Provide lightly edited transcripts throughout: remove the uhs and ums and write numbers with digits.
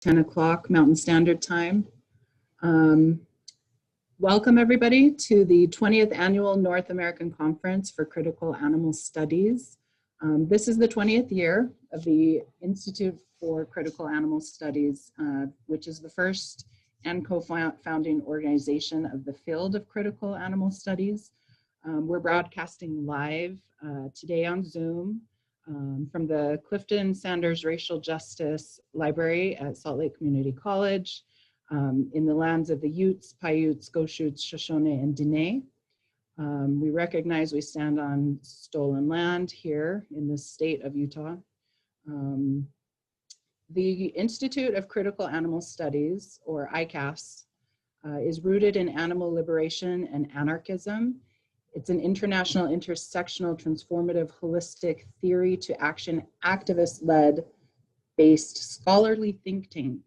10 o'clock Mountain Standard Time. Welcome everybody to the 20th Annual North American Conference for Critical Animal Studies. This is the 20th year of the Institute for Critical Animal Studies, which is the first and co-founding organization of the field of critical animal studies. We're broadcasting live today on Zoom from the Clifton Sanders Racial Justice Library at Salt Lake Community College in the lands of the Utes, Paiutes, Goshutes, Shoshone, and Diné. We recognize we stand on stolen land here in the state of Utah. The Institute of Critical Animal Studies, or ICAS, is rooted in animal liberation and anarchism. It's an international, intersectional, transformative, holistic theory to action, activist-led based scholarly think tank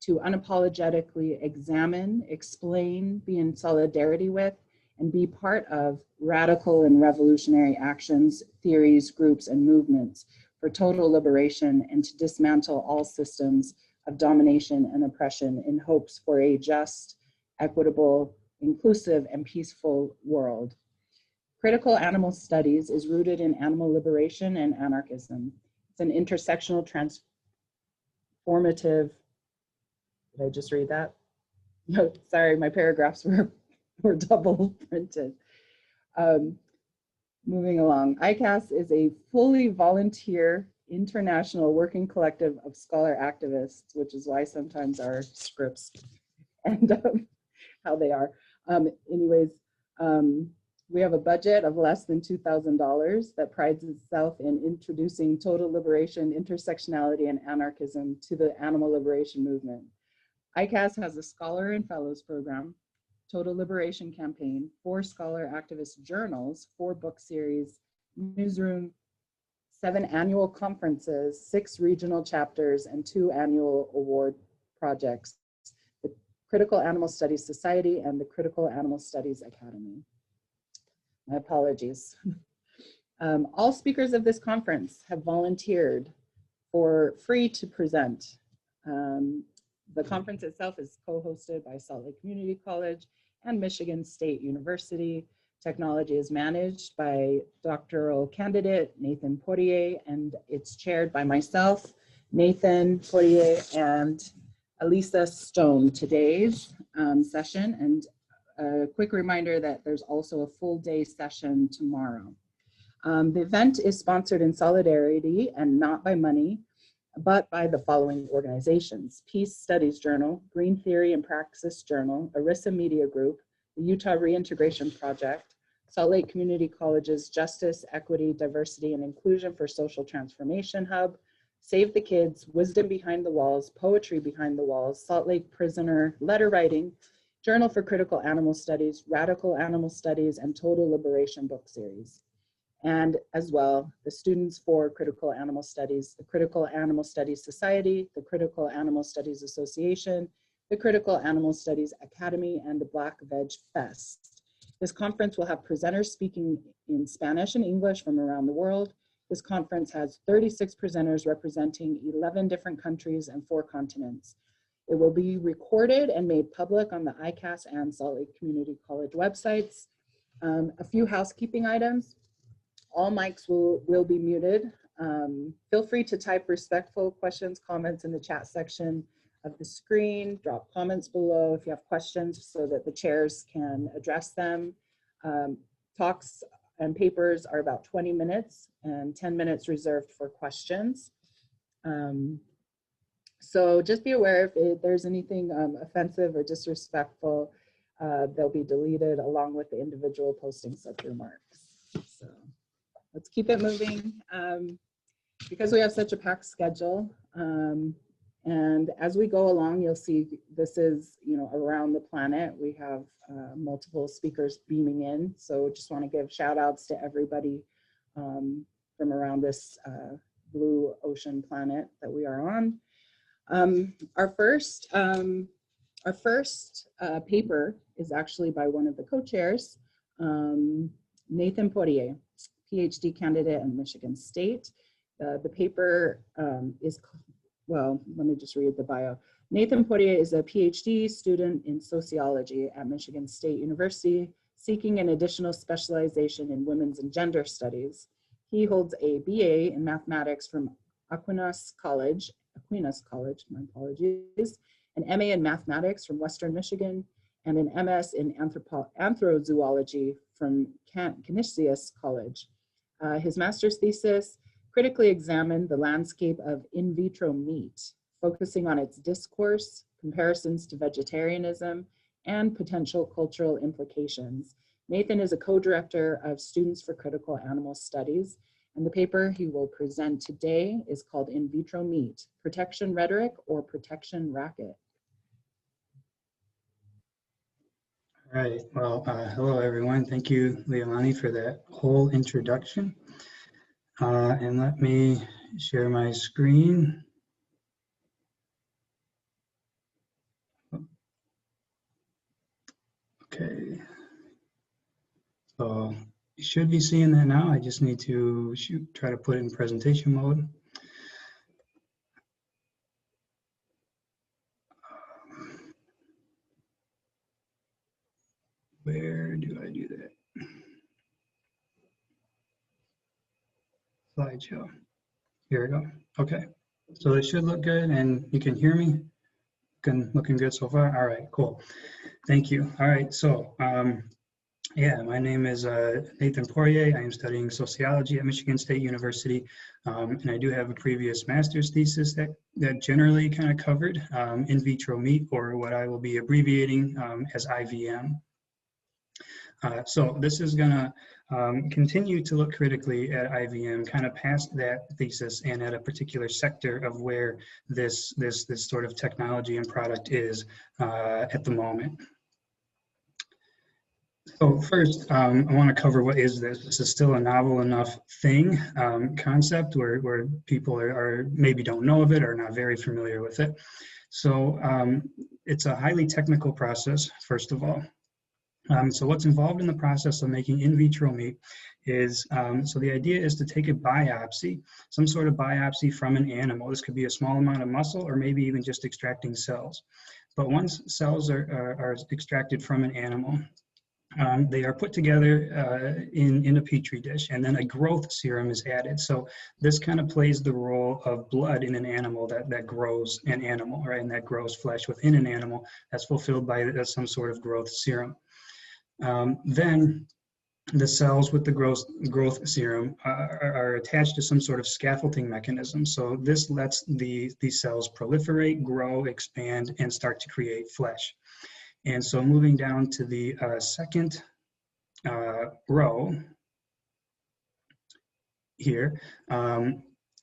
to unapologetically examine, explain, be in solidarity with, and be part of radical and revolutionary actions, theories, groups, and movements for total liberation and to dismantle all systems of domination and oppression in hopes for a just, equitable, inclusive, and peaceful world. Critical Animal Studies is rooted in animal liberation and anarchism. It's an intersectional, transformative, did I just read that? No, sorry, my paragraphs were double printed. Moving along, ICAS is a fully volunteer international working collective of scholar activists, which is why sometimes our scripts end up how they are. We have a budget of less than $2,000 that prides itself in introducing total liberation, intersectionality, and anarchism to the animal liberation movement. ICAS has a Scholar and Fellows program, Total Liberation Campaign, 4 scholar activist journals, 4 book series, newsroom, 7 annual conferences, 6 regional chapters, and 2 annual award projects, the Critical Animal Studies Society and the Critical Animal Studies Academy. My apologies. All speakers of this conference have volunteered for free to present. The conference itself is co-hosted by Salt Lake Community College and Michigan State University. Technology is managed by doctoral candidate Nathan Poirier, and it's chaired by myself, Nathan Poirier, and Elisa Stone. Today's session, and a quick reminder that there's also a full day session tomorrow. The event is sponsored in solidarity and not by money, but by the following organizations: Peace Studies Journal, Green Theory and Praxis Journal, ERISA Media Group, the Utah Reintegration Project, Salt Lake Community College's Justice, Equity, Diversity, and Inclusion for Social Transformation Hub, Save the Kids, Wisdom Behind the Walls, Poetry Behind the Walls, Salt Lake Prisoner Letter Writing, Journal for Critical Animal Studies, Radical Animal Studies, and Total Liberation book series. And as well, the Students for Critical Animal Studies, the Critical Animal Studies Society, the Critical Animal Studies Association, the Critical Animal Studies Academy, and the Black Veg Fest. This conference will have presenters speaking in Spanish and English from around the world. This conference has 36 presenters representing 11 different countries and 4 continents. It will be recorded and made public on the ICAS and Salt Lake Community College websites. A few housekeeping items. All mics will be muted. Feel free to type respectful questions, comments in the chat section of the screen. Drop comments below if you have questions so that the chairs can address them. Talks and papers are about 20 minutes and 10 minutes reserved for questions. So just be aware if there's anything offensive or disrespectful, they'll be deleted along with the individual posting such remarks. So let's keep it moving. Because we have such a packed schedule, and as we go along, you'll see this is, around the planet. We have multiple speakers beaming in. So just want to give shout outs to everybody from around this blue ocean planet that we are on. Our first paper is actually by one of the co-chairs, Nathan Poirier, PhD candidate in Michigan State. The paper is well, let me just read the bio. Nathan Poirier is a PhD student in sociology at Michigan State University, seeking an additional specialization in women's and gender studies. He holds a BA in mathematics from Aquinas College, my apologies, an MA in mathematics from Western Michigan, and an MS in anthrozoology from Canisius College. His master's thesis critically examined the landscape of in vitro meat, focusing on its discourse, comparisons to vegetarianism, and potential cultural implications. Nathan is a co-director of Students for Critical Animal Studies, and the paper he will present today is called In Vitro Meat, Protection Rhetoric or Protection Racket. All right, well, hello everyone. Thank you, Leilani, for that whole introduction. And let me share my screen. Okay, so you should be seeing that now. I just need to try to put it in presentation mode. Where do I do that? Slideshow. Here we go. Okay, so it should look good and you can hear me. Looking good so far. All right, cool. Thank you. All right, so yeah, my name is Nathan Poirier. I am studying sociology at Michigan State University, and I do have a previous master's thesis that generally kind of covered in vitro meat, or what I will be abbreviating as IVM. So this is gonna continue to look critically at IVM, kind of past that thesis and at a particular sector of where this sort of technology and product is at the moment. So first, I want to cover what is this. This is still a novel enough thing, concept where people are maybe don't know of it or not very familiar with it. So it's a highly technical process, first of all. So what's involved in the process of making in vitro meat is, so the idea is to take a biopsy, some sort of biopsy from an animal. This could be a small amount of muscle or maybe even just extracting cells. But once cells are extracted from an animal, they are put together in a petri dish, and then a growth serum is added. So this kind of plays the role of blood in an animal that grows an animal, right? And that grows flesh within an animal that's fulfilled by some sort of growth serum. Then the cells with the growth serum are attached to some sort of scaffolding mechanism. So this lets these cells proliferate, grow, expand, and start to create flesh. And so moving down to the second row here,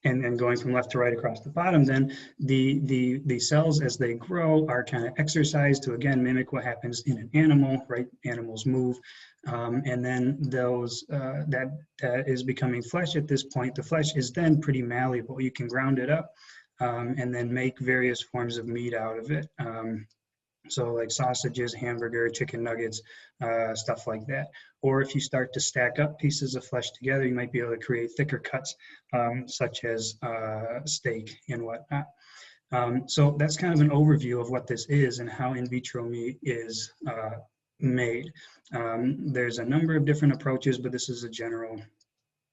and going from left to right across the bottom, then the cells as they grow are kind of exercised to again mimic what happens in an animal, right? Animals move, and then those that is becoming flesh at this point. The flesh is then pretty malleable. You can ground it up and then make various forms of meat out of it. So like sausages, hamburger, chicken nuggets, stuff like that. Or if you start to stack up pieces of flesh together, you might be able to create thicker cuts, such as steak and whatnot. So that's kind of an overview of what this is and how in vitro meat is made. There's a number of different approaches, but this is a general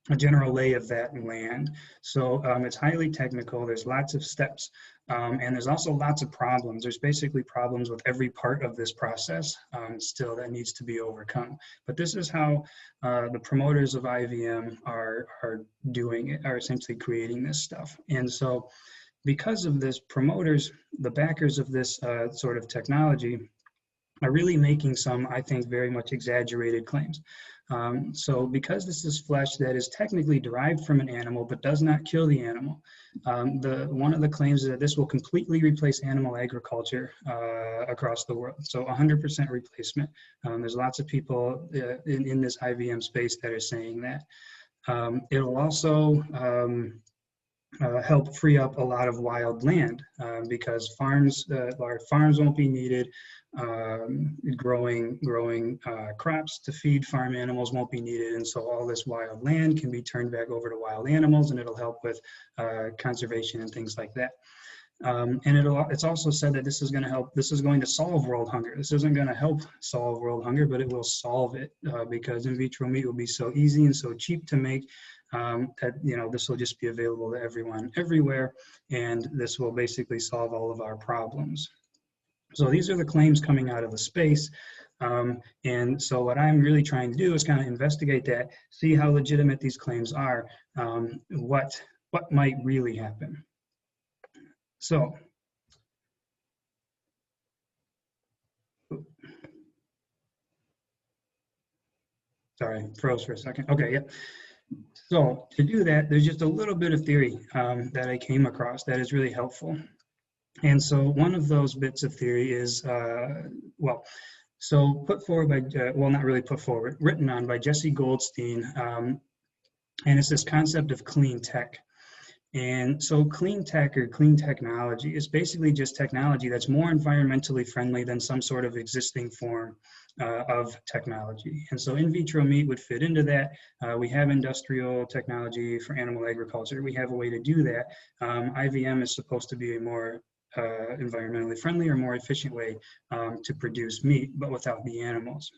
lay of that land. So it's highly technical. There's lots of steps, and there's also lots of problems. There's basically problems with every part of this process still that needs to be overcome. But this is how the promoters of IVM are doing it, are essentially creating this stuff. And so because of this, promoters, the backers of this sort of technology, are really making some, I think, very much exaggerated claims. So because this is flesh that is technically derived from an animal but does not kill the animal, one of the claims is that this will completely replace animal agriculture across the world. So 100% replacement. There's lots of people in this IVM space that are saying that. It'll also help free up a lot of wild land because large farms won't be needed. Growing crops to feed farm animals won't be needed, and so all this wild land can be turned back over to wild animals, and it'll help with conservation and things like that. And it's also said that this is going to solve world hunger. This isn't going to help solve world hunger, but it will solve it because in vitro meat will be so easy and so cheap to make that, you know, this will just be available to everyone everywhere, and this will basically solve all of our problems. So these are the claims coming out of the space. And so what I'm really trying to do is kind of investigate that, see how legitimate these claims are, what might really happen. So, sorry, froze for a second. Okay, yeah. So to do that, there's just a little bit of theory that I came across that is really helpful. And so one of those bits of theory is, so put forward by, well, not really put forward, written on by Jesse Goldstein, and it's this concept of clean tech. And so clean tech or clean technology is basically just technology that's more environmentally friendly than some sort of existing form of technology. And so in vitro meat would fit into that. We have industrial technology for animal agriculture. We have a way to do that. IVM is supposed to be a more environmentally friendly or more efficient way to produce meat, but without the animals.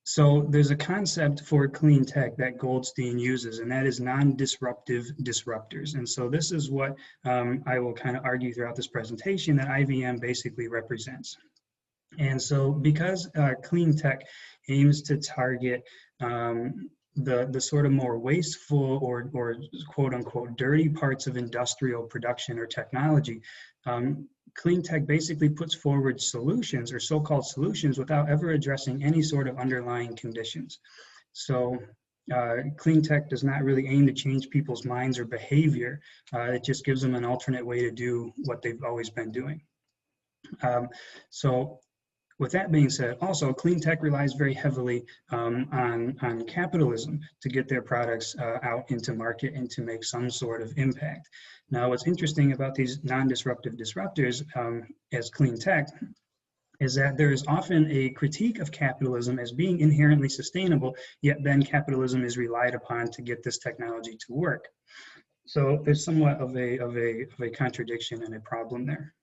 So there's a concept for clean tech that Goldstein uses, and that is non-disruptive disruptors. And so this is what I will kind of argue throughout this presentation that IVM basically represents. And so because clean tech aims to target the sort of more wasteful or quote unquote dirty parts of industrial production or technology, clean tech basically puts forward solutions or so-called solutions without ever addressing any sort of underlying conditions. So clean tech does not really aim to change people's minds or behavior. It just gives them an alternate way to do what they've always been doing. So with that being said, also clean tech relies very heavily on capitalism to get their products out into market and to make some sort of impact. Now, what's interesting about these non-disruptive disruptors as clean tech is that there is often a critique of capitalism as being inherently sustainable, yet then capitalism is relied upon to get this technology to work. So there's somewhat of a contradiction and a problem there.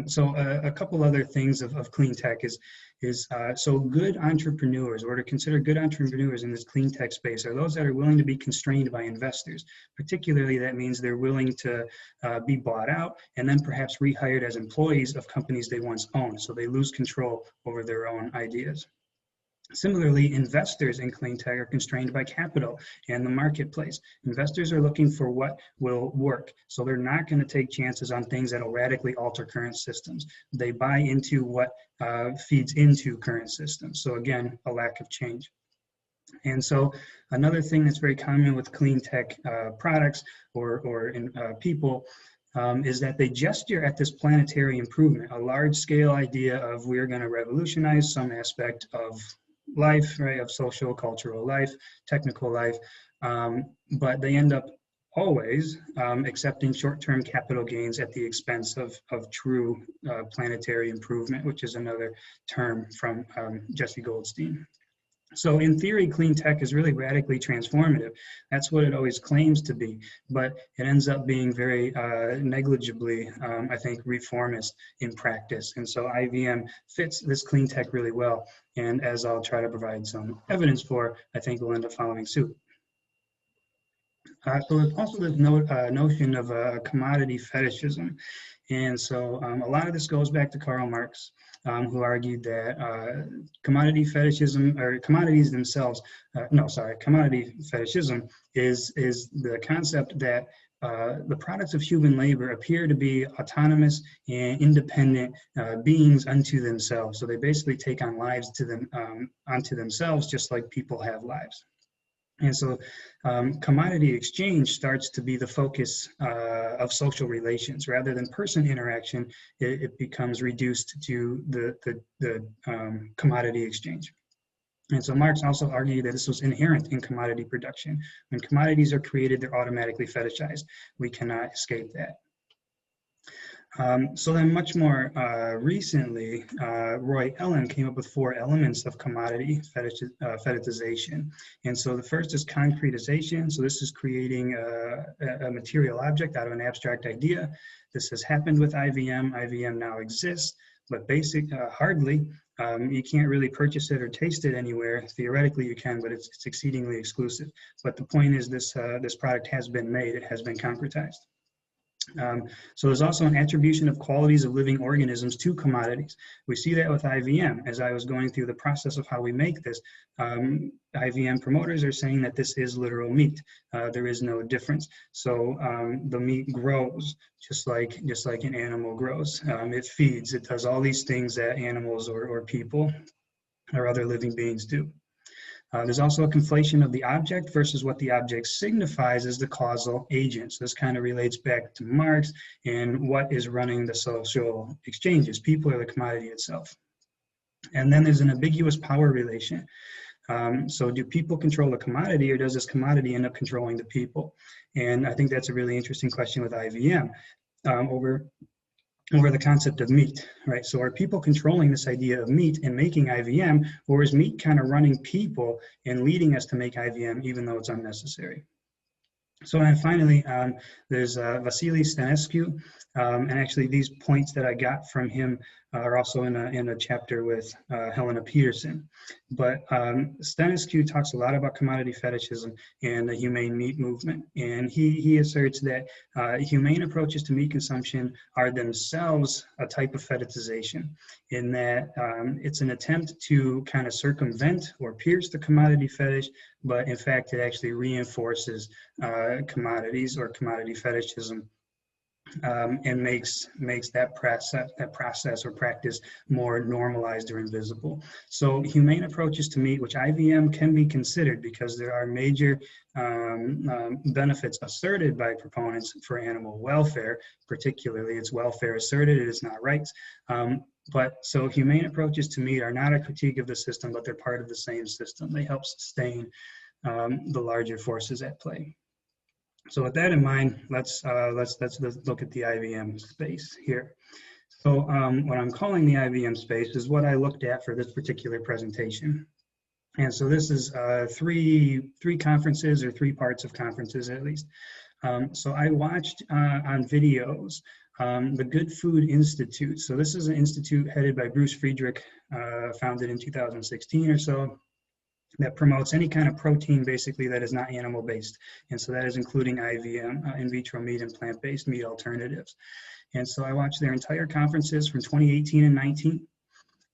So a couple other things of clean tech is so good entrepreneurs, or to consider good entrepreneurs in this clean tech space, are those that are willing to be constrained by investors. Particularly, that means they're willing to be bought out and then perhaps rehired as employees of companies they once owned, so they lose control over their own ideas. Similarly, investors in clean tech are constrained by capital and the marketplace. Investors are looking for what will work, so they're not going to take chances on things that will radically alter current systems. They buy into what feeds into current systems. So again, a lack of change. And so another thing that's very common with clean tech products or in people is that they gesture at this planetary improvement, a large-scale idea of we're going to revolutionize some aspect of life, right, of social, cultural life, technical life, but they end up always accepting short-term capital gains at the expense of true planetary improvement, which is another term from Jesse Goldstein. So in theory, clean tech is really radically transformative. That's what it always claims to be, but it ends up being very negligibly, I think, reformist in practice. And so IVM fits this clean tech really well. And as I'll try to provide some evidence for, I think we'll end up following suit. So there's also this notion of commodity fetishism. And so a lot of this goes back to Karl Marx, who argued that commodity fetishism, or commodities themselves, commodity fetishism is the concept that the products of human labor appear to be autonomous and independent beings unto themselves. So they basically take on lives onto themselves, just like people have lives. And so commodity exchange starts to be the focus of social relations. Rather than person interaction, it becomes reduced to the commodity exchange. And so Marx also argued that this was inherent in commodity production. When commodities are created, they're automatically fetishized. We cannot escape that. So then much more recently, Roy Ellen came up with 4 elements of commodity fetishization. And so the first is concretization. So this is creating a material object out of an abstract idea. This has happened with IVM. IVM now exists, but hardly. You can't really purchase it or taste it anywhere. Theoretically you can, but it's exceedingly exclusive. But the point is this product has been made, it has been concretized. So there's also an attribution of qualities of living organisms to commodities. We see that with IVM. As I was going through the process of how we make this, IVM promoters are saying that this is literal meat. There is no difference. So the meat grows just like an animal grows. It feeds, it does all these things that animals or people or other living beings do. There's also a conflation of the object versus what the object signifies as the causal agent. So this kind of relates back to Marx and what is running the social exchanges. People are the commodity itself. And then there's an ambiguous power relation. So do people control the commodity, or does this commodity end up controlling the people? And I think that's a really interesting question with IVM over the concept of meat, right? So are people controlling this idea of meat and making IVM, or is meat kind of running people and leading us to make IVM even though it's unnecessary? So then finally, there's Vasily Stanescu, and actually these points that I got from him are also in a chapter with Helena Peterson. But Stanescu talks a lot about commodity fetishism and the humane meat movement, and he asserts that humane approaches to meat consumption are themselves a type of fetishization, in that it's an attempt to kind of circumvent or pierce the commodity fetish, but in fact it actually reinforces commodities or commodity fetishism, and makes that process or practice more normalized or invisible. So humane approaches to meat, which IVM can be considered because there are major benefits asserted by proponents for animal welfare, particularly its welfare asserted, it is not rights. But so humane approaches to meat are not a critique of the system, but they're part of the same system. They help sustain the larger forces at play. So with that in mind, let's look at the IVM space here. So what I'm calling the IVM space is what I looked at for this particular presentation. And so this is three conferences, or 3 parts of conferences at least. So I watched on videos the Good Food Institute. So this is an institute headed by Bruce Friedrich, founded in 2016 or so, that promotes any kind of protein basically that is not animal based. And so that is including IVM, in vitro meat, and plant-based meat alternatives. And so I watched their entire conferences from 2018 and 19.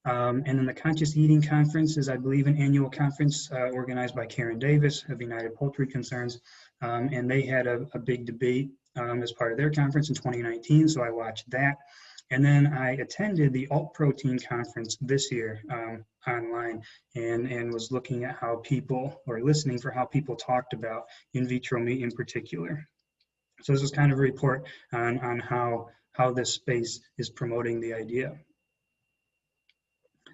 And then the Conscious Eating Conference is, I believe, an annual conference organized by Karen Davis of United Poultry Concerns. And they had a big debate as part of their conference in 2019, so I watched that. And then I attended the Alt Protein Conference this year online, and was looking at how people, or listening for how people talked about in vitro meat in particular. So this is kind of a report on how this space is promoting the idea.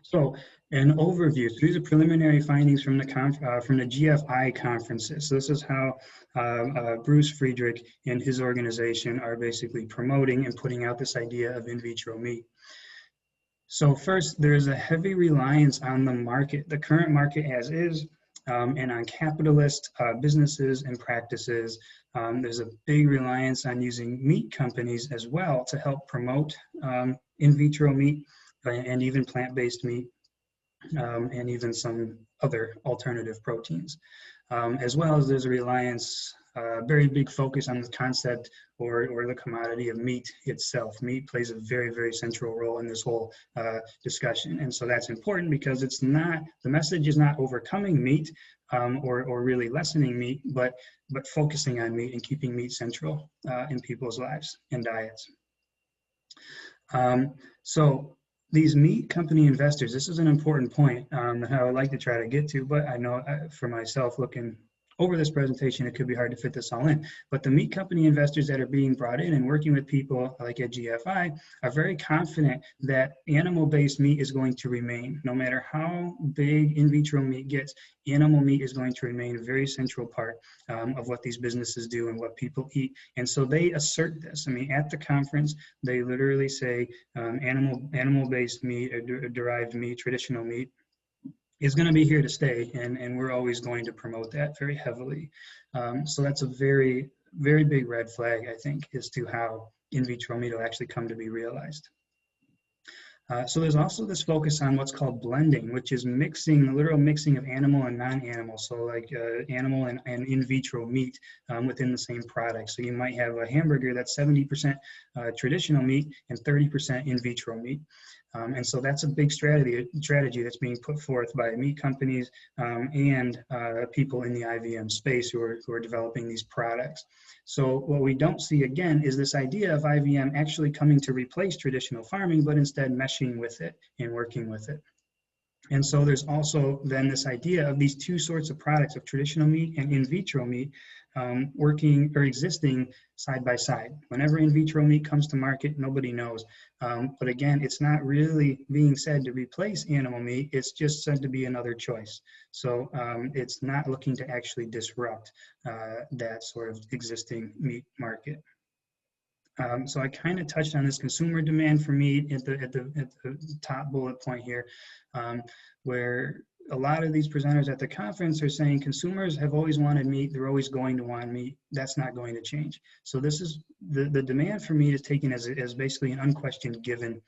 So an overview. So these are preliminary findings from the GFI conferences. So this is how Bruce Friedrich and his organization are basically promoting and putting out this idea of in vitro meat. So first, there is a heavy reliance on the market, the current market as is, and on capitalist businesses and practices. There's a big reliance on using meat companies as well to help promote in vitro meat, and even plant-based meat, and even some other alternative proteins. As well as there's a reliance, very big focus on the concept or the commodity of meat itself. Meat plays a very, very central role in this whole discussion. And so that's important because it's not, the message is not overcoming meat or really lessening meat, but focusing on meat and keeping meat central in people's lives and diets. So these meat company investors, this is an important point that I would like to try to get to, but I know for myself, looking over this presentation, it could be hard to fit this all in. But the meat company investors that are being brought in and working with people like at GFI are very confident that animal-based meat is going to remain. No matter how big in vitro meat gets, animal meat is going to remain a very central part of what these businesses do and what people eat. And so they assert this. I mean, at the conference, they literally say animal-based meat, derived meat, traditional meat, is going to be here to stay, and we're always going to promote that very heavily. So that's a very, very big red flag, I think, as to how in vitro meat will actually come to be realized. So there's also this focus on what's called blending, which is mixing, the literal mixing of animal and non-animal, so like animal and in vitro meat within the same product. So you might have a hamburger that's 70% traditional meat and 30% in vitro meat. And so that's a big strategy that's being put forth by meat companies and people in the IVM space who are developing these products. So what we don't see, again, is this idea of IVM actually coming to replace traditional farming, but instead meshing with it and working with it. And so there's also then this idea of these two sorts of products of traditional meat and in vitro meat working or existing side by side. Whenever in vitro meat comes to market, nobody knows. But again, it's not really being said to replace animal meat, it's just said to be another choice. So it's not looking to actually disrupt that sort of existing meat market. So I kind of touched on this consumer demand for meat at the top bullet point here, where a lot of these presenters at the conference are saying consumers have always wanted meat, they're always going to want meat, that's not going to change. So this is, the demand for meat is taken as basically an unquestioned given,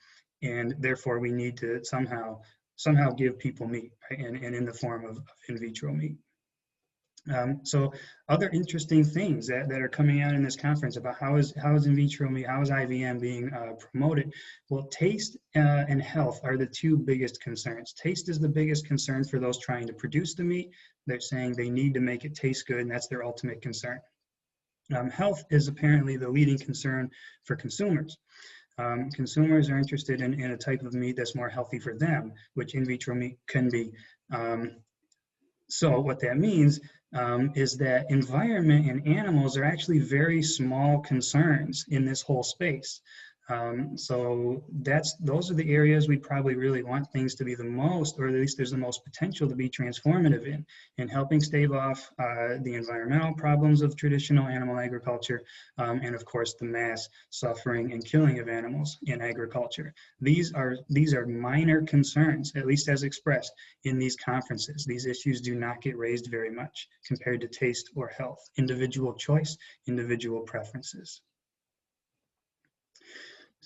and therefore we need to somehow give people meat, right? and in the form of in vitro meat. So other interesting things that are coming out in this conference about how is in vitro meat, how is IVM being promoted? Well, taste and health are the two biggest concerns. Taste is the biggest concern for those trying to produce the meat. They're saying they need to make it taste good, and that's their ultimate concern. Health is apparently the leading concern for consumers. Consumers are interested in a type of meat that's more healthy for them, which in vitro meat can be. So what that means is that environment and animals are actually very small concerns in this whole space. So those are the areas we probably really want things to be the most, or at least there's the most potential to be transformative in helping stave off the environmental problems of traditional animal agriculture, and of course the mass suffering and killing of animals in agriculture. These are minor concerns, at least as expressed in these conferences. These issues do not get raised very much compared to taste or health, individual choice, individual preferences.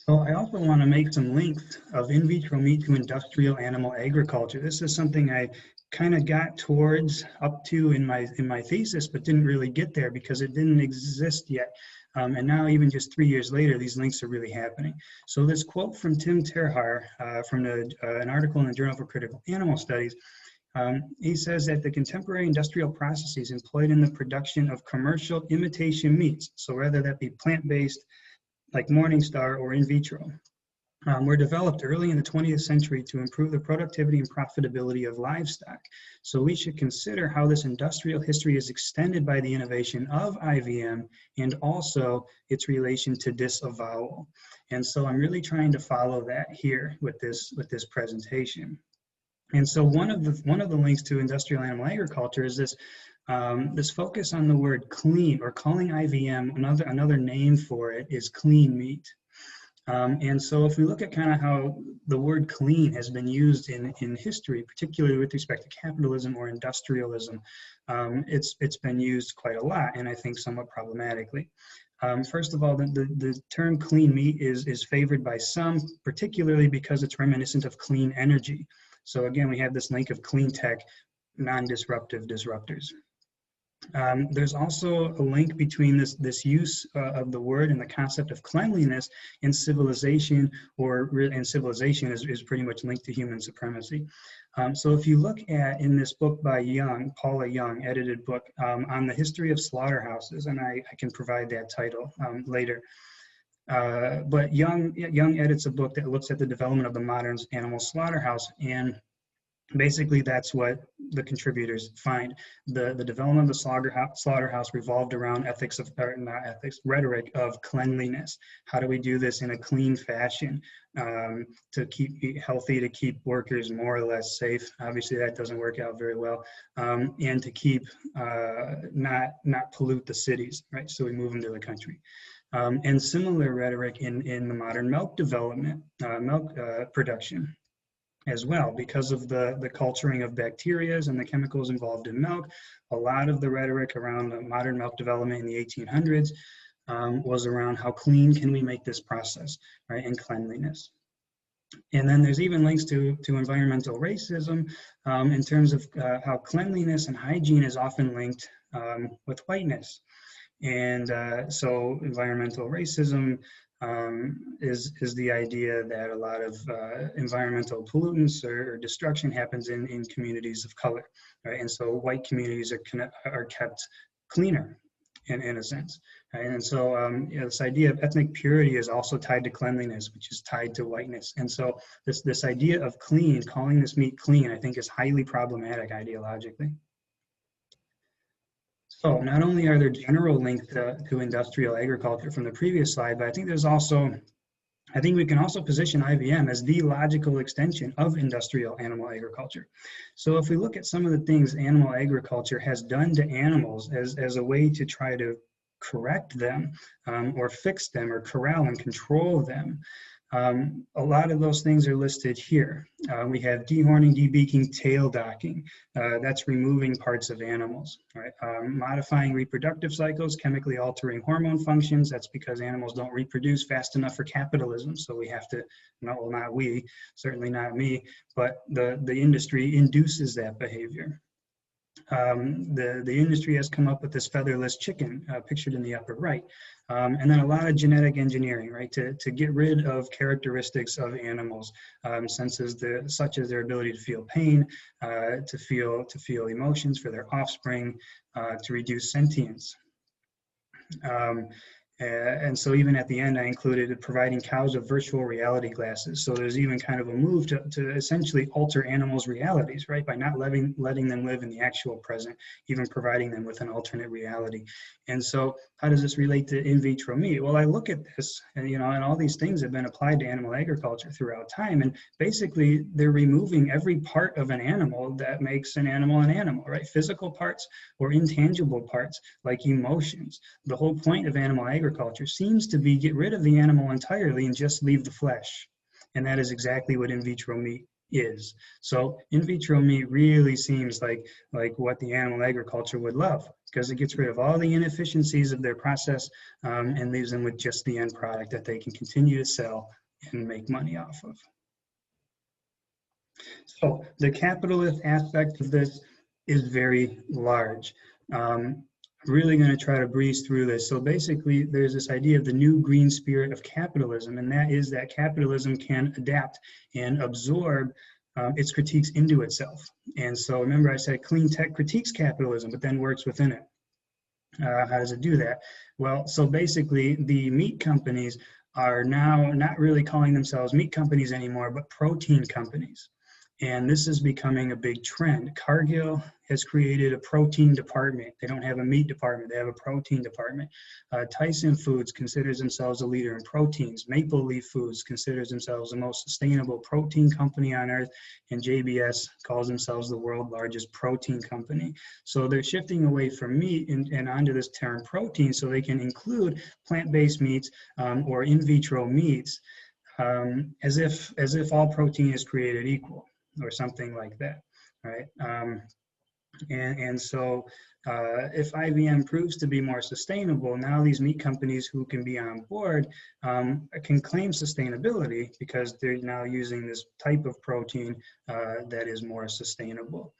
So I also want to make some links of in vitro meat to industrial animal agriculture. This is something I kind of got towards up to in my thesis, but didn't really get there because it didn't exist yet. And now, even just 3 years later, these links are really happening. So this quote from Tim Terhar from an article in the Journal for Critical Animal Studies, he says that the contemporary industrial processes employed in the production of commercial imitation meats, so whether that be plant-based, like Morningstar or in vitro, were developed early in the 20th century to improve the productivity and profitability of livestock. So we should consider how this industrial history is extended by the innovation of IVM and also its relation to disavowal. And so I'm really trying to follow that here with this presentation. And so one of the links to industrial animal agriculture is this this focus on the word clean, or calling IVM, another name for it is clean meat. And so if we look at kind of how the word clean has been used in history, particularly with respect to capitalism or industrialism, it's been used quite a lot, and I think somewhat problematically. First of all, the term clean meat is favored by some, particularly because it's reminiscent of clean energy. So again, we have this link of clean tech, non-disruptive disruptors. There's also a link between this use of the word and the concept of cleanliness and civilization, and civilization is pretty much linked to human supremacy. So if you look at, in this book by Paula Young, edited book on the history of slaughterhouses, and I can provide that title later. But Young edits a book that looks at the development of the modern animal slaughterhouse, and Basically, that's what the contributors find. The development of the slaughterhouse revolved around ethics of, or not ethics, rhetoric of cleanliness. How do we do this in a clean fashion to keep healthy, to keep workers more or less safe? Obviously, that doesn't work out very well, and to keep not pollute the cities, right? So we move them to the country. And similar rhetoric in the modern milk development, milk production as well, because of the culturing of bacteria and the chemicals involved in milk. A lot of the rhetoric around the modern milk development in the 1800s was around how clean can we make this process, right, and cleanliness. And then there's even links to environmental racism in terms of how cleanliness and hygiene is often linked with whiteness. And so environmental racism is the idea that a lot of environmental pollutants or destruction happens in communities of color, right? And so white communities are kept cleaner in a sense, right? And so you know, this idea of ethnic purity is also tied to cleanliness, which is tied to whiteness. And so this idea of clean, calling this meat clean, I think is highly problematic ideologically. So not only are there general links to industrial agriculture from the previous slide, but I think we can also position IVM as the logical extension of industrial animal agriculture. So if we look at some of the things animal agriculture has done to animals as a way to try to correct them or fix them or corral and control them, a lot of those things are listed here. We have dehorning, debeaking, tail docking. That's removing parts of animals, right? Modifying reproductive cycles, chemically altering hormone functions. That's because animals don't reproduce fast enough for capitalism. So we have to, well, not we, certainly not me, but the industry induces that behavior. The industry has come up with this featherless chicken pictured in the upper right. And then a lot of genetic engineering, right, to get rid of characteristics of animals, such as their ability to feel pain, to feel emotions for their offspring, to reduce sentience. And so even at the end, I included providing cows with virtual reality glasses. So there's even kind of a move to essentially alter animals' realities, right? By not letting them live in the actual present, even providing them with an alternate reality. And so how does this relate to in vitro meat? Well, I look at this and, you know, and all these things have been applied to animal agriculture throughout time. And basically they're removing every part of an animal that makes an animal, right? Physical parts or intangible parts like emotions. The whole point of animal agriculture seems to be get rid of the animal entirely and just leave the flesh. And that is exactly what in vitro meat is. So in vitro meat really seems like what the animal agriculture would love, because it gets rid of all the inefficiencies of their process and leaves them with just the end product that they can continue to sell and make money off of. So the capitalist aspect of this is very large. Really going to try to breeze through this. So basically, there's this idea of the new green spirit of capitalism, and that is that capitalism can adapt and absorb its critiques into itself. And so remember, I said clean tech critiques capitalism, but then works within it. How does it do that? Well, so basically, the meat companies are now not really calling themselves meat companies anymore, but protein companies. And this is becoming a big trend. Cargill has created a protein department. They don't have a meat department, they have a protein department. Tyson Foods considers themselves a leader in proteins. Maple Leaf Foods considers themselves the most sustainable protein company on earth. And JBS calls themselves the world's largest protein company. So they're shifting away from meat and onto this term protein so they can include plant-based meats or in vitro meats as if all protein is created equal, or something like that, right? And so if IVM proves to be more sustainable, now these meat companies who can be on board can claim sustainability because they're now using this type of protein that is more sustainable.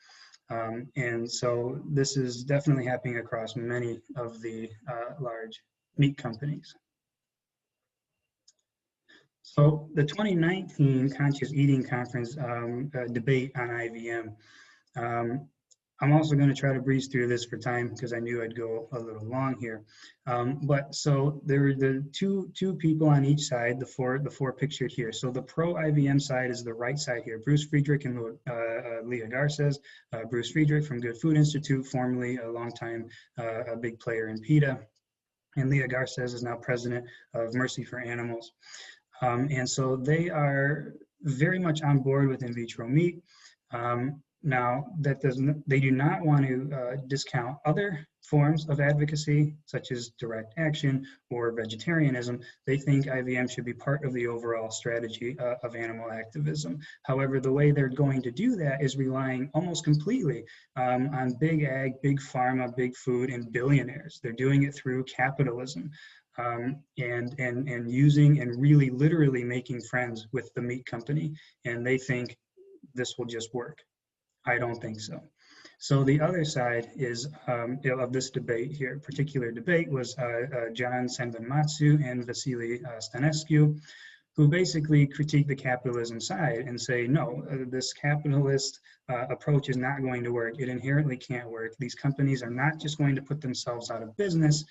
And so this is definitely happening across many of the large meat companies. So the 2019 Conscious Eating Conference debate on IVM I'm also going to try to breeze through this for time because I knew I'd go a little long here. But so there were the two people on each side, the four pictured here. So the pro-IVM side is the right side here. Bruce Friedrich and Leah Garces. Bruce Friedrich from Good Food Institute, formerly a longtime a big player in PETA. And Leah Garces is now president of Mercy for Animals. And so they are very much on board with in vitro meat. Now, they do not want to discount other forms of advocacy, such as direct action or vegetarianism. They think IVM should be part of the overall strategy of animal activism. However, the way they're going to do that is relying almost completely on big ag, big pharma, big food, and billionaires. They're doing it through capitalism. And using and really literally making friends with the meat company, and they think this will just work. I don't think so. So the other side is of this debate here, particular debate was John Senvenmatsu and Vasily Stanescu, who basically critique the capitalism side and say, no, this capitalist approach is not going to work. It inherently can't work. These companies are not just going to put themselves out of business.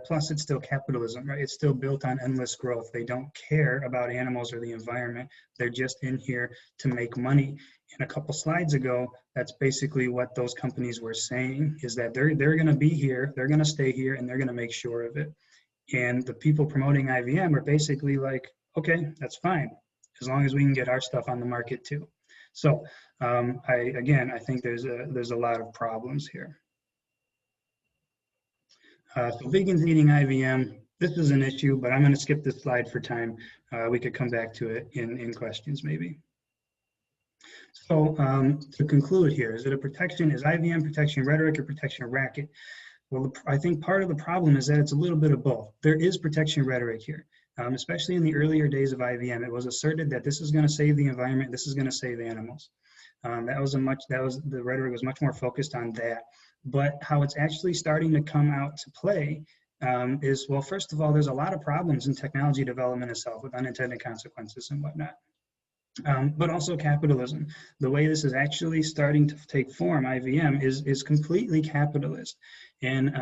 Plus, it's still capitalism, right? It's still built on endless growth. They don't care about animals or the environment. They're just in here to make money. And a couple slides ago, that's basically what those companies were saying, is that they're going to be here, they're going to stay here, and they're going to make sure of it. And the people promoting IVM are basically like, okay, that's fine, as long as we can get our stuff on the market too. So I think there's a lot of problems here. So vegans eating IVM, this is an issue, but I'm going to skip this slide for time. We could come back to it in questions maybe. So to conclude here, is it a protection? Is IVM protection rhetoric or protection racket? Well, I think part of the problem is that it's a little bit of both. There is protection rhetoric here, especially in the earlier days of IVM. It was asserted that this is going to save the environment, this is going to save animals. The rhetoric was much more focused on that. But how it's actually starting to come out to play is, well, first of all, there's a lot of problems in technology development itself with unintended consequences and whatnot. But also capitalism. The way this is actually starting to take form, IVM, is completely capitalist. And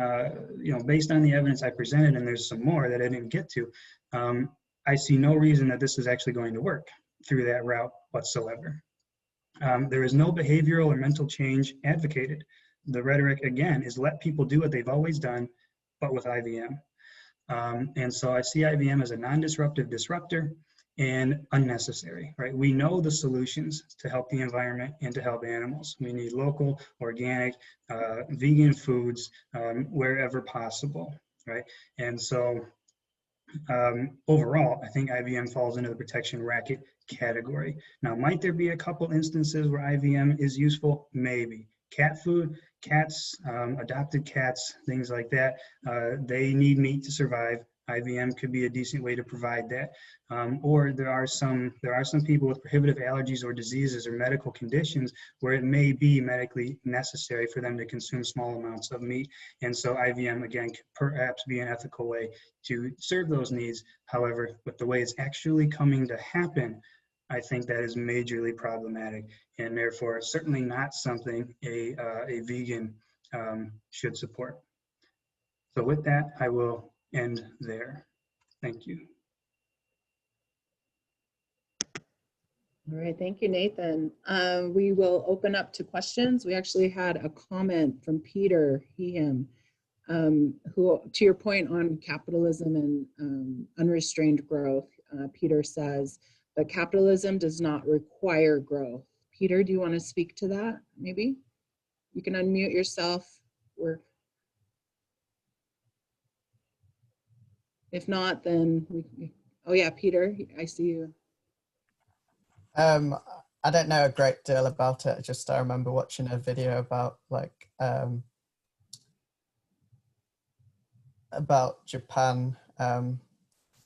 based on the evidence I presented, and there's some more that I didn't get to, I see no reason that this is actually going to work through that route whatsoever. There is no behavioral or mental change advocated. The rhetoric, again, is let people do what they've always done, but with IVM. And so I see IVM as a non-disruptive disruptor and unnecessary, right? We know the solutions to help the environment and to help animals. We need local, organic, vegan foods wherever possible, right? And so overall, I think IVM falls into the protection racket category. Now, might there be a couple instances where IVM is useful? Maybe. Cat food, cats, adopted cats, things like that, they need meat to survive. IVM could be a decent way to provide that. Or there are some people with prohibitive allergies or diseases or medical conditions where it may be medically necessary for them to consume small amounts of meat. And so IVM, again, could perhaps be an ethical way to serve those needs. However, with the way it's actually coming to happen, I think that is majorly problematic, and therefore certainly not something a vegan should support. So with that, I will end there. Thank you. All right, thank you, Nathan. We will open up to questions. We actually had a comment from Peter, him, who, to your point on capitalism and unrestrained growth, Peter says, but capitalism does not require growth. Peter, do you want to speak to that, maybe? You can unmute yourself. If not, then oh yeah, Peter, I see you. I don't know a great deal about it. Just I remember watching a video about Japan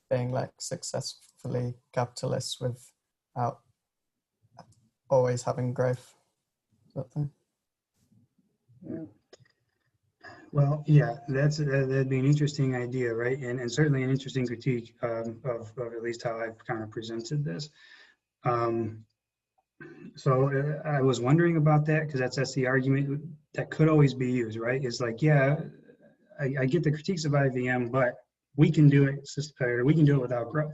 being like successfully capitalist without always having growth. Sort of thing. Yeah. Well, yeah, that'd be an interesting idea, right? And certainly an interesting critique of at least how I've kind of presented this. So I was wondering about that because that's the argument that could always be used, right? Is like, yeah, I get the critiques of IVM, but we can do it, or we can do it without growth.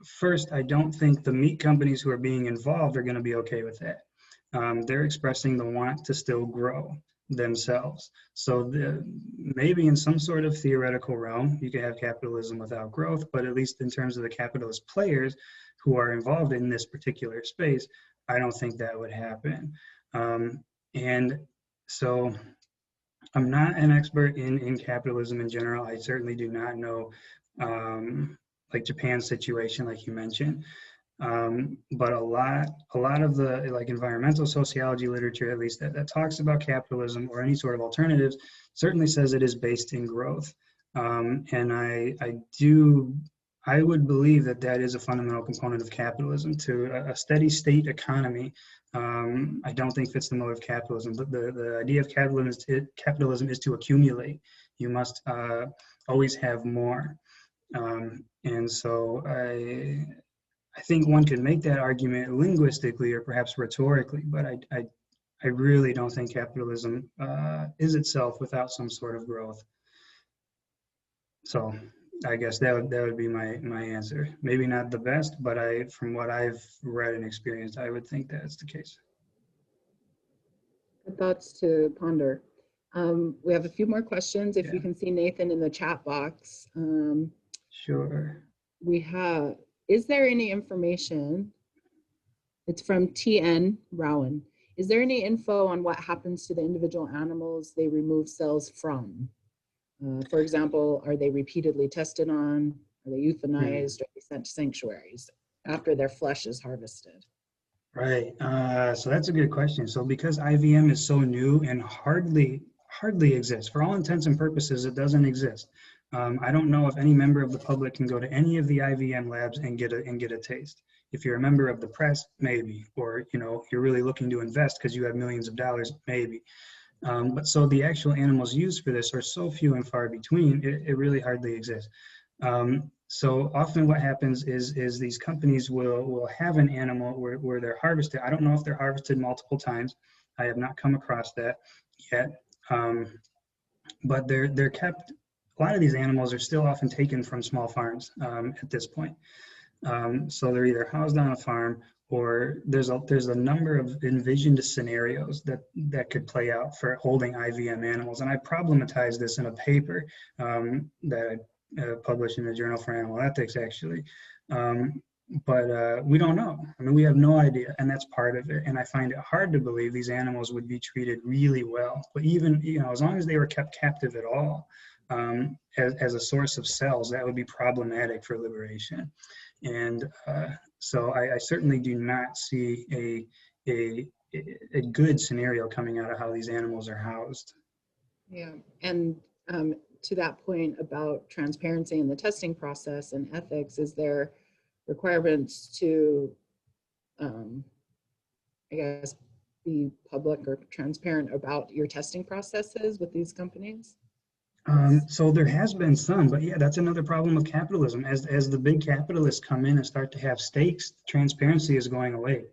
First, I don't think the meat companies who are being involved are going to be okay with that. They're expressing the want to still grow themselves. So maybe in some sort of theoretical realm, you can have capitalism without growth, but at least in terms of the capitalist players who are involved in this particular space, I don't think that would happen. And so I'm not an expert in capitalism in general. I certainly do not know like Japan's situation, like you mentioned. But a lot of the like environmental sociology literature, at least that talks about capitalism or any sort of alternatives, certainly says it is based in growth. And I would believe that is a fundamental component of capitalism. To a steady state economy, I don't think fits the mode of capitalism. But the idea of capitalism is to accumulate. You must always have more. And so I think one could make that argument linguistically or perhaps rhetorically, but I really don't think capitalism is itself without some sort of growth. So I guess that would be my answer. Maybe not the best, but from what I've read and experienced, I would think that's the case. Good thoughts to ponder. We have a few more questions. If you can see Nathan in the chat box. Sure. We have, is there any information? It's from TN Rowan. Is there any info on what happens to the individual animals they remove cells from? For example, are they repeatedly tested on? Are they euthanized? Are they sent to sanctuaries after their flesh is harvested? Right. So that's a good question. So because IVM is so new and hardly exists, for all intents and purposes, it doesn't exist. I don't know if any member of the public can go to any of the IVM labs and get a taste. If you're a member of the press, maybe, or you're really looking to invest because you have millions of dollars, maybe. But so the actual animals used for this are so few and far between, it really hardly exists. So often what happens is these companies will have an animal where they're harvested. I don't know if they're harvested multiple times. I have not come across that yet. But they're kept, a lot of these animals are still often taken from small farms at this point. So they're either housed on a farm, or there's a number of envisioned scenarios that could play out for holding IVM animals. And I problematized this in a paper that I published in the Journal for Animal Ethics, actually. But we don't know. I mean, we have no idea, and that's part of it. And I find it hard to believe these animals would be treated really well. But even, as long as they were kept captive at all, as a source of cells, that would be problematic for liberation. And so I certainly do not see a good scenario coming out of how these animals are housed. Yeah, and to that point about transparency in the testing process and ethics, is there requirements to, I guess, be public or transparent about your testing processes with these companies? So there has been some, but yeah, that's another problem of capitalism. As the big capitalists come in and start to have stakes, transparency is going away.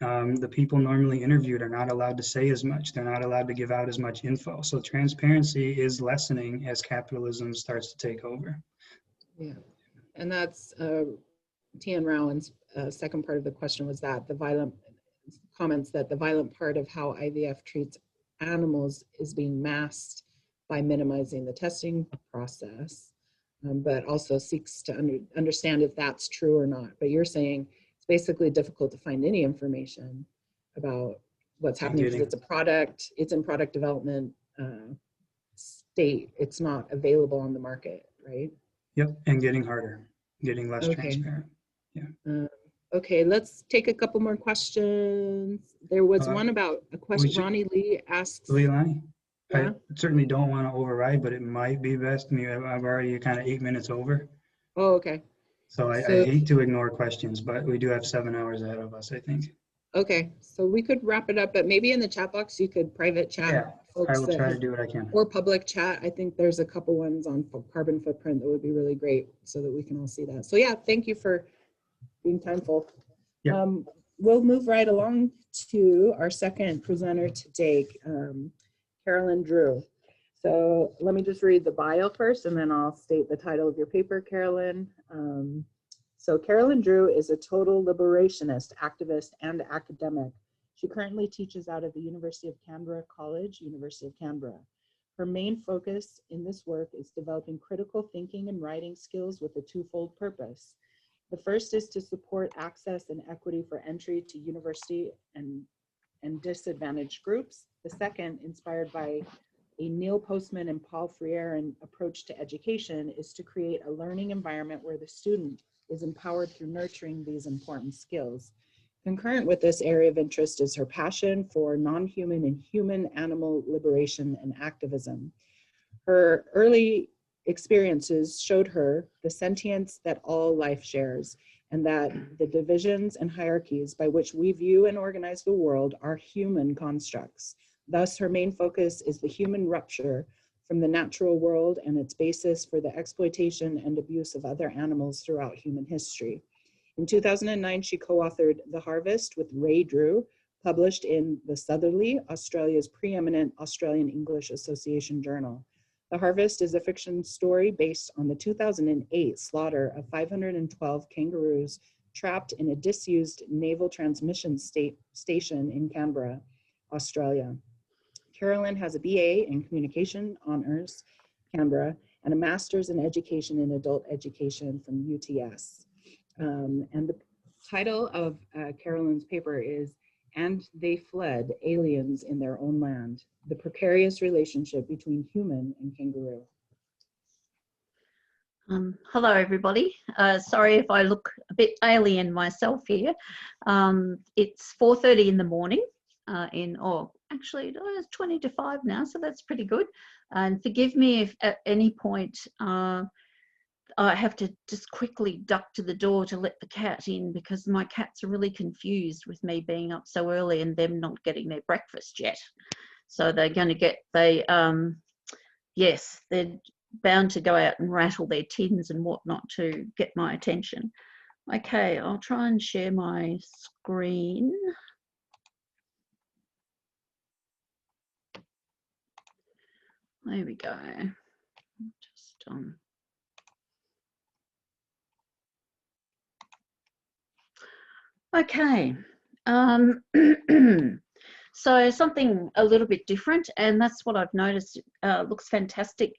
The people normally interviewed are not allowed to say as much. They're not allowed to give out as much info. So transparency is lessening as capitalism starts to take over. Yeah, and that's Tian Rowan's second part of the question was that the violent comments that the violent part of how IVF treats animals is being masked by minimizing the testing process, but also seeks to understand if that's true or not. But you're saying it's basically difficult to find any information about what's happening because it's a product, it's in product development state. It's not available on the market, right? Yep, and getting harder, getting less transparent. Yeah. Okay, let's take a couple more questions. There was one about a question. Ronnie Lee asks. Leilani? Yeah. I certainly don't want to override, but it might be best. I mean, I've already kind of 8 minutes over. Oh, okay. So I hate to ignore questions, but we do have 7 hours ahead of us, I think. Okay, so we could wrap it up, but maybe in the chat box you could private chat. Yeah, folks, I will try to do what I can. Or public chat. I think there's a couple ones on carbon footprint that would be really great so that we can all see that. So yeah, thank you for being timeful. Yep. we'll move right along to our second presenter today, Carolyn Drew. So let me just read the bio first, and then I'll state the title of your paper, Carolyn. So Carolyn Drew is a total liberationist, activist, and academic. She currently teaches out of the University of Canberra College, University of Canberra. Her main focus in this work is developing critical thinking and writing skills with a twofold purpose. The first is to support access and equity for entry to university and disadvantaged groups. The second, inspired by a Neil Postman and Paul Freire approach to education, is to create a learning environment where the student is empowered through nurturing these important skills. Concurrent with this area of interest is her passion for non-human and human animal liberation and activism. Her early experiences showed her the sentience that all life shares, and that the divisions and hierarchies by which we view and organize the world are human constructs. Thus, her main focus is the human rupture from the natural world and its basis for the exploitation and abuse of other animals throughout human history. In 2009, she co-authored The Harvest with Ray Drew, published in the Southerly, Australia's preeminent Australian English Association journal. The Harvest is a fiction story based on the 2008 slaughter of 512 kangaroos trapped in a disused naval transmission station in Canberra, Australia. Carolyn has a BA in Communication Honours, Canberra, and a Master's in Education and Adult Education from UTS. And the title of Carolyn's paper is "And They Fled, Aliens in Their Own Land, the Precarious Relationship Between Human and Kangaroo." Hello, everybody. Sorry if I look a bit alien myself here. It's 4:30 in the morning actually it's 20 to 5 now, so that's pretty good. And forgive me if at any point I have to just quickly duck to the door to let the cat in, because my cats are really confused with me being up so early and them not getting their breakfast yet. So they're going to get, yes, they're bound to go out and rattle their tins and whatnot to get my attention. Okay, I'll try and share my screen. There we go. Just okay. So something a little bit different, and that's what I've noticed. Looks fantastic,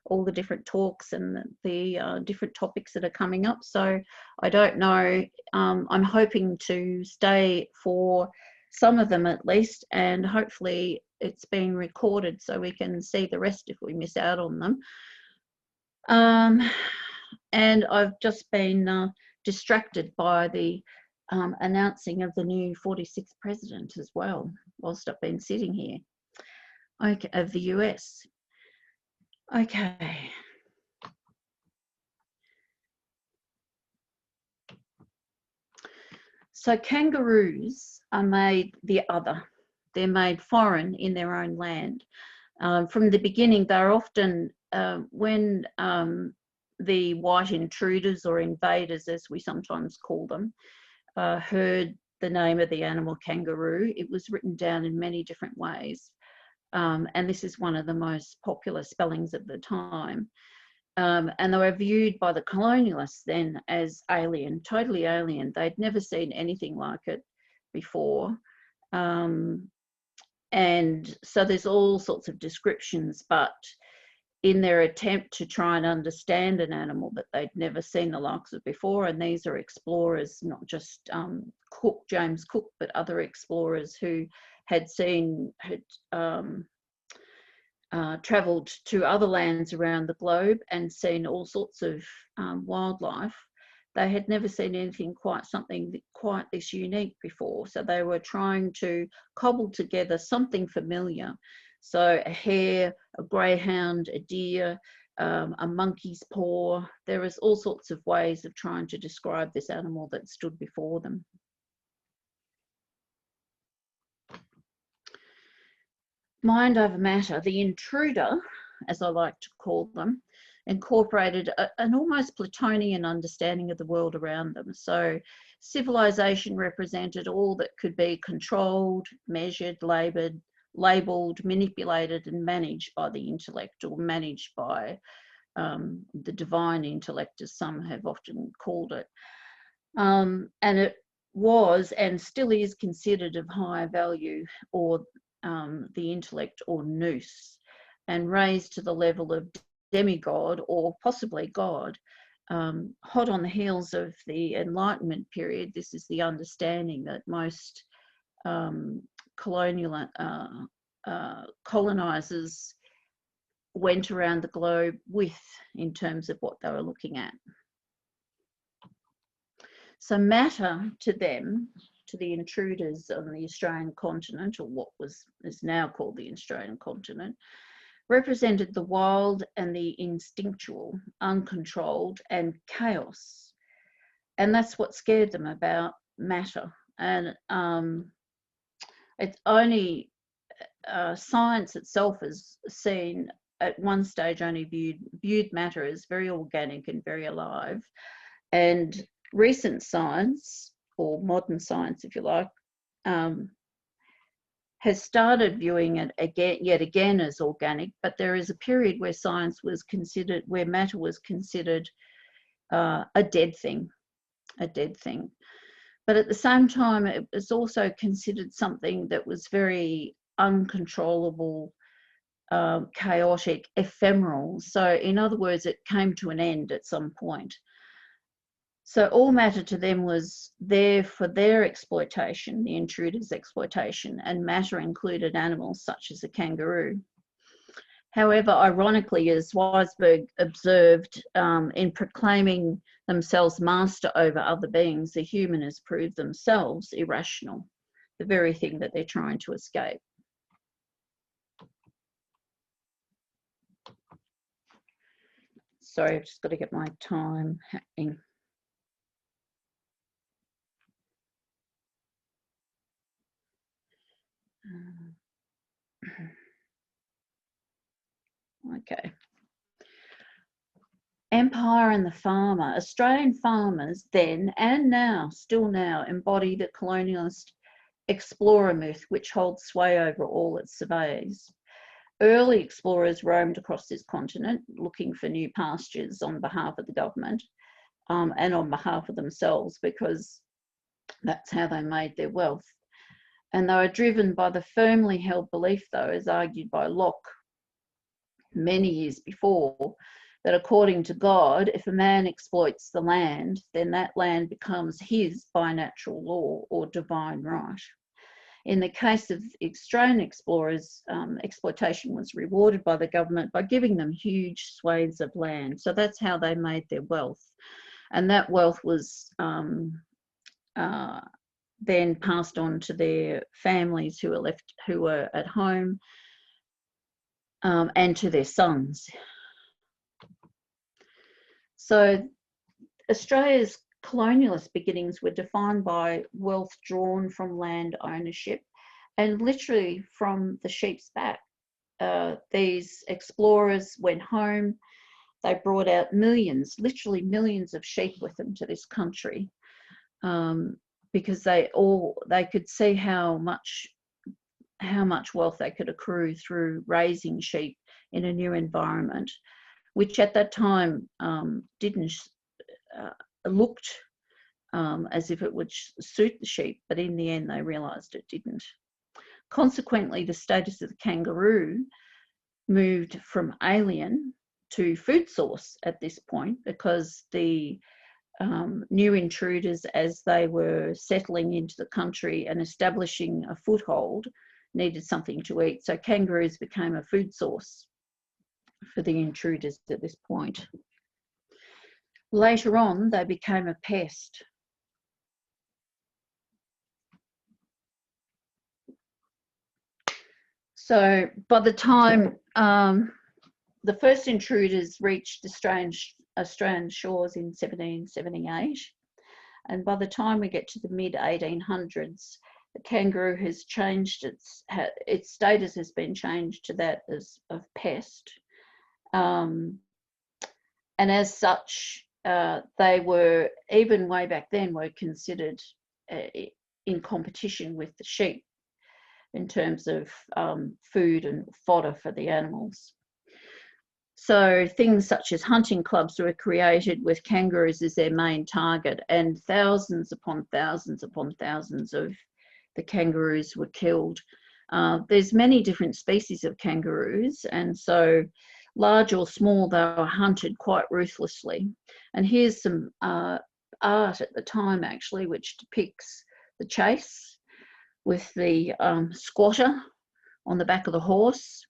all the different talks and the different topics that are coming up. So I don't know, I'm hoping to stay for some of them at least, and hopefully it's being recorded so we can see the rest if we miss out on them. And I've just been distracted by the announcing of the new 46th president as well, whilst I've been sitting here, okay, of the US. Okay. So kangaroos are made the other. They're made foreign in their own land. From the beginning, they're often, when the white intruders or invaders, as we sometimes call them, heard the name of the animal kangaroo, it was written down in many different ways. And this is one of the most popular spellings at the time. And they were viewed by the colonialists then as alien, totally alien. They'd never seen anything like it before. And so there's all sorts of descriptions, but in their attempt to try and understand an animal that they'd never seen the likes of before, and these are explorers, not just James Cook, but other explorers who had travelled to other lands around the globe and seen all sorts of wildlife. They had never seen anything quite this unique before. So they were trying to cobble together something familiar. So a hare, a greyhound, a deer, a monkey's paw. There is all sorts of ways of trying to describe this animal that stood before them. Mind over matter. The intruder, as I like to call them, incorporated an almost Platonian understanding of the world around them. So civilization represented all that could be controlled, measured, labelled, manipulated and managed by the intellect, or managed by the divine intellect, as some have often called it. And it was and still is considered of higher value, or the intellect, or nous, and raised to the level of demigod or possibly God. Hot on the heels of the Enlightenment period, this is the understanding that most colonizers went around the globe with, in terms of what they were looking at. So matter to them, to the intruders on the Australian continent, or what is now called the Australian continent, represented the wild and the instinctual, uncontrolled and chaos. And that's what scared them about matter. And it's only science itself is seen at one stage, only viewed matter as very organic and very alive. And recent science, or modern science if you like, has started viewing it yet again as organic, but there is a period where science was considered, where matter was considered a dead thing. But at the same time, it was also considered something that was very uncontrollable, chaotic, ephemeral. So in other words, it came to an end at some point. So all matter to them was there for their exploitation, the intruders' exploitation, and matter included animals such as a kangaroo. However, ironically, as Weisberg observed, in proclaiming themselves master over other beings, the human has proved themselves irrational, the very thing that they're trying to escape. Sorry, I've just got to get my time happening. Okay. Empire and the farmer. Australian farmers then and now, still now, embody the colonialist explorer myth which holds sway over all its surveys. Early explorers roamed across this continent looking for new pastures on behalf of the government and on behalf of themselves, because that's how they made their wealth. And they were driven by the firmly held belief, though, as argued by Locke many years before, that according to God, if a man exploits the land, then that land becomes his by natural law or divine right. In the case of Australian explorers, exploitation was rewarded by the government by giving them huge swathes of land. So that's how they made their wealth. And that wealth was then passed on to their families who were at home, and to their sons. So Australia's colonialist beginnings were defined by wealth drawn from land ownership and literally from the sheep's back. These explorers went home, they brought out millions, literally millions of sheep with them to this country, because they could see how much wealth they could accrue through raising sheep in a new environment, which at that time didn't looked as if it would suit the sheep, but in the end they realised it didn't. Consequently, the status of the kangaroo moved from alien to food source at this point, because the new intruders, as they were settling into the country and establishing a foothold, needed something to eat. So kangaroos became a food source for the intruders at this point. Later on, they became a pest. So by the time the first intruders reached Australian shores in 1778, and by the time we get to the mid-1800s, the kangaroo has changed its status has been changed to that of pest. And as such, they were, even way back then, were considered in competition with the sheep in terms of food and fodder for the animals. So things such as hunting clubs were created with kangaroos as their main target, and thousands upon thousands upon thousands of the kangaroos were killed. There's many different species of kangaroos, and so large or small, they were hunted quite ruthlessly. And here's some art at the time, actually, which depicts the chase with the squatter on the back of the horse,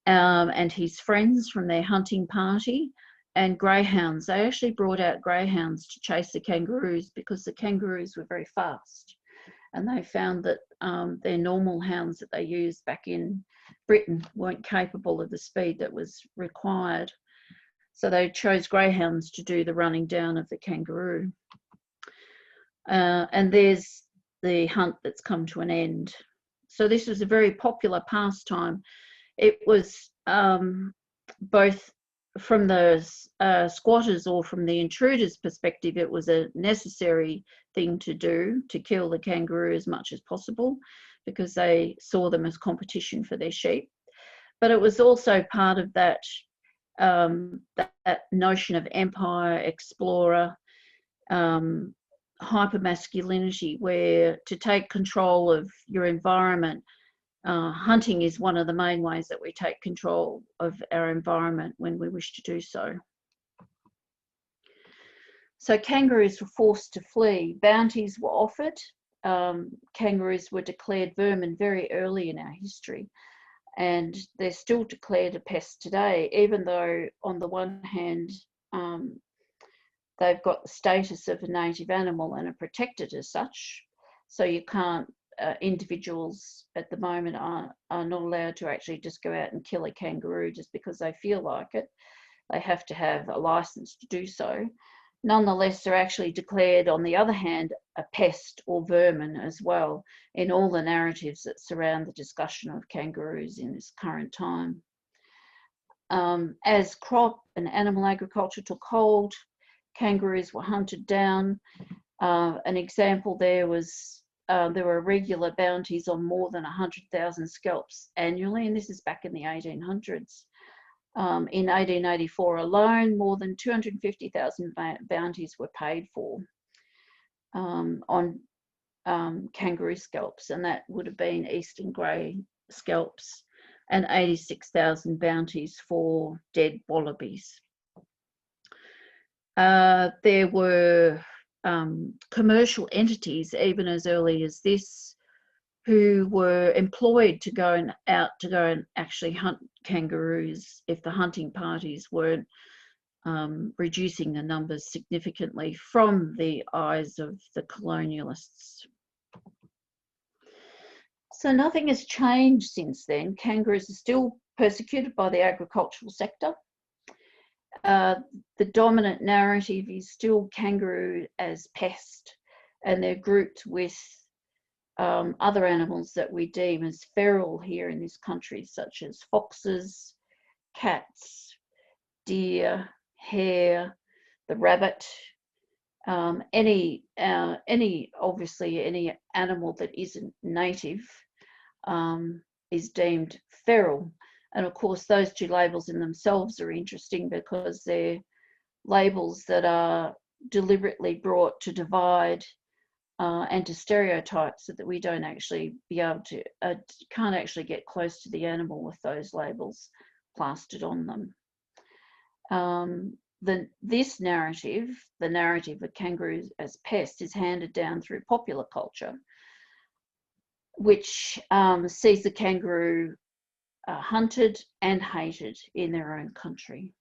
and his friends from their hunting party, and greyhounds. They actually brought out greyhounds to chase the kangaroos because the kangaroos were very fast. And they found that their normal hounds that they used back in Britain weren't capable of the speed that was required. So they chose greyhounds to do the running down of the kangaroo. And there's the hunt that's come to an end. So this was a very popular pastime. It was both from the squatters or from the intruders' perspective, it was a necessary thing to do, to kill the kangaroo as much as possible, because they saw them as competition for their sheep. But it was also part of that, that notion of empire, explorer, hypermasculinity, where to take control of your environment, hunting is one of the main ways that we take control of our environment when we wish to do so. So kangaroos were forced to flee. Bounties were offered. Kangaroos were declared vermin very early in our history, and they're still declared a pest today, even though on the one hand, they've got the status of a native animal and are protected as such. So you can't, individuals at the moment are not allowed to actually just go out and kill a kangaroo just because they feel like it. They have to have a license to do so. Nonetheless, they're actually declared, on the other hand, a pest or vermin as well in all the narratives that surround the discussion of kangaroos in this current time. As crop and animal agriculture took hold, kangaroos were hunted down. An example there was, there were regular bounties on more than 100,000 scalps annually, and this is back in the 1800s. In 1884 alone, more than 250,000 bounties were paid for on kangaroo scalps, and that would have been eastern grey scalps, and 86,000 bounties for dead wallabies. There were commercial entities, even as early as this, who were employed to go and actually hunt kangaroos if the hunting parties weren't reducing the numbers significantly from the eyes of the colonialists. So nothing has changed since then. Kangaroos are still persecuted by the agricultural sector. The dominant narrative is still kangaroo as pest, and they're grouped with other animals that we deem as feral here in this country, such as foxes, cats, deer, hare, the rabbit, obviously any animal that isn't native is deemed feral. And of course, those two labels in themselves are interesting because they're labels that are deliberately brought to divide and to stereotype, so that we don't actually be able to, can't actually get close to the animal with those labels plastered on them. This narrative, the narrative of kangaroos as pests, is handed down through popular culture, which sees the kangaroo hunted and hated in their own country.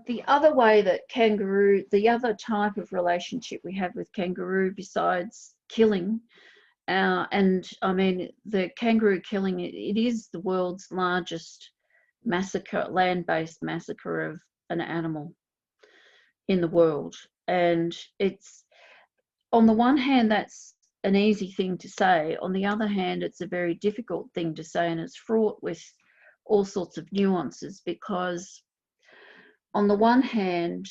The other way that kangaroo, the other type of relationship we have with kangaroo besides killing, and I mean the kangaroo killing, it is the world's largest massacre, land-based massacre of an animal in the world. And it's, on the one hand, that's an easy thing to say. On the other hand, it's a very difficult thing to say, and it's fraught with all sorts of nuances, because on the one hand,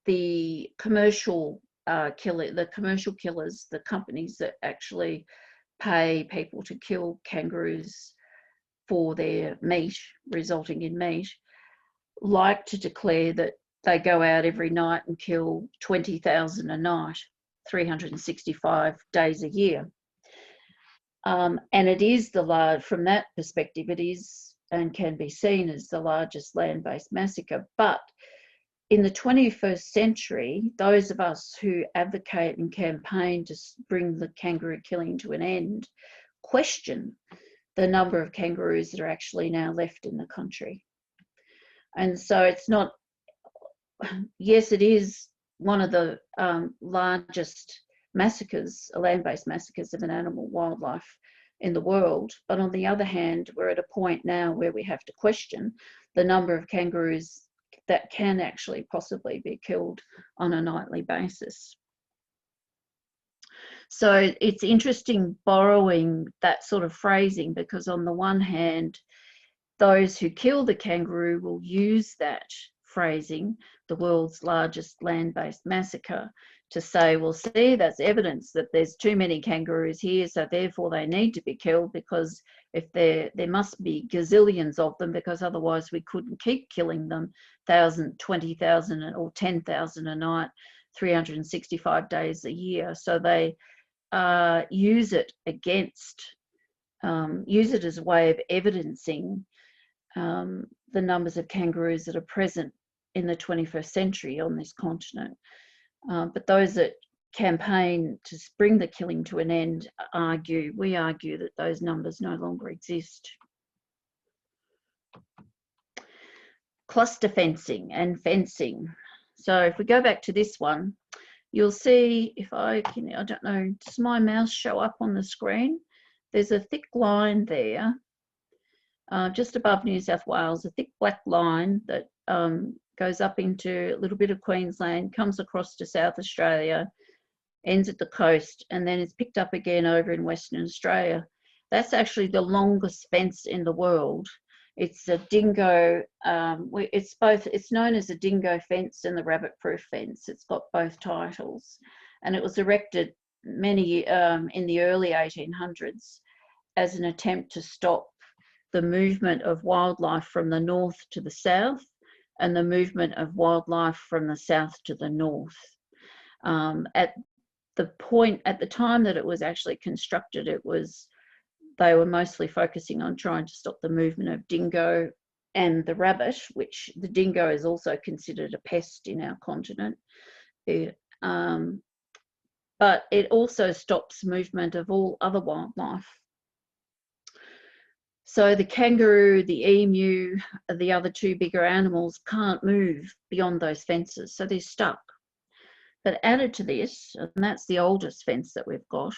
the commercial killers, the companies that actually pay people to kill kangaroos for their meat, resulting in meat, like to declare that they go out every night and kill 20,000 a night, 365 days a year. And it is from that perspective, it is and can be seen as the largest land-based massacre. But in the 21st century, those of us who advocate and campaign to bring the kangaroo killing to an end question the number of kangaroos that are actually now left in the country. And so it's not, yes, it is one of the largest massacres, land-based massacres of an animal wildlife in the world. But on the other hand, we're at a point now where we have to question the number of kangaroos that can actually possibly be killed on a nightly basis. So it's interesting borrowing that sort of phrasing, because on the one hand, those who kill the kangaroo will use that phrasing, the world's largest land-based massacre, to say, well, see, that's evidence that there's too many kangaroos here, so therefore they need to be killed, because if there must be gazillions of them, because otherwise we couldn't keep killing them 1,000, 20,000 or 10,000 a night, 365 days a year. So they use it as a way of evidencing the numbers of kangaroos that are present in the 21st century on this continent. But those that campaign to bring the killing to an end we argue that those numbers no longer exist. Cluster fencing and fencing. So if we go back to this one, you'll see, if I don't know, does my mouse show up on the screen? There's a thick line there, just above New South Wales, a thick black line that goes up into a little bit of Queensland, comes across to South Australia, ends at the coast, and then it's picked up again over in Western Australia. That's actually the longest fence in the world. It's a dingo, it's known as a dingo fence and the rabbit-proof fence. It's got both titles. And it was erected in the early 1800s as an attempt to stop the movement of wildlife from the north to the south, and the movement of wildlife from the south to the north. At the time that it was actually constructed, they were mostly focusing on trying to stop the movement of dingo and the rabbit, which the dingo is also considered a pest in our continent. But it also stops movement of all other wildlife. So the kangaroo, the emu, the other two bigger animals can't move beyond those fences, so they're stuck. But added to this, and that's the oldest fence that we've got,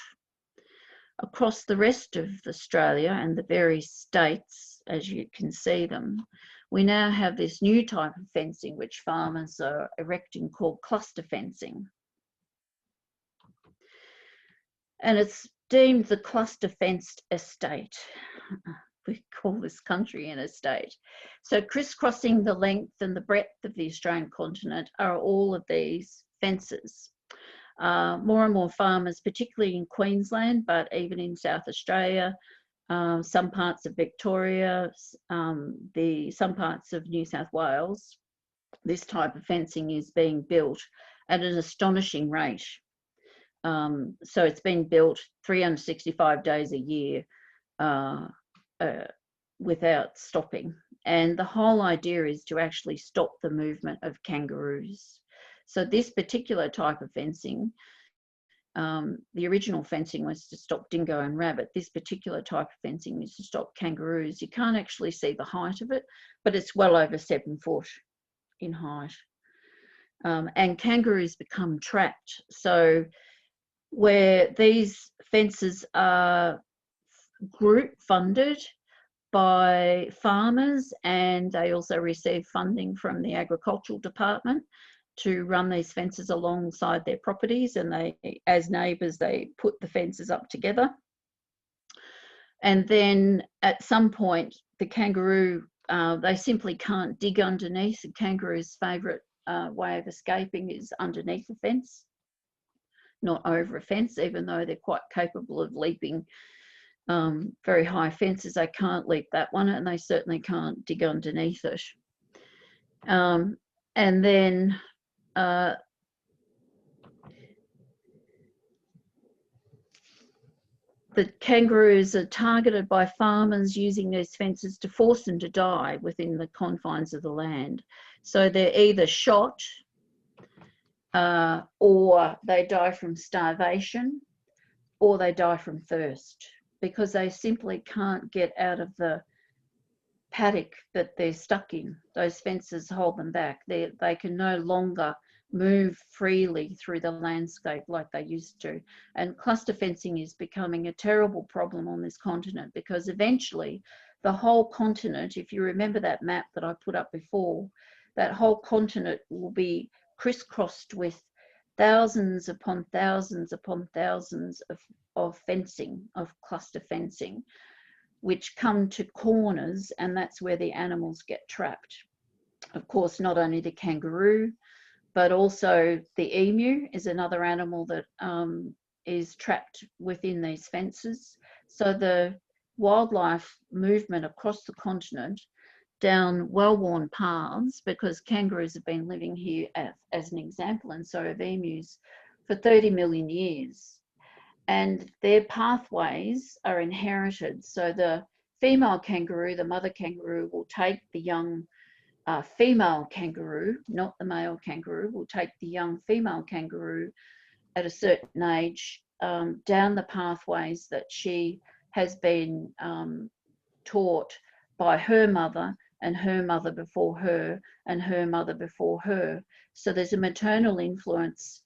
across the rest of Australia and the various states, as you can see them, we now have this new type of fencing which farmers are erecting called cluster fencing. And it's deemed the cluster fenced estate. We call this country an estate. So crisscrossing the length and the breadth of the Australian continent are all of these fences. More and more farmers, particularly in Queensland, but even in South Australia, some parts of Victoria, some parts of New South Wales, this type of fencing is being built at an astonishing rate. So it's been built 365 days a year without stopping. And the whole idea is to actually stop the movement of kangaroos. So this particular type of fencing, the original fencing was to stop dingo and rabbit. This particular type of fencing is to stop kangaroos. You can't actually see the height of it, but it's well over 7 foot in height. And kangaroos become trapped. So where these fences are group funded by farmers, and they also receive funding from the agricultural department, to run these fences alongside their properties, and they, as neighbours, they put the fences up together. And then at some point, the kangaroo, they simply can't dig underneath. The kangaroo's favourite way of escaping is underneath a fence, not over a fence, even though they're quite capable of leaping very high fences. They can't leap that one, and they certainly can't dig underneath it. And then the kangaroos are targeted by farmers using these fences to force them to die within the confines of the land. So they're either shot or they die from starvation, or they die from thirst, because they simply can't get out of the paddock that they're stuck in. Those fences hold them back. They can no longer move freely through the landscape like they used to. And cluster fencing is becoming a terrible problem on this continent, because eventually the whole continent, if you remember that map that I put up before, that whole continent will be crisscrossed with thousands upon thousands upon thousands of fencing, of cluster fencing, which come to corners, and that's where the animals get trapped. Of course, not only the kangaroo, but also the emu is another animal that is trapped within these fences. So the wildlife movement across the continent down well-worn paths, because kangaroos have been living here as an example, and so have emus, for 30 million years. And their pathways are inherited. So the female kangaroo, the mother kangaroo, will take the young female kangaroo, not the male kangaroo, will take the young female kangaroo at a certain age down the pathways that she has been taught by her mother, and her mother before her, and her mother before her. So there's a maternal influence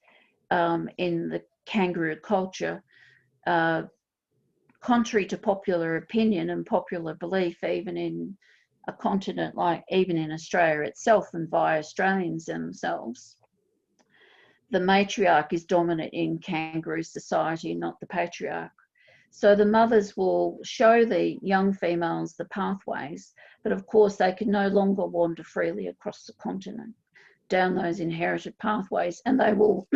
in the kangaroo culture, contrary to popular opinion and popular belief, even in a continent like, even in Australia itself and by Australians themselves. The matriarch is dominant in kangaroo society, not the patriarch. So the mothers will show the young females the pathways, but of course they can no longer wander freely across the continent down those inherited pathways, and they will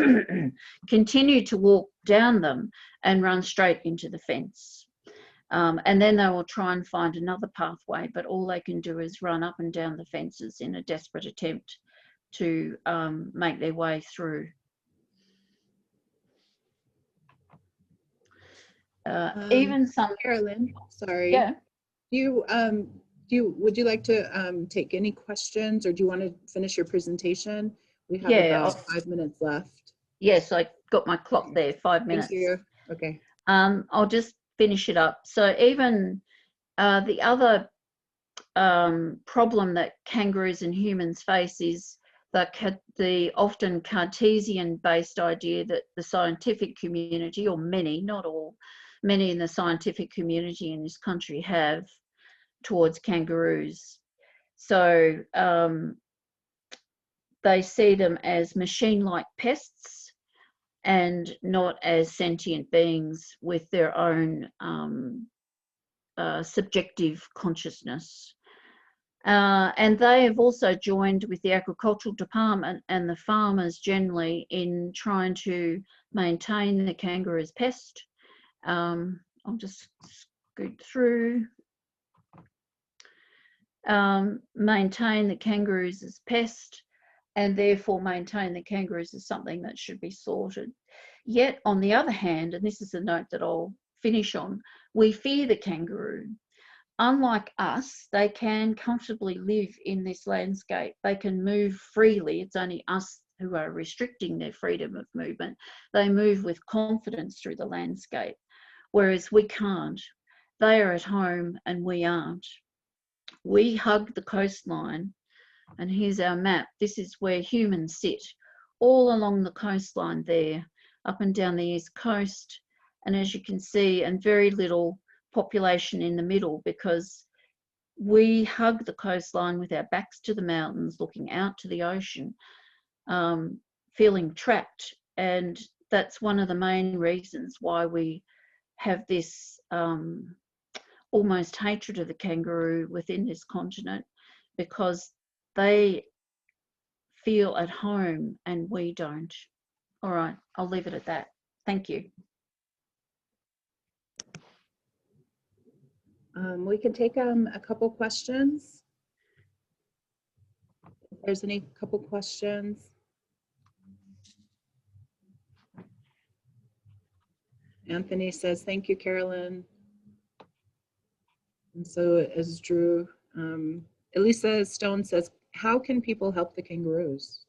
continue to walk down them and run straight into the fence. And then they will try and find another pathway, but all they can do is run up and down the fences in a desperate attempt to make their way through. Even some... Carolyn, sorry. Yeah. Would you like to take any questions, or do you want to finish your presentation? We have about 5 minutes left. Yes, I got my clock there, 5 minutes. Thank you. Okay. I'll just finish it up. So even the other problem that kangaroos and humans face is the often Cartesian-based idea that the scientific community, or many, not all, many in the scientific community in this country have towards kangaroos. So they see them as machine-like pests and not as sentient beings with their own subjective consciousness. And they have also joined with the agricultural department and the farmers generally in trying to maintain the kangaroo as pest. I'll just scoot through. Maintain the kangaroos as pest, and therefore maintain the kangaroos as something that should be sorted. Yet on the other hand, and this is the note that I'll finish on, we fear the kangaroo. Unlike us, they can comfortably live in this landscape. They can move freely. It's only us who are restricting their freedom of movement. They move with confidence through the landscape, whereas we can't. They are at home and we aren't. We hug the coastline, and here's our map. This is where humans sit, all along the coastline there, up and down the east coast. And as you can see, and very little population in the middle, because we hug the coastline with our backs to the mountains, looking out to the ocean. feeling trapped. And that's one of the main reasons why we have this almost hatred of the kangaroo within this continent, because they feel at home and we don't. All right, I'll leave it at that. Thank you. We can take a couple questions. If there's any couple questions. Anthony says, thank you, Carolyn. And so is Drew. Elisa Stone says, how can people help the kangaroos?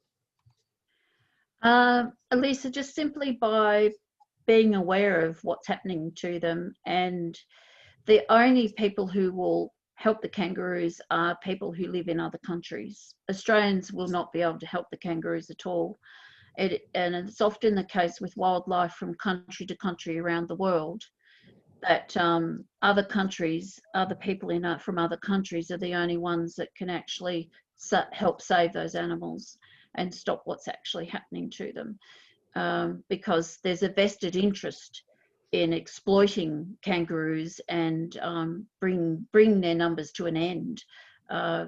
Elisa, just simply by being aware of what's happening to them. And the only people who will help the kangaroos are people who live in other countries. Australians will not be able to help the kangaroos at all. And it's often the case with wildlife from country to country around the world that other countries, other people from other countries are the only ones that can actually help save those animals and stop what's actually happening to them, because there's a vested interest in exploiting kangaroos and bring their numbers to an end.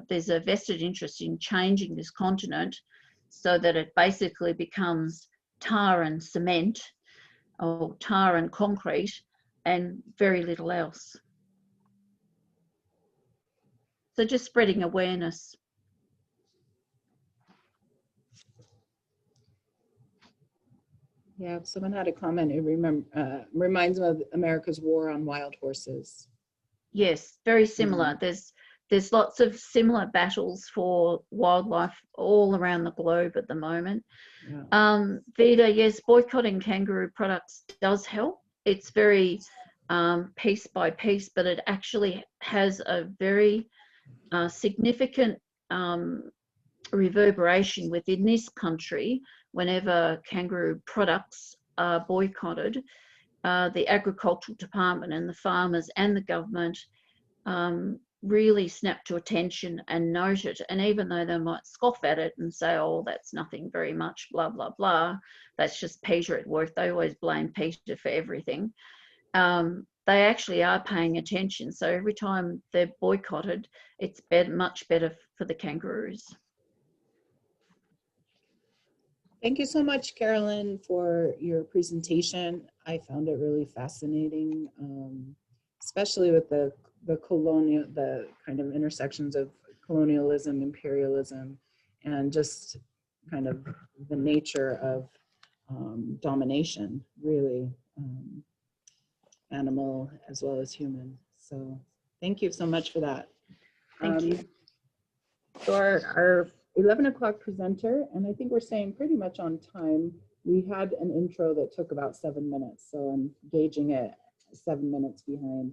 There's a vested interest in changing this continent so that it basically becomes tar and cement, or tar and concrete, and very little else. So just spreading awareness. Yeah, someone had a comment. It reminds me of America's war on wild horses. Yes, very similar. There's lots of similar battles for wildlife all around the globe at the moment. Yeah. Vida, yes, boycotting kangaroo products does help. It's very piece by piece, but it actually has a very significant reverberation within this country. Whenever kangaroo products are boycotted, the agricultural department and the farmers and the government really snap to attention and note it. And even though they might scoff at it and say, oh, that's nothing very much, blah, blah, blah, that's just Peter at work. They always blame Peter for everything. They actually are paying attention. So every time they're boycotted, it's much better for the kangaroos. Thank you so much, Carolyn, for your presentation. I found it really fascinating, especially with the kind of intersections of colonialism, imperialism, and just kind of the nature of domination, really, animal as well as human. So thank you so much for that. Thank you. So our 11 o'clock presenter, and I think we're staying pretty much on time. We had an intro that took about 7 minutes, so I'm gauging it 7 minutes behind.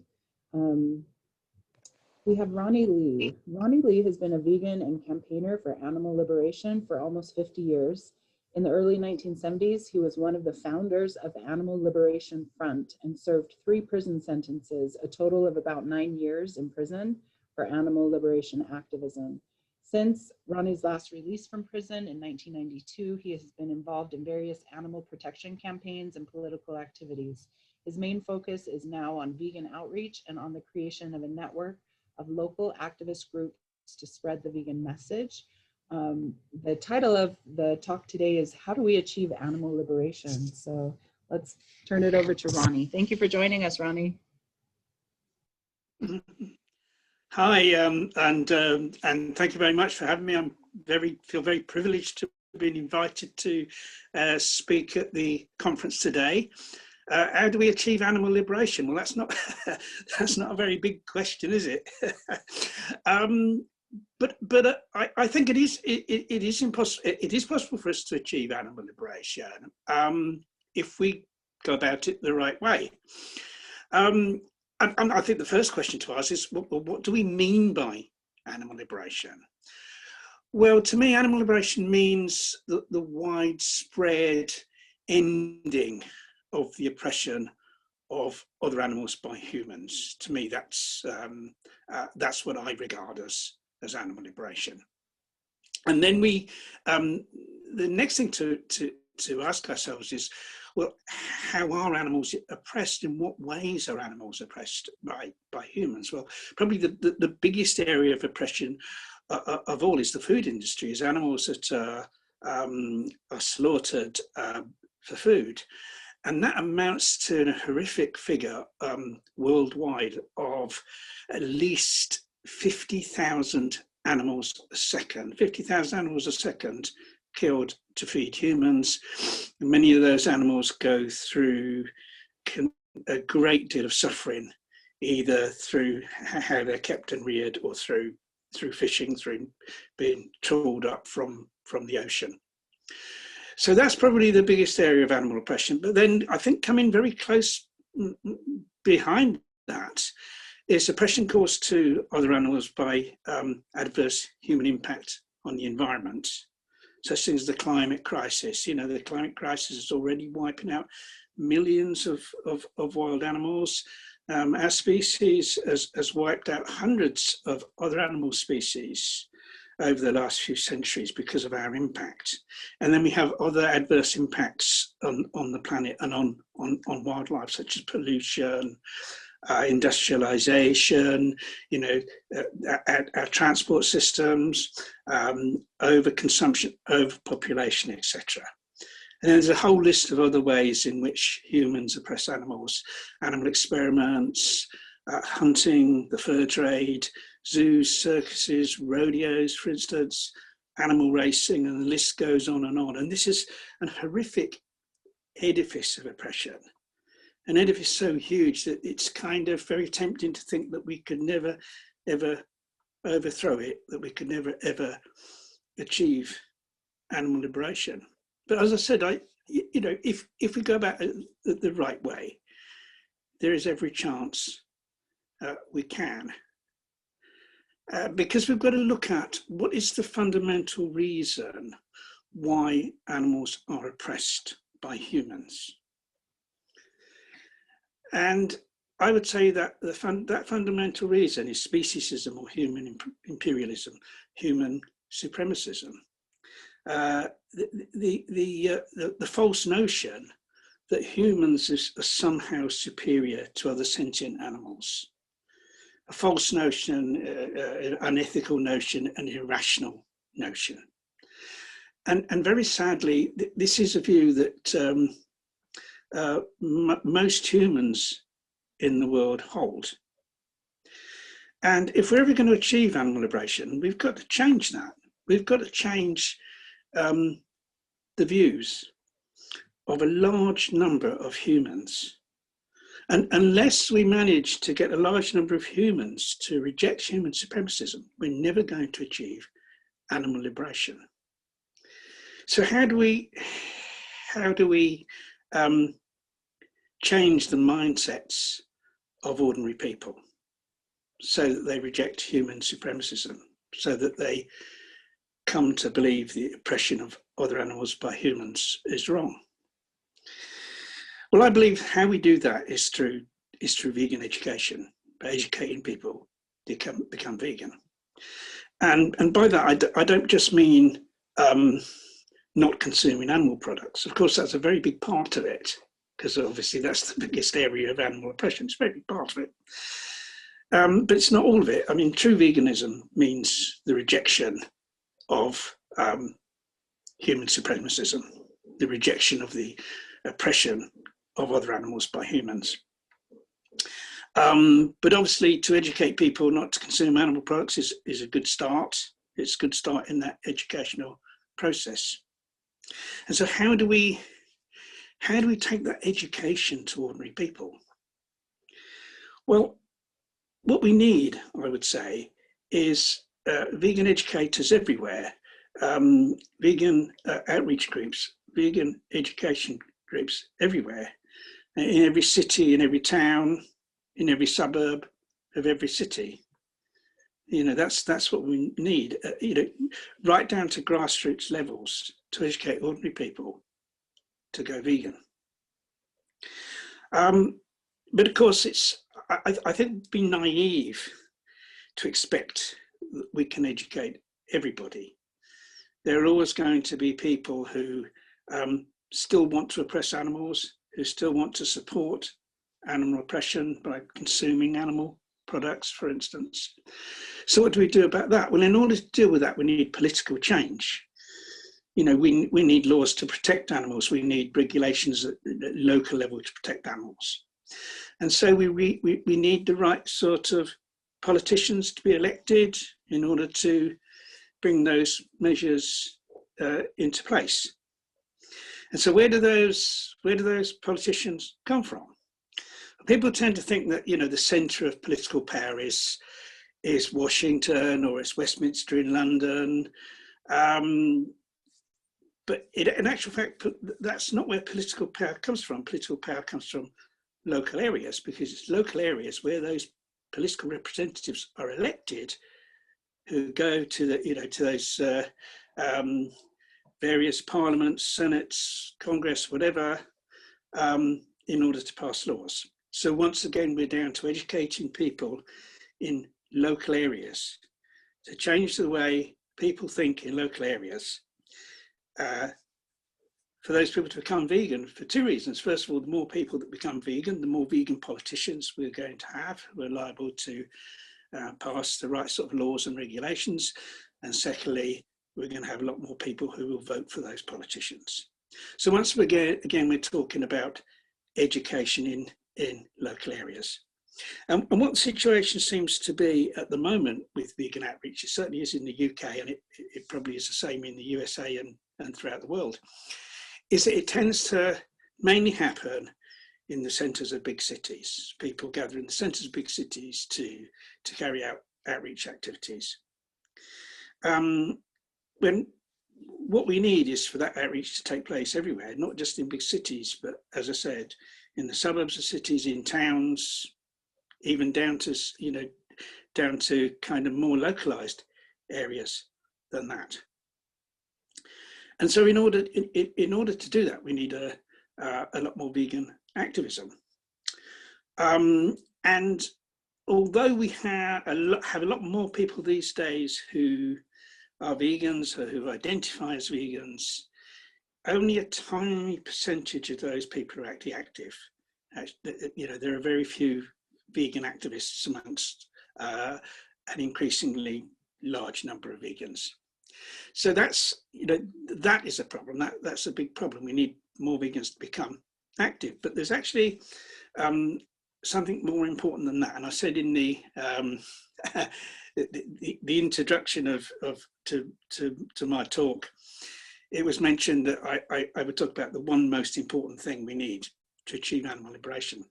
We have Ronnie Lee. Ronnie Lee has been a vegan and campaigner for animal liberation for almost 50 years. In the early 1970s, he was one of the founders of the Animal Liberation Front and served 3 prison sentences, a total of about 9 years in prison for animal liberation activism. Since Ronnie's last release from prison in 1992, he has been involved in various animal protection campaigns and political activities. His main focus is now on vegan outreach and on the creation of a network of local activist groups to spread the vegan message. The title of the talk today is How Do We Achieve Animal Liberation? So let's turn it over to Ronnie. Thank you for joining us, Ronnie. Hi, and thank you very much for having me. I'm feel very privileged to have been invited to speak at the conference today. How do we achieve animal liberation? Well, that's not that's not a very big question, is it? But I think it is possible for us to achieve animal liberation if we go about it the right way. And I think the first question to ask is, what do we mean by animal liberation? Well, to me, animal liberation means the widespread ending of the oppression of other animals by humans. To me, that's what I regard as animal liberation. And then we, the next thing to ask ourselves is, well, how are animals oppressed? In what ways are animals oppressed by humans? Well, probably the biggest area of oppression of all is the food industry, is animals that are slaughtered for food. And that amounts to a horrific figure worldwide of at least 50,000 animals a second, 50,000 animals a second killed to feed humans. And many of those animals go through a great deal of suffering, either through how they're kept and reared or through fishing, through being trawled up from the ocean. So that's probably the biggest area of animal oppression. But then I think coming very close behind that is oppression caused to other animals by adverse human impact on the environment. Such things as the climate crisis. You know, the climate crisis is already wiping out millions of wild animals. Our species has wiped out hundreds of other animal species over the last few centuries because of our impact. And then we have other adverse impacts on the planet and on wildlife, such as pollution, industrialization, you know, our transport systems, overconsumption, overpopulation, etc. And there's a whole list of other ways in which humans oppress animals: animal experiments, hunting, the fur trade, zoos, circuses, rodeos, for instance, animal racing, and the list goes on. And this is a horrific edifice of oppression. An edifice so huge that it's kind of very tempting to think that we could never, ever overthrow it, that we could never, ever achieve animal liberation. But as I said, you know, if we go about it the right way, there is every chance we can. Because we've got to look at what is the fundamental reason why animals are oppressed by humans. And I would say that that fundamental reason is speciesism, or human imperialism, human supremacism. The false notion that humans are somehow superior to other sentient animals. A false notion, an unethical notion, an irrational notion. And very sadly, this is a view that most humans in the world hold. And if we're ever going to achieve animal liberation, we've got to change that. We've got to change the views of a large number of humans. And unless we manage to get a large number of humans to reject human supremacism, we're never going to achieve animal liberation. So how do we change the mindsets of ordinary people so that they reject human supremacism, so that they come to believe the oppression of other animals by humans is wrong? Well, I believe how we do that is through vegan education, by educating people to become vegan. And by that, I don't just mean not consuming animal products. Of course, that's a very big part of it, because obviously that's the biggest area of animal oppression. It's a very big part of it. But it's not all of it. I mean, true veganism means the rejection of human supremacism, the rejection of the oppression of other animals by humans. But obviously, to educate people not to consume animal products is a good start. It's a good start in that educational process. And so how do we take that education to ordinary people? Well, what we need, I would say, is vegan educators everywhere, vegan outreach groups, vegan education groups everywhere, in every city, in every town, in every suburb of every city. You know, that's what we need, you know, right down to grassroots levels, to educate ordinary people to go vegan. But of course, I think it'd be naive to expect that we can educate everybody. there are always going to be people who still want to oppress animals, who still want to support animal oppression by consuming animal products, for instance. So what do we do about that? Well, in order to deal with that, we need political change. You know, we need laws to protect animals. We need regulations at local level to protect animals. And so we need the right sort of politicians to be elected in order to bring those measures into place. And so where do those politicians come from? People tend to think that, you know, the centre of political power is Washington or it's Westminster in London. But in actual fact, that's not where political power comes from. Political power comes from local areas, because it's local areas where those political representatives are elected, who go to the, you know, to those various parliaments, senates, Congress, whatever, in order to pass laws. So once again, we're down to educating people in local areas to change the way people think in local areas. For those people to become vegan for two reasons. First of all, the more people that become vegan, the more vegan politicians we're going to have who are liable to pass the right sort of laws and regulations. And secondly, we're going to have a lot more people who will vote for those politicians. So once again, we're talking about education in local areas. And what the situation seems to be at the moment with vegan outreach, it certainly is in the UK, and it probably is the same in the USA and throughout the world, is that it tends to mainly happen in the centres of big cities. People gather in the centres of big cities to carry out outreach activities. When what we need is for that outreach to take place everywhere, not just in big cities, but as I said, in the suburbs of cities, in towns, even down to, you know, down to kind of more localized areas than that. And so in order to do that, we need a lot more vegan activism. And although we have a lot more people these days who are vegans or who identify as vegans, only a tiny percentage of those people are actually active. You know, there are very few vegan activists amongst an increasingly large number of vegans. So that's, you know, that is a problem. That's a big problem. We need more vegans to become active. But there's actually something more important than that. And I said in the the introduction to my talk, it was mentioned that I would talk about the one most important thing we need to achieve animal liberation.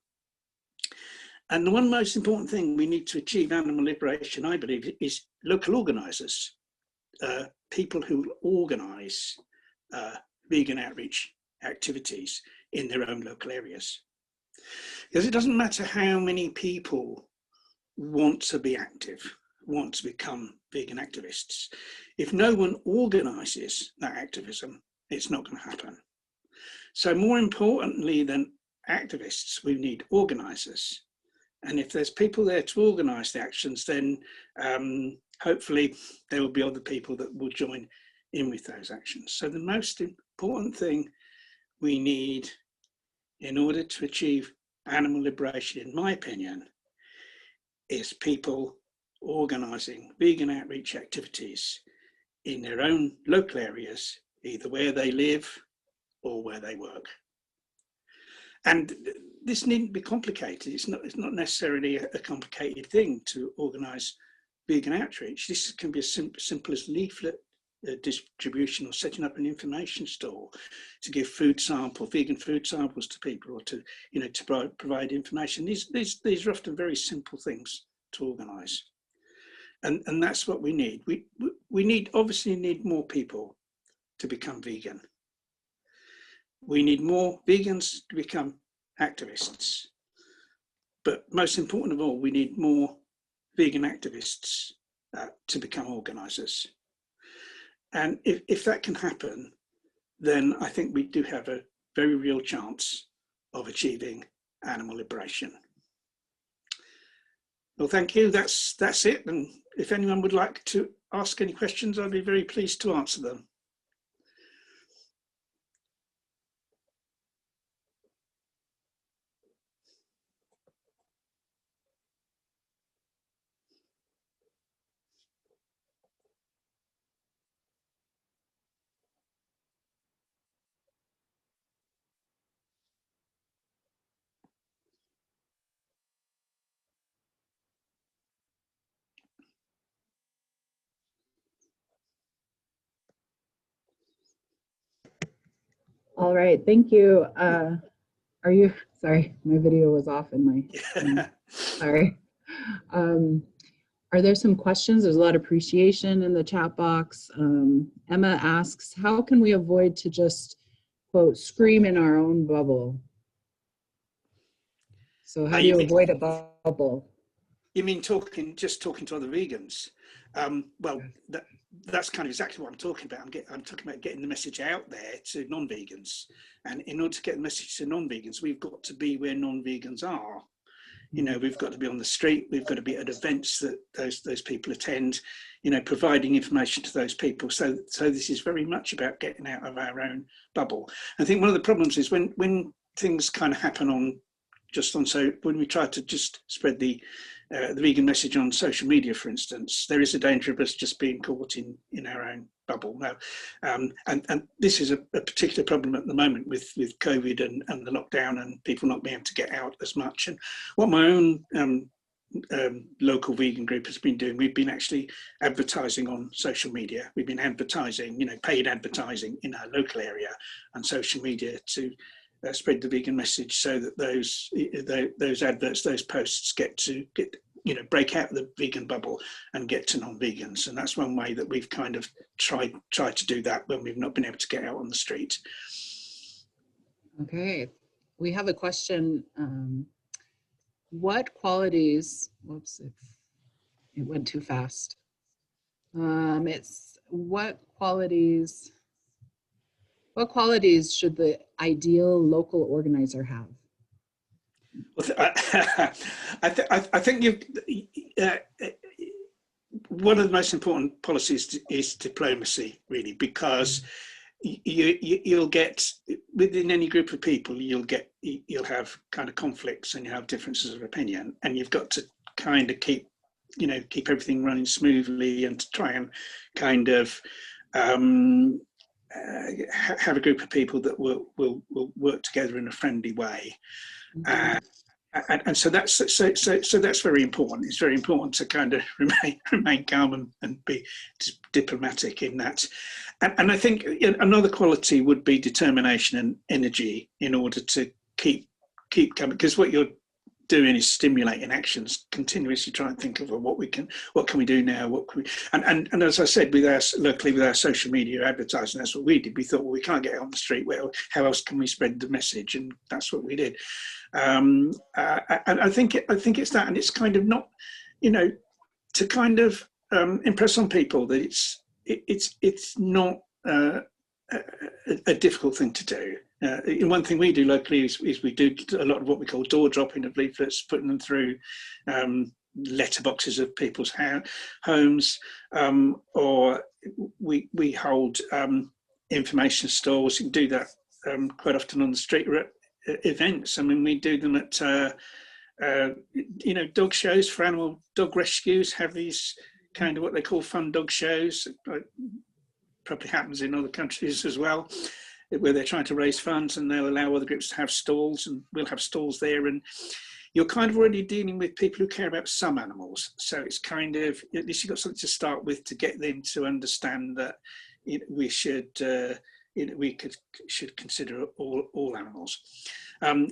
And the one most important thing we need to achieve animal liberation, I believe, is local organisers, people who organise vegan outreach activities in their own local areas. Because it doesn't matter how many people want to be active, want to become vegan activists. If no one organises that activism, it's not going to happen. So more importantly than activists, we need organisers. And if there's people there to organise the actions, then hopefully there will be other people that will join in with those actions. So the most important thing we need in order to achieve animal liberation, in my opinion, is people organising vegan outreach activities in their own local areas, either where they live or where they work. And this needn't be complicated. It's not necessarily a complicated thing to organise vegan outreach. This can be as simple as leaflet distribution or setting up an information store to give vegan food samples to people, or to, you know, to provide information. These are often very simple things to organise, and that's what we need. We obviously need more people to become vegan. We need more vegans to become activists. But most important of all, we need more vegan activists to become organisers. And if that can happen, then I think we do have a very real chance of achieving animal liberation. Well, thank you. That's it. And if anyone would like to ask any questions, I'd be very pleased to answer them. All right, thank you. Are you, sorry, my video was off in my, sorry. Are there some questions? There's a lot of appreciation in the chat box. Emma asks, how can we avoid to just, quote, scream in our own bubble? So how do you avoid a bubble? You mean just talking to other vegans? Well, that's kind of exactly what I'm talking about. I'm talking about getting the message out there to non-vegans. And in order to get the message to non-vegans, we've got to be where non-vegans are. You know, we've got to be on the street, we've got to be at events that those people attend, you know, providing information to those people. So this is very much about getting out of our own bubble. I think one of the problems is when things kind of happen so when we try to just spread the vegan message on social media, for instance, there is a danger of us just being caught in our own bubble now. And this is a particular problem at the moment with COVID and the lockdown and people not being able to get out as much. And what my own local vegan group has been doing, we've been actually advertising on social media. We've been advertising, you know, paid advertising in our local area and social media to spread the vegan message, so that those adverts, those posts you know, break out of the vegan bubble and get to non-vegans. And that's one way that we've kind of tried to do that when we've not been able to get out on the street. Okay, we have a question. What qualities, whoops, it went too fast. It's what qualities should the ideal local organizer have? I think one of the most important policies is diplomacy, really, because you'll get, within any group of people, you'll have kind of conflicts and you have differences of opinion, and you've got to kind of keep everything running smoothly and to try and kind of have a group of people that will work together in a friendly way. And so that's very important. It's very important to kind of remain calm and be diplomatic in that. And I think another quality would be determination and energy in order to keep coming, because what you're doing is stimulating actions, continuously try and think of what can we do now, and as I said, locally with our social media advertising, that's what we did. We thought, well, we can't get out on the street, well, how else can we spread the message? And that's what we did. And I think it's that, and it's kind of not, you know, to kind of impress on people that it's not a difficult thing to do. One thing we do locally is we do a lot of what we call door dropping of leaflets, putting them through letterboxes of people's homes, or we hold information stalls. You can do that quite often on the street events. I mean, we do them at you know, dog shows for dog rescues. Have these kind of what they call fun dog shows. Probably happens in other countries as well, where they're trying to raise funds, and they'll allow other groups to have stalls, and we'll have stalls there. And you're kind of already dealing with people who care about some animals. So it's kind of, at least you've got something to start with to get them to understand that we should consider all animals.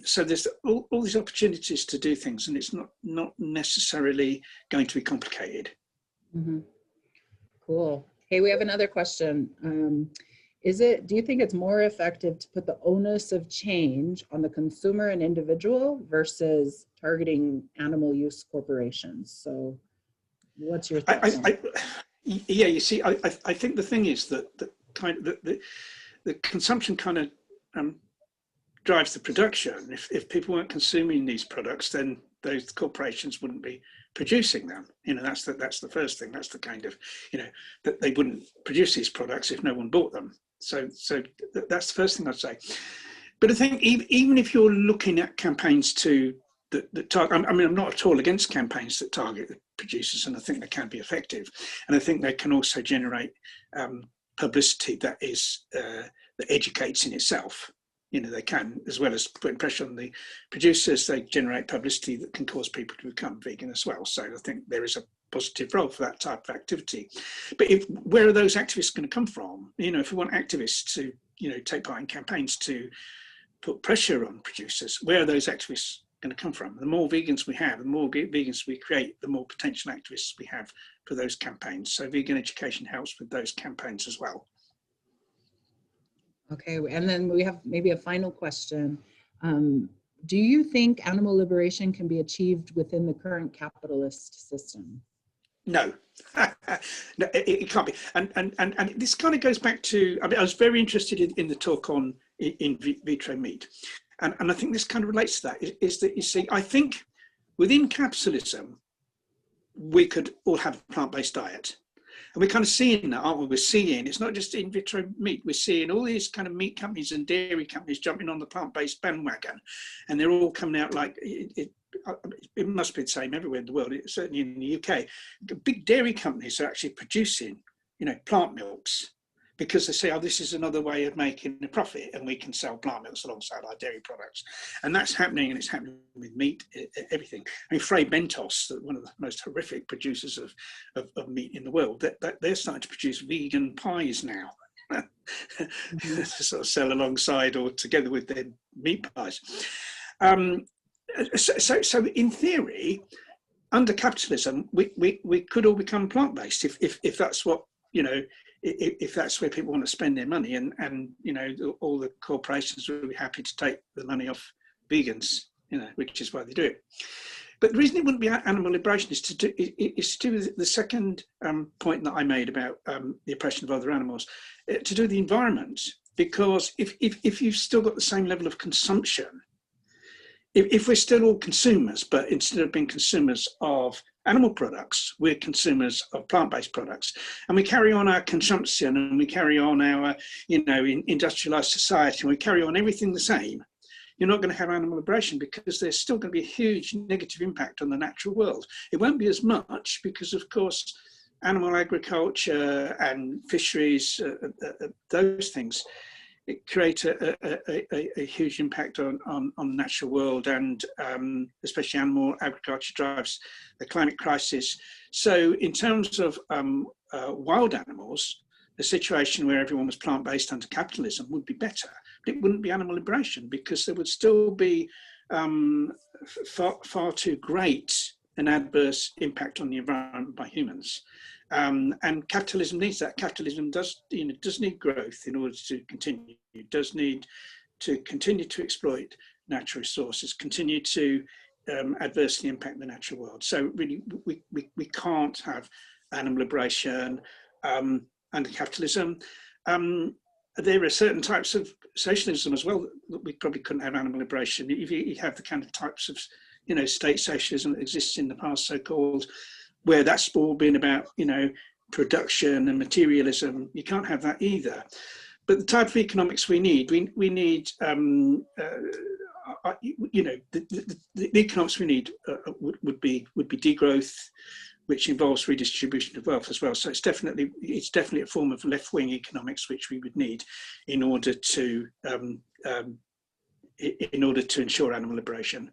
So there's all these opportunities to do things, and it's not necessarily going to be complicated. Mm-hmm. Cool. Hey, we have another question. Do you think it's more effective to put the onus of change on the consumer and individual versus targeting animal use corporations? So what's your thoughts on that? Yeah, you see, I think the thing is that the consumption kind of drives the production. If people weren't consuming these products, then those corporations wouldn't be producing them. You know, that's the first thing. That's the kind of, you know, that they wouldn't produce these products if no one bought them. So that's the first thing I'd say. But I think even if you're looking at campaigns that target, I mean, I'm not at all against campaigns that target the producers, and I think they can be effective, and I think they can also generate publicity that educates in itself. You know, they can, as well as putting pressure on the producers, they generate publicity that can cause people to become vegan as well. So I think there is a positive role for that type of activity. But where are those activists going to come from? You know, if we want activists to, take part in campaigns to put pressure on producers. Where are those activists going to come from? The more vegans we have, the more vegans we create, the more potential activists we have for those campaigns. So vegan education helps with those campaigns as well. Okay, and then we have maybe a final question. Do you think animal liberation can be achieved within the current capitalist system? No, no, it can't be. And this kind of goes back to, I mean, I was very interested in the talk on in vitro meat. And I think this kind of relates to that, is that, you see, I think within capitalism, we could all have a plant-based diet. And we're kind of seeing that, aren't we? We're seeing, it's not just in vitro meat, we're seeing all these kind of meat companies and dairy companies jumping on the plant-based bandwagon. And they're all coming out like, it must be the same everywhere in the world, certainly in the UK. Big dairy companies are actually producing, plant milks, because they say, oh, this is another way of making a profit, and we can sell plant milks alongside our dairy products. And that's happening, and it's happening with meat, everything. I mean, Frey Bentos, one of the most horrific producers of meat in the world, they're starting to produce vegan pies now. To sort of sell alongside or together with their meat pies. So in theory, under capitalism, we could all become plant-based if that's what, if that's where people want to spend their money, and all the corporations will be happy to take the money off vegans, which is why they do it. But the reason it wouldn't be animal liberation is to do with the second point that I made about the oppression of other animals, to do with the environment. Because if you've still got the same level of consumption, if we're still all consumers, but instead of being consumers of animal products, we're consumers of plant-based products, and we carry on our consumption, and we carry on our, industrialized society, and we carry on everything the same, you're not going to have animal liberation, because there's still going to be a huge negative impact on the natural world. It won't be as much because, of course, animal agriculture and fisheries, those things, it create a huge impact on the natural world, and especially animal agriculture drives the climate crisis. So in terms of wild animals, the situation where everyone was plant-based under capitalism would be better, but it wouldn't be animal liberation, because there would still be far too great an adverse impact on the environment by humans. And capitalism needs that. Capitalism does need growth in order to continue. It does need to continue to exploit natural resources, continue to adversely impact the natural world. So really, we can't have animal liberation under capitalism. There are certain types of socialism as well that we probably couldn't have animal liberation. If you have the kind of types of state socialism that exists in the past, so-called, where that's all been about, production and materialism, you can't have that either. But the type of economics we need, we need, the economics we need would be degrowth, which involves redistribution of wealth as well. So it's definitely a form of left-wing economics which we would need in order to ensure animal liberation.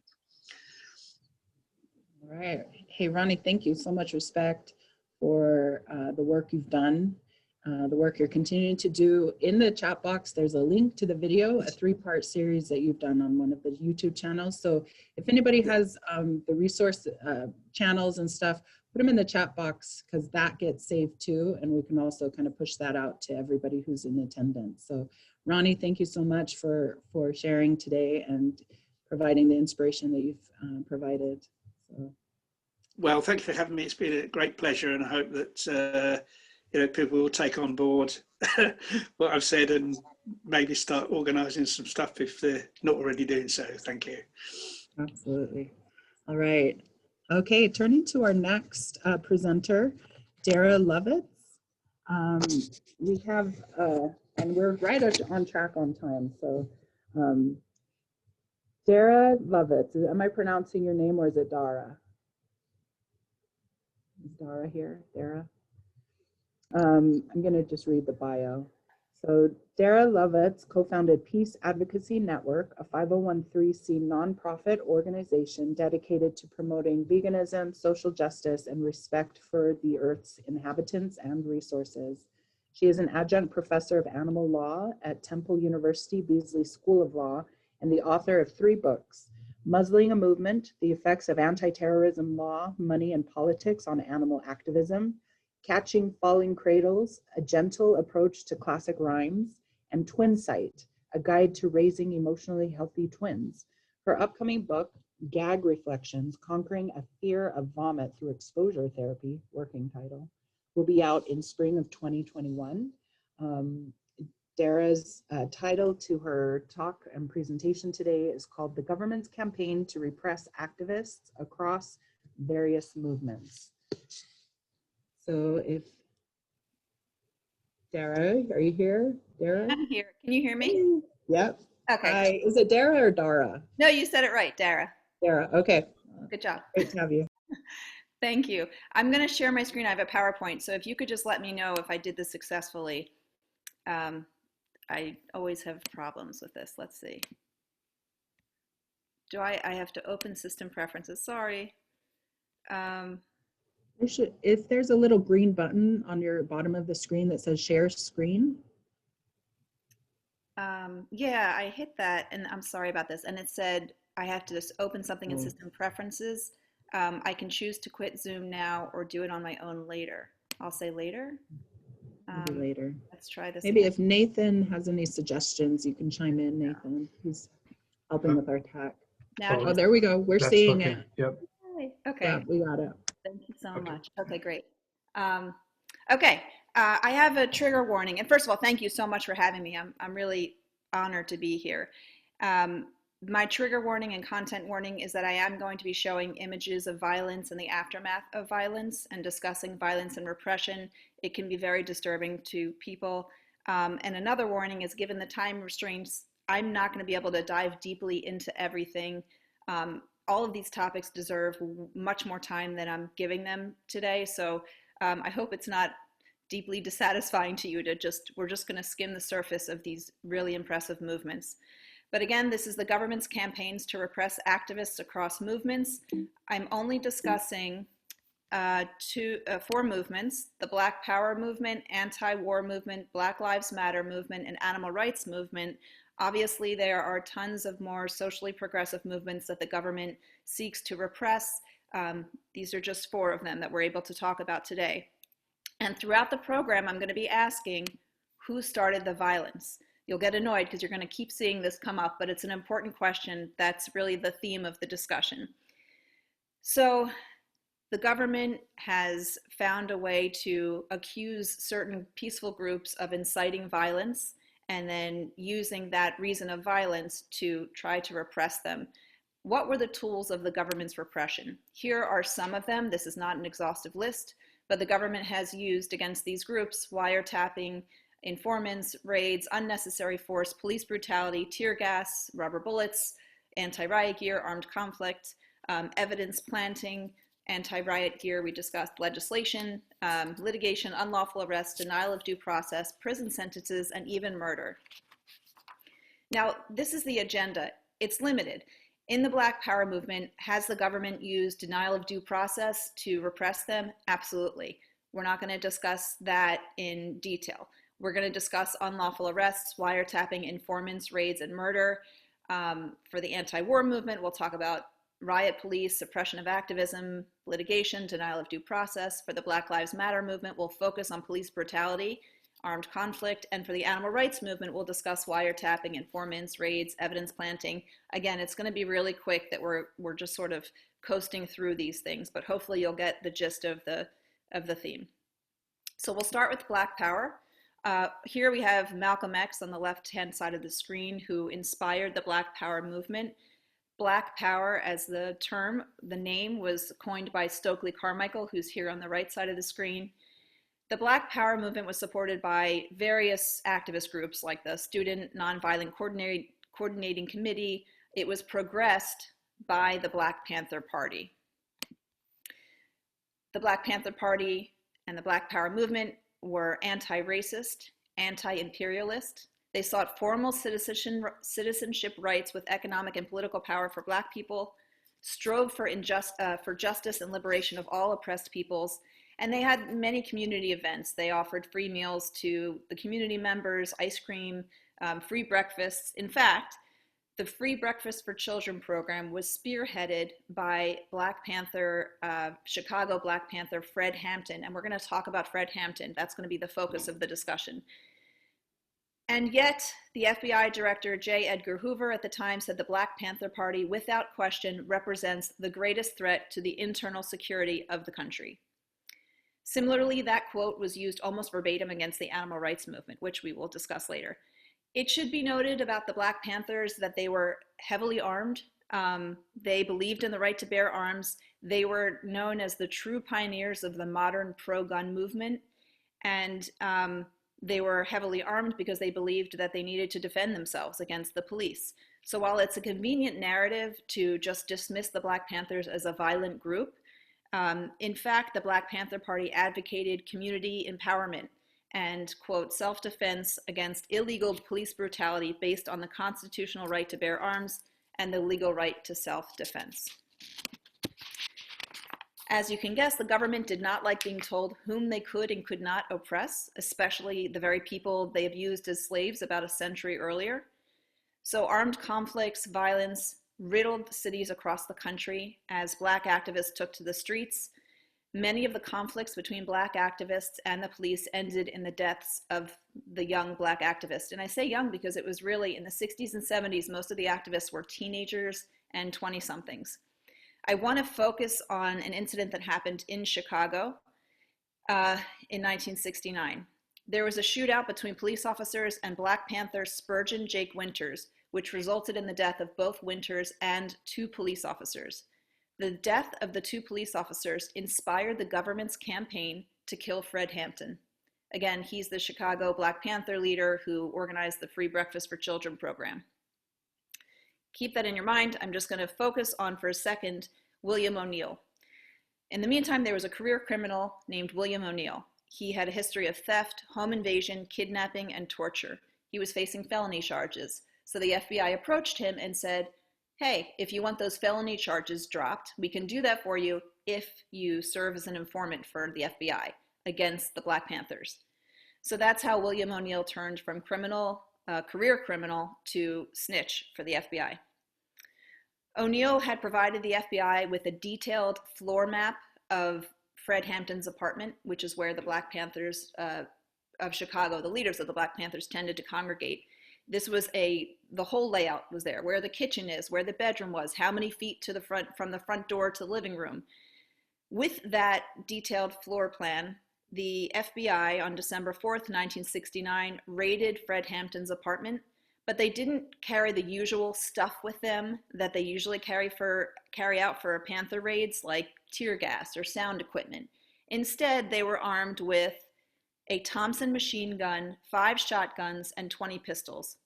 All right. Hey, Ronnie, thank you. So much respect for the work you've done, the work you're continuing to do. In the chat box, there's a link to the video, a 3-part series that you've done on one of the YouTube channels. So if anybody has the resource channels and stuff, put them in the chat box, because that gets saved too. And we can also kind of push that out to everybody who's in attendance. So Ronnie, thank you so much for sharing today and providing the inspiration that you've provided. So. Well, thank you for having me. It's been a great pleasure, and I hope that people will take on board what I've said and maybe start organising some stuff if they're not already doing so. Thank you. Absolutely. All right. Okay, turning to our next presenter, Dara Lovitz. We have, and we're right on track on time. So, Dara Lovitz. Am I pronouncing your name, or is it Dara? Is Dara here? Dara? I'm going to just read the bio. So Dara Lovitz co-founded Peace Advocacy Network, a 501(c)(3) nonprofit organization dedicated to promoting veganism, social justice, and respect for the Earth's inhabitants and resources. She is an adjunct professor of animal law at Temple University Beasley School of Law and the author of 3 books: Muzzling a Movement, The Effects of Anti-Terrorism Law, Money and Politics on Animal Activism, Catching Falling Cradles, A Gentle Approach to Classic Rhymes, and Twin Sight, A Guide to Raising Emotionally Healthy Twins. Her upcoming book, Gag Reflections, Conquering a Fear of Vomit Through Exposure Therapy, working title, will be out in spring of 2021. Dara's title to her talk and presentation today is called The Government's Campaign to Repress Activists Across Various Movements. So if, Dara, are you here? Dara? I'm here. Can you hear me? Yep. Okay. Hi, is it Dara or Dara? No, you said it right, Dara. Dara, okay. Good job. Great to have you. Thank you. I'm going to share my screen. I have a PowerPoint, so if you could just let me know if I did this successfully. I always have problems with this. Let's see. Do I have to open system preferences? Sorry. If there's a little green button on your bottom of the screen that says share screen. Yeah, I hit that, and I'm sorry about this. And it said I have to just open something in system preferences. I can choose to quit Zoom now or do it on my own later. I'll say later. Maybe later. Let's try this. Maybe again. if Nathan has any suggestions, you can chime in, Nathan. He's helping with our tech. Now, Oh, there we go. We're That's seeing okay. it. Yep. okay. Yeah, we got it. Thank you so Okay. much. Okay, great. Okay, I have a trigger warning. And first of all, thank you so much for having me. I'm really honored to be here. My trigger warning and content warning is that I am going to be showing images of violence and the aftermath of violence and discussing violence and repression. It can be very disturbing to people. And another warning is, given the time restraints, I'm not going to be able to dive deeply into everything. All of these topics deserve much more time than I'm giving them today. So I hope it's not deeply dissatisfying to you to we're just going to skim the surface of these really impressive movements. But again, this is the government's campaigns to repress activists across movements. I'm only discussing 4 movements: the Black Power movement, anti-war movement, Black Lives Matter movement, and animal rights movement. Obviously, there are tons of more socially progressive movements that the government seeks to repress. These are just 4 of them that we're able to talk about today. And throughout the program, I'm going to be asking, who started the violence? You'll get annoyed because you're going to keep seeing this come up, but it's an important question that's really the theme of the discussion. So the government has found a way to accuse certain peaceful groups of inciting violence and then using that reason of violence to try to repress them. What were the tools of the government's repression? Here are some of them. This is not an exhaustive list, but the government has used against these groups wiretapping, informants, raids, unnecessary force, police brutality, tear gas, rubber bullets, anti-riot gear, armed conflict, evidence planting, anti-riot gear, we discussed legislation, litigation, unlawful arrest, denial of due process, prison sentences, and even murder. Now, this is the agenda. It's limited. In the Black Power movement, has the government used denial of due process to repress them? Absolutely. We're not going to discuss that in detail. We're going to discuss unlawful arrests, wiretapping, informants, raids, and murder. For the anti-war movement, we'll talk about riot police, suppression of activism, litigation, denial of due process. For the Black Lives Matter movement, we'll focus on police brutality, armed conflict. And for the animal rights movement, we'll discuss wiretapping, informants, raids, evidence planting. Again, it's going to be really quick that we're just sort of coasting through these things, but hopefully you'll get the gist of the theme. So we'll start with Black Power. Here we have Malcolm X on the left-hand side of the screen, who inspired the Black Power movement. Black Power, as the term, the name was coined by Stokely Carmichael, who's here on the right side of the screen. The Black Power movement was supported by various activist groups like the Student Nonviolent Coordinating Committee. It was progressed by the Black Panther Party. The Black Panther Party and the Black Power movement were anti-racist, anti-imperialist. They sought formal citizenship rights with economic and political power for Black people. strove for justice and liberation of all oppressed peoples, and they had many community events. They offered free meals to the community members, ice cream, free breakfasts. In fact, the Free Breakfast for Children program was spearheaded by Black Panther, Chicago Black Panther Fred Hampton, and we're going to talk about Fred Hampton. That's going to be the focus of the discussion. And yet, the FBI director, J. Edgar Hoover, at the time said the Black Panther Party, without question, represents the greatest threat to the internal security of the country. Similarly, that quote was used almost verbatim against the animal rights movement, which we will discuss later. It should be noted about the Black Panthers that they were heavily armed. They believed in the right to bear arms. They were known as the true pioneers of the modern pro-gun movement. And they were heavily armed because they believed that they needed to defend themselves against the police. So while it's a convenient narrative to just dismiss the Black Panthers as a violent group, in fact, the Black Panther Party advocated community empowerment and, quote, self-defense against illegal police brutality based on the constitutional right to bear arms and the legal right to self-defense. As you can guess, the government did not like being told whom they could and could not oppress, especially the very people they abused as slaves about a century earlier. So armed conflicts, violence riddled cities across the country as Black activists took to the streets. Many of the conflicts between Black activists and the police ended in the deaths of the young Black activists. And I say young because it was really in the 60s and 70s, most of the activists were teenagers and 20-somethings. I want to focus on an incident that happened in Chicago in 1969. There was a shootout between police officers and Black Panther Spurgeon Jake Winters, which resulted in the death of both Winters and 2 police officers. The death of the 2 police officers inspired the government's campaign to kill Fred Hampton. Again, he's the Chicago Black Panther leader who organized the Free Breakfast for Children program. Keep that in your mind. I'm just going to focus on, for a second, William O'Neill. In the meantime, there was a career criminal named William O'Neill. He had a history of theft, home invasion, kidnapping, and torture. He was facing felony charges. So the FBI approached him and said, hey, if you want those felony charges dropped, we can do that for you if you serve as an informant for the FBI against the Black Panthers. So that's how William O'Neill turned from career criminal to snitch for the FBI. O'Neill had provided the FBI with a detailed floor map of Fred Hampton's apartment, which is where the Black Panthers of Chicago, the leaders of the Black Panthers, tended to congregate. This was the whole layout was there, where the kitchen is, where the bedroom was, how many feet to the front, from the front door to the living room. With that detailed floor plan, the FBI on December 4th, 1969, raided Fred Hampton's apartment, but they didn't carry the usual stuff with them that they usually carry out for Panther raids, like tear gas or sound equipment. Instead, they were armed with a Thompson machine gun, 5 shotguns, and 20 pistols.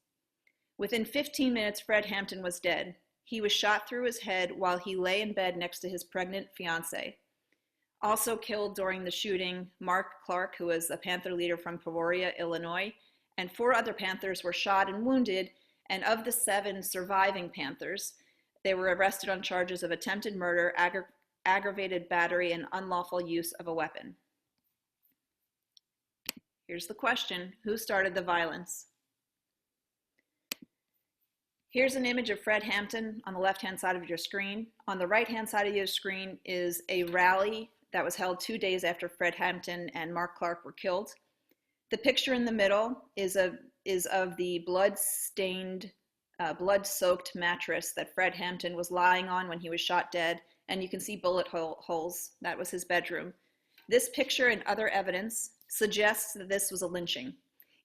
Within 15 minutes, Fred Hampton was dead. He was shot through his head while he lay in bed next to his pregnant fiancée. Also killed during the shooting, Mark Clark, who was a Panther leader from Poirier, Illinois, and 4 other Panthers were shot and wounded, and of the 7 surviving Panthers, they were arrested on charges of attempted murder, aggravated battery, and unlawful use of a weapon. Here's the question: who started the violence? Here's an image of Fred Hampton on the left-hand side of your screen. On the right-hand side of your screen is a rally that was held 2 days after Fred Hampton and Mark Clark were killed. The picture in the middle is of the blood-stained, blood-soaked mattress that Fred Hampton was lying on when he was shot dead, and you can see bullet holes. That was his bedroom. This picture and other evidence suggests that this was a lynching.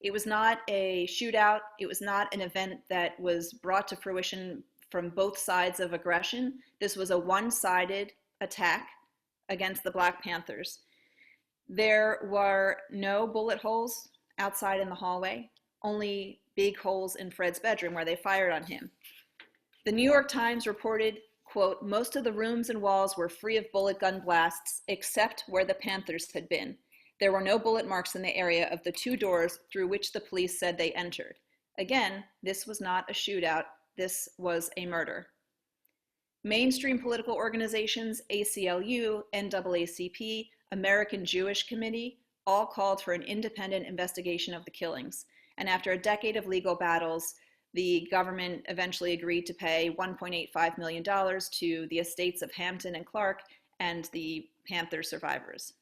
It was not a shootout. It was not an event that was brought to fruition from both sides of aggression. This was a one-sided attack against the Black Panthers. There were no bullet holes outside in the hallway, only big holes in Fred's bedroom where they fired on him. The New York Times reported, quote, most of the rooms and walls were free of bullet gun blasts except where the Panthers had been. There were no bullet marks in the area of the 2 doors through which the police said they entered. Again, this was not a shootout. This was a murder. Mainstream political organizations, ACLU, NAACP, American Jewish Committee, all called for an independent investigation of the killings. And after a decade of legal battles, the government eventually agreed to pay $1.85 million to the estates of Hampton and Clark and the Panther survivors.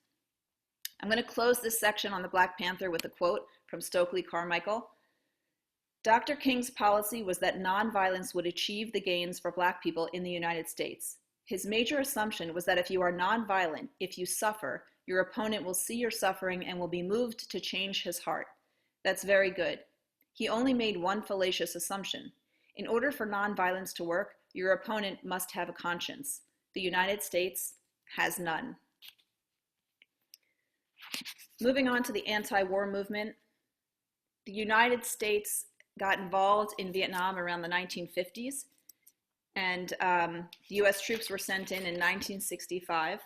I'm going to close this section on the Black Panther with a quote from Stokely Carmichael. Dr. King's policy was that nonviolence would achieve the gains for Black people in the United States. His major assumption was that if you are nonviolent, if you suffer, your opponent will see your suffering and will be moved to change his heart. That's very good. He only made one fallacious assumption. In order for nonviolence to work, your opponent must have a conscience. The United States has none. Moving on to the anti-war movement, the United States got involved in Vietnam around the 1950s, and US troops were sent in 1965.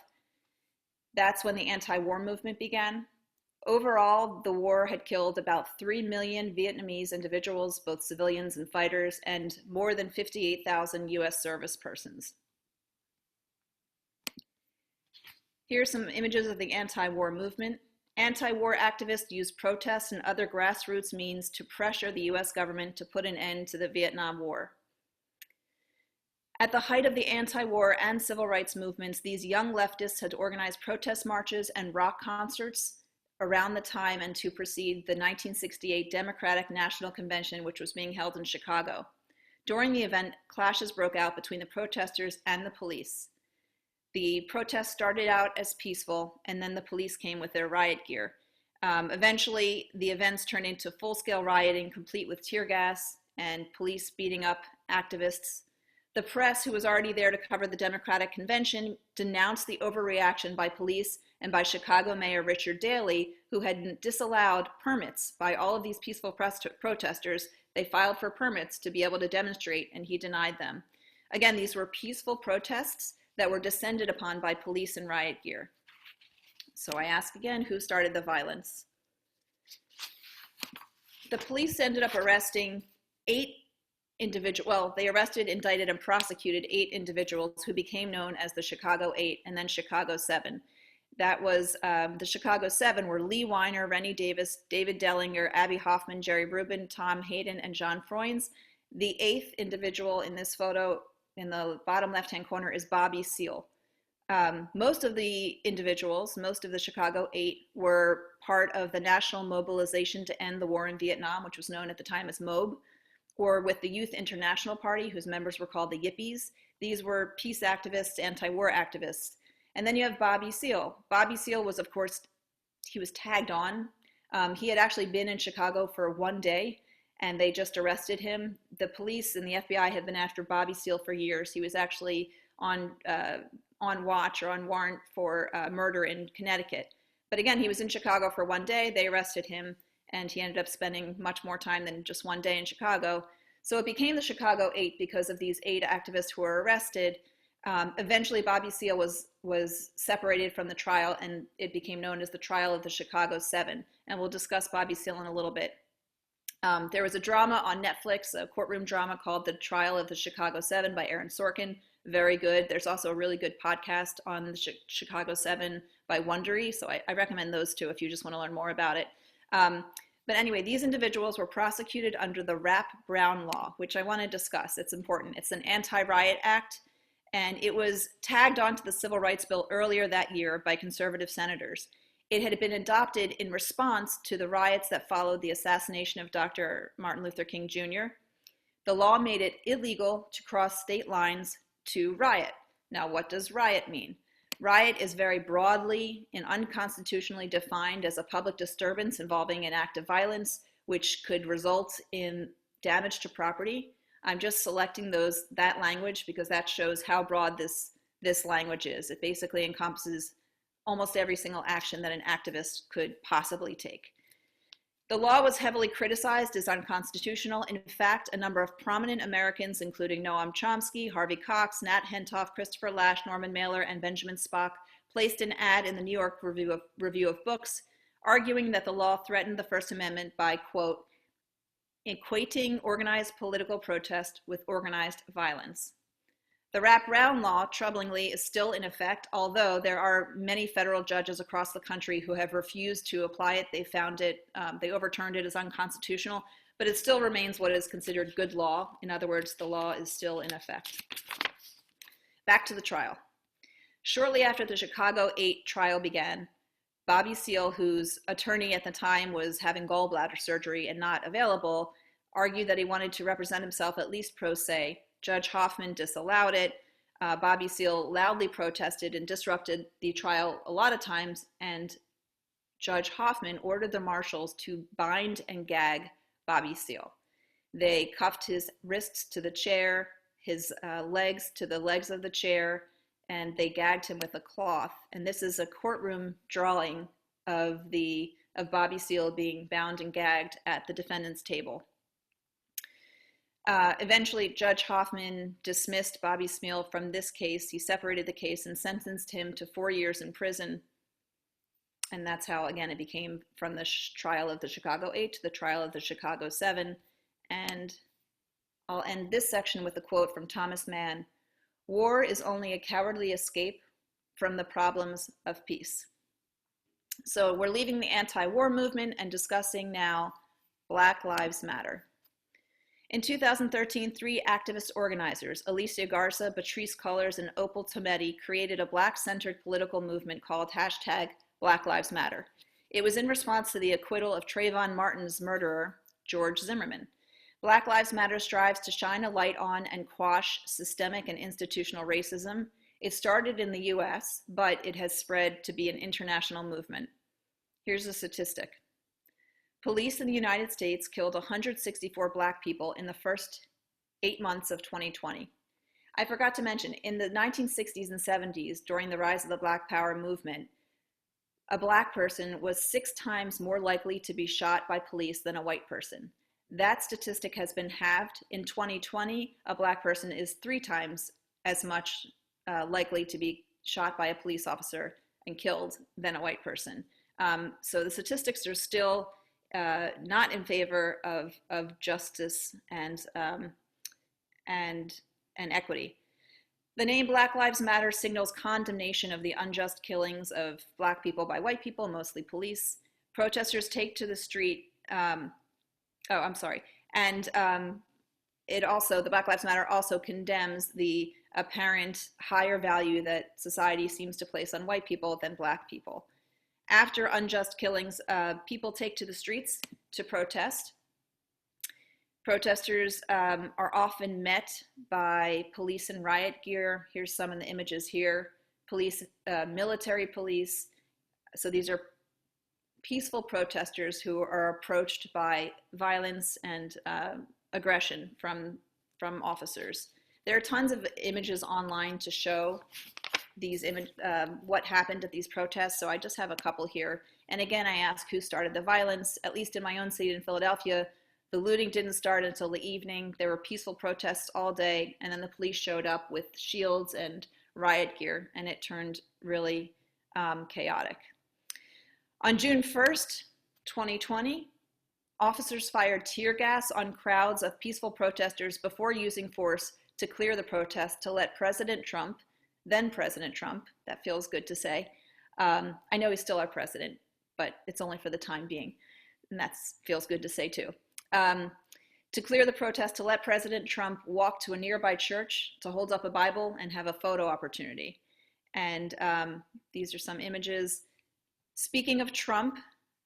That's when the anti-war movement began. Overall, the war had killed about 3 million Vietnamese individuals, both civilians and fighters, and more than 58,000 US service persons. Here are some images of the anti-war movement. Anti-war activists used protests and other grassroots means to pressure the US government to put an end to the Vietnam War. At the height of the anti-war and civil rights movements, these young leftists had organized protest marches and rock concerts around the time and to precede the 1968 Democratic National Convention, which was being held in Chicago. During the event, clashes broke out between the protesters and the police. The protests started out as peaceful, and then the police came with their riot gear. Eventually, the events turned into full-scale rioting, complete with tear gas and police beating up activists. The press, who was already there to cover the Democratic Convention, denounced the overreaction by police and by Chicago Mayor Richard Daley, who had disallowed permits by all of these peaceful protesters. They filed for permits to be able to demonstrate, and he denied them. Again, these were peaceful protests that were descended upon by police in riot gear. So I ask again, who started the violence? The police ended up arresting they arrested, indicted, and prosecuted 8 individuals who became known as the Chicago 8 and then Chicago 7. That was, the Chicago 7 were Lee Weiner, Rennie Davis, David Dellinger, Abby Hoffman, Jerry Rubin, Tom Hayden, and John Froines. The 8th individual in this photo in the bottom left-hand corner is Bobby Seale. Most of the individuals, most of the Chicago 8 were part of the National Mobilization to End the War in Vietnam, which was known at the time as MOB, or with the Youth International Party, whose members were called the Yippies. These were peace activists, anti-war activists. And then you have Bobby Seale. Bobby Seale was, of course, he was tagged on. He had actually been in Chicago for one day, and they just arrested him. The police and the FBI had been after Bobby Seale for years. He was actually on watch or on warrant for murder in Connecticut. But again, he was in Chicago for one day. They arrested him, and he ended up spending much more time than just one day in Chicago. So it became the Chicago 8 because of these 8 activists who were arrested. Eventually, Bobby Seale was separated from the trial, and it became known as the trial of the Chicago 7. And we'll discuss Bobby Seale in a little bit. There was a drama on Netflix, a courtroom drama called The Trial of the Chicago 7 by Aaron Sorkin. Very good. There's also a really good podcast on the Chicago 7 by Wondery. So I recommend those two if you just want to learn more about it. But anyway, these individuals were prosecuted under the Rapp-Brown law, which I want to discuss. It's important. It's an anti-riot act, and it was tagged onto the Civil Rights Bill earlier that year by conservative senators. It had been adopted in response to the riots that followed the assassination of Dr. Martin Luther King Jr. The law made it illegal to cross state lines to riot. Now, what does riot mean? Riot is very broadly and unconstitutionally defined as a public disturbance involving an act of violence, which could result in damage to property. I'm just selecting that language because that shows how broad this language is. It basically encompasses almost every single action that an activist could possibly take. The law was heavily criticized as unconstitutional. In fact, a number of prominent Americans, including Noam Chomsky, Harvey Cox, Nat Hentoff, Christopher Lasch, Norman Mailer, and Benjamin Spock, placed an ad in the New York Review of Books, arguing that the law threatened the First Amendment by, quote, equating organized political protest with organized violence. The wraparound law, troublingly, is still in effect, although there are many federal judges across the country who have refused to apply it. They found it, they overturned it as unconstitutional, but it still remains what is considered good law. In other words, the law is still in effect. Back to the trial. Shortly after the Chicago 8 trial began, Bobby Seale, whose attorney at the time was having gallbladder surgery and not available, argued that he wanted to represent himself at least pro se. Judge Hoffman disallowed it. Bobby Seale loudly protested and disrupted the trial a lot of times, and Judge Hoffman ordered the marshals to bind and gag Bobby Seale. They cuffed his wrists to the chair, his legs to the legs of the chair, and they gagged him with a cloth. And this is a courtroom drawing of Bobby Seale being bound and gagged at the defendant's table. Eventually, Judge Hoffman dismissed Bobby Seale from this case. He separated the case and sentenced him to 4 years in prison. And that's how, again, it became from the trial of the Chicago 8 to the trial of the Chicago 7. And I'll end this section with a quote from Thomas Mann. "War is only a cowardly escape from the problems of peace." So we're leaving the anti-war movement and discussing now Black Lives Matter. In 2013, 3 activist organizers, Alicia Garza, Patrice Cullors, and Opal Tometi, created a Black-centered political movement called #Black Lives Matter. It was in response to the acquittal of Trayvon Martin's murderer, George Zimmerman. Black Lives Matter strives to shine a light on and quash systemic and institutional racism. It started in the US, but it has spread to be an international movement. Here's a statistic. Police in the United States killed 164 Black people in the first 8 months of 2020. I forgot to mention, in the 1960s and 70s, during the rise of the Black Power movement, a Black person was 6 times more likely to be shot by police than a white person. That statistic has been halved. In 2020, a Black person is 3 times as much likely to be shot by a police officer and killed than a white person. So the statistics are still not in favor of justice and equity. The name Black Lives Matter signals condemnation of the unjust killings of Black people by white people, mostly police. Protesters take to the street. And it also, the Black Lives Matter also condemns the apparent higher value that society seems to place on white people than Black people. After unjust killings, people take to the streets to protest. Protesters are often met by police in riot gear. Here's some of the images here. Police, military police. So these are peaceful protesters who are approached by violence and aggression from officers. There are tons of images online to show these what happened at these protests, so I just have a couple here. And again, I ask who started the violence. At least in my own city in Philadelphia, the looting didn't start until the evening. There were peaceful protests all day, and then the police showed up with shields and riot gear, and it turned really chaotic. On June 1st, 2020, officers fired tear gas on crowds of peaceful protesters before using force to clear the protest to let President Trump, then President Trump, that feels good to say. I know he's still our president, but it's only for the time being, and that feels good to say too. To clear the protest to let President Trump walk to a nearby church to hold up a Bible and have a photo opportunity. And these are some images. Speaking of Trump,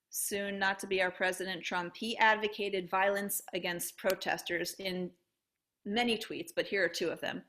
soon not to be our president, Trump, he advocated violence against protesters in many tweets, but here are 2 of them.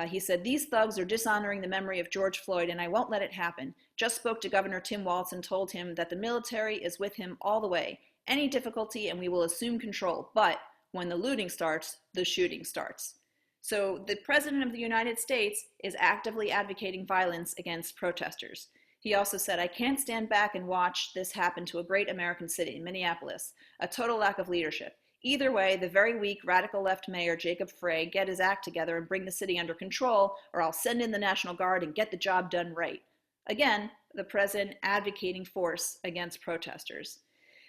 He said, "These thugs are dishonoring the memory of George Floyd, and I won't let it happen. Just spoke to Governor Tim Walz and told him that the military is with him all the way. Any difficulty and we will assume control. But when the looting starts, the shooting starts." So the President of the United States is actively advocating violence against protesters. He also said, "I can't stand back and watch this happen to a great American city, Minneapolis. A total lack of leadership. Either way, the very weak radical left mayor, Jacob Frey, get his act together and bring the city under control, or I'll send in the National Guard and get the job done right." Again, the president advocating force against protesters.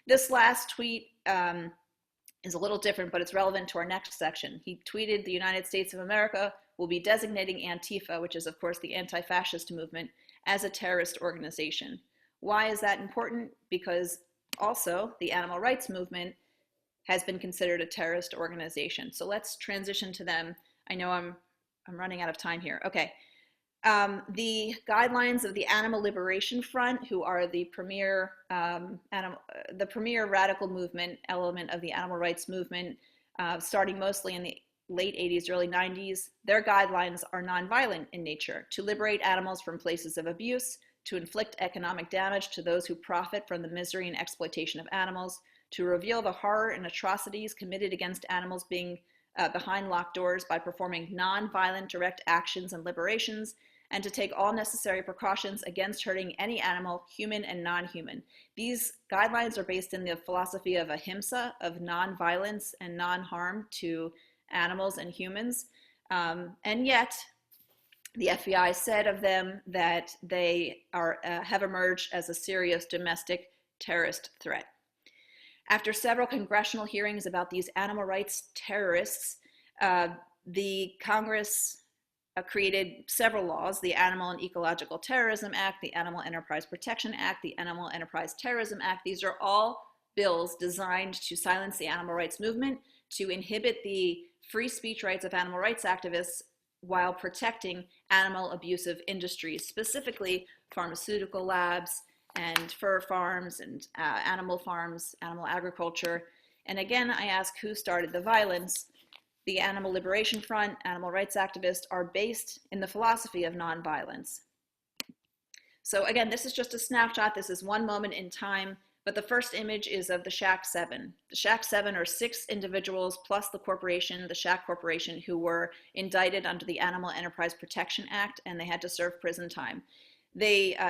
This last tweet is a little different, but it's relevant to our next section. He tweeted, "The United States of America will be designating Antifa, which is of course the anti-fascist movement, as a terrorist organization. Why is that important? Because also the animal rights movement has been considered a terrorist organization. So let's transition to them. I know I'm running out of time here. Okay. The guidelines of the Animal Liberation Front, who are the premier radical movement element of the animal rights movement, starting mostly in the late 80s, early 90s, their guidelines are nonviolent in nature: to liberate animals from places of abuse, to inflict economic damage to those who profit from the misery and exploitation of animals, to reveal the horror and atrocities committed against animals being behind locked doors by performing nonviolent direct actions and liberations, and to take all necessary precautions against hurting any animal, human and non-human. These guidelines are based in the philosophy of ahimsa, of nonviolence and non-harm to animals and humans. And yet, the FBI said of them that they have emerged as a serious domestic terrorist threat. After several congressional hearings about these animal rights terrorists, the Congress created several laws: the Animal and Ecological Terrorism Act, the Animal Enterprise Protection Act, the Animal Enterprise Terrorism Act. These are all bills designed to silence the animal rights movement, to inhibit the free speech rights of animal rights activists while protecting animal abusive industries, specifically pharmaceutical labs and fur farms and animal farms, animal agriculture. And again, I ask, who started the violence? The Animal Liberation Front, animal rights activists, are based in the philosophy of nonviolence. So again, this is just a snapshot. This is one moment in time, but the first image is of the Shack Seven. The Shack Seven are 6 individuals plus the corporation, the Shack Corporation, who were indicted under the Animal Enterprise Protection Act, and they had to serve prison time.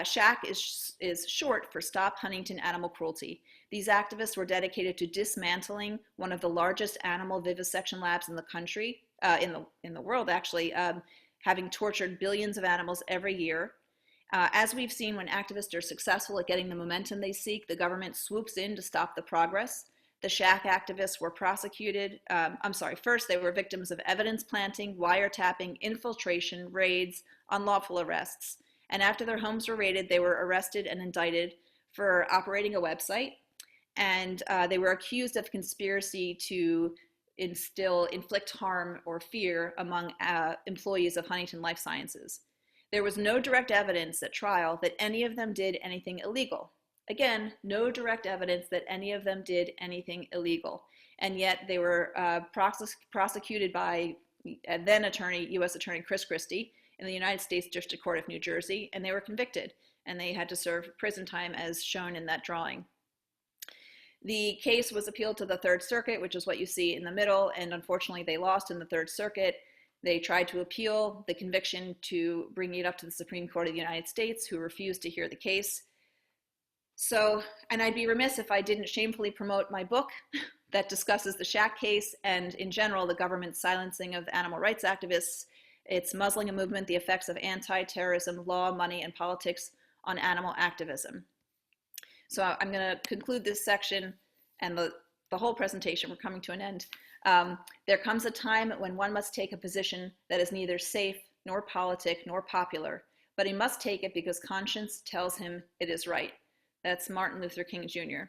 Shack is short for Stop Huntington Animal Cruelty. These activists were dedicated to dismantling one of the largest animal vivisection labs in the country, in the world actually, having tortured billions of animals every year. As we've seen, when activists are successful at getting the momentum they seek, the government swoops in to stop the progress. The Shack activists were prosecuted. First they were victims of evidence planting, wiretapping, infiltration, raids, unlawful arrests. And after their homes were raided, they were arrested and indicted for operating a website. And they were accused of conspiracy to inflict harm or fear among employees of Huntington Life Sciences. There was no direct evidence at trial that any of them did anything illegal. Again, no direct evidence that any of them did anything illegal. And yet they were prosecuted by then U.S. Attorney Chris Christie in the United States District Court of New Jersey, and they were convicted, and they had to serve prison time as shown in that drawing. The case was appealed to the Third Circuit, which is what you see in the middle, and unfortunately they lost in the Third Circuit. They tried to appeal the conviction to bring it up to the Supreme Court of the United States, who refused to hear the case. So, and I'd be remiss if I didn't shamefully promote my book that discusses the Shack case and in general the government's silencing of animal rights activists, its muzzling a movement, the effects of anti-terrorism law, money, and politics on animal activism. So I'm going to conclude this section and the whole presentation. We're coming to an end. There comes a time when one must take a position that is neither safe, nor politic, nor popular, but he must take it because conscience tells him it is right. That's Martin Luther King Jr.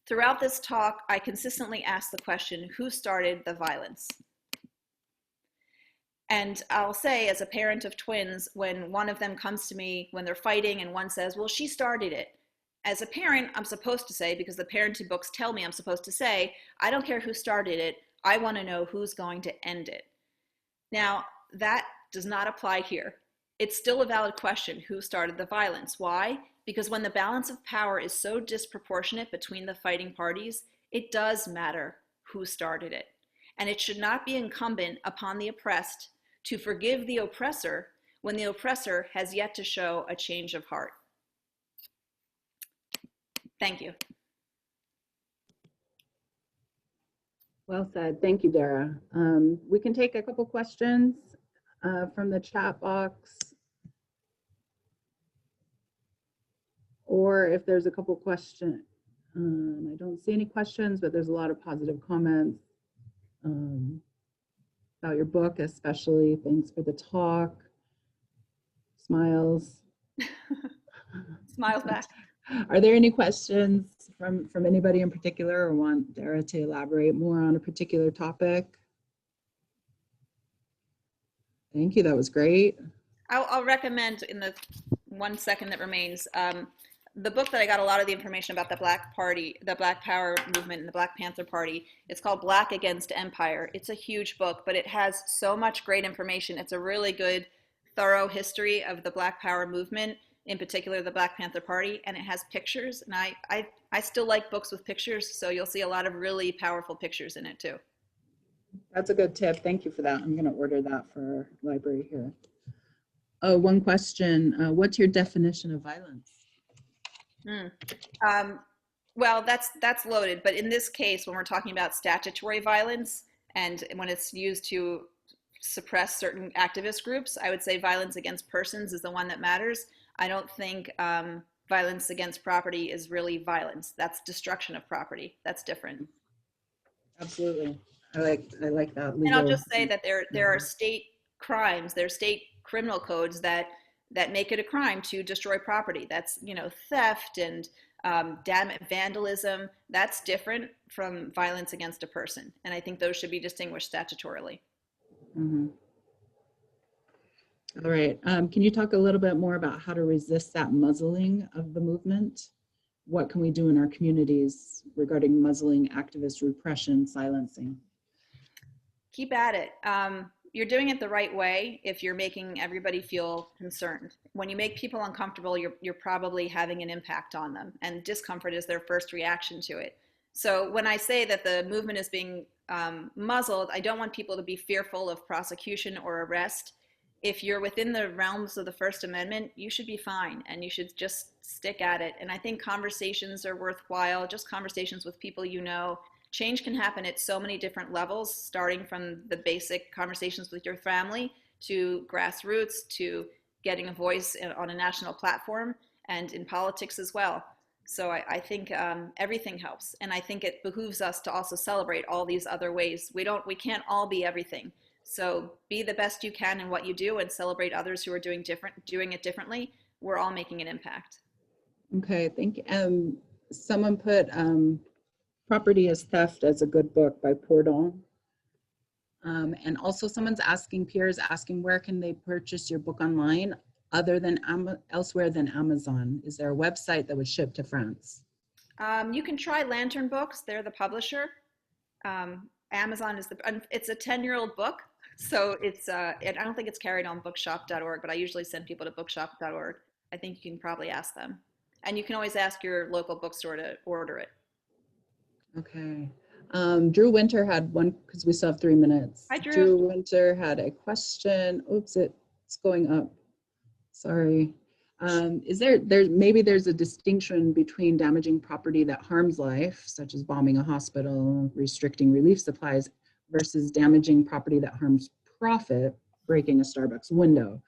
Throughout this talk, I consistently ask the question, who started the violence? And I'll say, as a parent of twins, when one of them comes to me when they're fighting and one says, well, she started it. As a parent, I'm supposed to say, because the parenting books tell me I'm supposed to say, I don't care who started it, I want to know who's going to end it. Now, that does not apply here. It's still a valid question, who started the violence? Why? Because when the balance of power is so disproportionate between the fighting parties, it does matter who started it. And it should not be incumbent upon the oppressed to forgive the oppressor when the oppressor has yet to show a change of heart. Thank you. Well said. Thank you, Dara. We can take a couple questions from the chat box, or if there's a couple questions. I don't see any questions, but there's a lot of positive comments. about your book, especially. Thanks for the talk. Smiles. Smiles back. Are there any questions from anybody in particular, or want Dara to elaborate more on a particular topic? Thank you, that was great. I'll recommend in the 1 second that remains, the book that I got a lot of the information about the Black Party, the Black Power movement and the Black Panther Party. It's called Black Against Empire. It's a huge book, but it has so much great information. It's a really good, thorough history of the Black Power movement, in particular the Black Panther Party, and it has pictures. And I still like books with pictures, so you'll see a lot of really powerful pictures in it too. That's a good tip. Thank you for that. I'm going to order that for our library here. Oh, one question. What's your definition of violence? Well, that's loaded, but in this case, when we're talking about statutory violence and when it's used to suppress certain activist groups, I would say violence against persons is the one that matters. I don't think violence against property is really violence. That's destruction of property. That's different. Absolutely. I like that. And I'll just say that there are state crimes, there are state criminal codes that make it a crime to destroy property. That's, theft and vandalism. That's different from violence against a person. And I think those should be distinguished statutorily. Mm-hmm. All right. Can you talk a little bit more about how to resist that muzzling of the movement? What can we do in our communities regarding muzzling, activist repression, silencing? Keep at it. You're doing it the right way if you're making everybody feel concerned. When you make people uncomfortable, you're probably having an impact on them, and discomfort is their first reaction to it. So when I say that the movement is being muzzled, I don't want people to be fearful of prosecution or arrest. If you're within the realms of the First Amendment, you should be fine, and you should just stick at it. And I think conversations are worthwhile, just conversations with people you know. Change can happen at so many different levels, starting from the basic conversations with your family to grassroots to getting a voice on a national platform and in politics as well. So I think everything helps. And I think it behooves us to also celebrate all these other ways. We can't all be everything. So be the best you can in what you do and celebrate others who are doing it differently. We're all making an impact. Okay, thank you. Someone put Property is Theft as a good book by Pordon. And also someone's asking, Pierre's asking, where can they purchase your book online other than elsewhere than Amazon? Is there a website that would ship to France? You can try Lantern Books. They're the publisher. Amazon is it's a 10-year-old book. So it's, I don't think it's carried on bookshop.org, but I usually send people to bookshop.org. I think you can probably ask them. And you can always ask your local bookstore to order it. Okay. Drew Winter had one, because we still have 3 minutes. Hi, Drew. Drew Winter had a question. Oops, it's going up. Sorry. Is maybe there's a distinction between damaging property that harms life, such as bombing a hospital, restricting relief supplies, versus damaging property that harms profit, breaking a Starbucks window.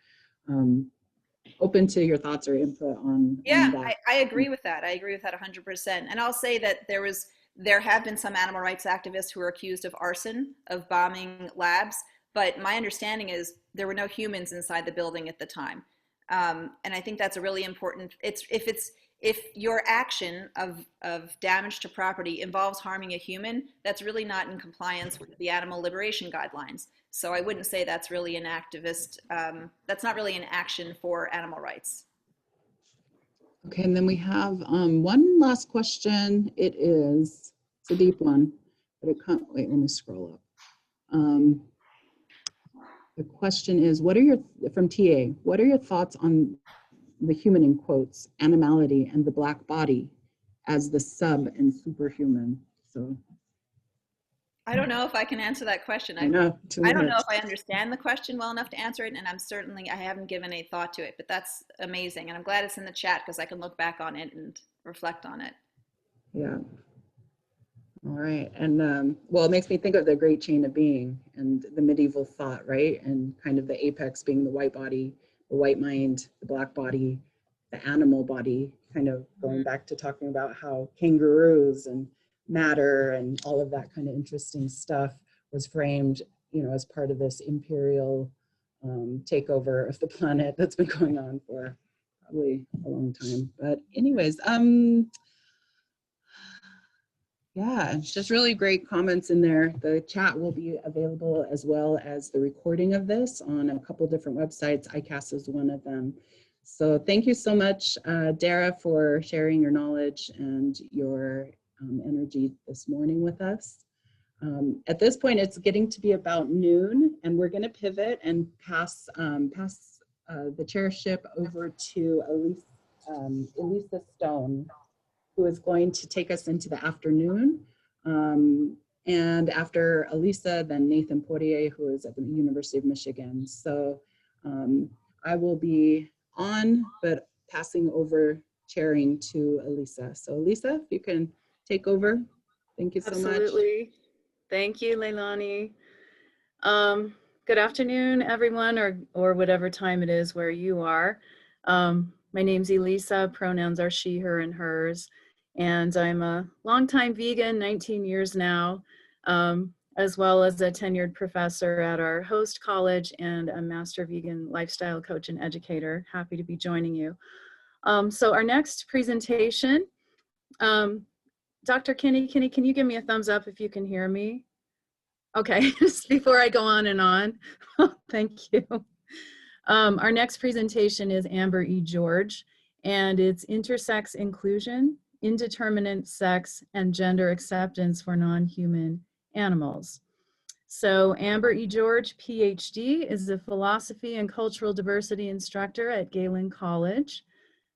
Open to your thoughts or input on that. I agree with that. I agree with that 100%. And I'll say that there have been some animal rights activists who are accused of arson, of bombing labs, but my understanding is there were no humans inside the building at the time. And I think that's a really important, if your action of damage to property involves harming a human, that's really not in compliance with the animal liberation guidelines. So I wouldn't say that's really an activist, that's not really an action for animal rights. Okay, and then we have one last question. It's a deep one, but it can't, wait, let me scroll up. The question is, from TA, what are your thoughts on the human, in quotes, animality and the Black body as the sub and superhuman? So I don't know if I can answer that question. I know. I don't know if I understand the question well enough to answer it, and I haven't given a thought to it, but that's amazing. And I'm glad it's in the chat because I can look back on it and reflect on it. Yeah. All right. And well, it makes me think of the great chain of being and the medieval thought, right? And kind of the apex being the white body, the white mind, the Black body, the animal body, kind of going back to talking about how kangaroos and matter and all of that kind of interesting stuff was framed you know, as part of this imperial takeover of the planet that's been going on for probably a long time. But anyways, yeah, it's just really great comments in there. The chat will be available as well as the recording of this on a couple different websites. ICAS is one of them. So thank you so much, Dara, for sharing your knowledge and your energy this morning with us. At this point, it's getting to be about noon, and we're going to pivot and pass the chairship over to Elisa Stone, who is going to take us into the afternoon. And after Elisa, then Nathan Poirier, who is at the University of Michigan. So I will be on, but passing over chairing to Elisa. So Elisa, if you can take over. Thank you so much. Absolutely. Thank you, Leilani. Good afternoon, everyone, or whatever time it is where you are. My name's Elisa, pronouns are she, her, and hers, and I'm a longtime vegan, 19 years now, as well as a tenured professor at our host college and a master vegan lifestyle coach and educator. Happy to be joining you. So our next presentation, Dr. Kinney, can you give me a thumbs up if you can hear me? Okay, just before I go on and on, thank you. Our next presentation is Amber E. George, and it's Intersex Inclusion, Indeterminate Sex, and Gender Acceptance for Non-Human Animals. So Amber E. George, PhD, is a philosophy and cultural diversity instructor at Galen College.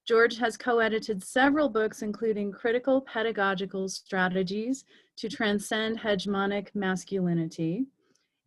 George has co-edited several books, including Critical Pedagogical Strategies to Transcend Hegemonic Masculinity,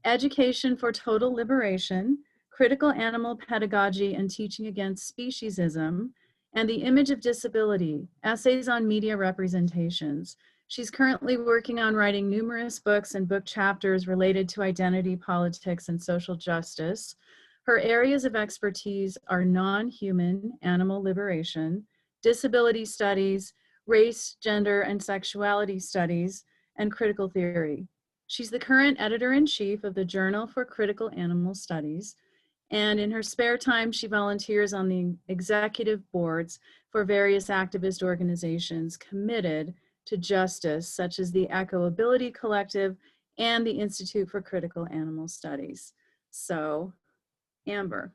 Education for Total Liberation, Critical Animal Pedagogy and Teaching Against Speciesism, and The Image of Disability, Essays on Media Representations. She's currently working on writing numerous books and book chapters related to identity, politics, and social justice. Her areas of expertise are non-human animal liberation, disability studies, race, gender, and sexuality studies, and critical theory. She's the current editor-in-chief of the Journal for Critical Animal Studies, and in her spare time, she volunteers on the executive boards for various activist organizations committed to justice, such as the Echo-Ability Collective and the Institute for Critical Animal Studies. So, Amber.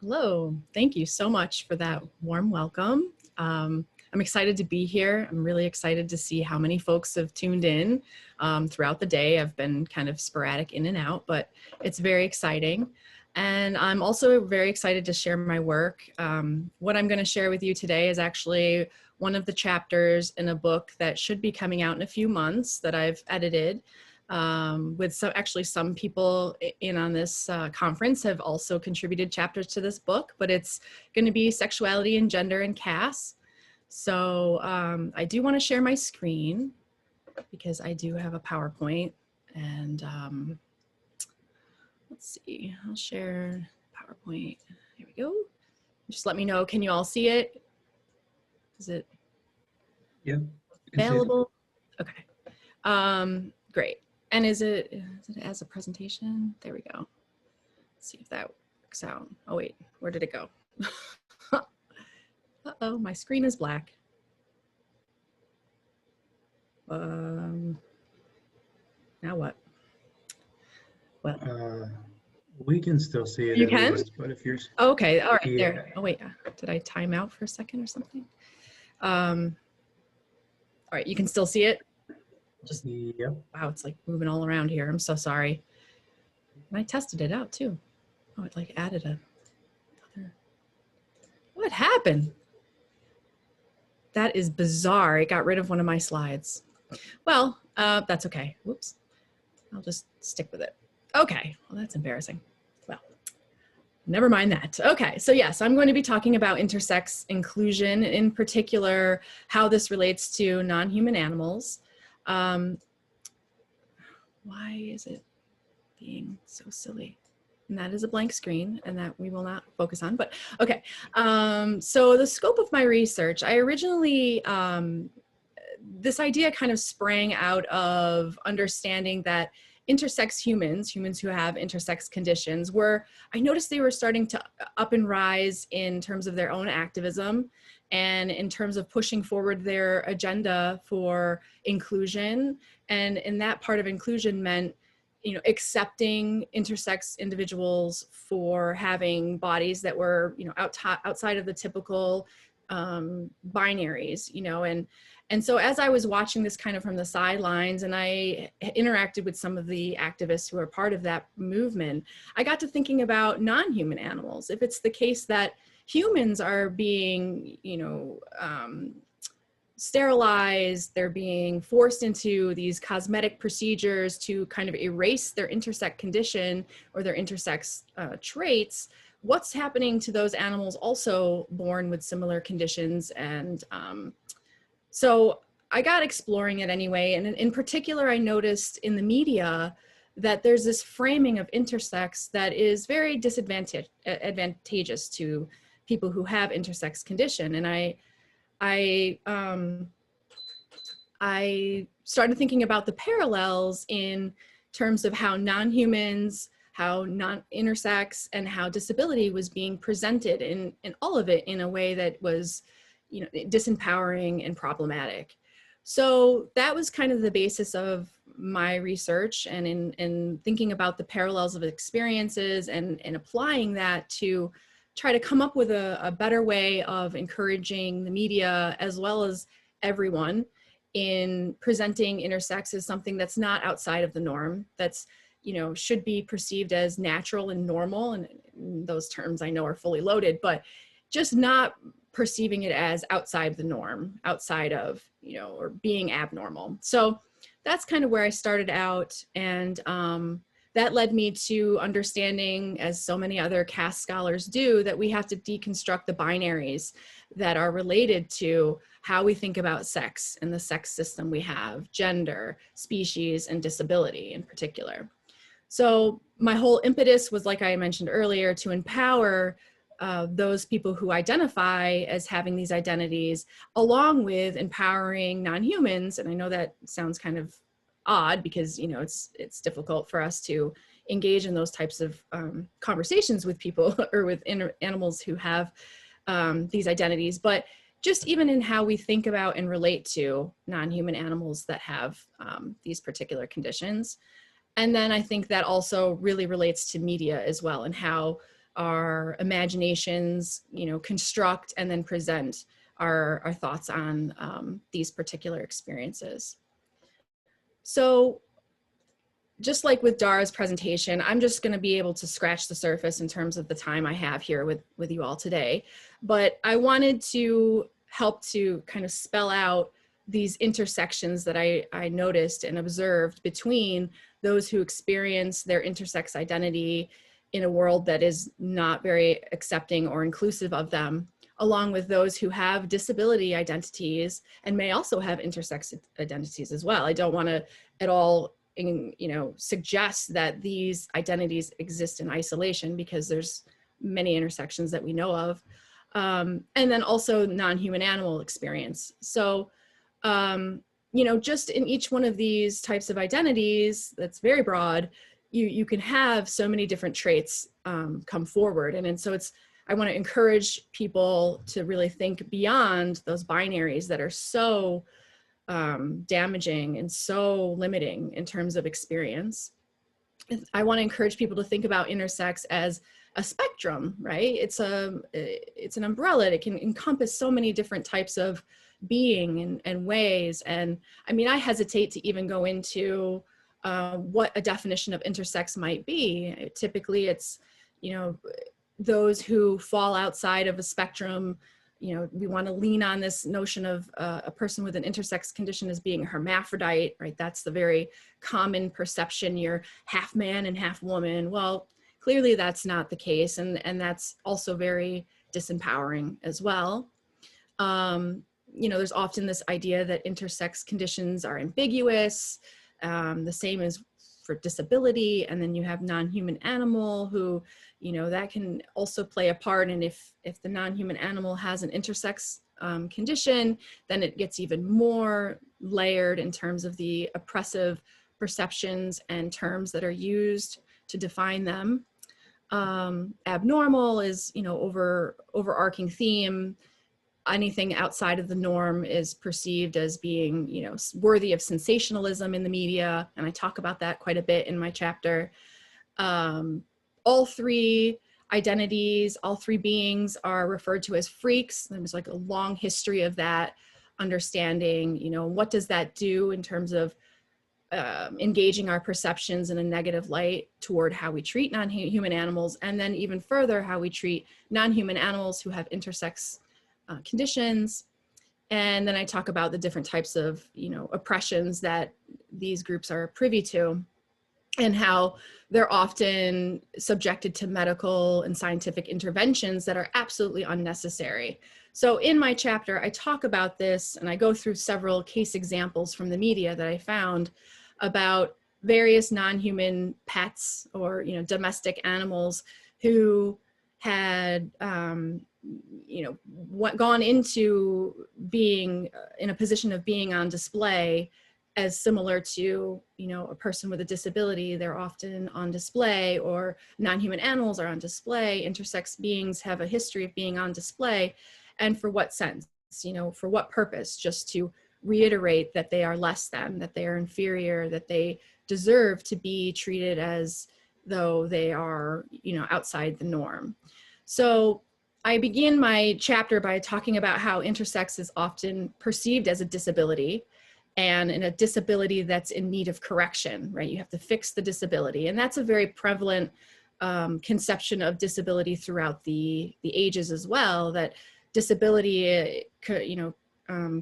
Hello, thank you so much for that warm welcome. I'm excited to be here. I'm really excited to see how many folks have tuned in throughout the day. I've been kind of sporadic in and out, but it's very exciting. And I'm also very excited to share my work. What I'm going to share with you today is actually one of the chapters in a book that should be coming out in a few months that I've edited. With some people in on this conference have also contributed chapters to this book, but it's going to be Sexuality and Gender and Caste. So I do want to share my screen because I do have a PowerPoint, and let's see, I'll share PowerPoint. Here we go. Just let me know, can you all see it? Is it available? Okay, great. And is it as a presentation? There we go. Let's see if that works out. Oh wait, where did it go? Uh-oh, my screen is black. Now what? Well, we can still see it. You can? Least, but if you're okay, all right, yeah. there. Oh wait, did I time out for a second or something? All right, you can still see it? Just, yep. Wow, it's like moving all around here. I'm so sorry. And I tested it out too. Oh, it like added another. What happened? That is bizarre. It got rid of one of my slides. Well, that's okay. Whoops. I'll just stick with it. Okay, well, that's embarrassing. Well, never mind that. Okay, so yes, I'm going to be talking about intersex inclusion, in particular, how this relates to non-human animals. Why is it being so silly? And that is a blank screen, and that we will not focus on, but okay. So the scope of my research, I originally, this idea kind of sprang out of understanding that intersex humans who have intersex conditions I noticed they were starting to up and rise in terms of their own activism and in terms of pushing forward their agenda for inclusion. And that part of inclusion meant, you know, accepting intersex individuals for having bodies that were, you know, outside of the typical binaries, you know, and so as I was watching this kind of from the sidelines, and I interacted with some of the activists who are part of that movement, I got to thinking about non-human animals. If it's the case that humans are being, you know, sterilized, they're being forced into these cosmetic procedures to kind of erase their intersex condition or their intersex traits, what's happening to those animals also born with similar conditions? And so I got exploring it anyway. And in particular, I noticed in the media that there's this framing of intersex that is very advantageous to people who have intersex condition. And I started thinking about the parallels in terms of how non-humans, how non-intersex, and how disability was being presented in all of it in a way that was, you know, disempowering and problematic. So that was kind of the basis of my research, and in thinking about the parallels of experiences and applying that to try to come up with a better way of encouraging the media as well as everyone in presenting intersex as something that's not outside of the norm, that's, you know, should be perceived as natural and normal. And those terms I know are fully loaded, but just not perceiving it as outside the norm, outside of, you know, or being abnormal. So that's kind of where I started out. And that led me to understanding, as so many other caste scholars do, that we have to deconstruct the binaries that are related to how we think about sex and the sex system we have, gender, species, and disability in particular. So my whole impetus was, like I mentioned earlier, to empower those people who identify as having these identities, along with empowering non-humans. And I know that sounds kind of odd because, you know, it's difficult for us to engage in those types of conversations with people or with animals who have these identities, but just even in how we think about and relate to non-human animals that have these particular conditions. And then I think that also really relates to media as well, and how our imaginations, you know, construct and then present our thoughts on these particular experiences. So just like with Dara's presentation, I'm just going to be able to scratch the surface in terms of the time I have here with you all today. But I wanted to help to kind of spell out these intersections that I noticed and observed between those who experience their intersex identity in a world that is not very accepting or inclusive of them, along with those who have disability identities and may also have intersex identities as well. I don't want to at all, you know, suggest that these identities exist in isolation, because there's many intersections that we know of. And then also non-human animal experience. So, you know, just in each one of these types of identities, that's very broad, you can have so many different traits come forward. And so I want to encourage people to really think beyond those binaries that are so damaging and so limiting in terms of experience. I want to encourage people to think about intersex as a spectrum, right? It's an umbrella. It can encompass so many different types of being and ways. And I mean, I hesitate to even go into what a definition of intersex might be. Typically it's, you know, those who fall outside of a spectrum. You know, we want to lean on this notion of a person with an intersex condition as being a hermaphrodite, right? That's the very common perception. You're half man and half woman. Well, clearly that's not the case. And that's also very disempowering as well. You know, there's often this idea that intersex conditions are ambiguous. The same as for disability. And then you have non-human animal who, you know, that can also play a part. And if the non-human animal has an intersex condition, then it gets even more layered in terms of the oppressive perceptions and terms that are used to define them. Abnormal is, overarching theme. Anything outside of the norm is perceived as being, worthy of sensationalism in the media. And I talk about that quite a bit in my chapter. All three identities, all three beings are referred to as freaks. There's like a long history of that understanding, what does that do in terms of engaging our perceptions in a negative light toward how we treat non-human animals, and then even further, how we treat non-human animals who have intersex conditions. And then I talk about the different types of, oppressions that these groups are privy to, and how they're often subjected to medical and scientific interventions that are absolutely unnecessary. So in my chapter, I talk about this, and I go through several case examples from the media that I found about various non-human pets or, domestic animals who had, gone into being in a position of being on display as similar to, a person with a disability. They're often on display, or non-human animals are on display. Intersex beings have a history of being on display. And for what sense, for what purpose? Just to reiterate that they are less than, that they are inferior, that they deserve to be treated as though they are, outside the norm. So I begin my chapter by talking about how intersex is often perceived as a disability, and in a disability that's in need of correction, right? You have to fix the disability. And that's a very prevalent conception of disability throughout the ages as well, that disability,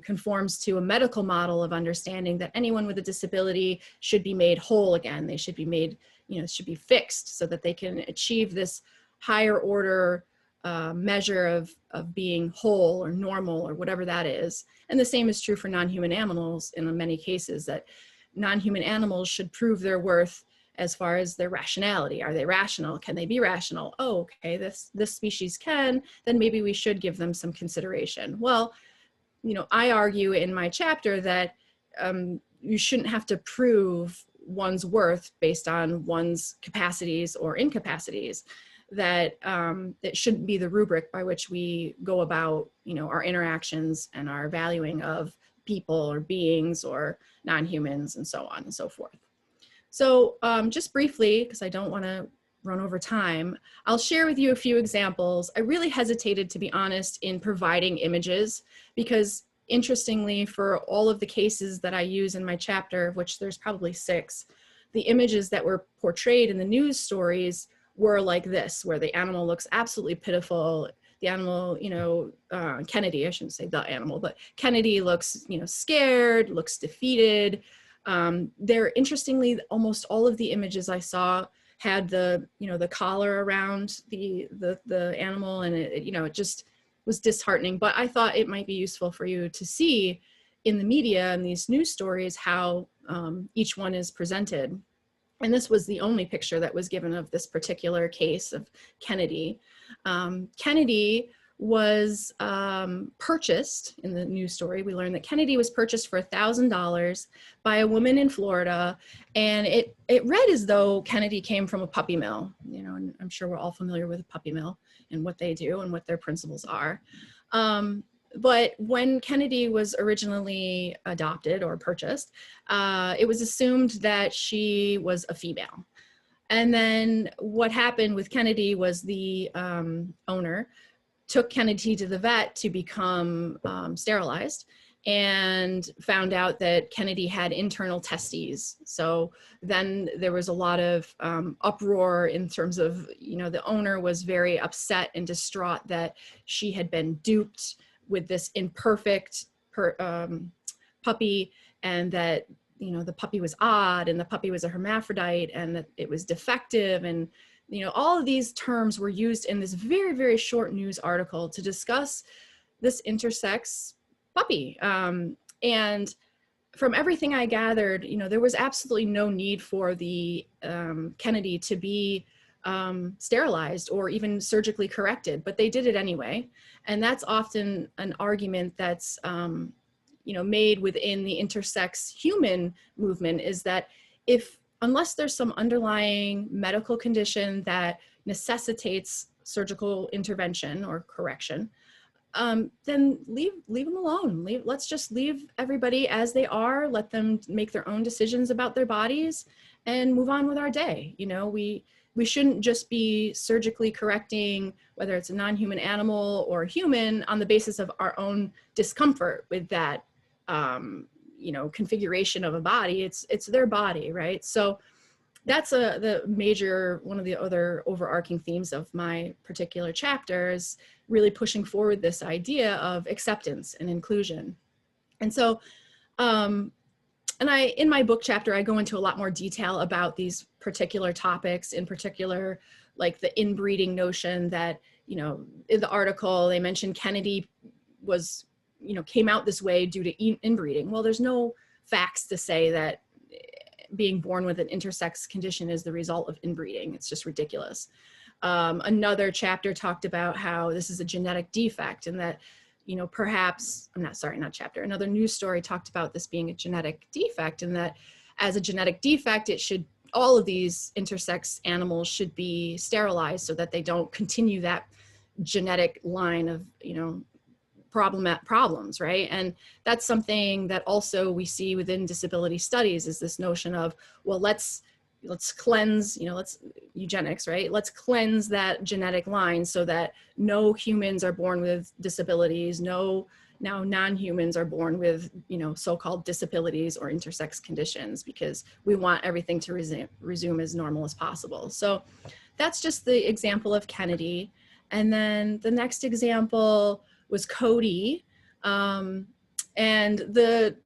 conforms to a medical model of understanding that anyone with a disability should be made whole again. They should be made, should be fixed so that they can achieve this higher order measure of being whole or normal or whatever that is. And the same is true for non-human animals in many cases, that non-human animals should prove their worth as far as their rationality. Are they rational? Can they be rational? Oh, okay, this species can, then maybe we should give them some consideration. Well, I argue in my chapter that you shouldn't have to prove one's worth based on one's capacities or incapacities, that it shouldn't be the rubric by which we go about, our interactions and our valuing of people or beings or non-humans and so on and so forth. So just briefly, because I don't want to run over time, I'll share with you a few examples. I really hesitated, to be honest, in providing images, because interestingly, for all of the cases that I use in my chapter, of which there's probably 6, the images that were portrayed in the news stories were like this, where the animal looks absolutely pitiful. The animal, Kennedy, I shouldn't say the animal, but Kennedy looks, scared, looks defeated. Interestingly, almost all of the images I saw had the collar around the animal, and it just was disheartening. But I thought it might be useful for you to see in the media and these news stories how each one is presented. And this was the only picture that was given of this particular case of Kennedy. Kennedy was purchased, in the news story, we learned that Kennedy was purchased for $1,000 by a woman in Florida. And it read as though Kennedy came from a puppy mill, and I'm sure we're all familiar with a puppy mill and what they do and what their principles are. But when Kennedy was originally adopted or purchased, it was assumed that she was a female. And then what happened with Kennedy was the owner took Kennedy to the vet to become sterilized, and found out that Kennedy had internal testes. So then there was a lot of uproar in terms of, the owner was very upset and distraught that she had been duped with this imperfect puppy, and that, the puppy was odd, and the puppy was a hermaphrodite, and that it was defective. And, all of these terms were used in this very, very short news article to discuss this intersex puppy. And from everything I gathered, there was absolutely no need for the Kennedy to be sterilized or even surgically corrected, but they did it anyway. And that's often an argument that's, made within the intersex human movement, is that unless there's some underlying medical condition that necessitates surgical intervention or correction, then leave them alone. Let's just leave everybody as they are, let them make their own decisions about their bodies and move on with our day. You know, we shouldn't just be surgically correcting whether it's a non-human animal or human on the basis of our own discomfort with that, you know, configuration of a body. It's their body, right? So that's one of the other overarching themes of my particular chapter is really pushing forward this idea of acceptance and inclusion. And so, in my book chapter, I go into a lot more detail about these particular topics, in particular, like the inbreeding notion that, you know, in the article, they mentioned Kennedy was, you know, came out this way due to inbreeding. Well, there's no facts to say that being born with an intersex condition is the result of inbreeding. It's just ridiculous. Another chapter talked about how this is a genetic defect and that, you know, perhaps, another news story talked about this being a genetic defect and that as a genetic defect, all of these intersex animals should be sterilized so that they don't continue that genetic line of, you know, problems, right? And that's something that also we see within disability studies is this notion of, well, let's cleanse, you know, eugenics, right? Let's cleanse that genetic line so that no humans are born with disabilities, now non-humans are born with, you know, so-called disabilities or intersex conditions because we want everything to resume as normal as possible. So that's just the example of Kennedy. And then the next example was Cody. And the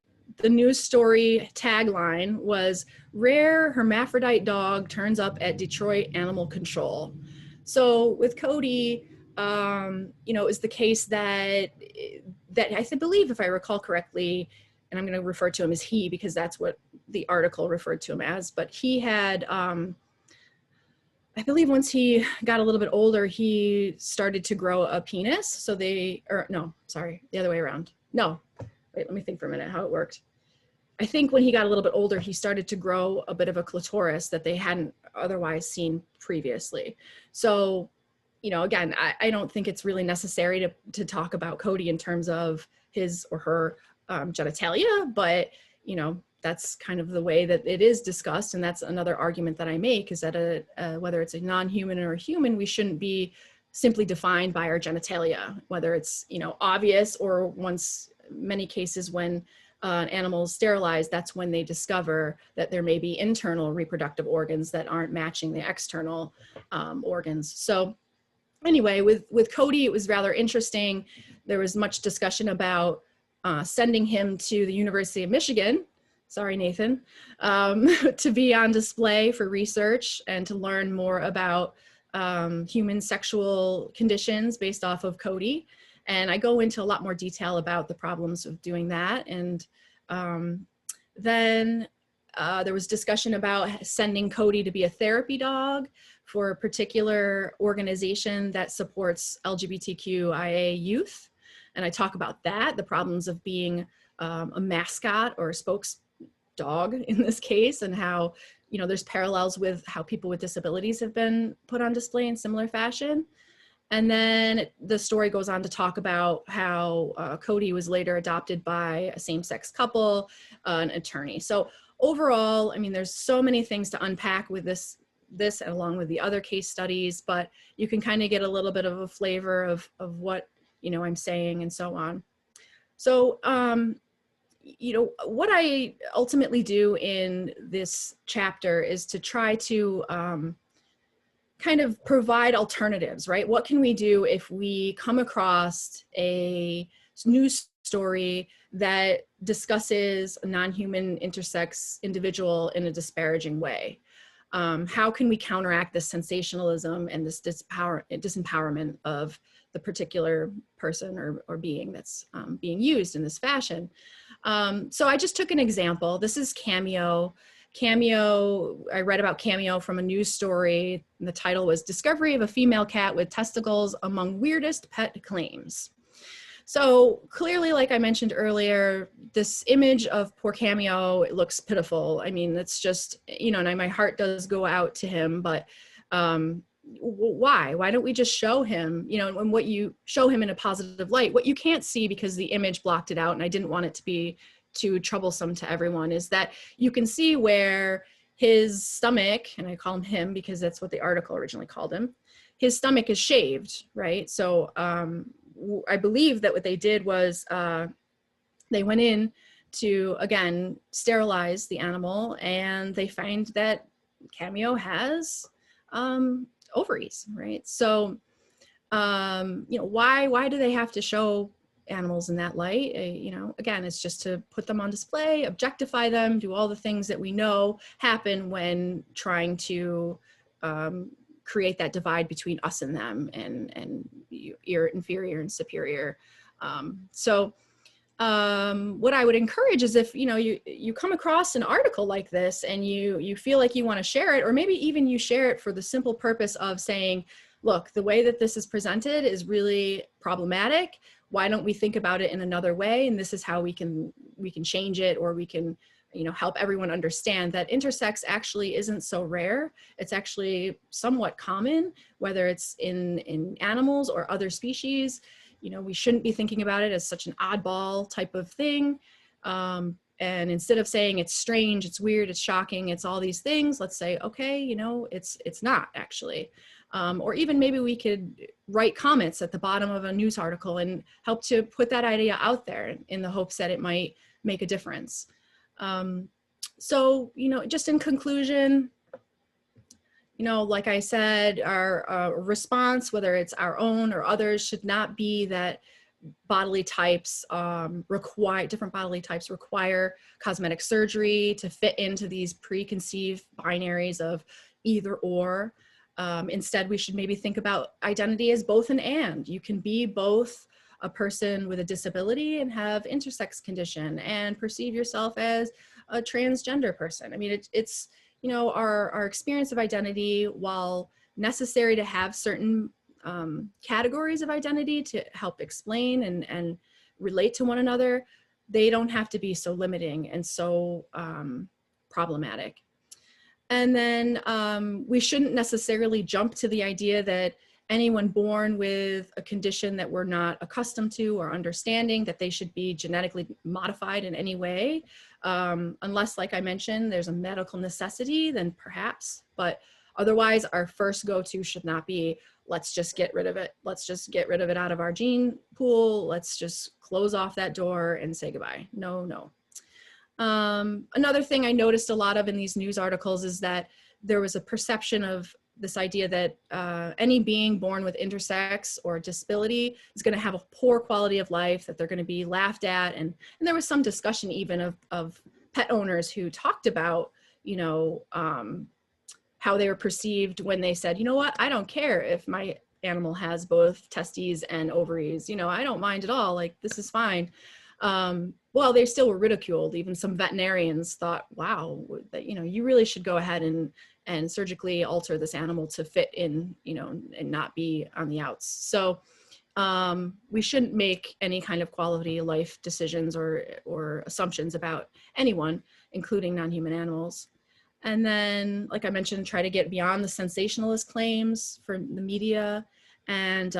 news story tagline was "Rare hermaphrodite dog turns up at Detroit Animal Control." So with Cody, you know, it was the case that I believe, if I recall correctly, and I'm going to refer to him as he because that's what the article referred to him as, but he had, I believe once he got a little bit older, he started to grow a penis. So the other way around. No, wait, let me think for a minute how it worked. I think when he got a little bit older, he started to grow a bit of a clitoris that they hadn't otherwise seen previously. So, you know, again, I don't think it's really necessary to talk about Cody in terms of his or her genitalia, but, you know, that's kind of the way that it is discussed. And that's another argument that I make is that whether it's a non-human or a human, we shouldn't be simply defined by our genitalia, whether it's, you know, obvious or many cases when an animal is sterilized, that's when they discover that there may be internal reproductive organs that aren't matching the external organs. So anyway, with Cody, it was rather interesting. There was much discussion about sending him to the University of Michigan, sorry, Nathan, to be on display for research and to learn more about human sexual conditions based off of Cody. And I go into a lot more detail about the problems of doing that. And then there was discussion about sending Cody to be a therapy dog for a particular organization that supports LGBTQIA youth. And I talk about that, the problems of being a mascot or a spokes dog in this case, and how, you know, there's parallels with how people with disabilities have been put on display in similar fashion. And then the story goes on to talk about how Cody was later adopted by a same-sex couple, an attorney. So overall, I mean, there's so many things to unpack with this along with the other case studies, but you can kind of get a little bit of a flavor of what, you know, I'm saying and so on. So, you know, what I ultimately do in this chapter is to try to kind of provide alternatives, right? What can we do if we come across a news story that discusses a non-human intersex individual in a disparaging way? How can we counteract this sensationalism and this disempowerment of the particular person or being that's being used in this fashion? So I just took an example. This is Cameo. Cameo, I read about Cameo from a news story. And the title was "Discovery of a Female Cat with Testicles Among Weirdest Pet Claims." So clearly, like I mentioned earlier, this image of poor Cameo, it looks pitiful. I mean, it's just, you know, and my heart does go out to him, but why don't we just show him, you know, and what you show him in a positive light. What you can't see because the image blocked it out, and I didn't want it to be too troublesome to everyone, is that you can see where his stomach, and I call him because that's what the article originally called him, his stomach is shaved, right? So I believe that what they did was they went in to, again, sterilize the animal, and they find that Cameo has ovaries, right? So, you know, why do they have to show animals in that light? You know, again, it's just to put them on display, objectify them, do all the things that we know happen when trying to create that divide between us and them, and you're inferior and superior. What I would encourage is, if you know you come across an article like this and you feel like you want to share it, or maybe even you share it for the simple purpose of saying, look, the way that this is presented is really problematic. Why don't we think about it in another way? And this is how we can change it, or we can, you know, help everyone understand that intersex actually isn't so rare. It's actually somewhat common, whether it's in animals or other species. You know, we shouldn't be thinking about it as such an oddball type of thing. And instead of saying it's strange, it's weird, it's shocking, it's all these things, let's say, okay, you know, it's not actually. Or even maybe we could write comments at the bottom of a news article and help to put that idea out there in the hopes that it might make a difference. So, you know, just in conclusion, you know, like I said, our response, whether it's our own or others, should not be that bodily types different bodily types require cosmetic surgery to fit into these preconceived binaries of either or. Instead, we should maybe think about identity as both and. You can be both a person with a disability and have intersex condition and perceive yourself as a transgender person. I mean, it's you know, our experience of identity, while necessary to have certain categories of identity to help explain and relate to one another, they don't have to be so limiting and so problematic. And then we shouldn't necessarily jump to the idea that anyone born with a condition that we're not accustomed to or understanding, that they should be genetically modified in any way. Unless, like I mentioned, there's a medical necessity, then perhaps. But otherwise, our first go-to should not be, let's just get rid of it. Let's just get rid of it out of our gene pool. Let's just close off that door and say goodbye. No, no. Another thing I noticed a lot of in these news articles is that there was a perception of this idea that any being born with intersex or disability is going to have a poor quality of life, that they're going to be laughed at. And there was some discussion even of pet owners who talked about, you know, how they were perceived when they said, you know what, I don't care if my animal has both testes and ovaries, you know, I don't mind at all, like, this is fine. Well, they still were ridiculed. Even some veterinarians thought, wow, that, you know, you really should go ahead and surgically alter this animal to fit in, you know, and not be on the outs. So we shouldn't make any kind of quality of life decisions or assumptions about anyone, including non-human animals. And then, like I mentioned, try to get beyond the sensationalist claims for the media. And,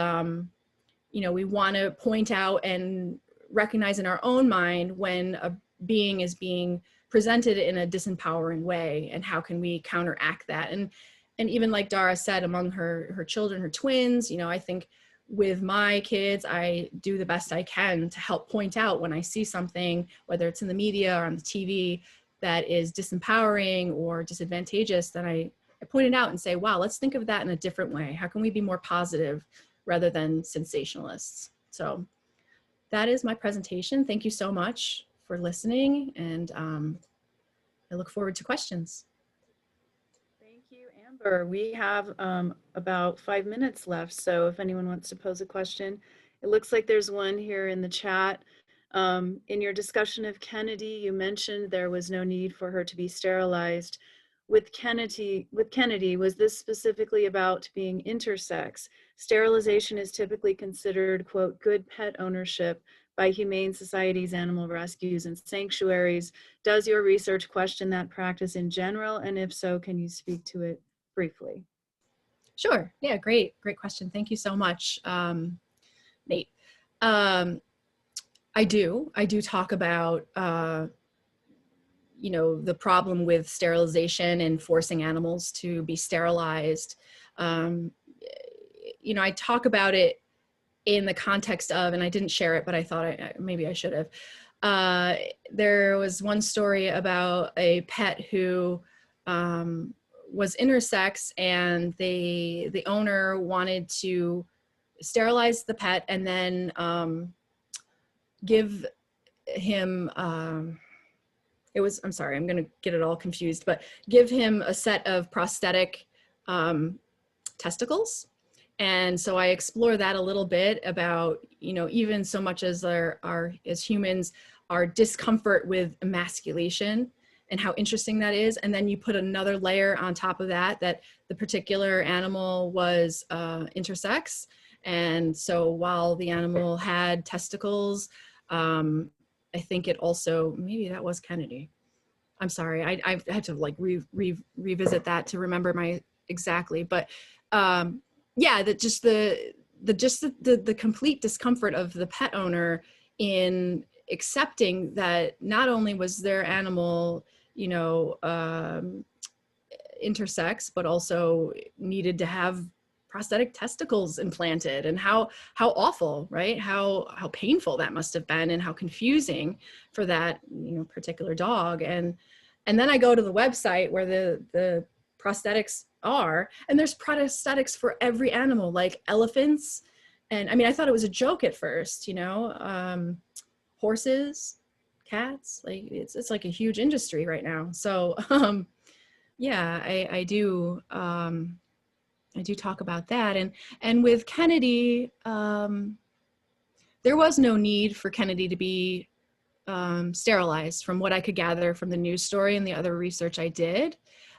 you know, we want to point out and recognize in our own mind when a being is being presented in a disempowering way, and how can we counteract that. And even like Dara said, among her children, her twins, you know, I think with my kids, I do the best I can to help point out when I see something, whether it's in the media or on the TV, that is disempowering or disadvantageous, then I point it out and say, wow, let's think of that in a different way. How can we be more positive rather than sensationalists? So that is my presentation. Thank you so much for listening, and I look forward to questions. Thank you, Amber. We have about 5 minutes left, so if anyone wants to pose a question. It looks like there's one here in the chat. In your discussion of Kennedy, you mentioned there was no need for her to be sterilized. With Kennedy, was this specifically about being intersex? Sterilization is typically considered, quote, good pet ownership, by humane societies, animal rescues, and sanctuaries. Does your research question that practice in general? And if so, can you speak to it briefly? Sure. Yeah, great question. Thank you so much, Nate. I do talk about, you know, the problem with sterilization and forcing animals to be sterilized. You know, I talk about it in the context of, and I didn't share it, but I thought maybe I should have. There was one story about a pet who was intersex, and the owner wanted to sterilize the pet and then give him, I'm sorry, I'm gonna get it all confused, but give him a set of prosthetic testicles. And so I explore that a little bit about, you know, even so much as as humans, our discomfort with emasculation and how interesting that is. And then you put another layer on top of that, that the particular animal was intersex. And so while the animal had testicles, I think it also, maybe that was Kennedy. I'm sorry, I had to like revisit that to remember my exactly, but yeah, that just the complete discomfort of the pet owner in accepting that not only was their animal, you know, intersex, but also needed to have prosthetic testicles implanted, and how awful, right? How painful that must have been, and how confusing for that, you know, particular dog. And then I go to the website where the prosthetics are, and there's prosthetics for every animal, like elephants. And I mean, I thought it was a joke at first, you know, horses, cats, like it's like a huge industry right now. So yeah, I do talk about that. And with Kennedy, there was no need for Kennedy to be sterilized, from what I could gather from the news story and the other research I did.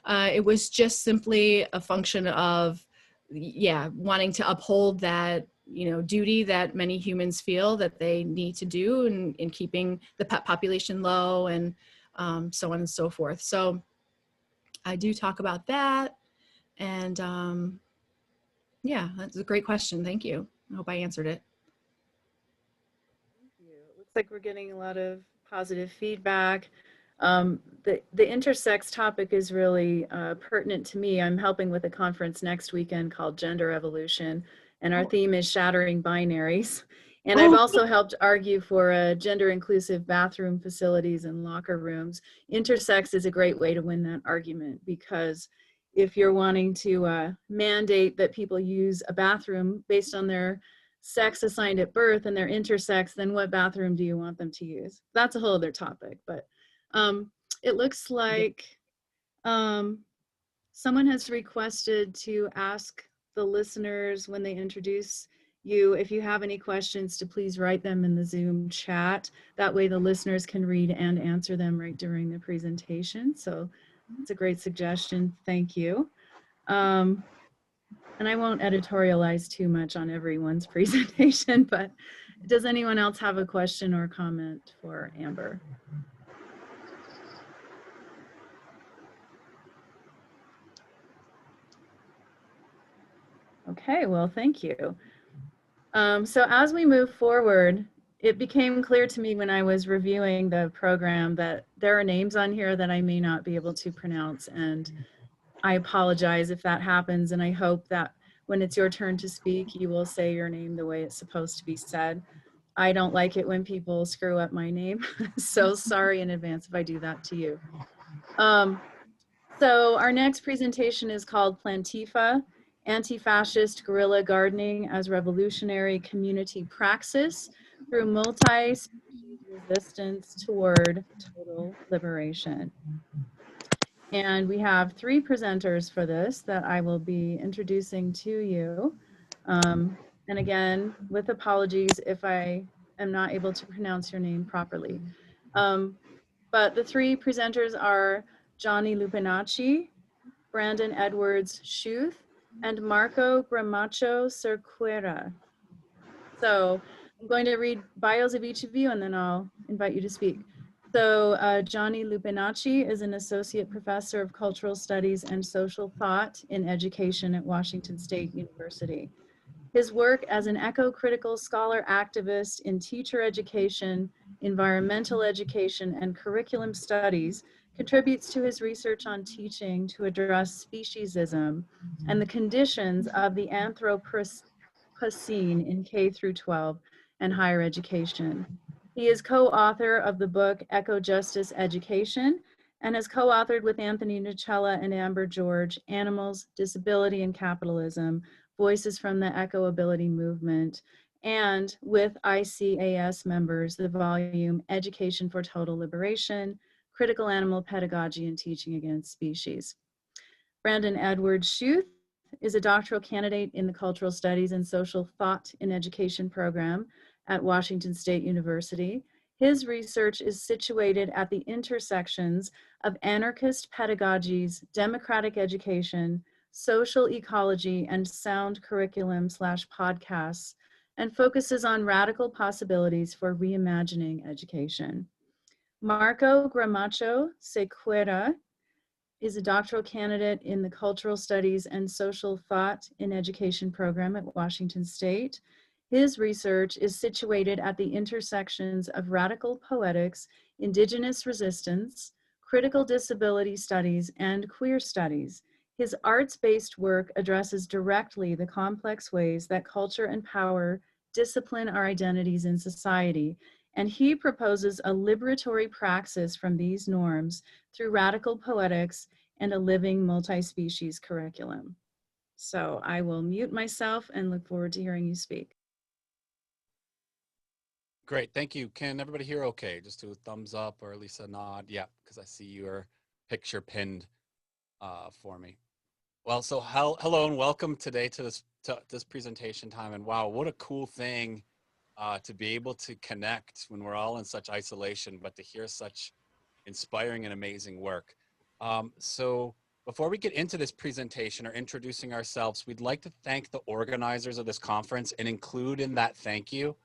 It was just simply a function of, yeah, wanting to uphold that, you know, duty that many humans feel that they need to do in keeping the pet population low, and so on and so forth. So I do talk about that. And yeah, that's a great question. Thank you. I hope I answered it. Thank you. It looks like we're getting a lot of positive feedback. The intersex topic is really pertinent to me. I'm helping with a conference next weekend called Gender Evolution, and our theme is shattering binaries. And I've also helped argue for gender inclusive bathroom facilities and locker rooms. Intersex is a great way to win that argument, because if you're wanting to mandate that people use a bathroom based on their sex assigned at birth and they're intersex, then what bathroom do you want them to use? That's a whole other topic, but it looks like someone has requested to ask the listeners when they introduce you, if you have any questions, to please write them in the Zoom chat. That way the listeners can read and answer them right during the presentation. So it's a great suggestion. Thank you. And I won't editorialize too much on everyone's presentation, but does anyone else have a question or comment for Amber? Okay, well, thank you. So as we move forward, it became clear to me when I was reviewing the program that there are names on here that I may not be able to pronounce, and I apologize if that happens, and I hope that when it's your turn to speak, you will say your name the way it's supposed to be said. I don't like it when people screw up my name, so sorry in advance if I do that to you. So our next presentation is called PLANTIFA, Anti-Fascist Guerrilla Gardening as Revolutionary Community Praxis through Multi-Species Resistance Toward Total Liberation. And we have 3 presenters for this that I will be introducing to you. And again, with apologies if I am not able to pronounce your name properly. But the 3 presenters are Johnny Lupinacci, Brandon Edwards-Schuth, and Marco Gramacho Cerqueira. So I'm going to read bios of each of you and then I'll invite you to speak. So Johnny Lupinacci is an associate professor of cultural studies and social thought in education at Washington State University. His work as an eco-critical scholar activist in teacher education, environmental education, and curriculum studies contributes to his research on teaching to address speciesism and the conditions of the Anthropocene in K through 12 and higher education. He is co-author of the book Eco-Justice Education and has co-authored with Anthony Nucella and Amber George, Animals, Disability, and Capitalism, Voices from the Eco-Ability Movement, and with ICAS members, the volume Education for Total Liberation, Critical Animal Pedagogy and Teaching Against Species. Brandon Edwards-Schuth is a doctoral candidate in the Cultural Studies and Social Thought in Education program at Washington State University. His research is situated at the intersections of anarchist pedagogies, democratic education, social ecology, and sound curriculum/podcasts, and focuses on radical possibilities for reimagining education. Marco Gramacho Cerqueira is a doctoral candidate in the Cultural Studies and Social Thought in Education program at Washington State. His research is situated at the intersections of radical poetics, indigenous resistance, critical disability studies, and queer studies. His arts-based work addresses directly the complex ways that culture and power discipline our identities in society, and he proposes a liberatory praxis from these norms through radical poetics and a living multi-species curriculum. So I will mute myself and look forward to hearing you speak. Great, thank you. Can everybody hear okay? Just do a thumbs up or at least a nod. Yeah, because I see your picture pinned for me. Well, so hello and welcome today to this presentation time. And wow, what a cool thing to be able to connect when we're all in such isolation, but to hear such inspiring and amazing work. So before we get into this presentation or introducing ourselves, we'd like to thank the organizers of this conference and include in that thank you.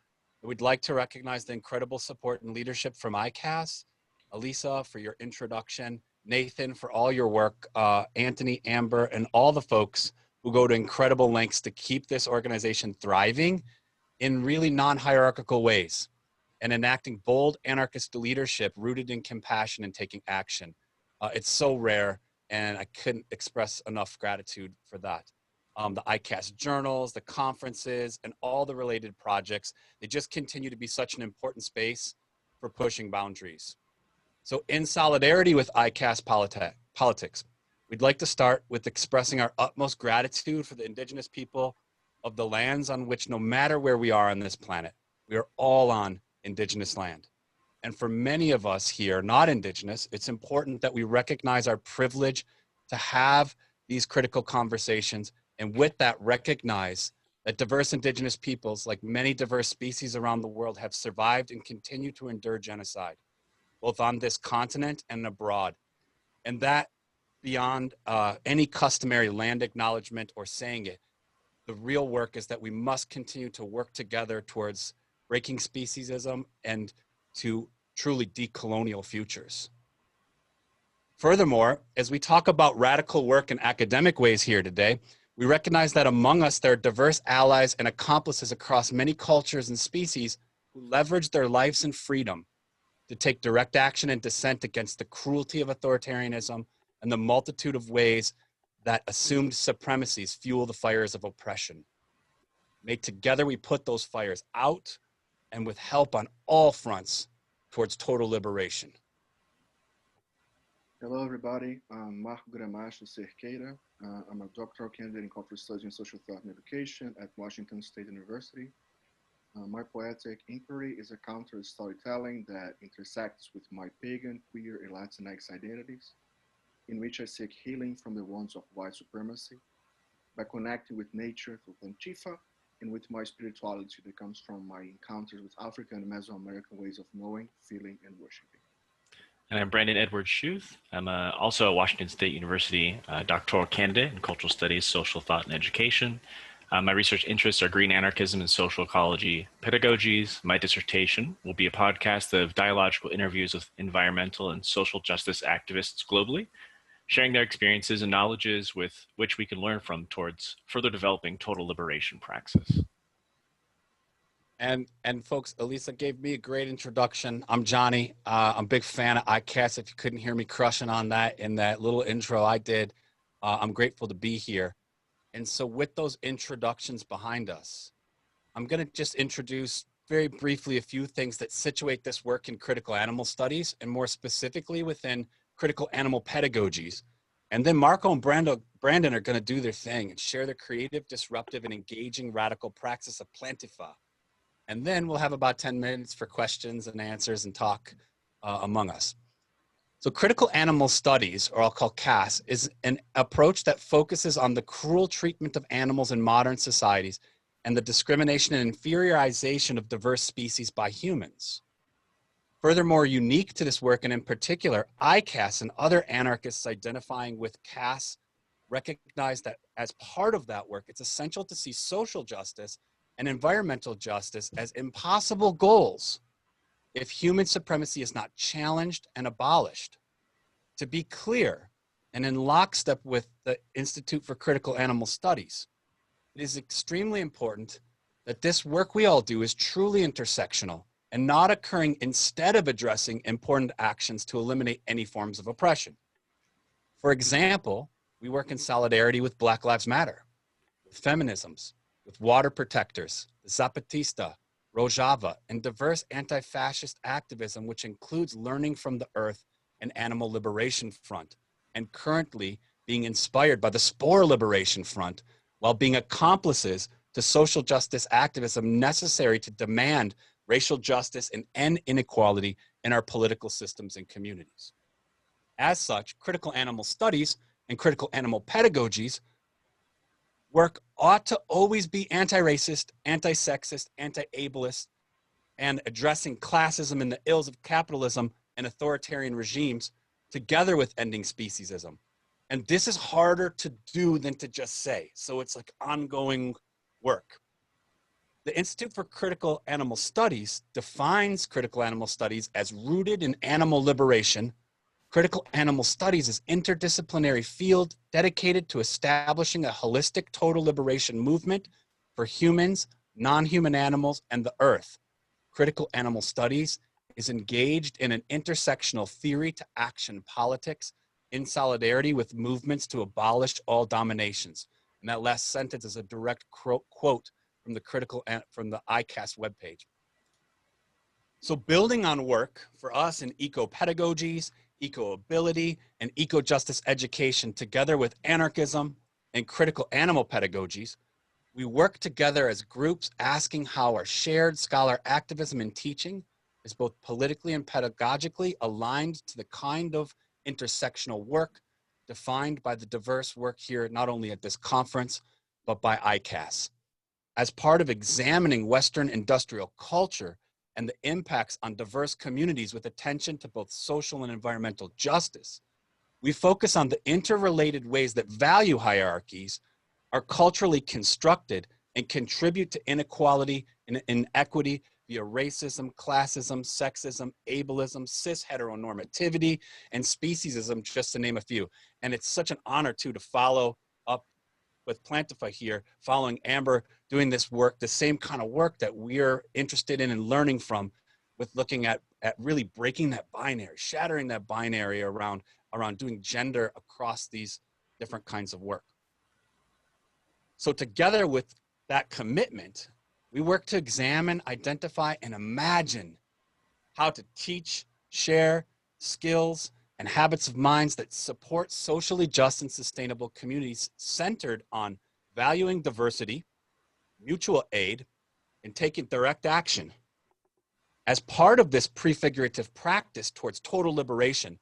We'd like to recognize the incredible support and leadership from ICAS, Elisa for your introduction, Nathan for all your work, Anthony, Amber, and all the folks who go to incredible lengths to keep this organization thriving in really non-hierarchical ways and enacting bold anarchist leadership rooted in compassion and taking action. It's so rare, and I couldn't express enough gratitude for that. The ICAS journals, the conferences, and all the related projects, they just continue to be such an important space for pushing boundaries. So in solidarity with ICAS politics, we'd like to start with expressing our utmost gratitude for the indigenous people of the lands on which, no matter where we are on this planet, we are all on indigenous land. And for many of us here, not indigenous, it's important that we recognize our privilege to have these critical conversations, and with that recognize that diverse indigenous peoples, like many diverse species around the world, have survived and continue to endure genocide, both on this continent and abroad. And that beyond any customary land acknowledgement or saying it, the real work is that we must continue to work together towards breaking speciesism and to truly decolonial futures. Furthermore, as we talk about radical work in academic ways here today, we recognize that among us there are diverse allies and accomplices across many cultures and species who leverage their lives and freedom to take direct action and dissent against the cruelty of authoritarianism and the multitude of ways that assumed supremacies fuel the fires of oppression. May together we put those fires out and with help on all fronts towards total liberation. Hello, everybody. I'm Marco Gramacho Cerqueira. I'm a doctoral candidate in cultural studies and social thought and education at Washington State University. My poetic inquiry is a counter storytelling that intersects with my pagan, queer, and Latinx identities, in which I seek healing from the wounds of white supremacy by connecting with nature through PLANTIFA and with my spirituality that comes from my encounters with African and Mesoamerican ways of knowing, feeling, and worshiping. And I'm Brandon Edwards-Schuth. I'm also a Washington State University doctoral candidate in cultural studies, social thought, and education. My research interests are green anarchism and social ecology pedagogies. My dissertation will be a podcast of dialogical interviews with environmental and social justice activists globally, sharing their experiences and knowledges with which we can learn from towards further developing total liberation praxis. And folks, Elisa gave me a great introduction. I'm Johnny. I'm a big fan of ICAS. If you couldn't hear me crushing on that in that little intro I did, I'm grateful to be here. And so with those introductions behind us, I'm going to just introduce very briefly a few things that situate this work in critical animal studies, and more specifically within critical animal pedagogies. And then Marco and Brandon are going to do their thing and share their creative, disruptive, and engaging radical praxis of PLANTIFA. And then we'll have about 10 minutes for questions and answers and talk among us. So critical animal studies, or I'll call CAS, is an approach that focuses on the cruel treatment of animals in modern societies and the discrimination and inferiorization of diverse species by humans. Furthermore, unique to this work, and in particular, ICAS and other anarchists identifying with CAS recognize that as part of that work, it's essential to see social justice and environmental justice as impossible goals if human supremacy is not challenged and abolished. To be clear, and in lockstep with the Institute for Critical Animal Studies, it is extremely important that this work we all do is truly intersectional and not occurring instead of addressing important actions to eliminate any forms of oppression. For example, we work in solidarity with Black Lives Matter, with feminisms, with water protectors, the Zapatista, Rojava, and diverse anti-fascist activism, which includes Learning from the Earth and Animal Liberation Front, and currently being inspired by the Spore Liberation Front, while being accomplices to social justice activism necessary to demand racial justice and end inequality in our political systems and communities. As such, critical animal studies and critical animal pedagogies work ought to always be anti-racist, anti-sexist, anti-ableist, and addressing classism and the ills of capitalism and authoritarian regimes together with ending speciesism. And this is harder to do than to just say. So it's like ongoing work. The Institute for Critical Animal Studies defines critical animal studies as rooted in animal liberation. Critical animal studies is interdisciplinary field dedicated to establishing a holistic total liberation movement for humans, non-human animals, and the earth. Critical animal studies is engaged in an intersectional theory to action politics in solidarity with movements to abolish all dominations. And that last sentence is a direct quote from the ICAS webpage. So building on work for us in eco-pedagogies, eco-ability, and eco-justice education together with anarchism and critical animal pedagogies, we work together as groups asking how our shared scholar activism and teaching is both politically and pedagogically aligned to the kind of intersectional work defined by the diverse work here, not only at this conference, but by ICAS. As part of examining Western industrial culture and the impacts on diverse communities with attention to both social and environmental justice, we focus on the interrelated ways that value hierarchies are culturally constructed and contribute to inequality and inequity via racism, classism, sexism, ableism, cis heteronormativity, and speciesism, just to name a few. And it's such an honor too to follow up with PLANTIFA here, following Amber doing this work, the same kind of work that we're interested in and learning from, with looking at really breaking that binary, shattering that binary around doing gender across these different kinds of work. So together with that commitment, we work to examine, identify, and imagine how to teach, share skills and habits of minds that support socially just and sustainable communities centered on valuing diversity, mutual aid, and taking direct action. As part of this prefigurative practice towards total liberation,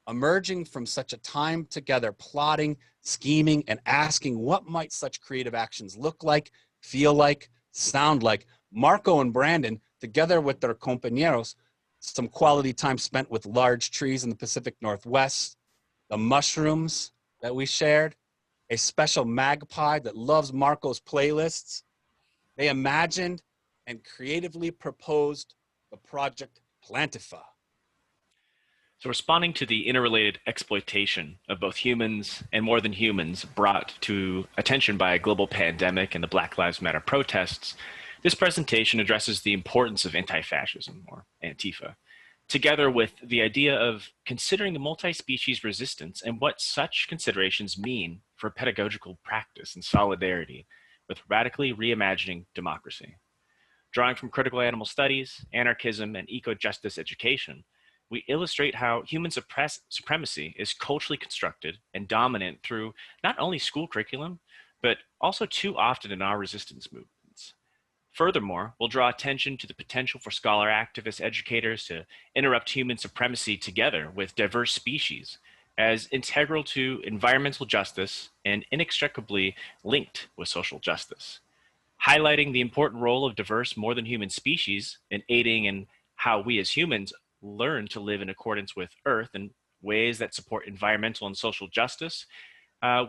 emerging from such a time together, plotting, scheming, and asking what might such creative actions look like, feel like, sound like, Marco and Brandon, together with their compañeros, some quality time spent with large trees in the Pacific Northwest, the mushrooms that we shared, a special magpie that loves Marco's playlists, they imagined and creatively proposed the project PLANTIFA. So responding to the interrelated exploitation of both humans and more than humans brought to attention by a global pandemic and the Black Lives Matter protests, this presentation addresses the importance of anti-fascism, or Antifa, together with the idea of considering the multi-species resistance and what such considerations mean for pedagogical practice and solidarity with radically reimagining democracy. Drawing from critical animal studies, anarchism, and eco-justice education, we illustrate how human supremacy is culturally constructed and dominant through not only school curriculum, but also too often in our resistance movements. Furthermore, we'll draw attention to the potential for scholar activist educators to interrupt human supremacy together with diverse species as integral to environmental justice and inextricably linked with social justice, highlighting the important role of diverse more than human species in aiding in how we as humans learn to live in accordance with Earth in ways that support environmental and social justice.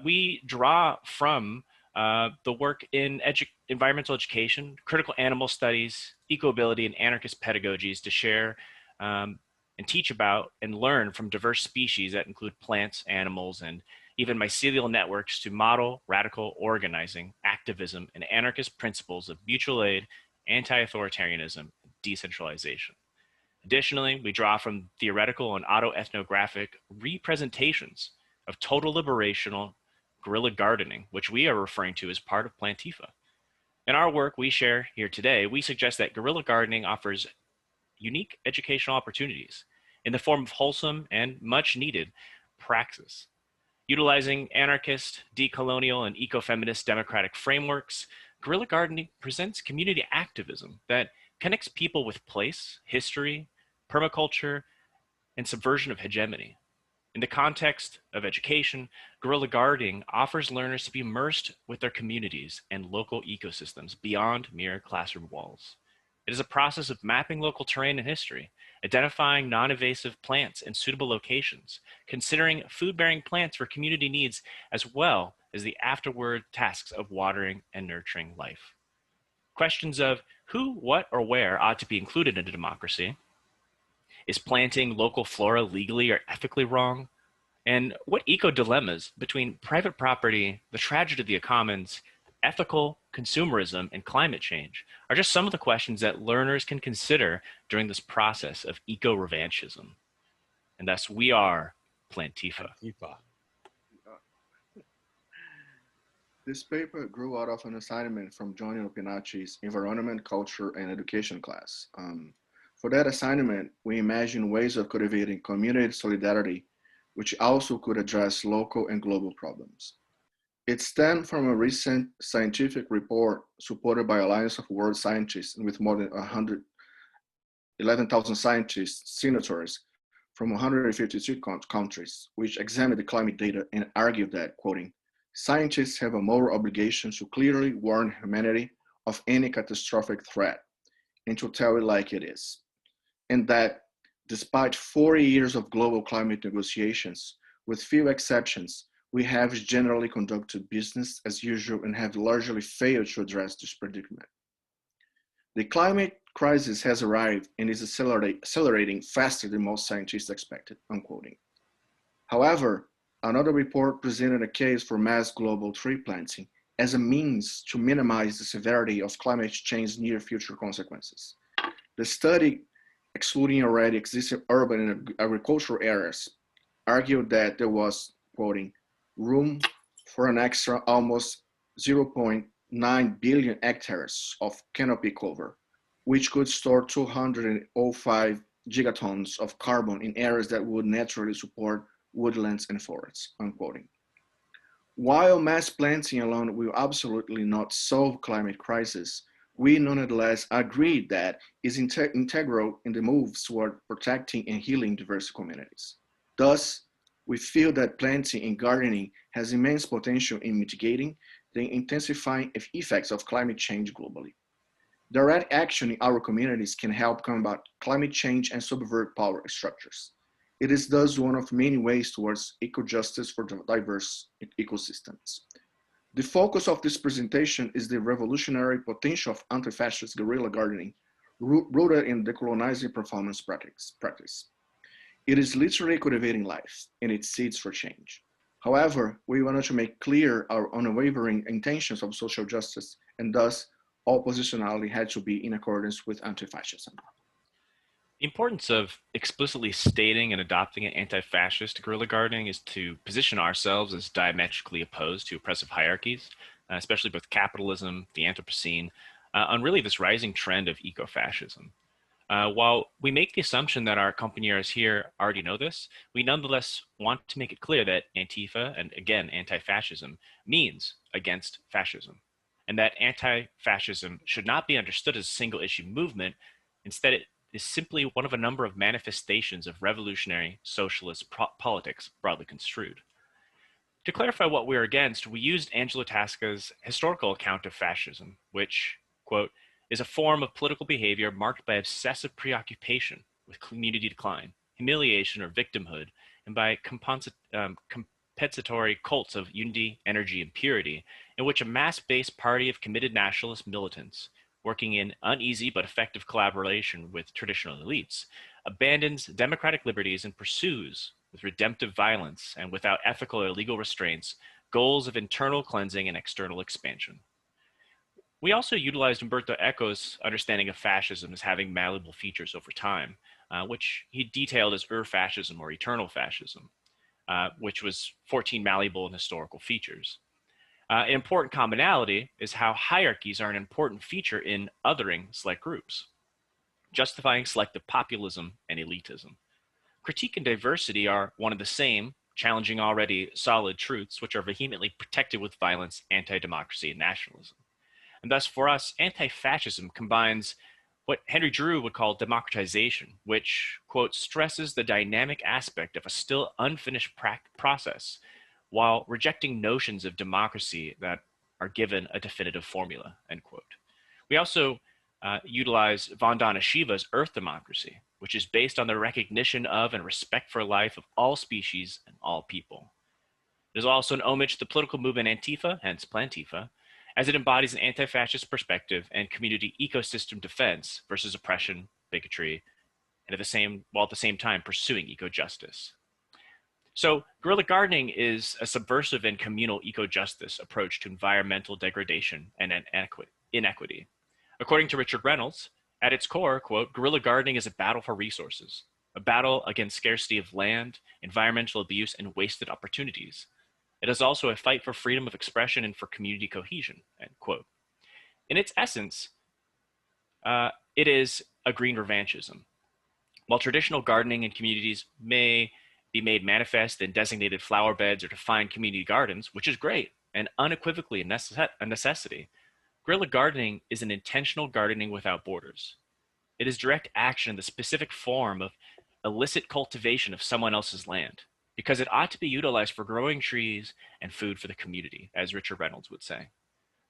We draw from the work in environmental education, critical animal studies, eco-ability, and anarchist pedagogies to share and teach about and learn from diverse species that include plants, animals, and even mycelial networks to model radical organizing, activism, and anarchist principles of mutual aid, anti-authoritarianism, and decentralization. Additionally, we draw from theoretical and autoethnographic representations of total liberational guerrilla gardening, which we are referring to as part of PLANTIFA. In our work we share here today, we suggest that guerrilla gardening offers unique educational opportunities in the form of wholesome and much needed praxis. Utilizing anarchist, decolonial, and ecofeminist democratic frameworks, guerrilla gardening presents community activism that connects people with place, history, permaculture, and subversion of hegemony. In the context of education, guerrilla gardening offers learners to be immersed with their communities and local ecosystems beyond mere classroom walls. It is a process of mapping local terrain and history, identifying non-invasive plants in suitable locations, considering food-bearing plants for community needs, as well as the afterward tasks of watering and nurturing life. Questions of who, what, or where ought to be included in a democracy. Is planting local flora legally or ethically wrong? And what eco-dilemmas between private property, the tragedy of the commons, ethical consumerism, and climate change are just some of the questions that learners can consider during this process of eco-revanchism. And thus we are PLANTIFA. This paper grew out of an assignment from joining Lupinacci's Environment, Culture, and Education class. For that assignment, we imagined ways of cultivating community solidarity, which also could address local and global problems. It stemmed from a recent scientific report supported by Alliance of World Scientists with more than 11,000 scientists, signatories from 152 countries, which examined the climate data and argued that, quoting, scientists have a moral obligation to clearly warn humanity of any catastrophic threat and to tell it like it is. And that despite 40 years of global climate negotiations, with few exceptions, we have generally conducted business as usual and have largely failed to address this predicament. The climate crisis has arrived and is accelerating faster than most scientists expected, unquoting. However, another report presented a case for mass global tree planting as a means to minimize the severity of climate change's near future consequences. The study, excluding already existing urban and agricultural areas, argued that there was, quoting, room for an extra almost 0.9 billion hectares of canopy cover, which could store 205 gigatons of carbon in areas that would naturally support woodlands and forests, unquoting. While mass planting alone will absolutely not solve climate crisis, we nonetheless agree that is integral in the moves toward protecting and healing diverse communities. Thus, we feel that planting and gardening has immense potential in mitigating the intensifying effects of climate change globally. Direct action in our communities can help combat climate change and subvert power structures. It is thus one of many ways towards eco-justice for diverse ecosystems. The focus of this presentation is the revolutionary potential of anti-fascist guerrilla gardening, rooted in decolonizing performance practice. It is literally cultivating life and its seeds for change. However, we wanted to make clear our unwavering intentions of social justice, and thus all positionality had to be in accordance with anti-fascism. The importance of explicitly stating and adopting an anti-fascist guerrilla gardening is to position ourselves as diametrically opposed to oppressive hierarchies, especially with capitalism, the Anthropocene, on really this rising trend of eco-fascism. While we make the assumption that our accompagneurs here already know this, we nonetheless want to make it clear that Antifa, and again, anti-fascism, means against fascism, and that anti-fascism should not be understood as a single issue movement. Instead, it is simply one of a number of manifestations of revolutionary socialist politics, broadly construed. To clarify what we're against, we used Angelo Tasca's historical account of fascism, which, quote, is a form of political behavior marked by obsessive preoccupation with community decline, humiliation or victimhood, and by compensatory cults of unity, energy, and purity, in which a mass-based party of committed nationalist militants, working in uneasy but effective collaboration with traditional elites, abandons democratic liberties and pursues, with redemptive violence and without ethical or legal restraints, goals of internal cleansing and external expansion. We also utilized Umberto Eco's understanding of fascism as having malleable features over time, which he detailed as fascism or eternal fascism, which was 14 malleable and historical features. An important commonality is how hierarchies are an important feature in othering select groups, justifying selective populism and elitism. Critique and diversity are one of the same, challenging already solid truths, which are vehemently protected with violence, anti-democracy, and nationalism. And thus, for us, anti-fascism combines what Henry Drew would call democratization, which, quote, stresses the dynamic aspect of a still unfinished process, while rejecting notions of democracy that are given a definitive formula, end quote. We also utilize Vandana Shiva's Earth democracy, which is based on the recognition of and respect for life of all species and all people. It is also an homage to the political movement Antifa, hence PLANTIFA, as it embodies an anti-fascist perspective and community ecosystem defense versus oppression, bigotry, and while at the same time pursuing eco-justice. So guerrilla gardening is a subversive and communal eco-justice approach to environmental degradation and inequity. According to Richard Reynolds, at its core, quote, guerrilla gardening is a battle for resources, a battle against scarcity of land, environmental abuse, and wasted opportunities. It is also a fight for freedom of expression and for community cohesion, end quote. In its essence, it is a green revanchism. While traditional gardening in communities may be made manifest in designated flower beds or defined community gardens, which is great and unequivocally a necessity, guerrilla gardening is an intentional gardening without borders. It is direct action in the specific form of illicit cultivation of someone else's land, because it ought to be utilized for growing trees and food for the community, as Richard Reynolds would say.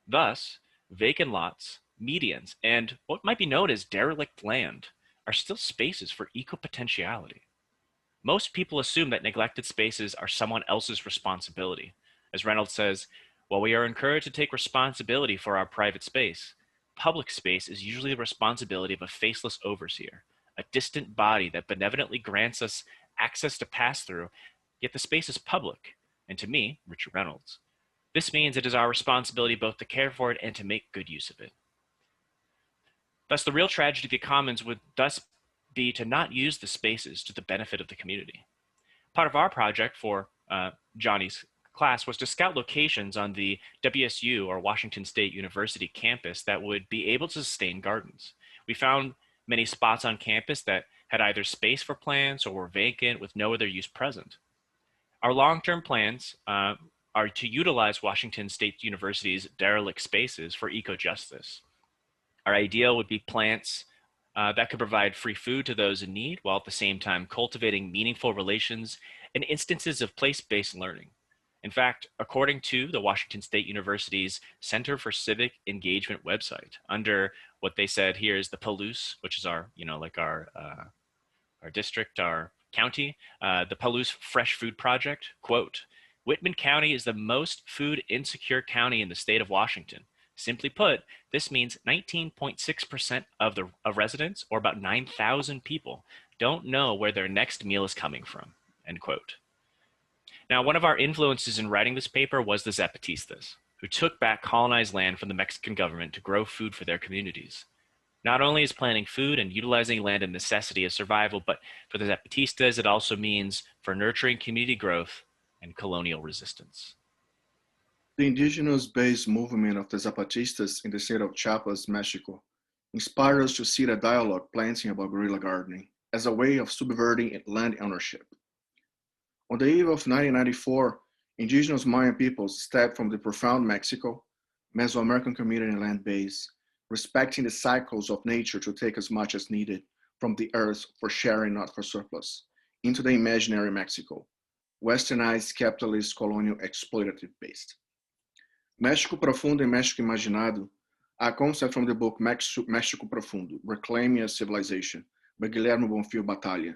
Thus, vacant lots, medians, and what might be known as derelict land are still spaces for eco-potentiality. Most people assume that neglected spaces are someone else's responsibility. As Reynolds says, while we are encouraged to take responsibility for our private space, public space is usually the responsibility of a faceless overseer, a distant body that benevolently grants us access to pass through, yet the space is public. And to me, Richard Reynolds, this means it is our responsibility both to care for it and to make good use of it. Thus, the real tragedy of the commons would thus be to not use the spaces to the benefit of the community. Part of our project for Johnny's class was to scout locations on the WSU or Washington State University campus that would be able to sustain gardens. We found many spots on campus that had either space for plants or were vacant with no other use present. Our long-term plans are to utilize Washington State University's derelict spaces for eco-justice. Our ideal would be plants that could provide free food to those in need, while at the same time cultivating meaningful relations and instances of place-based learning. In fact, according to the Washington State University's Center for Civic Engagement website, under what they said here is the PALUS, which is our, our district, our County, the Palouse Fresh Food Project, quote, Whitman County is the most food insecure county in the state of Washington. Simply put, this means 19.6% of residents, or about 9,000 people, don't know where their next meal is coming from, end quote. Now, one of our influences in writing this paper was the Zapatistas, who took back colonized land from the Mexican government to grow food for their communities. Not only is planting food and utilizing land a necessity of survival, but for the Zapatistas, it also means for nurturing community growth and colonial resistance. The indigenous-based movement of the Zapatistas in the state of Chiapas, Mexico, inspired us to see the dialogue planting about guerrilla gardening as a way of subverting land ownership. On the eve of 1994, indigenous Mayan peoples stepped from the profound Mexico, Mesoamerican community and land base, respecting the cycles of nature to take as much as needed from the earth for sharing, not for surplus, into the imaginary Mexico, westernized, capitalist, colonial, exploitative-based. México Profundo and México Imaginado, a concept from the book México Profundo, Reclaiming a Civilization by Guilherme Bonfil Batalha,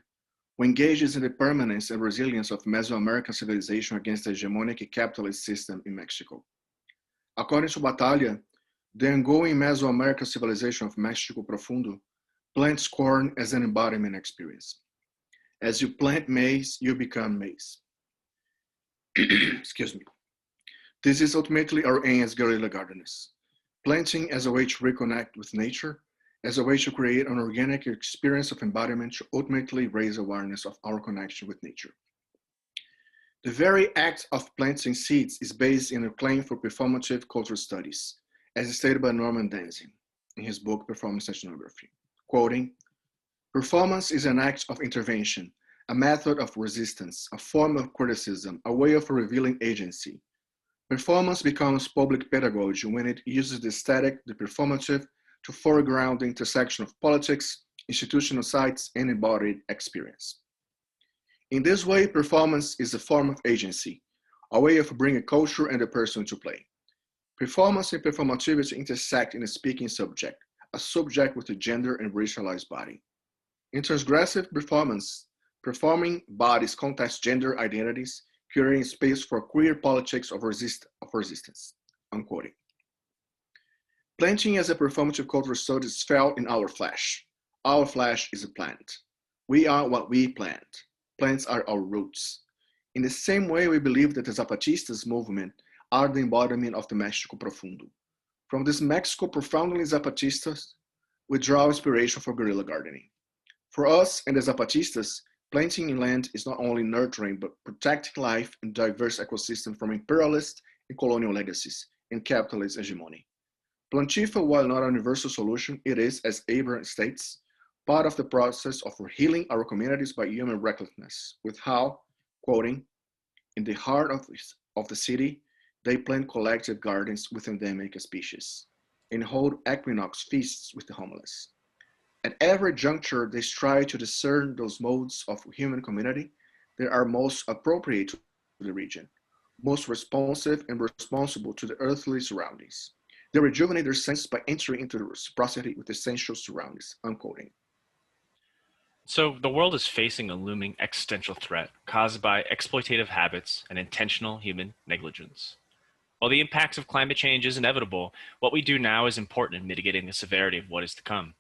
who engages in the permanence and resilience of Mesoamerican civilization against the hegemonic capitalist system in Mexico. According to Batalha, the ongoing Mesoamerican civilization of México Profundo plants corn as an embodiment experience. As you plant maize, you become maize. Excuse me. This is ultimately our aim as guerrilla gardeners. Planting as a way to reconnect with nature, as a way to create an organic experience of embodiment to ultimately raise awareness of our connection with nature. The very act of planting seeds is based in a claim for performative cultural studies, as stated by Norman Danzig in his book, Performance Ethnography, quoting, performance is an act of intervention, a method of resistance, a form of criticism, a way of revealing agency. Performance becomes public pedagogy when it uses the aesthetic, the performative, to foreground the intersection of politics, institutional sites, and embodied experience. In this way, performance is a form of agency, a way of bringing culture and the person into play. Performance and performativity intersect in a speaking subject, a subject with a gender and racialized body. In transgressive performance, performing bodies contest gender identities, creating space for queer politics of resistance, unquoting. Planting as a performative cultural studies fell in our flesh. Our flesh is a plant. We are what we plant. Plants are our roots. In the same way, we believe that the Zapatistas movement are the embodiment of the México Profundo. From this Mexico profoundly Zapatistas, we draw inspiration for guerrilla gardening. For us and the Zapatistas, planting in land is not only nurturing, but protecting life and diverse ecosystem from imperialist and colonial legacies and capitalist hegemony. PLANTIFA, while not a universal solution, it is, as Abraham states, part of the process of healing our communities by human recklessness, with how, quoting, in the heart of the city, they plant collective gardens with endemic species and hold equinox feasts with the homeless. At every juncture, they strive to discern those modes of human community that are most appropriate to the region, most responsive and responsible to the earthly surroundings. They rejuvenate their senses by entering into the reciprocity with essential surroundings, unquoting. So the world is facing a looming existential threat caused by exploitative habits and intentional human negligence. While the impacts of climate change is inevitable, what we do now is important in mitigating the severity of what is to come.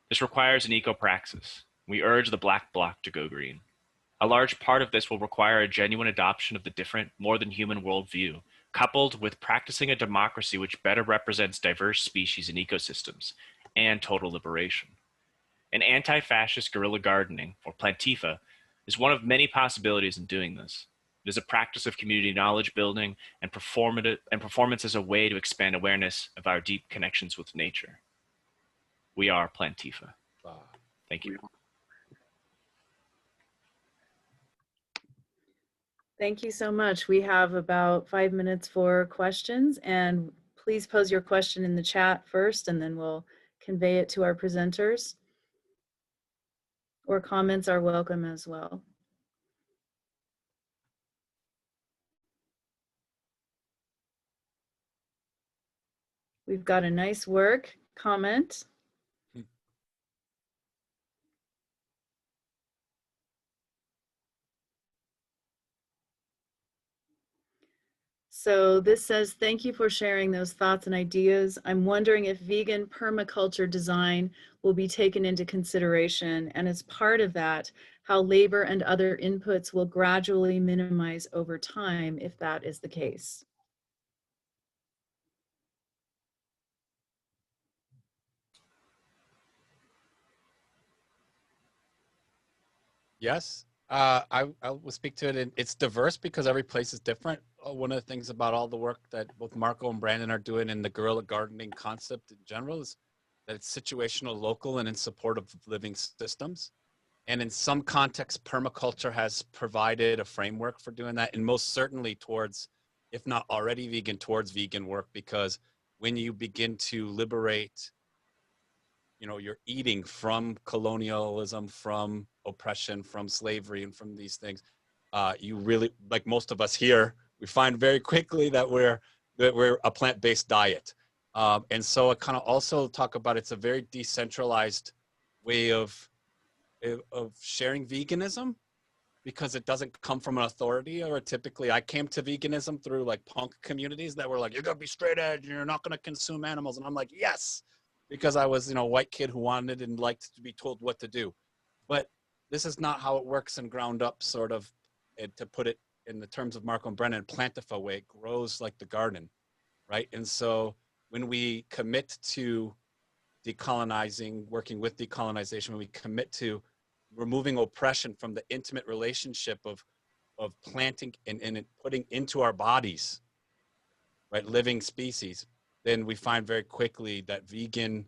This requires an eco-praxis. We urge the Black Bloc to go green. A large part of this will require a genuine adoption of the different, more than human worldview, coupled with practicing a democracy which better represents diverse species and ecosystems, and total liberation. An anti-fascist guerrilla gardening, or PLANTIFA, is one of many possibilities in doing this. It is a practice of community knowledge building and performance as a way to expand awareness of our deep connections with nature. We are PLANTIFA. Thank you. Thank you so much. We have about 5 minutes for questions, and please pose your question in the chat first, and then we'll convey it to our presenters. Or comments are welcome as well. We've got a nice work comment. So this says, thank you for sharing those thoughts and ideas. I'm wondering if vegan permaculture design will be taken into consideration, and as part of that, how labor and other inputs will gradually minimize over time if that is the case. Yes, I will speak to it. And it's diverse because every place is different. One of the things about all the work that both Marco and Brandon are doing in the guerrilla gardening concept in general is that it's situational, local, and in support of living systems. And in some contexts, permaculture has provided a framework for doing that, and most certainly towards, if not already vegan, towards vegan work, because when you begin to liberate, you know, your eating from colonialism, from oppression, from slavery, and from these things, you really, like most of us here, we find very quickly that we're a plant-based diet. And so I kind of also talk about it's a very decentralized way of sharing veganism, because it doesn't come from an authority. Or typically I came to veganism through like punk communities that were like, you're gonna be straight edge and you're not gonna consume animals. And I'm like, yes, because I was, you know, a white kid who wanted and liked to be told what to do. But this is not how it works in ground up, sort of, to put it in the terms of Marco and Brennan, PLANTIFA way, it grows like the garden, right? And so when we commit to decolonizing, working with decolonization, when we commit to removing oppression from the intimate relationship of planting and putting into our bodies, right, living species, then we find very quickly that vegan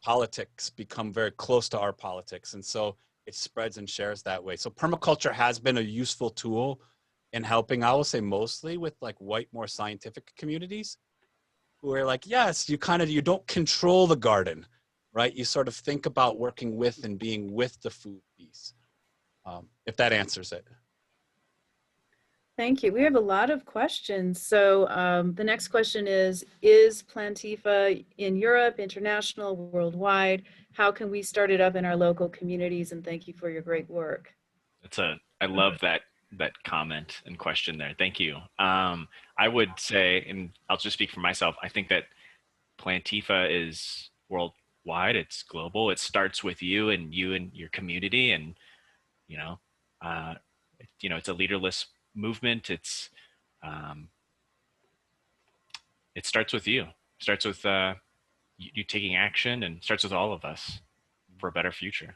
politics become very close to our politics. And so it spreads and shares that way. So permaculture has been a useful tool in helping, I will say mostly with like white, more scientific communities who are like, yes, you don't control the garden, right? You sort of think about working with and being with the food piece, if that answers it. Thank you. We have a lot of questions. So the next question is PLANTIFA in Europe, international, worldwide? How can we start it up in our local communities? And thank you for your great work. I love that comment and question there. Thank you. I would say, and I'll just speak for myself, I think that PLANTIFA is worldwide. It's global. It starts with you and your community, and it's a leaderless movement. It starts with you. It starts with you taking action, and starts with all of us for a better future.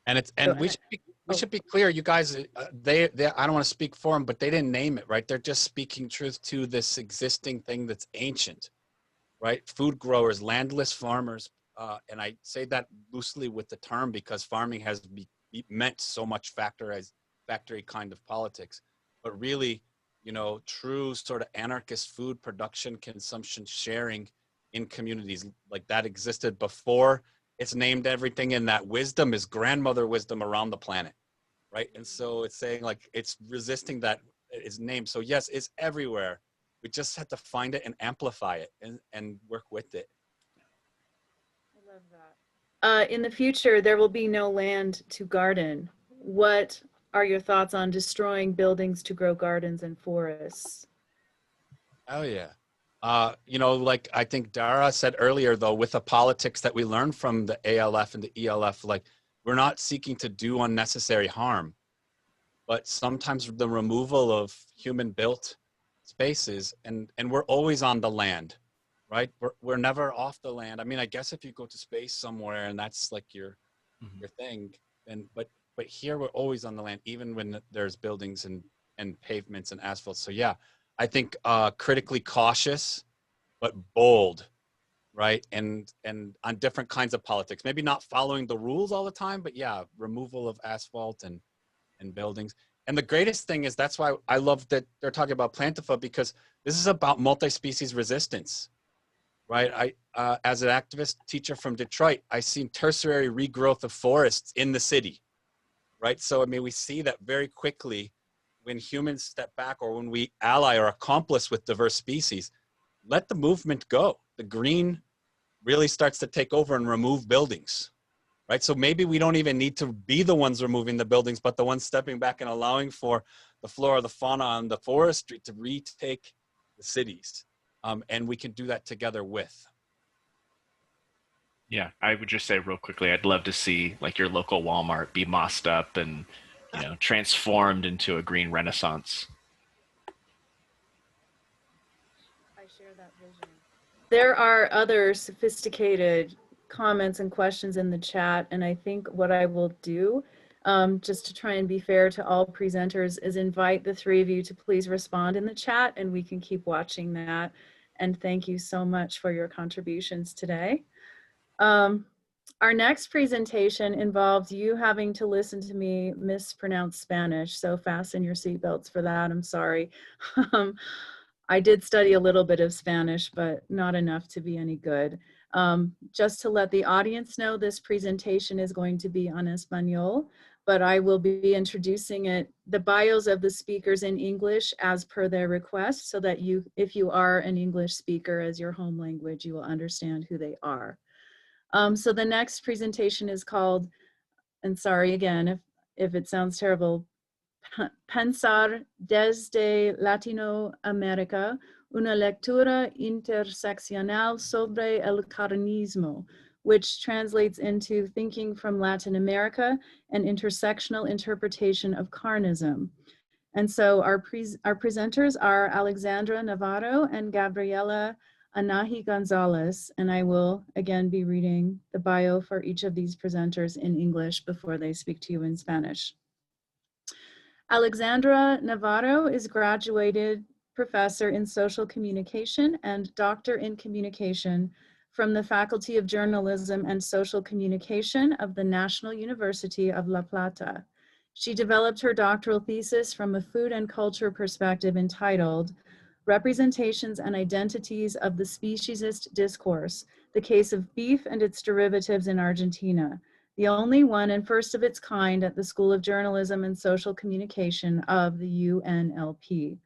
And we should be clear, you guys. They I don't want to speak for them, but they didn't name it, right? They're just speaking truth to this existing thing that's ancient, right? Food growers, landless farmers, and I say that loosely with the term because farming has meant so much factory kind of politics, but really, true sort of anarchist food production, consumption, sharing in communities like that existed before it's named everything, and that wisdom is grandmother wisdom around the planet, right? And so it's saying like it's resisting that is named. So yes, it's everywhere. We just have to find it and amplify it and work with it. I love that. In the future, there will be no land to garden. What are your thoughts on destroying buildings to grow gardens and forests? Oh yeah. Like I think Dara said earlier, though, with the politics that we learned from the ALF and the ELF, like we're not seeking to do unnecessary harm, but sometimes the removal of human-built spaces, and we're always on the land, right? We're never off the land. I mean, I guess if you go to space somewhere and that's like your thing, but here we're always on the land, even when there's buildings and pavements and asphalt. So yeah. I think critically cautious, but bold, right? And on different kinds of politics, maybe not following the rules all the time, but yeah, removal of asphalt and buildings. And the greatest thing is, that's why I love that they're talking about PLANTIFA, because this is about multi-species resistance, right? I, as an activist teacher from Detroit, I seen tertiary regrowth of forests in the city, right? So, I mean, we see that very quickly when humans step back, or when we ally or accomplice with diverse species, let the movement go. The green really starts to take over and remove buildings, right? So maybe we don't even need to be the ones removing the buildings, but the ones stepping back and allowing for the flora, the fauna, and the forestry to retake the cities. And we can do that together with. Yeah, I would just say real quickly, I'd love to see like your local Walmart be mossed up and, you know, transformed into a green renaissance. I share that vision. There are other sophisticated comments and questions in the chat, and I think what I will do, just to try and be fair to all presenters, is invite the three of you to please respond in the chat, and we can keep watching that. And thank you so much for your contributions today. Our next presentation involves you having to listen to me mispronounce Spanish, so fasten your seatbelts for that. I'm sorry. I did study a little bit of Spanish, but not enough to be any good. Just to let the audience know, this presentation is going to be on Espanol, but I will be introducing the bios of the speakers in English as per their request, so that you, if you are an English speaker as your home language, you will understand who they are. So the next presentation is called, and sorry again if it sounds terrible, Pensar desde Latinoamérica, una lectura interseccional sobre el carnismo, which translates into Thinking from Latin America, an intersectional interpretation of carnism. And so our presenters are Alexandra Navarro and Gabriela Anahi Gonzalez, and I will again be reading the bio for each of these presenters in English before they speak to you in Spanish. Alexandra Navarro is graduated professor in social communication and doctor in communication from the Faculty of Journalism and Social Communication of the National University of La Plata. She developed her doctoral thesis from a food and culture perspective entitled Representations and Identities of the Speciesist Discourse, the Case of Beef and Its Derivatives in Argentina, the only one and first of its kind at the School of Journalism and Social Communication of the UNLP.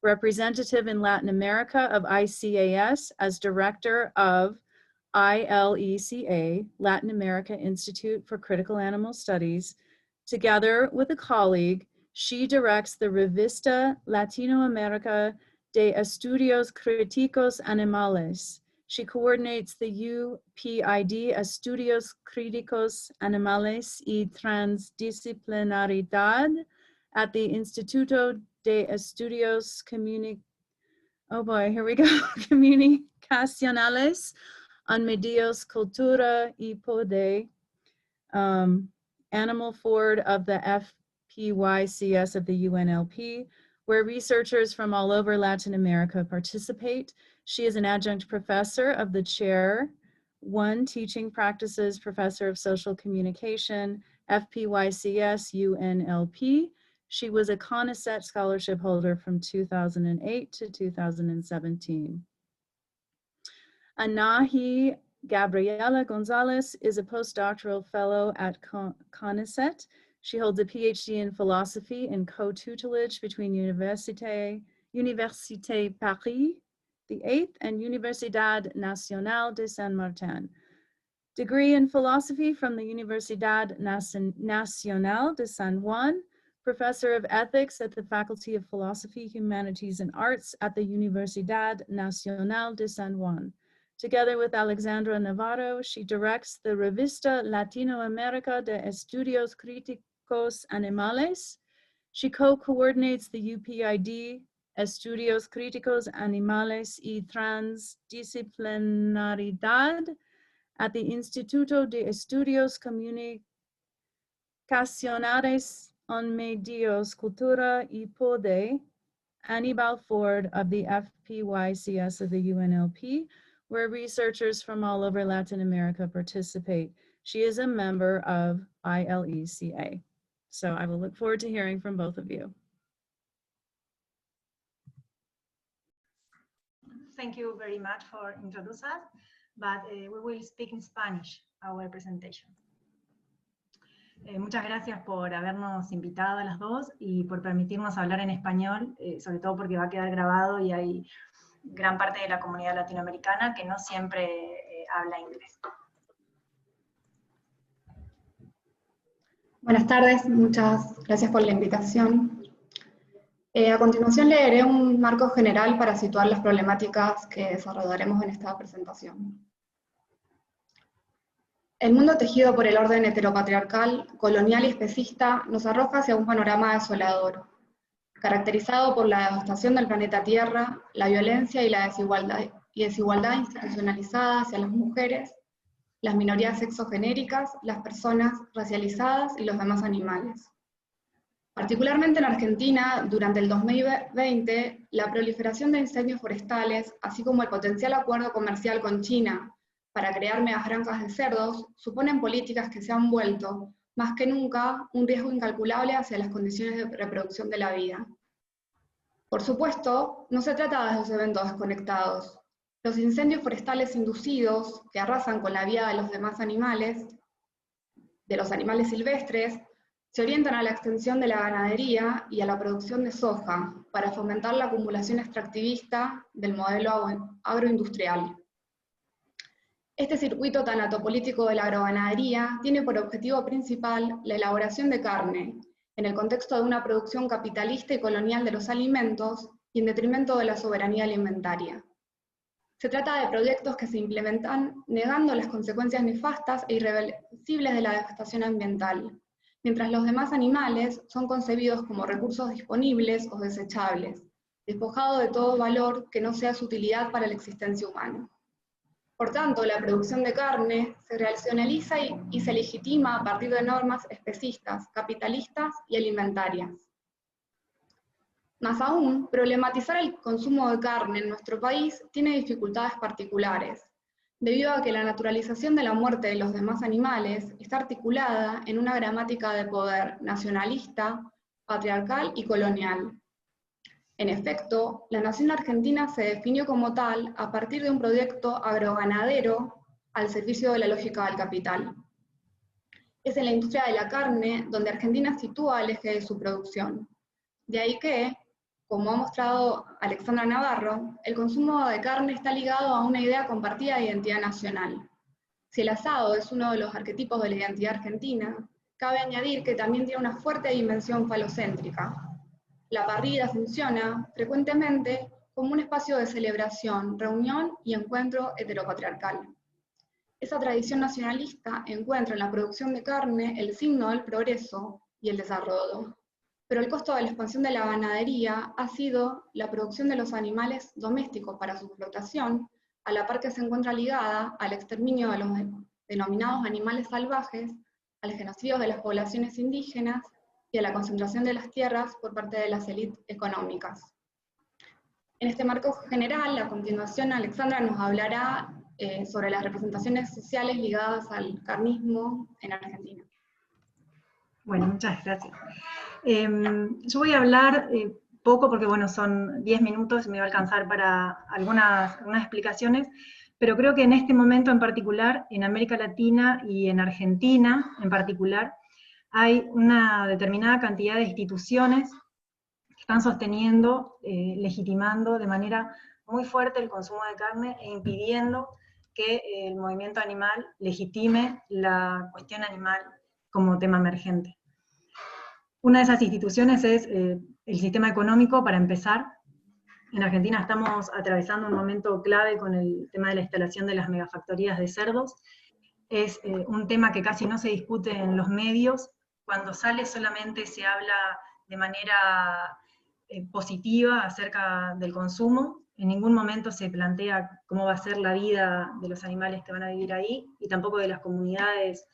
Representative in Latin America of ICAS as director of ILECA, Latin America Institute for Critical Animal Studies. Together with a colleague, she directs the Revista Latinoamérica de Estudios Críticos Animales. She coordinates the UPID Estudios Críticos Animales y Transdisciplinaridad at the Instituto de Estudios Comunicacionales on Medios, Cultura y Poder, Animal Ford of the FPYCS of the UNLP, where researchers from all over Latin America participate. She is an adjunct professor of the Chair 1 Teaching Practices, Professor of Social Communication, FPYCS UNLP. She was a CONICET scholarship holder from 2008 to 2017. Anahi Gabriela Gonzalez is a postdoctoral fellow at CONICET. She holds a PhD in philosophy in co-tutelage between Université Paris the 8th and Universidad Nacional de San Martin. Degree in philosophy from the Universidad Nacional de San Juan, professor of ethics at the Faculty of Philosophy, Humanities, and Arts at the Universidad Nacional de San Juan. Together with Alexandra Navarro, she directs the Revista Latinoamérica de Estudios Críticos Animales. She co-coordinates the UPID Estudios Críticos Animales y Transdisciplinaridad at the Instituto de Estudios Comunicacionales on Medios, Cultura y Poder, Aníbal Ford of the FPYCS of the UNLP, where researchers from all over Latin America participate. She is a member of ILECA. So I will look forward to hearing from both of you. Thank you very much for introducing us, but we will speak in Spanish, our presentation. Muchas gracias por habernos invitado a las dos y por permitirnos hablar en español, sobre todo porque va a quedar grabado y hay gran parte de la comunidad latinoamericana que no siempre habla inglés. Buenas tardes, muchas gracias por la invitación. A continuación leeré un marco general para situar las problemáticas que desarrollaremos en esta presentación. El mundo tejido por el orden heteropatriarcal, colonial y especista nos arroja hacia un panorama desolador, caracterizado por la devastación del planeta Tierra, la violencia y la desigualdad institucionalizada hacia las mujeres, las minorías sexogenéricas, las personas racializadas y los demás animales. Particularmente en Argentina, durante el 2020, la proliferación de incendios forestales, así como el potencial acuerdo comercial con China para crear megagranjas de cerdos, suponen políticas que se han vuelto, más que nunca, un riesgo incalculable hacia las condiciones de reproducción de la vida. Por supuesto, no se trata de dos eventos desconectados. Los incendios forestales inducidos, que arrasan con la vida de los demás animales, de los animales silvestres, se orientan a la extensión de la ganadería y a la producción de soja, para fomentar la acumulación extractivista del modelo agroindustrial. Este circuito tan atopolítico de la agroganadería tiene por objetivo principal la elaboración de carne, en el contexto de una producción capitalista y colonial de los alimentos, y en detrimento de la soberanía alimentaria. Se trata de proyectos que se implementan negando las consecuencias nefastas e irreversibles de la devastación ambiental, mientras los demás animales son concebidos como recursos disponibles o desechables, despojados de todo valor que no sea su utilidad para la existencia humana. Por tanto, la producción de carne se racionaliza y se legitima a partir de normas especistas, capitalistas y alimentarias. Más aún, problematizar el consumo de carne en nuestro país tiene dificultades particulares, debido a que la naturalización de la muerte de los demás animales está articulada en una gramática de poder nacionalista, patriarcal y colonial. En efecto, la nación argentina se definió como tal a partir de un proyecto agroganadero al servicio de la lógica del capital. Es en la industria de la carne donde Argentina sitúa el eje de su producción. De ahí que, como ha mostrado Alexandra Navarro, el consumo de carne está ligado a una idea compartida de identidad nacional. Si el asado es uno de los arquetipos de la identidad argentina, cabe añadir que también tiene una fuerte dimensión falocéntrica. La parrilla funciona frecuentemente como un espacio de celebración, reunión y encuentro heteropatriarcal. Esa tradición nacionalista encuentra en la producción de carne el signo del progreso y el desarrollo. Pero el costo de la expansión de la ganadería ha sido la producción de los animales domésticos para su explotación, a la par que se encuentra ligada al exterminio de los denominados animales salvajes, al genocidio de las poblaciones indígenas y a la concentración de las tierras por parte de las élites económicas. En este marco general, a continuación Alexandra nos hablará sobre las representaciones sociales ligadas al carnismo en Argentina. Bueno, muchas gracias. Yo voy a hablar poco porque, bueno, son 10 minutos y me va a alcanzar para algunas explicaciones, pero creo que en este momento en particular, en América Latina y en Argentina en particular, hay una determinada cantidad de instituciones que están sosteniendo, legitimando de manera muy fuerte el consumo de carne e impidiendo que el movimiento animal legitime la cuestión animal como tema emergente. Una de esas instituciones es el sistema económico, para empezar. En Argentina estamos atravesando un momento clave con el tema de la instalación de las megafactorías de cerdos. Es un tema que casi no se discute en los medios. Cuando sale solamente se habla de manera positiva acerca del consumo. En ningún momento se plantea cómo va a ser la vida de los animales que van a vivir ahí, y tampoco de las comunidades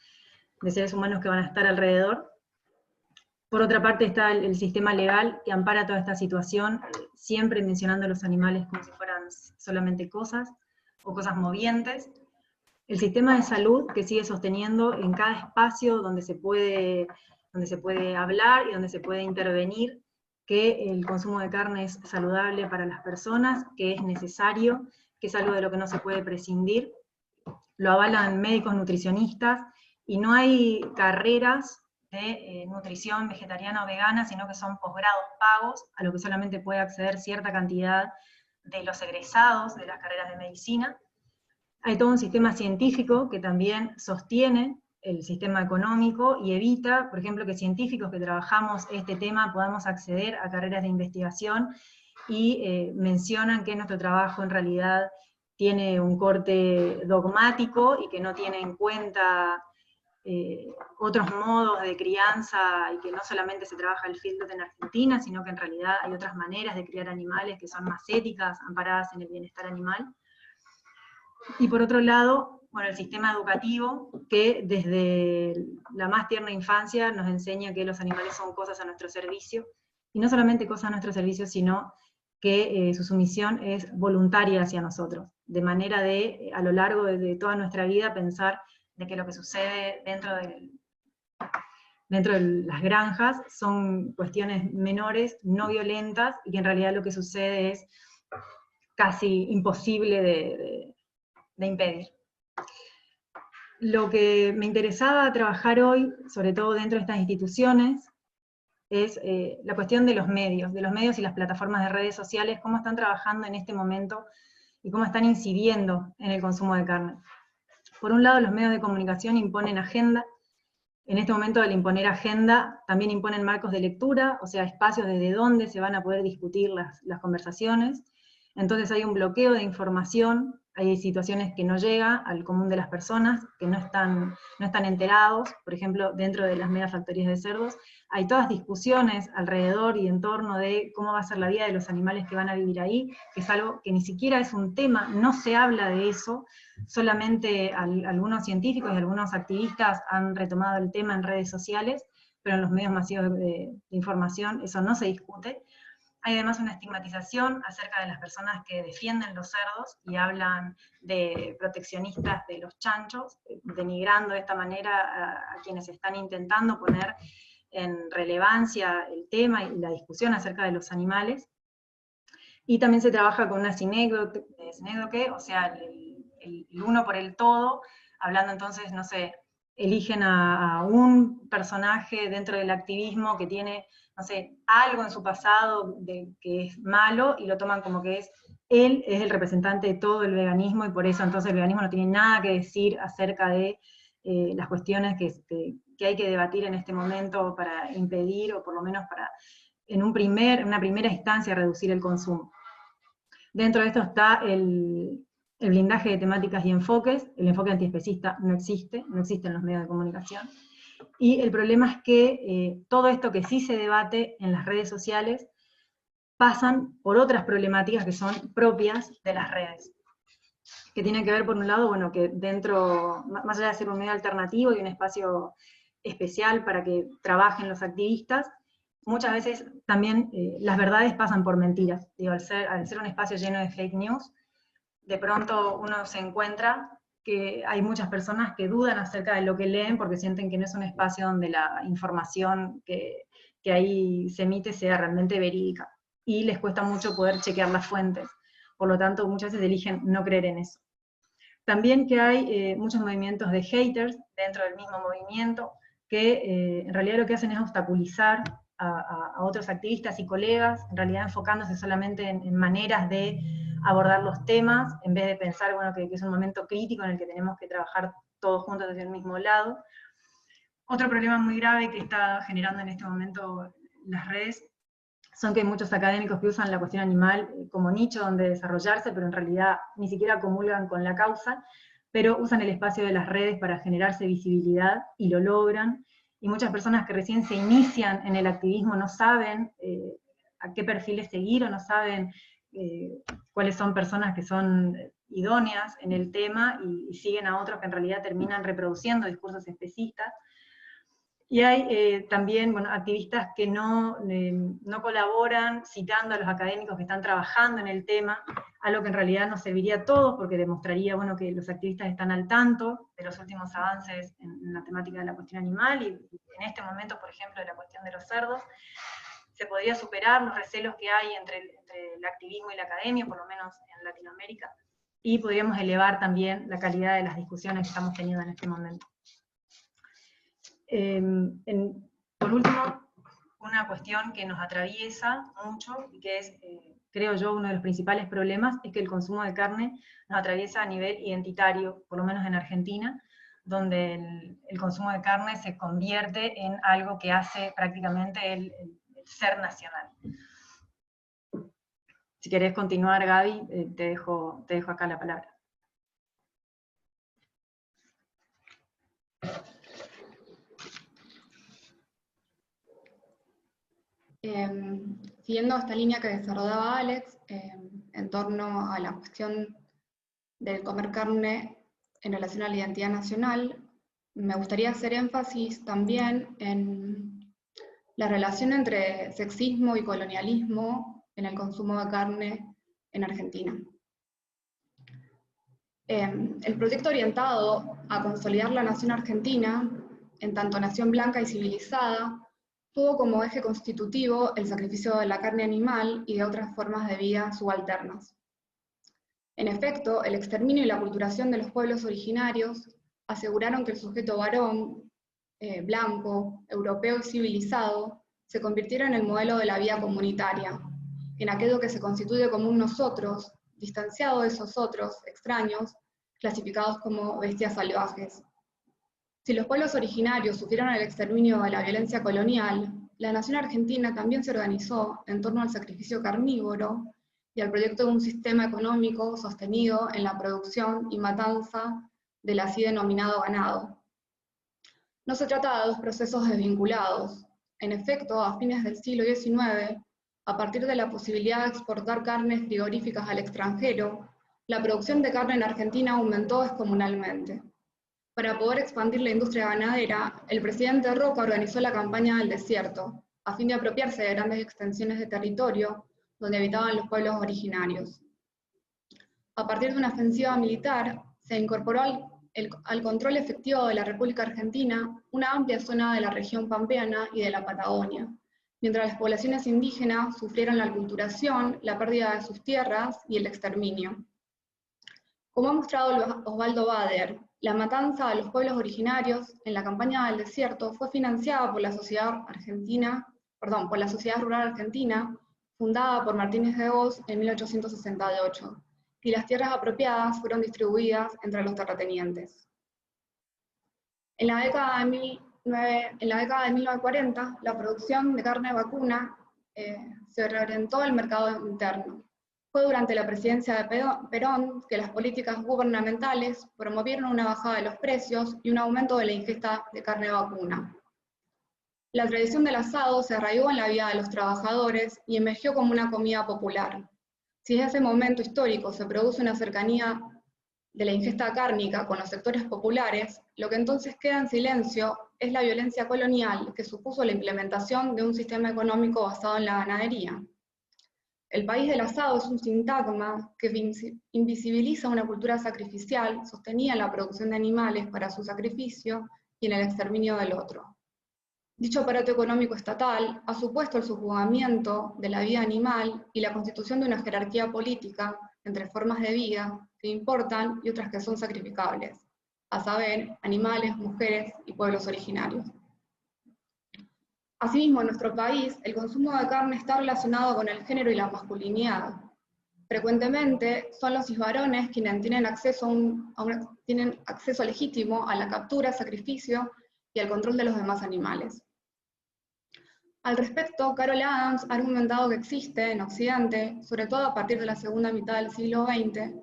de seres humanos que van a estar alrededor. Por otra parte está el sistema legal que ampara toda esta situación, siempre mencionando a los animales como si fueran solamente cosas, o cosas movientes. El sistema de salud que sigue sosteniendo en cada espacio donde se puede hablar y donde se puede intervenir, que el consumo de carne es saludable para las personas, que es necesario, que es algo de lo que no se puede prescindir. Lo avalan médicos nutricionistas, y no hay carreras de nutrición vegetariana o vegana, sino que son posgrados pagos, a lo que solamente puede acceder cierta cantidad de los egresados de las carreras de medicina. Hay todo un sistema científico que también sostiene el sistema económico y evita, por ejemplo, que científicos que trabajamos este tema podamos acceder a carreras de investigación y mencionan que nuestro trabajo en realidad tiene un corte dogmático y que no tiene en cuenta otros modos de crianza, y que no solamente se trabaja el fielded en Argentina, sino que en realidad hay otras maneras de criar animales que son más éticas, amparadas en el bienestar animal. Y por otro lado, bueno, el sistema educativo, que desde la más tierna infancia nos enseña que los animales son cosas a nuestro servicio, y no solamente cosas a nuestro servicio, sino que su sumisión es voluntaria hacia nosotros, de manera de, a lo largo de toda nuestra vida, pensar de que lo que sucede dentro de las granjas son cuestiones menores, no violentas, y que en realidad lo que sucede es casi imposible de impedir. Lo que me interesaba trabajar hoy, sobre todo dentro de estas instituciones, es la cuestión de los medios y las plataformas de redes sociales, cómo están trabajando en este momento y cómo están incidiendo en el consumo de carne. Por un lado, los medios de comunicación imponen agenda. En este momento, al imponer agenda, también imponen marcos de lectura, o sea, espacios desde donde se van a poder discutir las conversaciones. Entonces hay un bloqueo de información, hay situaciones que no llega al común de las personas, que no están enterados. Por ejemplo, dentro de las megafactorías de cerdos, hay todas discusiones alrededor y en torno de cómo va a ser la vida de los animales que van a vivir ahí, que es algo que ni siquiera es un tema, no se habla de eso, solamente algunos científicos y algunos activistas han retomado el tema en redes sociales, pero en los medios masivos de información eso no se discute. Hay además una estigmatización acerca de las personas que defienden los cerdos y hablan de proteccionistas de los chanchos, denigrando de esta manera a quienes están intentando poner en relevancia el tema y la discusión acerca de los animales. Y también se trabaja con una sinécdoque, o sea, el uno por el todo, hablando entonces, no sé, eligen a un personaje dentro del activismo que tiene, no sé, algo en su pasado que es malo, y lo toman como que él es el representante de todo el veganismo, y por eso entonces el veganismo no tiene nada que decir acerca de las cuestiones que hay que debatir en este momento para impedir, o por lo menos para, en una primera instancia, reducir el consumo. Dentro de esto está el blindaje de temáticas y enfoques. El enfoque antiespecista no existe en los medios de comunicación. Y el problema es que todo esto que sí se debate en las redes sociales pasan por otras problemáticas que son propias de las redes, que tienen que ver, por un lado, bueno, que dentro, más allá de ser un medio alternativo y un espacio especial para que trabajen los activistas, muchas veces también las verdades pasan por mentiras. Digo, al ser un espacio lleno de fake news, de pronto uno se encuentra que hay muchas personas que dudan acerca de lo que leen porque sienten que no es un espacio donde la información que ahí se emite sea realmente verídica, y les cuesta mucho poder chequear las fuentes. Por lo tanto, muchas veces eligen no creer en eso. También que hay muchos movimientos de haters dentro del mismo movimiento, que en realidad lo que hacen es obstaculizar a otros activistas y colegas, en realidad enfocándose solamente en maneras de abordar los temas, en vez de pensar, bueno, que es un momento crítico en el que tenemos que trabajar todos juntos desde el mismo lado. Otro problema muy grave que está generando en este momento las redes son que hay muchos académicos que usan la cuestión animal como nicho donde desarrollarse, pero en realidad ni siquiera comulgan con la causa, pero usan el espacio de las redes para generarse visibilidad, y lo logran. Y muchas personas que recién se inician en el activismo no saben a qué perfiles seguir, o no saben cuáles son personas que son idóneas en el tema, y siguen a otros que en realidad terminan reproduciendo discursos especistas. Y hay también, bueno, activistas que no colaboran citando a los académicos que están trabajando en el tema, algo que en realidad nos serviría a todos, porque demostraría, bueno, que los activistas están al tanto de los últimos avances en la temática de la cuestión animal, y en este momento, por ejemplo, de la cuestión de los cerdos. Se podría superar los recelos que hay entre el activismo y la academia, por lo menos en Latinoamérica, y podríamos elevar también la calidad de las discusiones que estamos teniendo en este momento. Por último, una cuestión que nos atraviesa mucho, y que es, creo yo, uno de los principales problemas, es que el consumo de carne nos atraviesa a nivel identitario, por lo menos en Argentina, donde el consumo de carne se convierte en algo que hace prácticamente el ser nacional. Si querés continuar, Gaby, te dejo acá la palabra. Siguiendo esta línea que desarrollaba Alex, en torno a la cuestión del comer carne en relación a la identidad nacional, me gustaría hacer énfasis también en la relación entre sexismo y colonialismo en el consumo de carne en Argentina. El proyecto orientado a consolidar la nación argentina, en tanto nación blanca y civilizada, tuvo como eje constitutivo el sacrificio de la carne animal y de otras formas de vida subalternas. En efecto, el exterminio y la aculturación de los pueblos originarios aseguraron que el sujeto varón, blanco, europeo y civilizado, se convirtiera en el modelo de la vida comunitaria, en aquello que se constituye como un nosotros, distanciado de esos otros, extraños, clasificados como bestias salvajes. Si los pueblos originarios sufrieron el exterminio de la violencia colonial, la nación argentina también se organizó en torno al sacrificio carnívoro y al proyecto de un sistema económico sostenido en la producción y matanza del así denominado ganado. No se trata de dos procesos desvinculados. En efecto, a fines del siglo XIX, a partir de la posibilidad de exportar carnes frigoríficas al extranjero, la producción de carne en Argentina aumentó descomunalmente. Para poder expandir la industria ganadera, el presidente Roca organizó la campaña del desierto, a fin de apropiarse de grandes extensiones de territorio donde habitaban los pueblos originarios. A partir de una ofensiva militar, se incorporó al control efectivo de la República Argentina una amplia zona de la región pampeana y de la Patagonia, mientras las poblaciones indígenas sufrieron la aculturación, la pérdida de sus tierras y el exterminio. Como ha mostrado Osvaldo Bader, la matanza de los pueblos originarios en la campaña del desierto fue financiada por la Sociedad Rural Argentina, fundada por Martínez de Hoz en 1868, y las tierras apropiadas fueron distribuidas entre los terratenientes. En la década de 1940, la producción de carne vacuna se reorientó al mercado interno. Fue durante la presidencia de Perón que las políticas gubernamentales promovieron una bajada de los precios y un aumento de la ingesta de carne vacuna. La tradición del asado se arraigó en la vida de los trabajadores y emergió como una comida popular. Si en ese momento histórico se produce una cercanía de la ingesta cárnica con los sectores populares, lo que entonces queda en silencio es la violencia colonial que supuso la implementación de un sistema económico basado en la ganadería. El país del asado es un sintagma que invisibiliza una cultura sacrificial sostenida en la producción de animales para su sacrificio y en el exterminio del otro. Dicho aparato económico estatal ha supuesto el subjugamiento de la vida animal y la constitución de una jerarquía política entre formas de vida que importan y otras que son sacrificables, a saber, animales, mujeres y pueblos originarios. Asimismo, en nuestro país, el consumo de carne está relacionado con el género y la masculinidad. Frecuentemente son los cisvarones quienes tienen acceso legítimo a la captura, sacrificio y al control de los demás animales. Al respecto, Carol Adams ha argumentado que existe en Occidente, sobre todo a partir de la segunda mitad del siglo XX,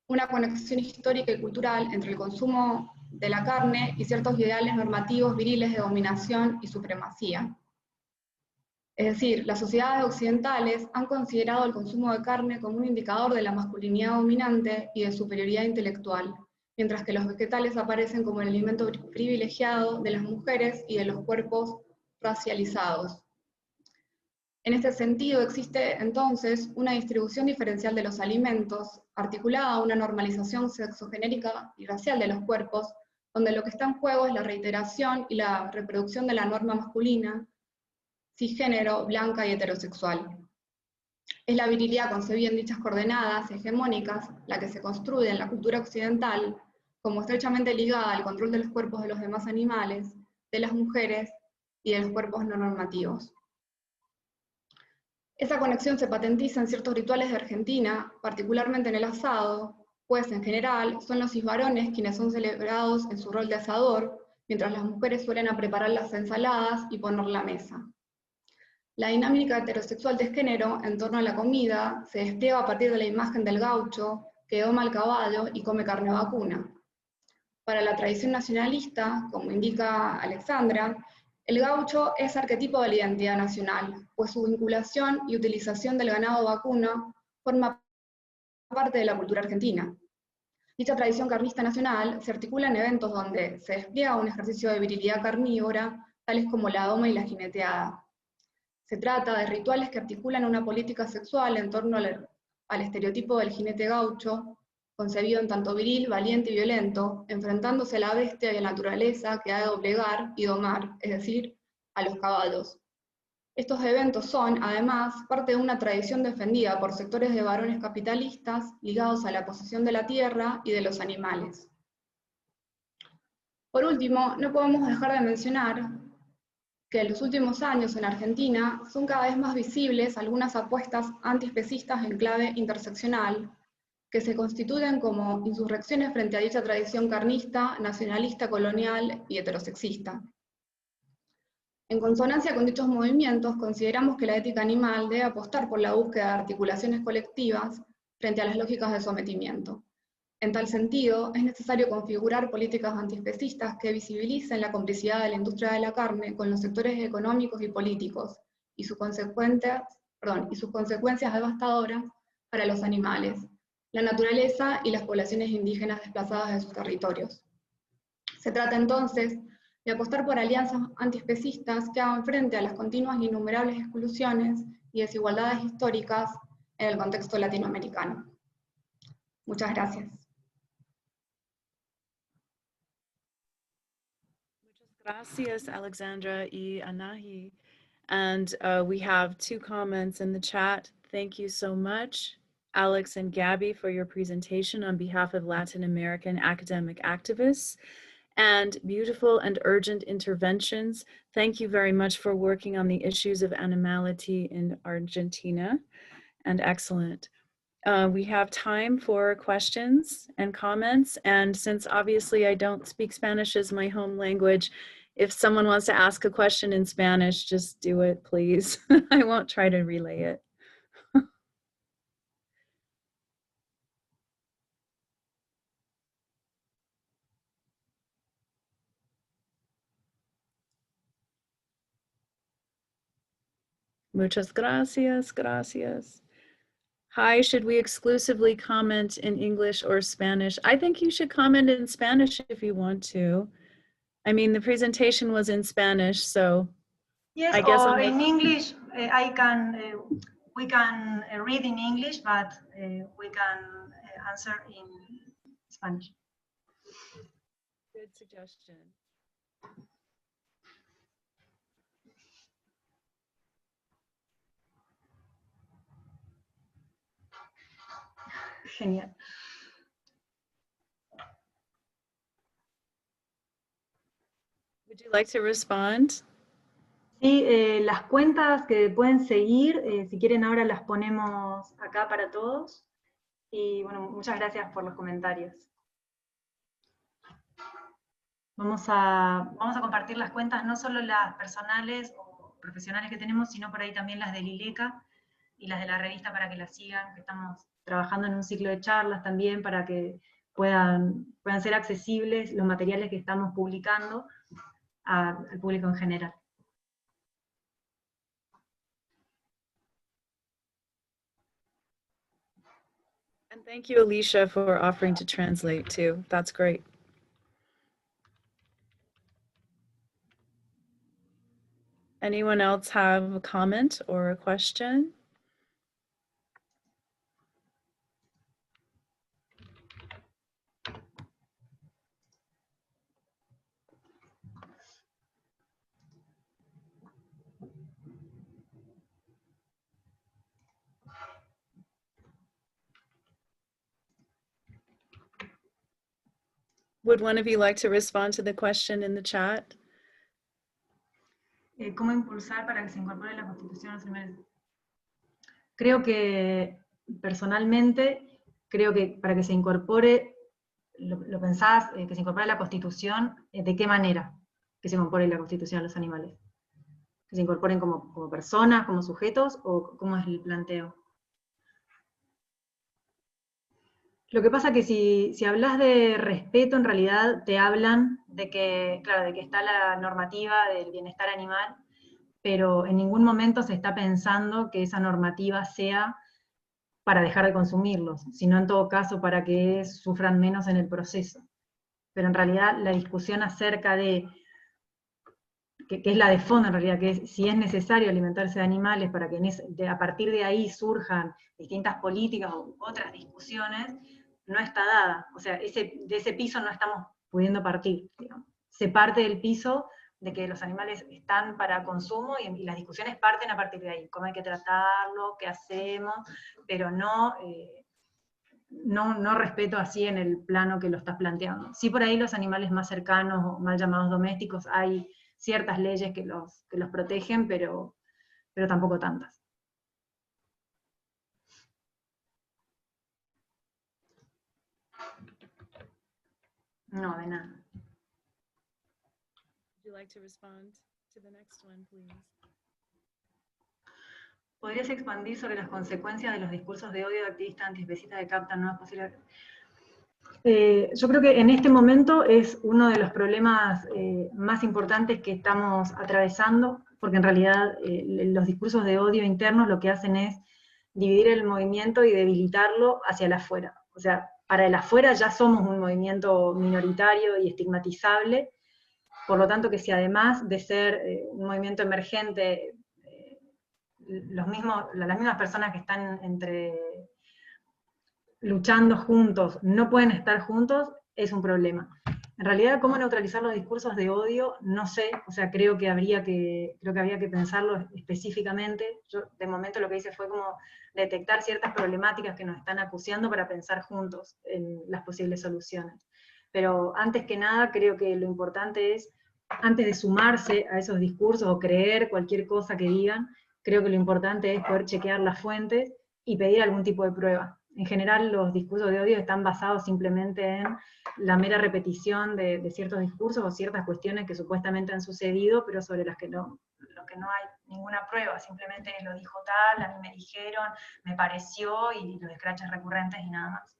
una conexión histórica y cultural entre el consumo de la carne y ciertos ideales normativos viriles de dominación y supremacía. Es decir, las sociedades occidentales han considerado el consumo de carne como un indicador de la masculinidad dominante y de superioridad intelectual, mientras que los vegetales aparecen como el alimento privilegiado de las mujeres y de los cuerpos racializados. En este sentido, existe entonces una distribución diferencial de los alimentos, articulada a una normalización sexogenérica y racial de los cuerpos, donde lo que está en juego es la reiteración y la reproducción de la norma masculina, cisgénero, blanca y heterosexual. Es la virilidad concebida en dichas coordenadas hegemónicas la que se construye en la cultura occidental como estrechamente ligada al control de los cuerpos de los demás animales, de las mujeres y de los cuerpos no normativos. Esa conexión se patentiza en ciertos rituales de Argentina, particularmente en el asado, pues en general son los cisvarones quienes son celebrados en su rol de asador, mientras las mujeres suelen a preparar las ensaladas y poner la mesa. La dinámica heterosexual de género en torno a la comida se despliega a partir de la imagen del gaucho que doma al caballo y come carne vacuna. Para la tradición nacionalista, como indica Alexandra, el gaucho es arquetipo de la identidad nacional, pues su vinculación y utilización del ganado vacuno forma parte de la cultura argentina. Dicha tradición carnista nacional se articula en eventos donde se despliega un ejercicio de virilidad carnívora, tales como la doma y la jineteada. Se trata de rituales que articulan una política sexual en torno al estereotipo del jinete gaucho, concebido en tanto viril, valiente y violento, enfrentándose a la bestia y a la naturaleza que ha de doblegar y domar, es decir, a los caballos. Estos eventos son, además, parte de una tradición defendida por sectores de varones capitalistas ligados a la posesión de la tierra y de los animales. Por último, no podemos dejar de mencionar que en los últimos años en Argentina son cada vez más visibles algunas apuestas antiespecistas en clave interseccional, que se constituyen como insurrecciones frente a dicha tradición carnista, nacionalista, colonial y heterosexista. En consonancia con dichos movimientos, consideramos que la ética animal debe apostar por la búsqueda de articulaciones colectivas frente a las lógicas de sometimiento. En tal sentido, es necesario configurar políticas antiespecistas que visibilicen la complicidad de la industria de la carne con los sectores económicos y políticos, y sus consecuencias devastadoras para los animales, la naturaleza y las poblaciones indígenas desplazadas de sus territorios. Se trata entonces de apostar por alianzas antiespecistas que hagan frente a las continuas e innumerables exclusiones y desigualdades históricas en el contexto latinoamericano. Muchas gracias. Gracias, Alexandra y Anahi. And we have 2 comments in the chat. Thank you so much, Alex and Gabby, for your presentation on behalf of Latin American academic activists. And beautiful and urgent interventions. Thank you very much for working on the issues of animality in Argentina. And excellent. We have time for questions and comments. And since obviously I don't speak Spanish as my home language, if someone wants to ask a question in Spanish, just do it, please. I won't try to relay it. Muchas gracias, gracias. Hi, should we exclusively comment in English or Spanish? I think you should comment in Spanish if you want to. I mean, the presentation was in Spanish, so yes, I guess or in English, we can read in English, but we can answer in Spanish. Good suggestion. Genial. Would you like to respond? Sí, las cuentas que pueden seguir, si quieren ahora las ponemos acá para todos. Y bueno, muchas gracias por los comentarios. Vamos a compartir las cuentas, no solo las personales o profesionales que tenemos, sino por ahí también las del ILECA y las de la revista para que las sigan, que estamos trabajando en un ciclo de charlas también para que puedan ser accesibles los materiales que estamos publicando al público en general. And thank you, Alicia, for offering to translate too. That's great. Anyone else have a comment or a question? Would one of you like to respond to the question in the chat? ¿Cómo impulsar para que se incorpore la Constitución a los animales? Creo que personalmente creo que para que se incorpore, lo pensás, que se incorpore a la Constitución, ¿de qué manera que se incorpore la Constitución a los animales? ¿Que se incorporen como personas, como sujetos, o cómo es el planteo? Lo que pasa que si hablas de respeto, en realidad te hablan de que, claro, de que está la normativa del bienestar animal, pero en ningún momento se está pensando que esa normativa sea para dejar de consumirlos, sino en todo caso para que sufran menos en el proceso. Pero en realidad la discusión acerca de, que es la de fondo en realidad, que es si es necesario alimentarse de animales para que a partir de ahí surjan distintas políticas u otras discusiones, no está dada. O sea, de ese piso no estamos pudiendo partir, digamos. Se parte del piso de que los animales están para consumo y las discusiones parten a partir de ahí, cómo hay que tratarlo, qué hacemos, pero no respeto así en el plano que lo estás planteando. Sí, por ahí los animales más cercanos o mal llamados domésticos, hay ciertas leyes que los protegen, pero tampoco tantas. No, de nada. Would you like to respond to the next one, please? ¿Podrías expandir sobre las consecuencias de los discursos de odio de activistas antiespecistas que captan nuevas posibles? Yo creo que en este momento es uno de los problemas más importantes que estamos atravesando, porque en realidad los discursos de odio internos lo que hacen es dividir el movimiento y debilitarlo hacia el afuera. O sea, para el afuera ya somos un movimiento minoritario y estigmatizable, por lo tanto que si además de ser un movimiento emergente, las mismas personas que están luchando juntos no pueden estar juntos, es un problema. En realidad, cómo neutralizar los discursos de odio, no sé, o sea, creo que habría que pensarlo específicamente. Yo, de momento, lo que hice fue como detectar ciertas problemáticas que nos están acuciando para pensar juntos en las posibles soluciones. Pero antes que nada, creo que lo importante es, antes de sumarse a esos discursos o creer cualquier cosa que digan, creo que lo importante es poder chequear las fuentes y pedir algún tipo de prueba. En general, los discursos de odio están basados simplemente en la mera repetición de ciertos discursos o ciertas cuestiones que supuestamente han sucedido, pero sobre las que no hay ninguna prueba, simplemente lo dijo tal, a mí me dijeron, me pareció, y los escraches recurrentes y nada más.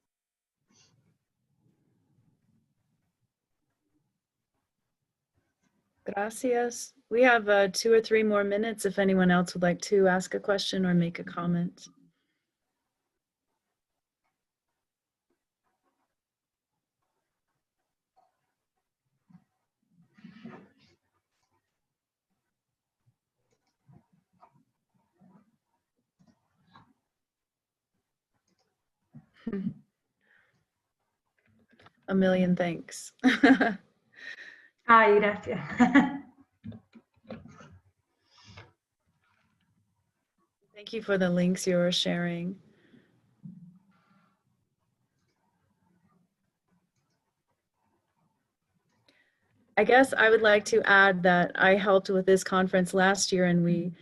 Gracias. We have 2 or 3 more minutes if anyone else would like to ask a question or make a comment. A million thanks. Ay, gracias. Thank you for the links you were sharing. I guess I would like to add that I helped with this conference last year, and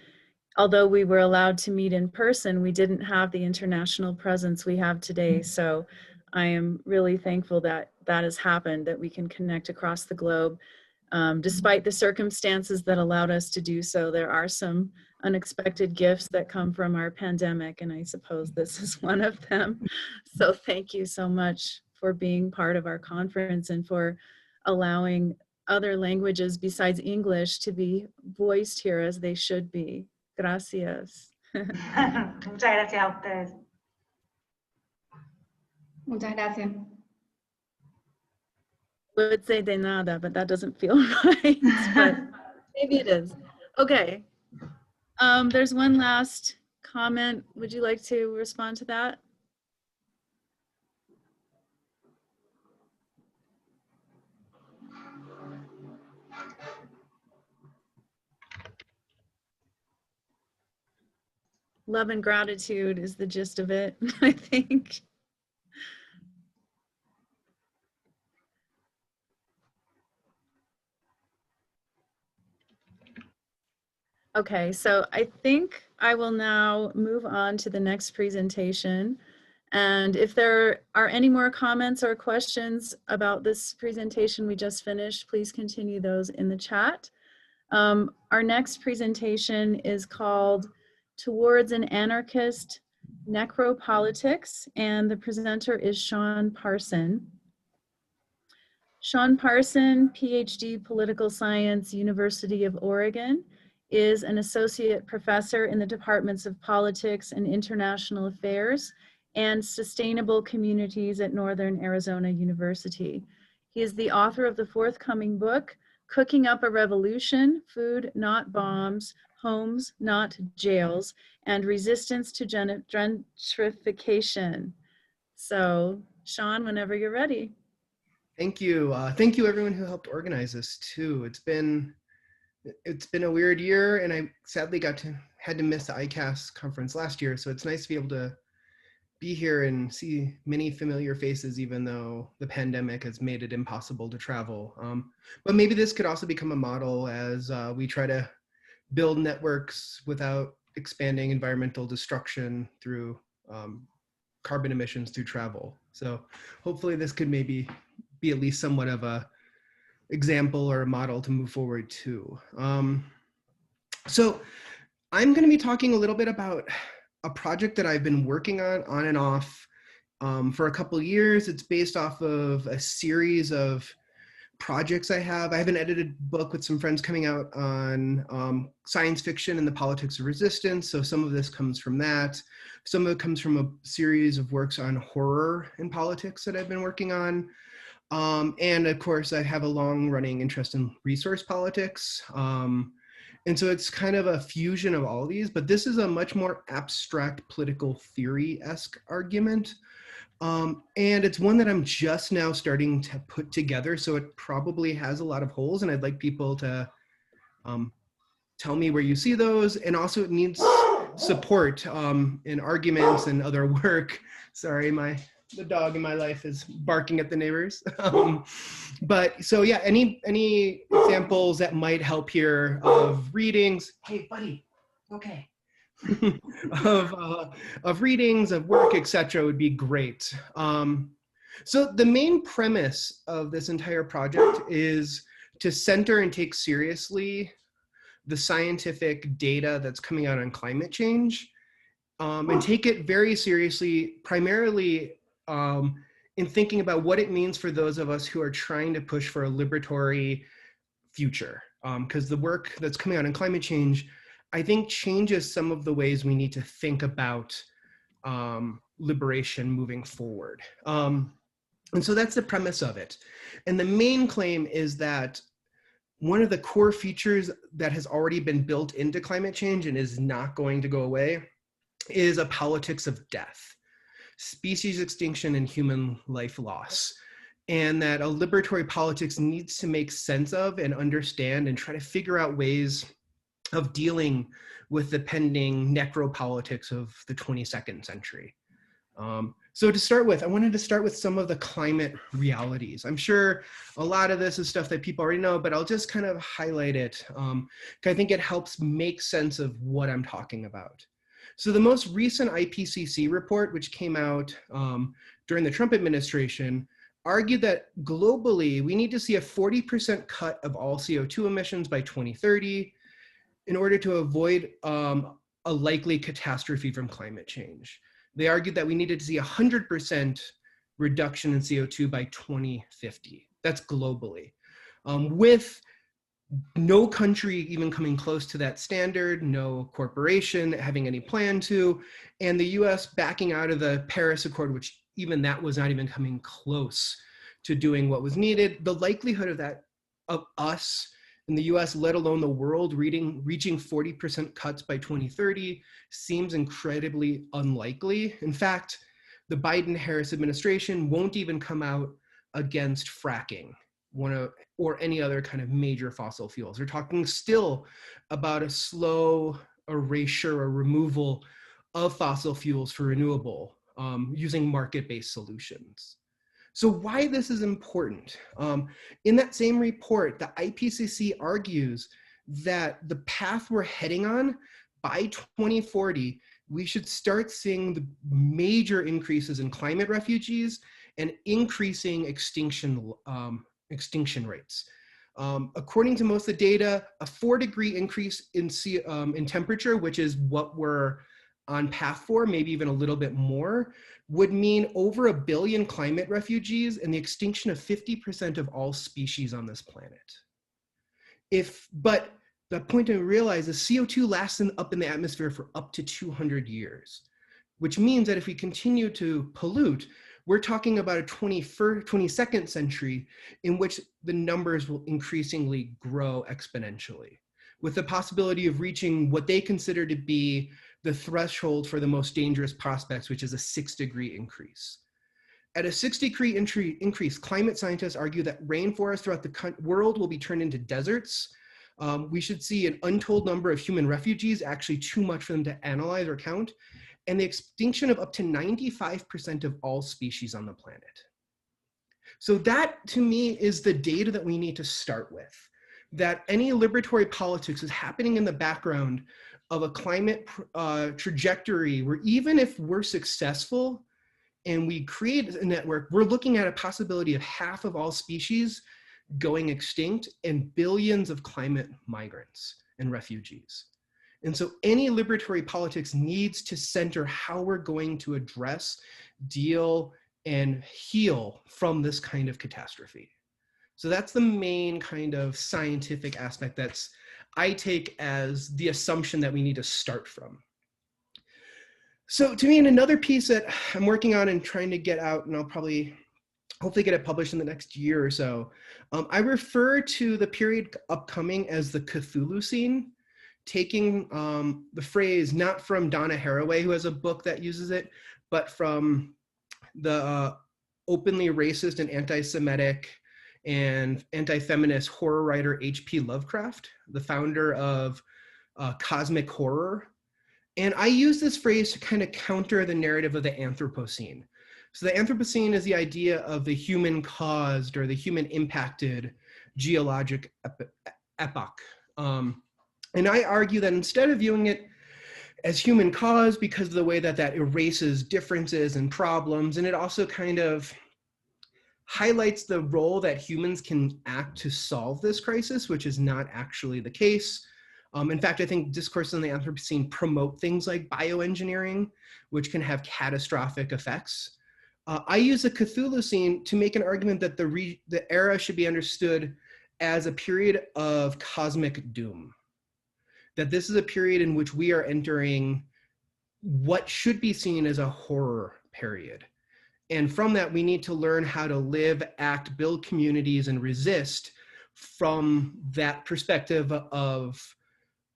although we were allowed to meet in person, we didn't have the international presence we have today. So I am really thankful that that has happened, that we can connect across the globe. Despite the circumstances that allowed us to do so, there are some unexpected gifts that come from our pandemic, and I suppose this is one of them. So thank you so much for being part of our conference and for allowing other languages besides English to be voiced here as they should be. Gracias. Muchas gracias a ustedes. Muchas gracias. I would say de nada, but that doesn't feel right, but maybe it is. Okay. There's one last comment. Would you like to respond to that? Love and gratitude is the gist of it, I think. Okay, so I think I will now move on to the next presentation. And if there are any more comments or questions about this presentation we just finished, please continue those in the chat. Our next presentation is called Towards an Anarchist Necropolitics, and the presenter is Sean Parson. Sean Parson, PhD, Political Science, University of Oregon, is an associate professor in the departments of Politics and International Affairs and Sustainable Communities at Northern Arizona University. He is the author of the forthcoming book, Cooking Up a Revolution, Food Not Bombs, Homes Not Jails, and Resistance to Gentrification. So, Sean, whenever you're ready. Thank you. Thank you everyone who helped organize this too. It's been a weird year, and I sadly had to miss the ICAS conference last year. So it's nice to be able to be here and see many familiar faces, even though the pandemic has made it impossible to travel. But maybe this could also become a model as we try to build networks without expanding environmental destruction through carbon emissions through travel. So hopefully this could maybe be at least somewhat of a example or a model to move forward to. So I'm going to be talking a little bit about a project that I've been working on and off for a couple of years. It's based off of a series of projects I have. I have an edited book with some friends coming out on science fiction and the politics of resistance. So some of this comes from that. Some of it comes from a series of works on horror and politics that I've been working on. And of course, I have a long-running interest in resource politics. And so it's kind of a fusion of all these, but this is a much more abstract political theory-esque argument. And it's one that I'm just now starting to put together, so it probably has a lot of holes, and I'd like people to tell me where you see those, and also it needs support in arguments and other work. Sorry, the dog in my life is barking at the neighbors. But so yeah, any examples that might help here of readings? Hey, buddy, okay. of readings, of work, etc. would be great. So the main premise of this entire project is to center and take seriously the scientific data that's coming out on climate change, and take it very seriously, primarily in thinking about what it means for those of us who are trying to push for a liberatory future. Because the work that's coming out on climate change, I think, changes some of the ways we need to think about liberation moving forward. And so that's the premise of it. And the main claim is that one of the core features that has already been built into climate change and is not going to go away is a politics of death, species extinction, and human life loss. And that a liberatory politics needs to make sense of and understand and try to figure out ways of dealing with the pending necropolitics of the 22nd century. So to start with, I wanted to start with some of the climate realities. I'm sure a lot of this is stuff that people already know, but I'll just kind of highlight it, because I think it helps make sense of what I'm talking about. So the most recent IPCC report, which came out during the Trump administration, argued that globally, we need to see a 40% cut of all CO2 emissions by 2030 in order to avoid a likely catastrophe from climate change. They argued that we needed to see 100% reduction in CO2 by 2050. That's globally. With no country even coming close to that standard, no corporation having any plan to, and the US backing out of the Paris Accord, which even that was not even coming close to doing what was needed. The likelihood of that, of us in the US, let alone the world, reaching 40% cuts by 2030 seems incredibly unlikely. In fact, the Biden-Harris administration won't even come out against fracking or any other kind of major fossil fuels. They're talking still about a slow erasure or removal of fossil fuels for renewable using market-based solutions. So why this is important? In that same report, the IPCC argues that the path we're heading on by 2040 we should start seeing the major increases in climate refugees and increasing extinction rates. According to most of the data, a 4-degree increase in temperature, which is what we're on path for, maybe even a little bit more, would mean over 1 billion climate refugees and the extinction of 50% of all species on this planet. But the point to realize is CO2 lasts up in the atmosphere for up to 200 years, which means that if we continue to pollute, we're talking about a 22nd century in which the numbers will increasingly grow exponentially, with the possibility of reaching what they consider to be the threshold for the most dangerous prospects, which is a 6-degree increase. At a 6-degree increase, climate scientists argue that rainforests throughout the world will be turned into deserts. We should see an untold number of human refugees, actually too much for them to analyze or count, and the extinction of up to 95% of all species on the planet. So that, to me, is the data that we need to start with, that any liberatory politics is happening in the background of a climate trajectory where even if we're successful and we create a network, we're looking at a possibility of half of all species going extinct and billions of climate migrants and refugees. And so any liberatory politics needs to center how we're going to address, deal, and heal from this kind of catastrophe. So that's the main kind of scientific aspect that's I take as the assumption that we need to start from. So to me, and another piece that I'm working on and trying to get out, and I'll probably hopefully get it published in the next year or so, I refer to the period upcoming as the Cthulhu-cene, taking the phrase not from Donna Haraway, who has a book that uses it, but from the openly racist and anti-Semitic and anti-feminist horror writer H.P. Lovecraft, the founder of cosmic horror. And I use this phrase to kind of counter the narrative of the Anthropocene. So the Anthropocene is the idea of the human caused or the human impacted geologic epoch. And I argue that instead of viewing it as human caused because of the way that that erases differences and problems, and it also kind of highlights the role that humans can act to solve this crisis, which is not actually the case. In fact, I think discourses on the Anthropocene promote things like bioengineering, which can have catastrophic effects. I use the Cthulhu-cene to make an argument that the era should be understood as a period of cosmic doom. That this is a period in which we are entering what should be seen as a horror period. And from that, we need to learn how to live, act, build communities, and resist from that perspective of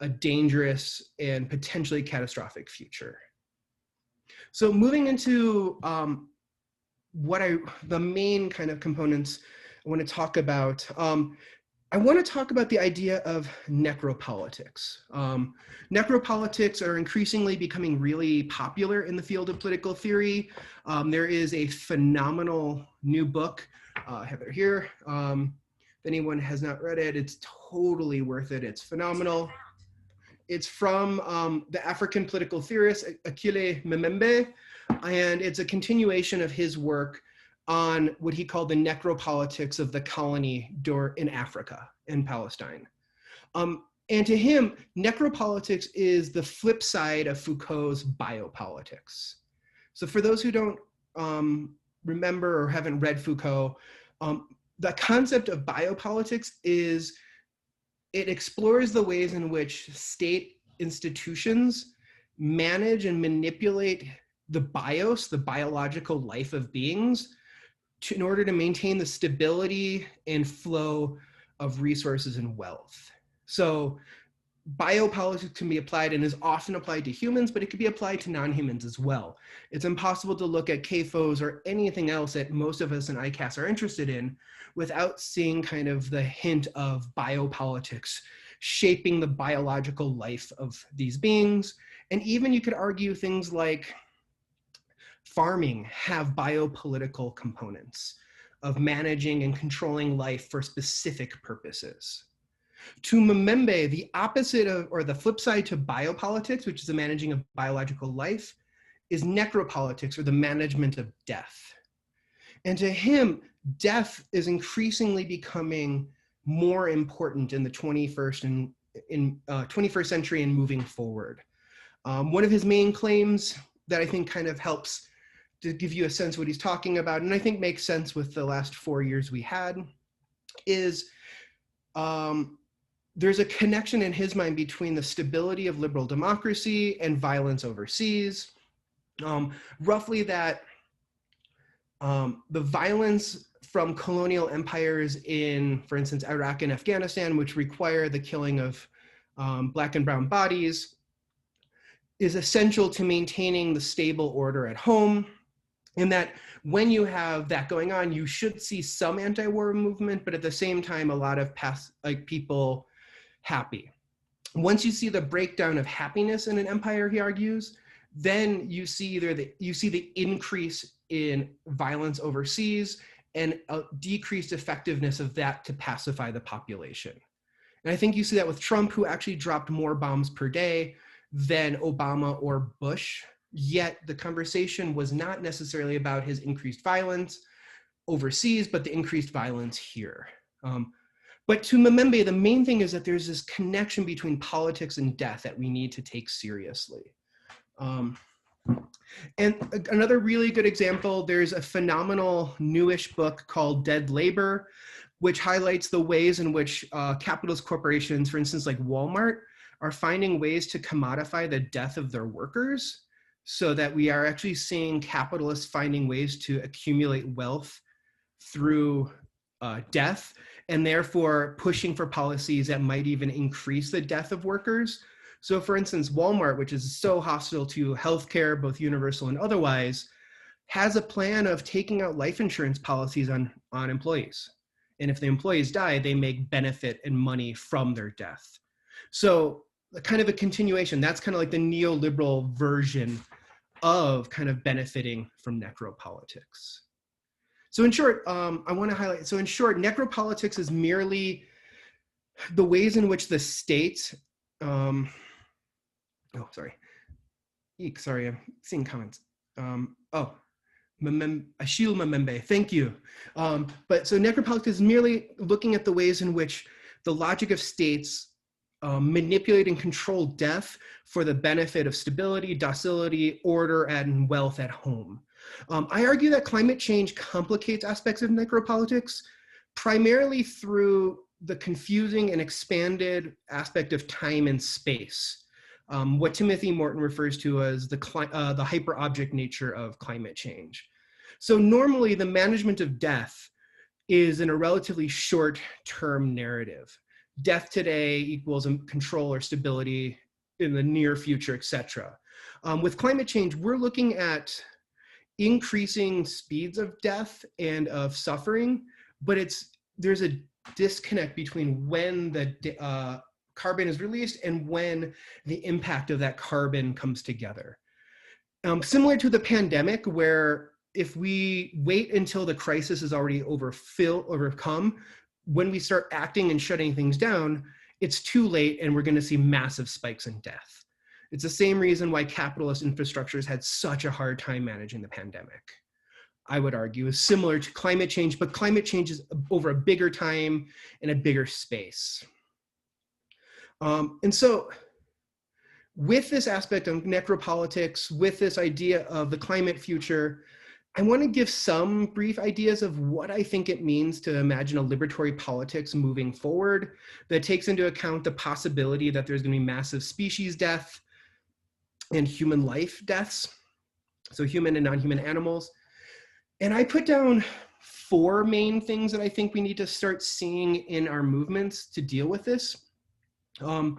a dangerous and potentially catastrophic future. So moving into the main kind of components I want to talk about. I want to talk about the idea of necropolitics. Necropolitics are increasingly becoming really popular in the field of political theory. There is a phenomenal new book, I have it here. If anyone has not read it, it's totally worth it. It's phenomenal. It's from the African political theorist Akile Memembe, and it's a continuation of his work on what he called the necropolitics of the colony in Africa, in Palestine. And to him, necropolitics is the flip side of Foucault's biopolitics. So for those who don't remember or haven't read Foucault, the concept of biopolitics is it explores the ways in which state institutions manage and manipulate the bios, the biological life of beings, in order to maintain the stability and flow of resources and wealth. So biopolitics can be applied and is often applied to humans, but it could be applied to non-humans as well. It's impossible to look at CAFOs or anything else that most of us in ICAS are interested in without seeing kind of the hint of biopolitics shaping the biological life of these beings. And even you could argue things like farming have biopolitical components of managing and controlling life for specific purposes. To Mbembe, the opposite of, or the flip side to biopolitics, which is the managing of biological life, is necropolitics, or the management of death. And to him, death is increasingly becoming more important in the 21st century and moving forward. One of his main claims that I think kind of helps to give you a sense of what he's talking about, and I think makes sense with the last 4 years we had, is there's a connection in his mind between the stability of liberal democracy and violence overseas. Roughly that the violence from colonial empires in, for instance, Iraq and Afghanistan, which require the killing of Black and brown bodies, is essential to maintaining the stable order at home. And that when you have that going on, you should see some anti-war movement, but at the same time, a lot of people happy. Once you see the breakdown of happiness in an empire, he argues, then you see the increase in violence overseas and a decreased effectiveness of that to pacify the population. And I think you see that with Trump, who actually dropped more bombs per day than Obama or Bush, yet the conversation was not necessarily about his increased violence overseas, but the increased violence here. But to Mbembe, the main thing is that there's this connection between politics and death that we need to take seriously. And another really good example, there's a phenomenal newish book called Dead Labor, which highlights the ways in which capitalist corporations, for instance, like Walmart, are finding ways to commodify the death of their workers, so that we are actually seeing capitalists finding ways to accumulate wealth through death, and therefore pushing for policies that might even increase the death of workers. So for instance, Walmart, which is so hostile to healthcare, both universal and otherwise, has a plan of taking out life insurance policies on employees. And if the employees die, they make benefit and money from their death. So kind of a continuation, that's kind of like the neoliberal version of kind of benefiting from necropolitics. So in short, I want to highlight, so in short, necropolitics is merely the ways in which the state, oh, sorry, I'm seeing comments. Achille Mbembe, thank you. But so necropolitics is merely looking at the ways in which the logic of states manipulate and control death for the benefit of stability, docility, order, and wealth at home. I argue that climate change complicates aspects of necropolitics, primarily through the confusing and expanded aspect of time and space, what Timothy Morton refers to as the hyper-object nature of climate change. So normally the management of death is in a relatively short-term narrative. Death today equals control or stability in the near future, etc. With climate change, we're looking at increasing speeds of death and of suffering, but there's a disconnect between when the carbon is released and when the impact of that carbon comes together. Similar to the pandemic, where if we wait until the crisis is already overcome, when we start acting and shutting things down, it's too late and we're going to see massive spikes in death. It's the same reason why capitalist infrastructures had such a hard time managing the pandemic. I would argue is similar to climate change, but climate change is over a bigger time and a bigger space. And so with this aspect of necropolitics, with this idea of the climate future, I want to give some brief ideas of what I think it means to imagine a liberatory politics moving forward that takes into account the possibility that there's going to be massive species death and human life deaths, so human and non-human animals. And I put down 4 main things that I think we need to start seeing in our movements to deal with this. And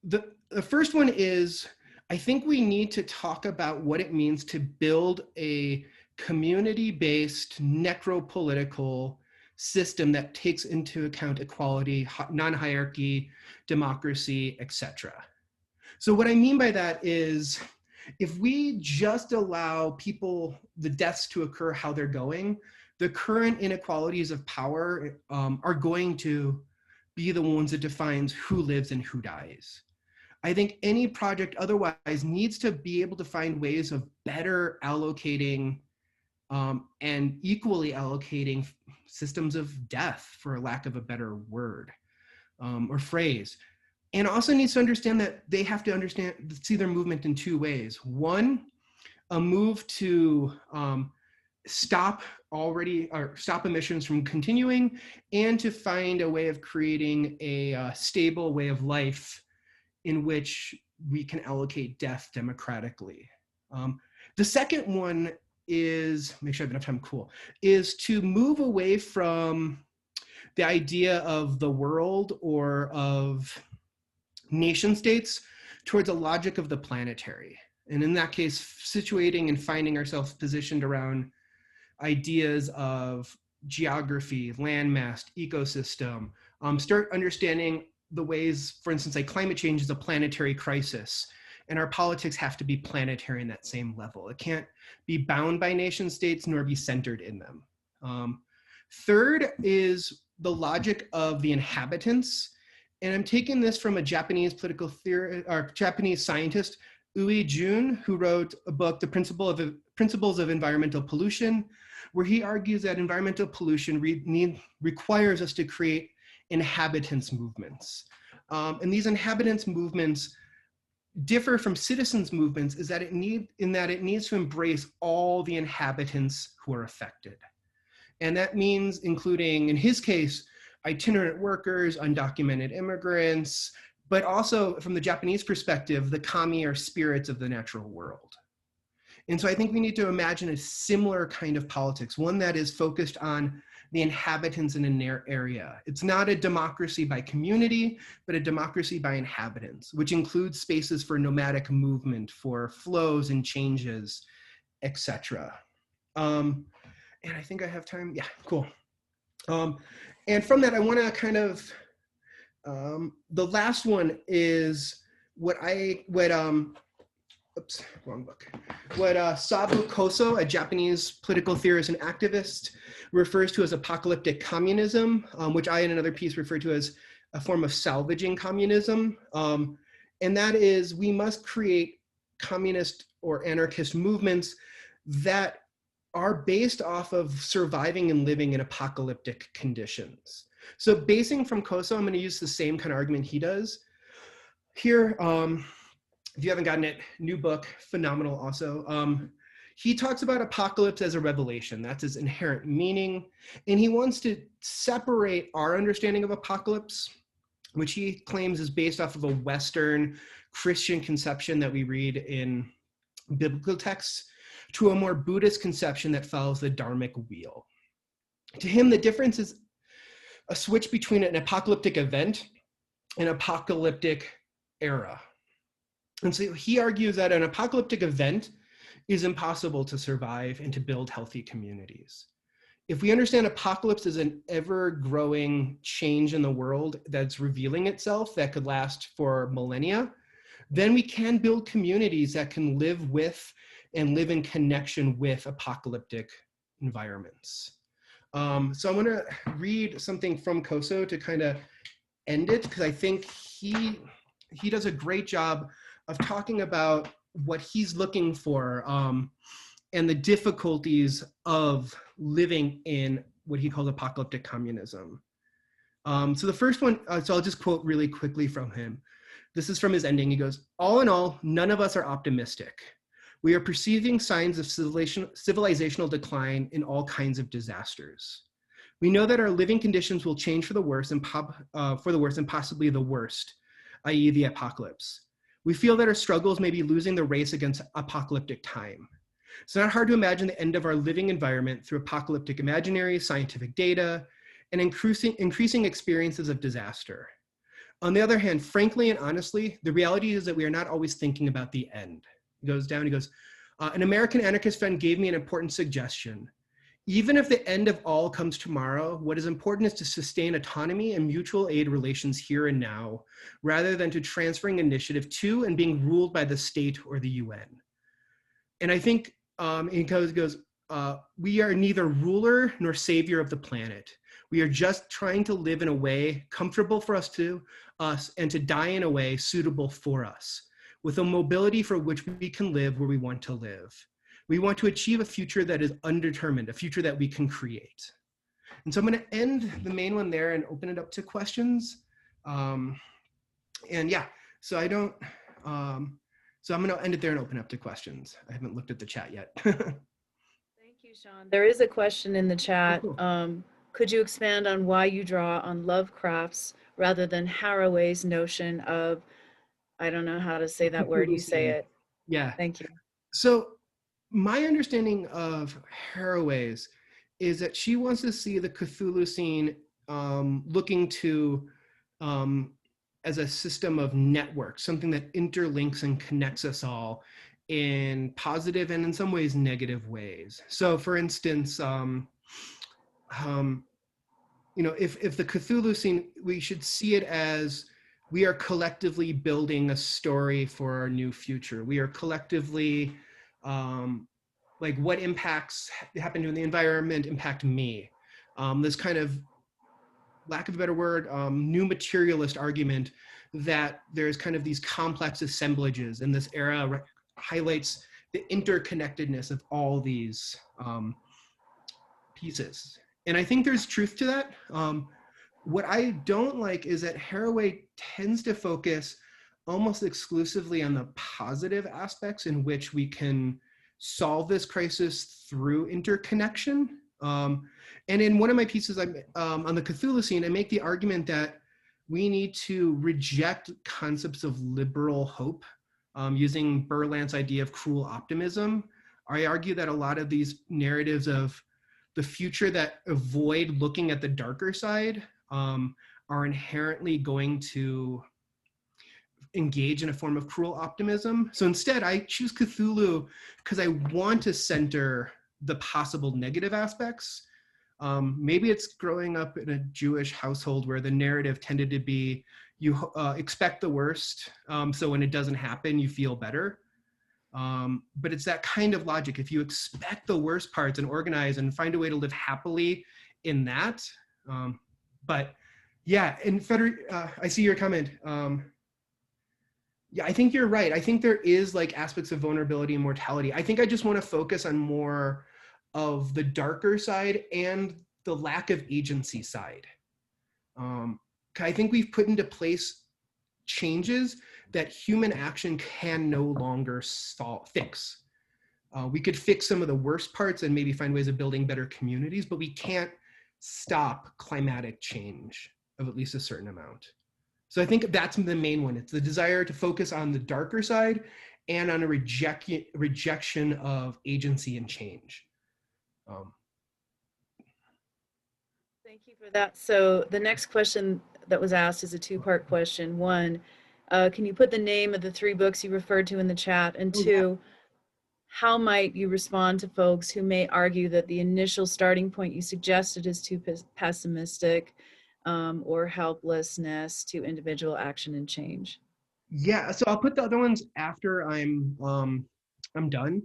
the first one is, I think we need to talk about what it means to build a community-based necropolitical system that takes into account equality, non-hierarchy, democracy, etc. So what I mean by that is, if we just allow the deaths to occur how they're going, the current inequalities of power are going to be the ones that defines who lives and who dies. I think any project otherwise needs to be able to find ways of better allocating and equally allocating systems of death, for lack of a better word or phrase. And also needs to understand that they have to see their movement in two ways. One, a move to stop emissions from continuing, and to find a way of creating a stable way of life in which we can allocate death democratically. The second one is, make sure I have enough time, cool, is to move away from the idea of the world or of nation states towards a logic of the planetary. And in that case, situating and finding ourselves positioned around ideas of geography, landmass, ecosystem, start understanding the ways, for instance, like climate change is a planetary crisis, and our politics have to be planetary in that same level. It can't be bound by nation states nor be centered in them. Third is the logic of the inhabitants. And I'm taking this from a Japanese political theory, or Japanese scientist, Ui Jun, who wrote a book, The Principles of Environmental Pollution, where he argues that environmental pollution requires us to create inhabitants movements. And these inhabitants movements differ from citizens movements in that it needs to embrace all the inhabitants who are affected. And that means including, in his case, itinerant workers, undocumented immigrants, but also from the Japanese perspective, the kami or spirits of the natural world. And so I think we need to imagine a similar kind of politics, one that is focused on the inhabitants in an area. It's not a democracy by community, but a democracy by inhabitants, which includes spaces for nomadic movement, for flows and changes, etc. And I think I have time. Yeah, cool. And from that, I want to kind of, the last one is what Sabu Koso, a Japanese political theorist and activist, refers to as apocalyptic communism, which I in another piece refer to as a form of salvaging communism. And that is, we must create communist or anarchist movements that are based off of surviving and living in apocalyptic conditions. So basing from Koso, I'm going to use the same kind of argument he does. Here, if you haven't gotten it, new book, phenomenal also. He talks about apocalypse as a revelation. That's his inherent meaning. And he wants to separate our understanding of apocalypse, which he claims is based off of a Western Christian conception that we read in biblical texts, to a more Buddhist conception that follows the Dharmic wheel. To him, the difference is a switch between an apocalyptic event and apocalyptic era. And so he argues that an apocalyptic event is impossible to survive and to build healthy communities. If we understand apocalypse as an ever-growing change in the world that's revealing itself that could last for millennia, then we can build communities that can live with and live in connection with apocalyptic environments. So I'm gonna read something from Koso to kind of end it, because I think he does a great job of talking about what he's looking for and the difficulties of living in what he calls apocalyptic communism. So the first one, so I'll just quote really quickly from him. This is from his ending. He goes, "All in all, none of us are optimistic. We are perceiving signs of civilizational decline in all kinds of disasters. We know that our living conditions will change for the worse and possibly the worst, i.e. the apocalypse. We feel that our struggles may be losing the race against apocalyptic time. It's not hard to imagine the end of our living environment through apocalyptic imaginary, scientific data, and increasing experiences of disaster. On the other hand, frankly and honestly, the reality is that we are not always thinking about the end." He goes down, he goes, "An American anarchist friend gave me an important suggestion. Even if the end of all comes tomorrow, what is important is to sustain autonomy and mutual aid relations here and now, rather than to transferring initiative to and being ruled by the state or the UN." And I think he goes, "We are neither ruler nor savior of the planet. We are just trying to live in a way comfortable for us and to die in a way suitable for us, with a mobility for which we can live where we want to live. We want to achieve a future that is undetermined, a future that we can create. And so I'm going to end the main one there and open it up to questions. And yeah, so I don't, so I'm going to end it there and open up to questions. I haven't looked at the chat yet. Thank you, Sean. There is a question in the chat. Oh, cool. Could you expand on why you draw on Lovecraft's rather than Haraway's notion of, I don't know how to say that word, you say it. Yeah. Thank you. So my understanding of Haraway's is that she wants to see the Cthulhu scene looking to as a system of networks, something that interlinks and connects us all in positive and in some ways negative ways. So for instance, you know, if the Cthulhu scene, we should see it as we are collectively building a story for our new future. We are collectively, like what impacts happen to the environment impact me. This kind of, lack of a better word, new materialist argument that there's kind of these complex assemblages, and this era highlights the interconnectedness of all these pieces. And I think there's truth to that. What I don't like is that Haraway tends to focus almost exclusively on the positive aspects in which we can solve this crisis through interconnection. And in one of my pieces on the Cthulhu scene, I make the argument that we need to reject concepts of liberal hope using Berlant's idea of cruel optimism. I argue that a lot of these narratives of the future that avoid looking at the darker side are inherently going to engage in a form of cruel optimism. So instead, I choose Cthulhu because I want to center the possible negative aspects. Maybe it's growing up in a Jewish household where the narrative tended to be, you expect the worst, so when it doesn't happen, you feel better. But it's that kind of logic. If you expect the worst parts and organize and find a way to live happily in that. But yeah, and Frederick, I see your comment. Yeah, I think you're right. I think there is like aspects of vulnerability and mortality. I think I just want to focus on more of the darker side and the lack of agency side. I think we've put into place changes that human action can no longer fix. We could fix some of the worst parts and maybe find ways of building better communities, but we can't stop climatic change of at least a certain amount. So I think that's the main one. It's the desire to focus on the darker side and on a rejection of agency and change. Thank you for that. So the next question that was asked is a two-part question. One, can you put the name of the 3 books you referred to in the chat? And 2, how might you respond to folks who may argue that the initial starting point you suggested is too pessimistic or helplessness to individual action and change? Yeah, so I'll put the other ones after I'm done.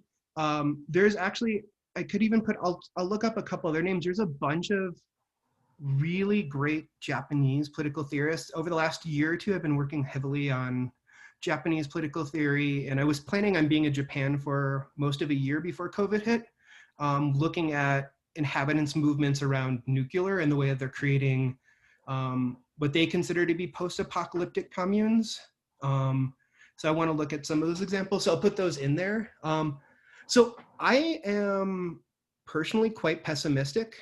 There's actually, I could even put, I'll look up a couple of their names. There's a bunch of really great Japanese political theorists. Over the last year or 2, I've been working heavily on Japanese political theory, and I was planning on being in Japan for most of a year before COVID hit, looking at inhabitants' movements around nuclear and the way that they're creating what they consider to be post-apocalyptic communes. So I want to look at some of those examples, so I'll put those in there. So I am personally quite pessimistic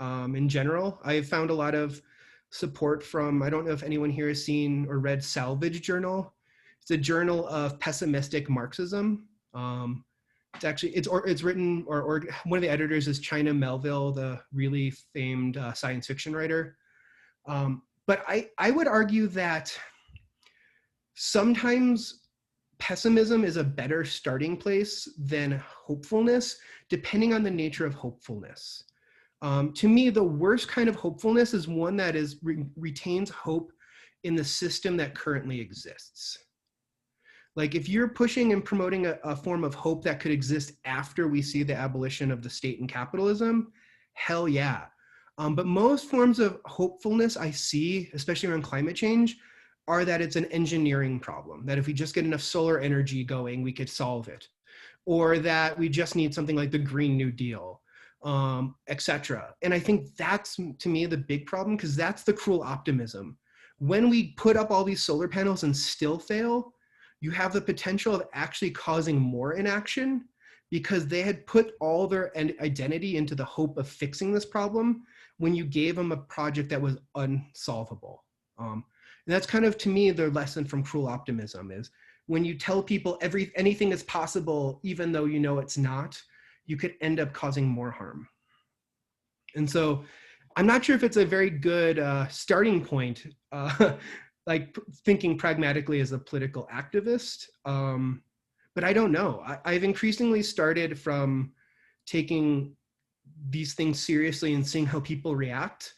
in general. I've found a lot of support from, I don't know if anyone here has seen or read Salvage Journal. It's a journal of pessimistic Marxism. It's actually, it's written, or one of the editors is China Melville, the really famed science fiction writer. But I would argue that sometimes pessimism is a better starting place than hopefulness, depending on the nature of hopefulness. To me, the worst kind of hopefulness is one that retains hope in the system that currently exists. Like if you're pushing and promoting a form of hope that could exist after we see the abolition of the state and capitalism, hell yeah. But most forms of hopefulness I see, especially around climate change, are that it's an engineering problem, that if we just get enough solar energy going, we could solve it. Or that we just need something like the Green New Deal, etc. And I think that's, to me, the big problem, because that's the cruel optimism. When we put up all these solar panels and still fail, you have the potential of actually causing more inaction, because they had put all their identity into the hope of fixing this problem when you gave them a project that was unsolvable. And that's kind of, to me, the lesson from cruel optimism is, when you tell people anything is possible, even though you know it's not, you could end up causing more harm. And so I'm not sure if it's a very good starting point, like thinking pragmatically as a political activist, but I don't know. I've increasingly started from taking these things seriously and seeing how people react.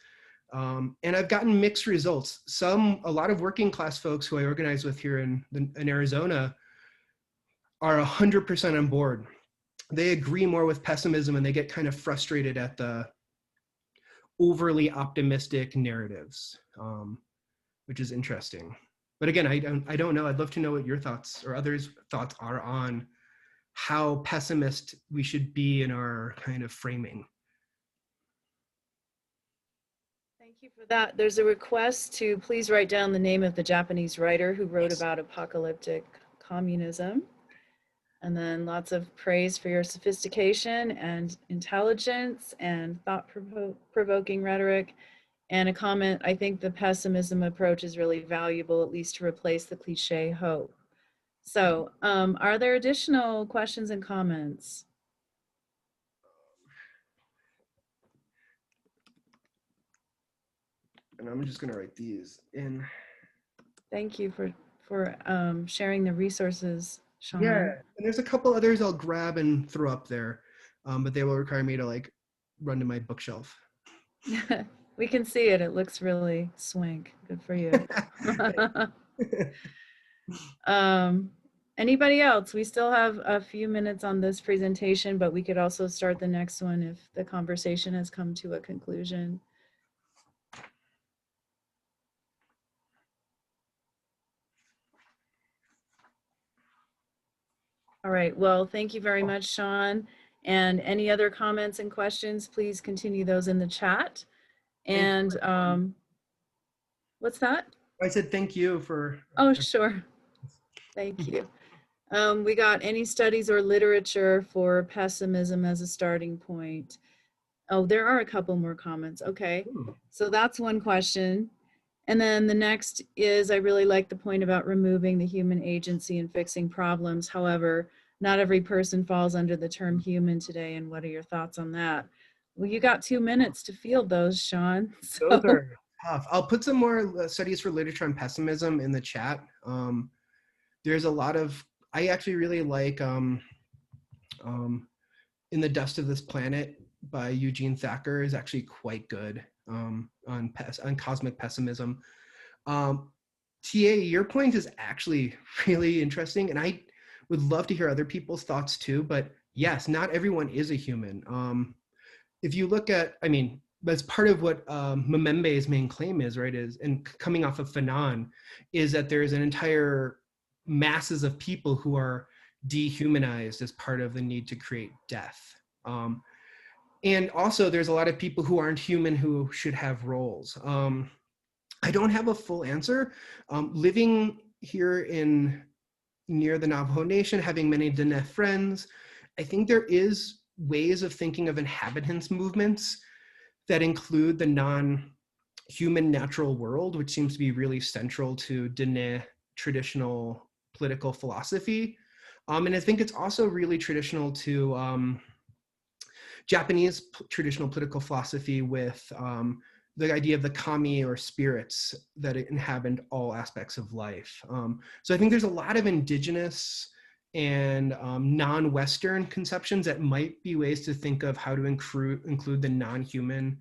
And I've gotten mixed results. A lot of working class folks who I organize with here in Arizona are 100% on board. They agree more with pessimism, and they get kind of frustrated at the overly optimistic narratives, which is interesting. But again, I don't know. I'd love to know what your thoughts or others' thoughts are on how pessimist we should be in our kind of framing. Thank you for that. There's a request to please write down the name of the Japanese writer who wrote about apocalyptic communism. And then lots of praise for your sophistication and intelligence and thought-provoking rhetoric. And a comment, I think the pessimism approach is really valuable, at least to replace the cliche hope. So are there additional questions and comments? And I'm just gonna write these in. Thank you for sharing the resources, Sean. Yeah, and there's a couple others I'll grab and throw up there, but they will require me to like run to my bookshelf. We can see it. It looks really swank. Good for you. Anybody else? We still have a few minutes on this presentation, but we could also start the next one if the conversation has come to a conclusion. All right, well, thank you very much, Sean. And any other comments and questions, please continue those in the chat. And what's that? I said thank you for. Oh, sure. Thank you. We got any studies or literature for pessimism as a starting point? Oh, there are a couple more comments. Okay, so that's one question. And then the next is, I really like the point about removing the human agency and fixing problems. However, not every person falls under the term human today. And what are your thoughts on that? Well, you got 2 minutes to field those, Sean. So. Those are tough. I'll put some more studies for literature on pessimism in the chat. There's a lot of, I actually really like In the Dust of This Planet by Eugene Thacker is actually quite good. On cosmic pessimism. TA, your point is actually really interesting, and I would love to hear other people's thoughts too, but yes, not everyone is a human. If you look at, I mean, that's part of what Mbembe's main claim is, right, and coming off of Fanon, is that there's an entire masses of people who are dehumanized as part of the need to create death. And also there's a lot of people who aren't human who should have roles. I don't have a full answer. Living here near the Navajo Nation, having many Dene friends, I think there is ways of thinking of inhabitants movements that include the non-human natural world, which seems to be really central to Dene traditional political philosophy. And I think it's also really traditional to Japanese traditional political philosophy with the idea of the kami or spirits that inhabit all aspects of life. So I think there's a lot of indigenous and non-Western conceptions that might be ways to think of how to include the non-human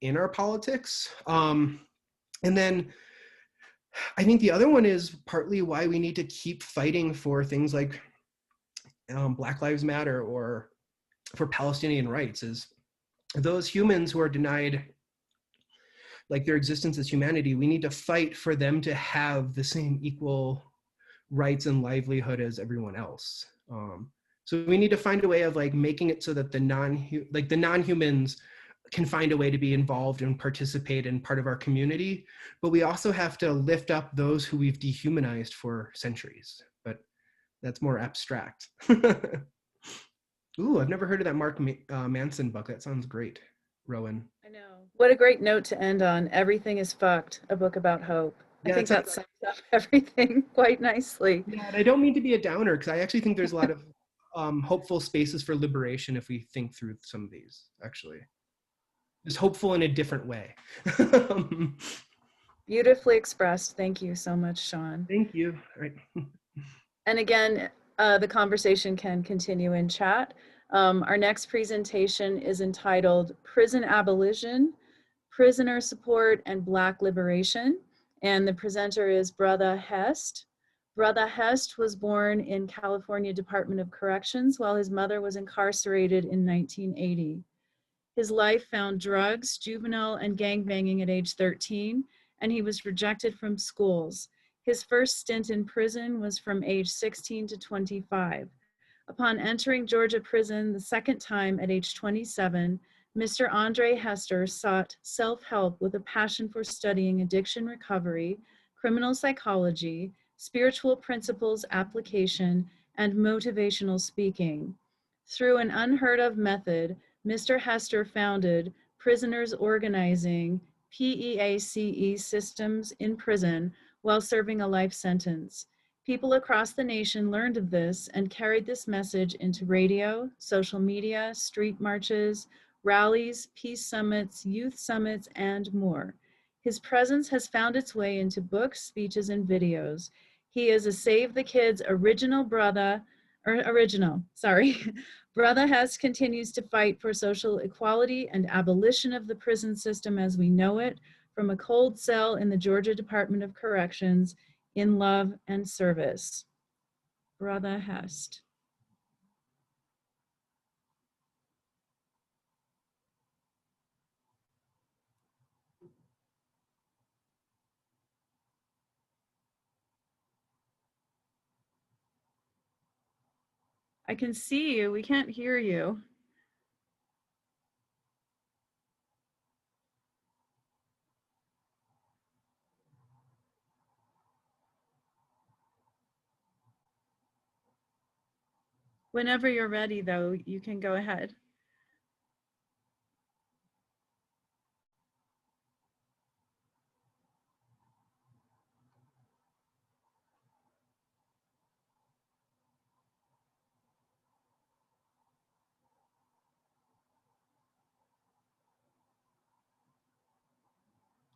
in our politics. And then I think the other one is partly why we need to keep fighting for things like Black Lives Matter or for Palestinian rights, is those humans who are denied like their existence as humanity, we need to fight for them to have the same equal rights and livelihood as everyone else. So we need to find a way of like making it so that the non-humans can find a way to be involved and participate in part of our community, but we also have to lift up those who we've dehumanized for centuries. But that's more abstract. Ooh, I've never heard of that Mark Manson book. That sounds great, Rowan. I know. What a great note to end on. Everything is fucked, a book about hope. I think that sums up everything quite nicely. Yeah, and I don't mean to be a downer, because I actually think there's a lot of hopeful spaces for liberation if we think through some of these, actually. It's hopeful in a different way. Beautifully expressed. Thank you so much, Sean. Thank you. All right. And again, the conversation can continue in chat. Our next presentation is entitled Prison Abolition, Prisoner Support and Black Liberation. And the presenter is Brother Hest. Brother Hest was born in California Department of Corrections while his mother was incarcerated in 1980. His life found drugs, juvenile, and gangbanging at age 13, and he was rejected from schools. His first stint in prison was from age 16 to 25. Upon entering Georgia prison the second time at age 27, Mr. Andre Hester sought self-help with a passion for studying addiction recovery, criminal psychology, spiritual principles application, and motivational speaking. Through an unheard of method, Mr. Hester founded Prisoners Organizing PEACE systems in prison while serving a life sentence. People across the nation learned of this and carried this message into radio, social media, street marches, rallies, peace summits, youth summits, and more. His presence has found its way into books, speeches, and videos. He is a Save the Kids Brother Hess continues to fight for social equality and abolition of the prison system as we know it, from a cold cell in the Georgia Department of Corrections, in love and service. Brother Hest. I can see you, we can't hear you. Whenever you're ready, though, you can go ahead.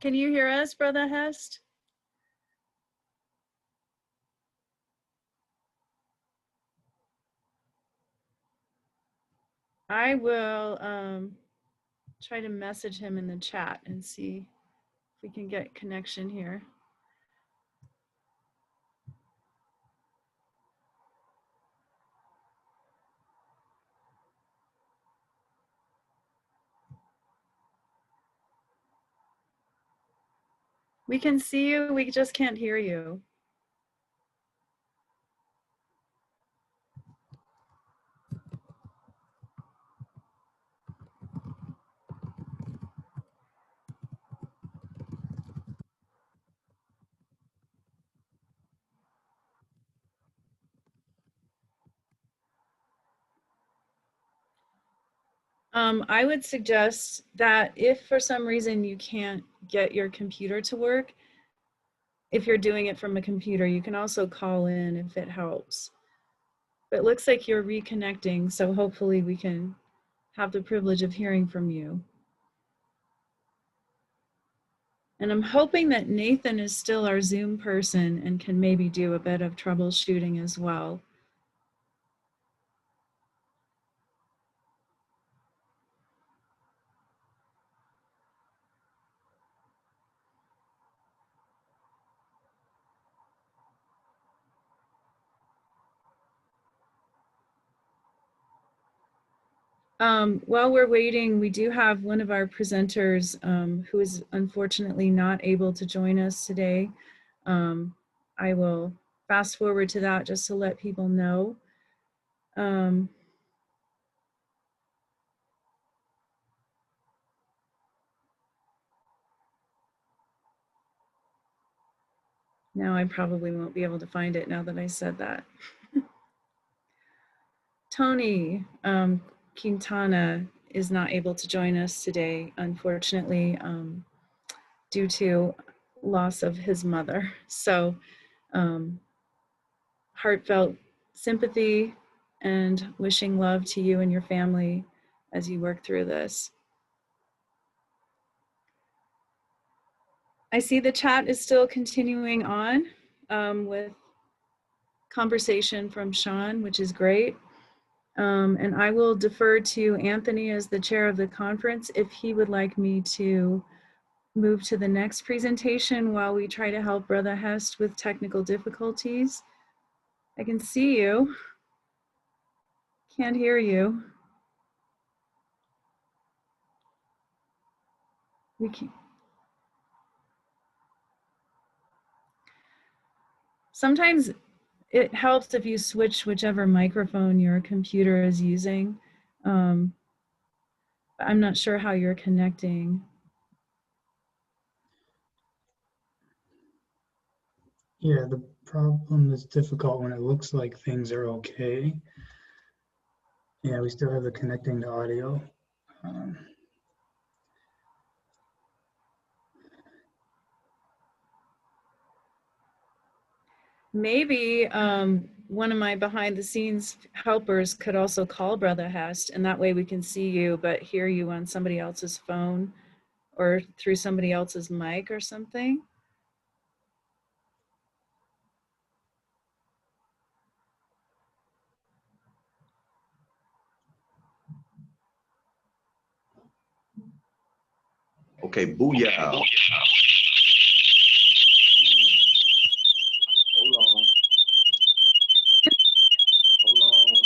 Can you hear us, Brother Hest? I will try to message him in the chat and see if we can get connection here. We can see you, we just can't hear you. I would suggest that if for some reason you can't get your computer to work, if you're doing it from a computer, you can also call in if it helps. But it looks like you're reconnecting, so hopefully we can have the privilege of hearing from you. And I'm hoping that Nathan is still our Zoom person and can maybe do a bit of troubleshooting as well. While we're waiting, we do have one of our presenters who is unfortunately not able to join us today. I will fast forward to that just to let people know. Now I probably won't be able to find it now that I said that. Tony Quintana is not able to join us today, unfortunately, due to loss of his mother. So heartfelt sympathy and wishing love to you and your family as you work through this. I see the chat is still continuing on with conversation from Sean, which is great. And I will defer to Anthony as the chair of the conference if he would like me to move to the next presentation while we try to help Brother Hest with technical difficulties. I can see you. Can't hear you. We can. Sometimes it helps if you switch whichever microphone your computer is using. I'm not sure how you're connecting. Yeah, the problem is difficult when it looks like things are okay. Yeah, we still have the connecting to audio. Maybe one of my behind the scenes helpers could also call Brother Hest, and that way we can see you but hear you on somebody else's phone or through somebody else's mic or something. Okay, booyah. Hold on. Hold on.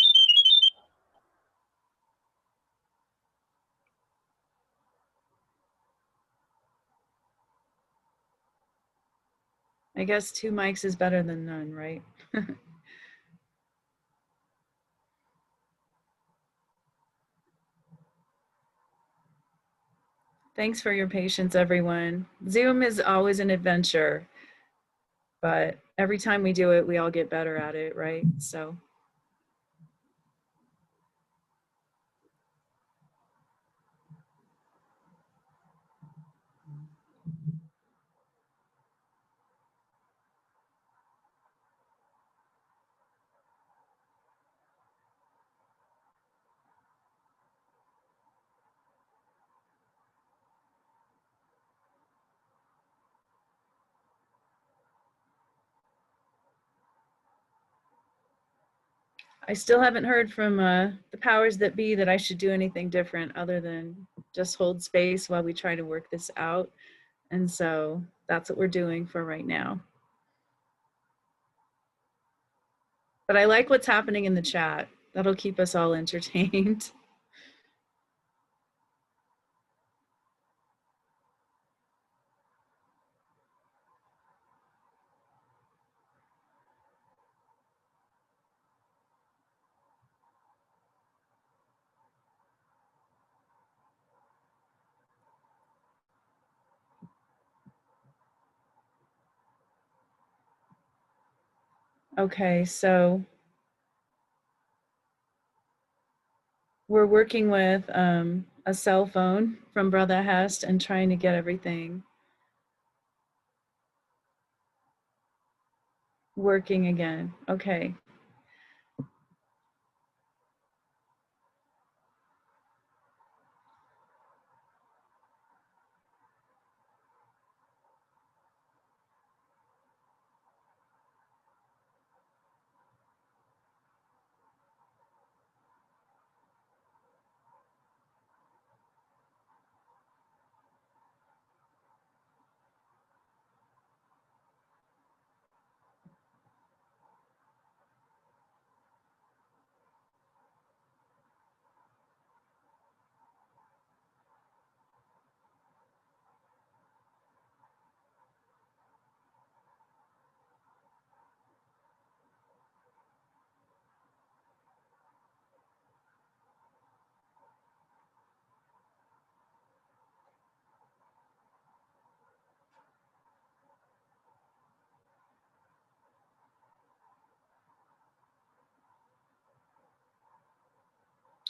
I guess 2 mics is better than none, right? Thanks for your patience, everyone. Zoom is always an adventure, but every time we do it, we all get better at it, right? So. I still haven't heard from the powers that be that I should do anything different other than just hold space while we try to work this out. And so that's what we're doing for right now. But I like what's happening in the chat. That'll keep us all entertained. Okay, so we're working with a cell phone from Brother Hest and trying to get everything working again. Okay.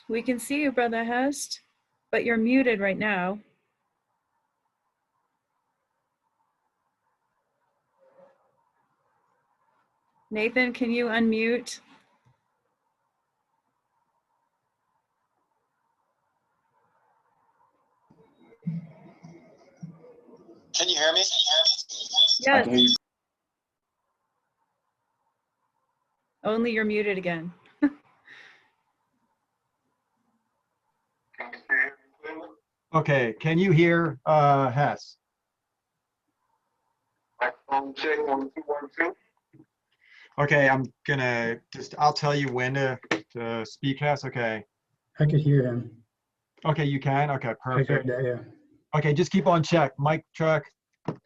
We can see you, Brother Hest, but you're muted right now. Nathan, can you unmute? Can you hear me? Yes. Only you're muted again. Okay, can you hear Hess? Check 1, 2, 1, 2. Okay, I'm gonna I'll tell you when to speak, Hess. Okay. I could hear him. Okay, you can? Okay, I heard perfect. that, yeah. Okay, just keep on check. Mic check. 1,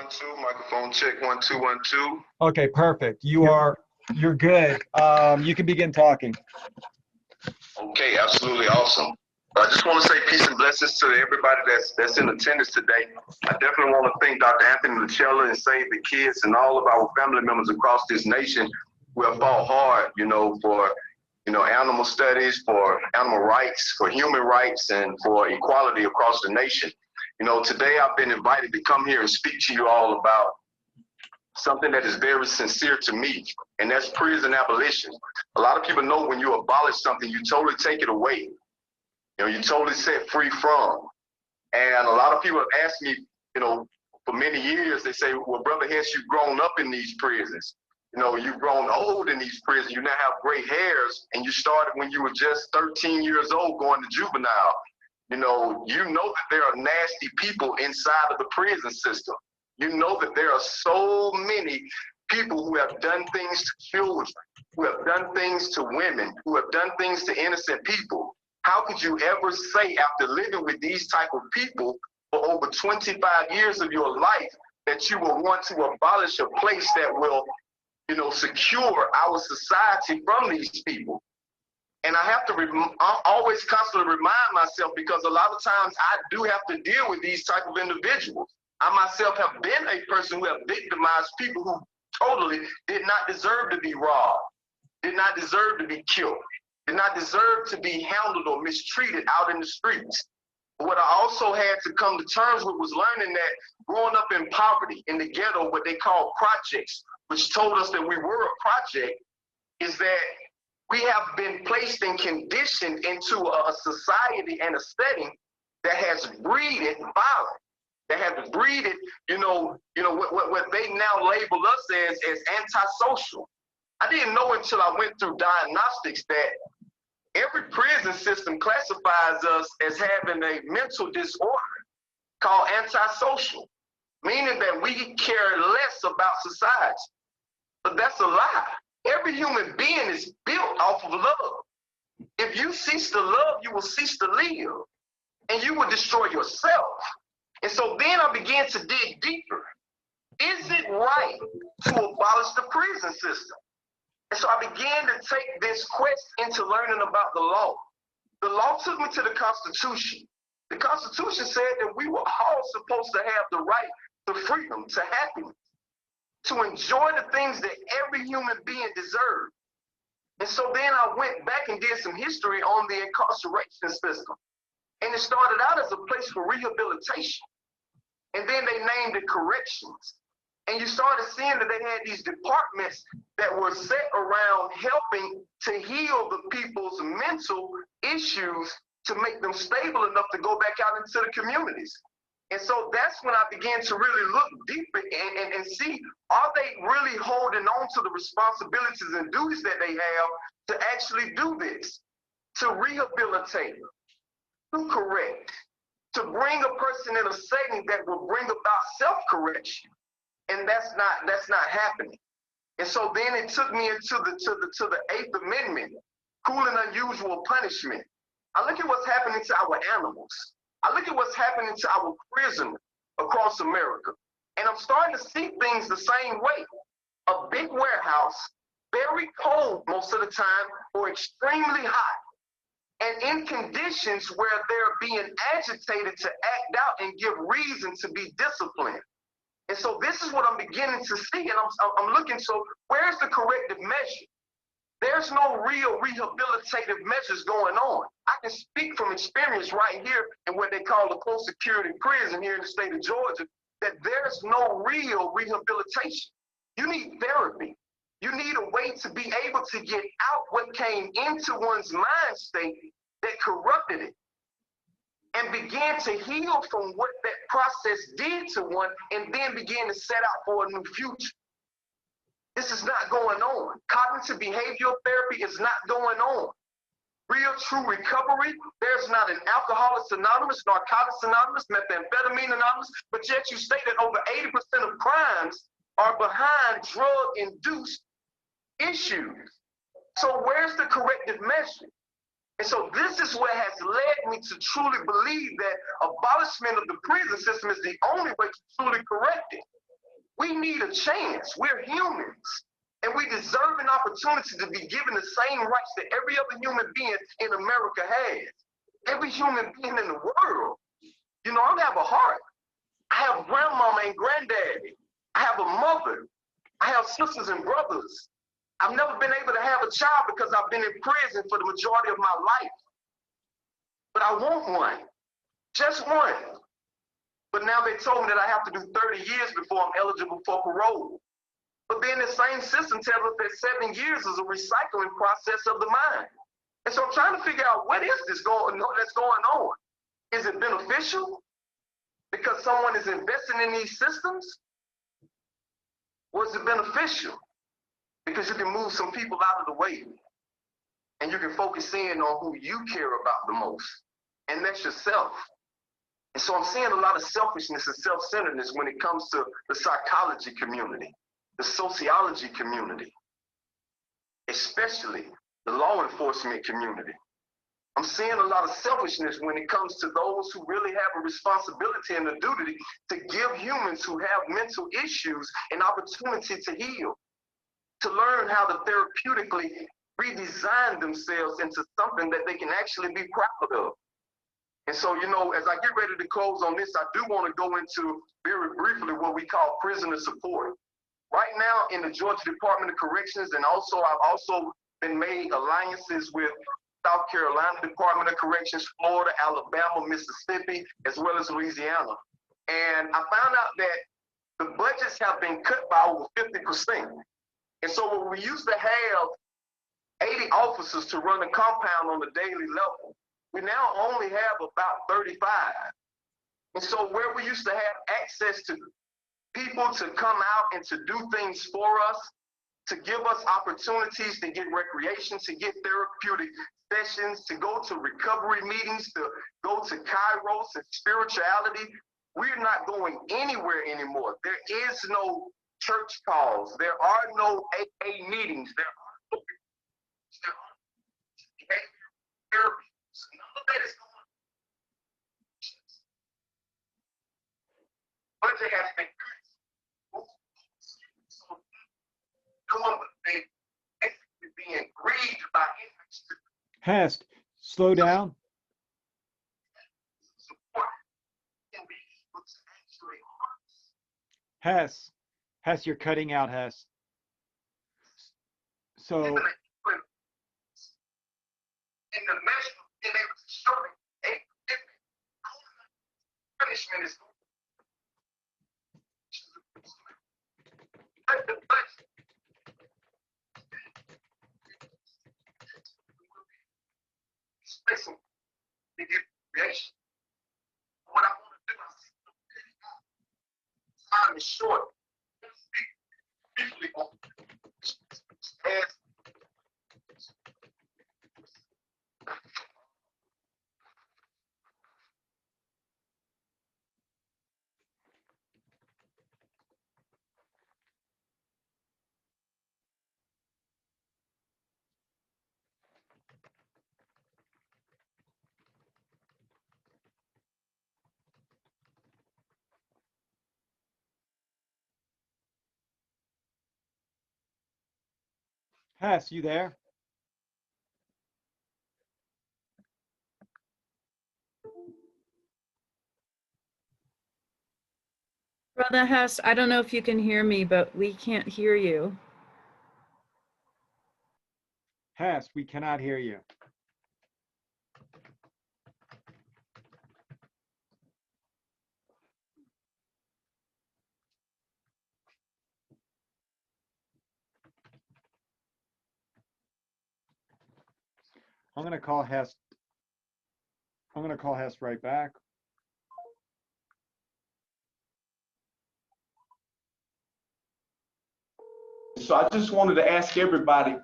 2, microphone check 1, 2, 1, 2. Okay, perfect. You're good. You can begin talking. Okay, absolutely awesome. I just want to say peace and blessings to everybody that's in attendance today. I definitely want to thank Dr. Anthony Lucella and Save the Kids and all of our family members across this nation who have fought hard, for animal studies, for animal rights, for human rights, and for equality across the nation. Today I've been invited to come here and speak to you all about something that is very sincere to me, and that's prison abolition. A lot of people know when you abolish something, you totally take it away. You totally set free from. And a lot of people have asked me, for many years, they say, well, Brother Hess, you've grown up in these prisons. You've grown old in these prisons. You now have gray hairs, and you started when you were just 13 years old going to juvenile. You know that there are nasty people inside of the prison system. You know that there are so many people who have done things to children, who have done things to women, who have done things to innocent people. How could you ever say, after living with these type of people for over 25 years of your life, that you will want to abolish a place that will, secure our society from these people? And I have to always constantly remind myself, because a lot of times I do have to deal with these type of individuals. I myself have been a person who have victimized people who totally did not deserve to be robbed, did not deserve to be killed, did not deserve to be handled or mistreated out in the streets. But what I also had to come to terms with was learning that growing up in poverty, in the ghetto, what they call projects, which told us that we were a project, is that we have been placed and conditioned into a society and a setting that has breeded violence, that has breeded, what they now label us as antisocial. I didn't know until I went through diagnostics that every prison system classifies us as having a mental disorder called antisocial, meaning that we care less about society. But that's a lie. Every human being is built off of love. If you cease to love, you will cease to live, and you will destroy yourself. And so then I began to dig deeper. Is it right to abolish the prison system? And so I began to take this quest into learning about the law. The law took me to the Constitution. The Constitution said that we were all supposed to have the right to freedom, to happiness, to enjoy the things that every human being deserves. And so then I went back and did some history on the incarceration system. And it started out as a place for rehabilitation. And then they named it corrections. And you started seeing that they had these departments that were set around helping to heal the people's mental issues to make them stable enough to go back out into the communities. And so that's when I began to really look deeper and see, are they really holding on to the responsibilities and duties that they have to actually do this, to rehabilitate, to correct, to bring a person in a setting that will bring about self-correction. And that's not happening. And so then it took me into the Eighth Amendment, cruel and unusual punishment. I look at what's happening to our animals. I look at what's happening to our prisoners across America. And I'm starting to see things the same way. A big warehouse, very cold most of the time, or extremely hot, and in conditions where they're being agitated to act out and give reason to be disciplined. And so this is what I'm beginning to see, and I'm looking, so where's the corrective measure? There there's no real rehabilitative measures going on. I can speak from experience right here in what they call the close security prison here in the state of Georgia, that there's no real rehabilitation. You need therapy. You need a way to be able to get out what came into one's mind state that corrupted it and begin to heal from what that process did to one and then begin to set out for a new future. This is not going on. Cognitive behavioral therapy is not going on. Real true recovery, there's not an Alcoholics Anonymous, Narcotics Anonymous, Methamphetamine Anonymous, but yet you state that over 80% of crimes are behind drug-induced issues. So where's the corrective measure? And so this is what has led me to truly believe that abolishment of the prison system is the only way to truly correct it. We need a chance. We're humans. And we deserve an opportunity to be given the same rights that every other human being in America has. Every human being in the world. You know, I have a heart. I have grandmama and granddaddy. I have a mother. I have sisters and brothers. I've never been able to have a child because I've been in prison for the majority of my life. But I want one. Just one. But now they told me that I have to do 30 years before I'm eligible for parole. But then the same system tells us that 7 years is a recycling process of the mind. And so I'm trying to figure out what is this that's going on? Is it beneficial because someone is investing in these systems? Or is it beneficial because you can move some people out of the way and you can focus in on who you care about the most, and that's yourself. And so I'm seeing a lot of selfishness and self-centeredness when it comes to the psychology community, the sociology community, especially the law enforcement community. I'm seeing a lot of selfishness when it comes to those who really have a responsibility and a duty to give humans who have mental issues an opportunity to heal, to learn how to therapeutically redesign themselves into something that they can actually be proud of. And so, you know, as I get ready to close on this, I do want to go into very briefly what we call prisoner support. Right now in the Georgia Department of Corrections, and also I've also been made alliances with South Carolina Department of Corrections, Florida, Alabama, Mississippi, as well as Louisiana. And I found out that the budgets have been cut by over 50%. And so when we used to have 80 officers to run a compound on a daily level, we now only have about 35. And so where we used to have access to people to come out and to do things for us, to give us opportunities to get recreation, to get therapeutic sessions, to go to recovery meetings, to go to kairos and spirituality, we're not going anywhere anymore. There is no church calls. There are no AA meetings. There are no therapies. None of that is going on. Budget has been being grieved by Hest, slow down. Hess, you're cutting out, Hess. So, in the measure of being able to show a punishment is but the budget spacing to get creation. What I want to do, time is short. Briefly on Hess, you there? Brother Hess, I don't know if you can hear me, but we can't hear you. Hess, we cannot hear you. I'm going to call Hess. I'm going to call Hess right back. So I just wanted to ask everybody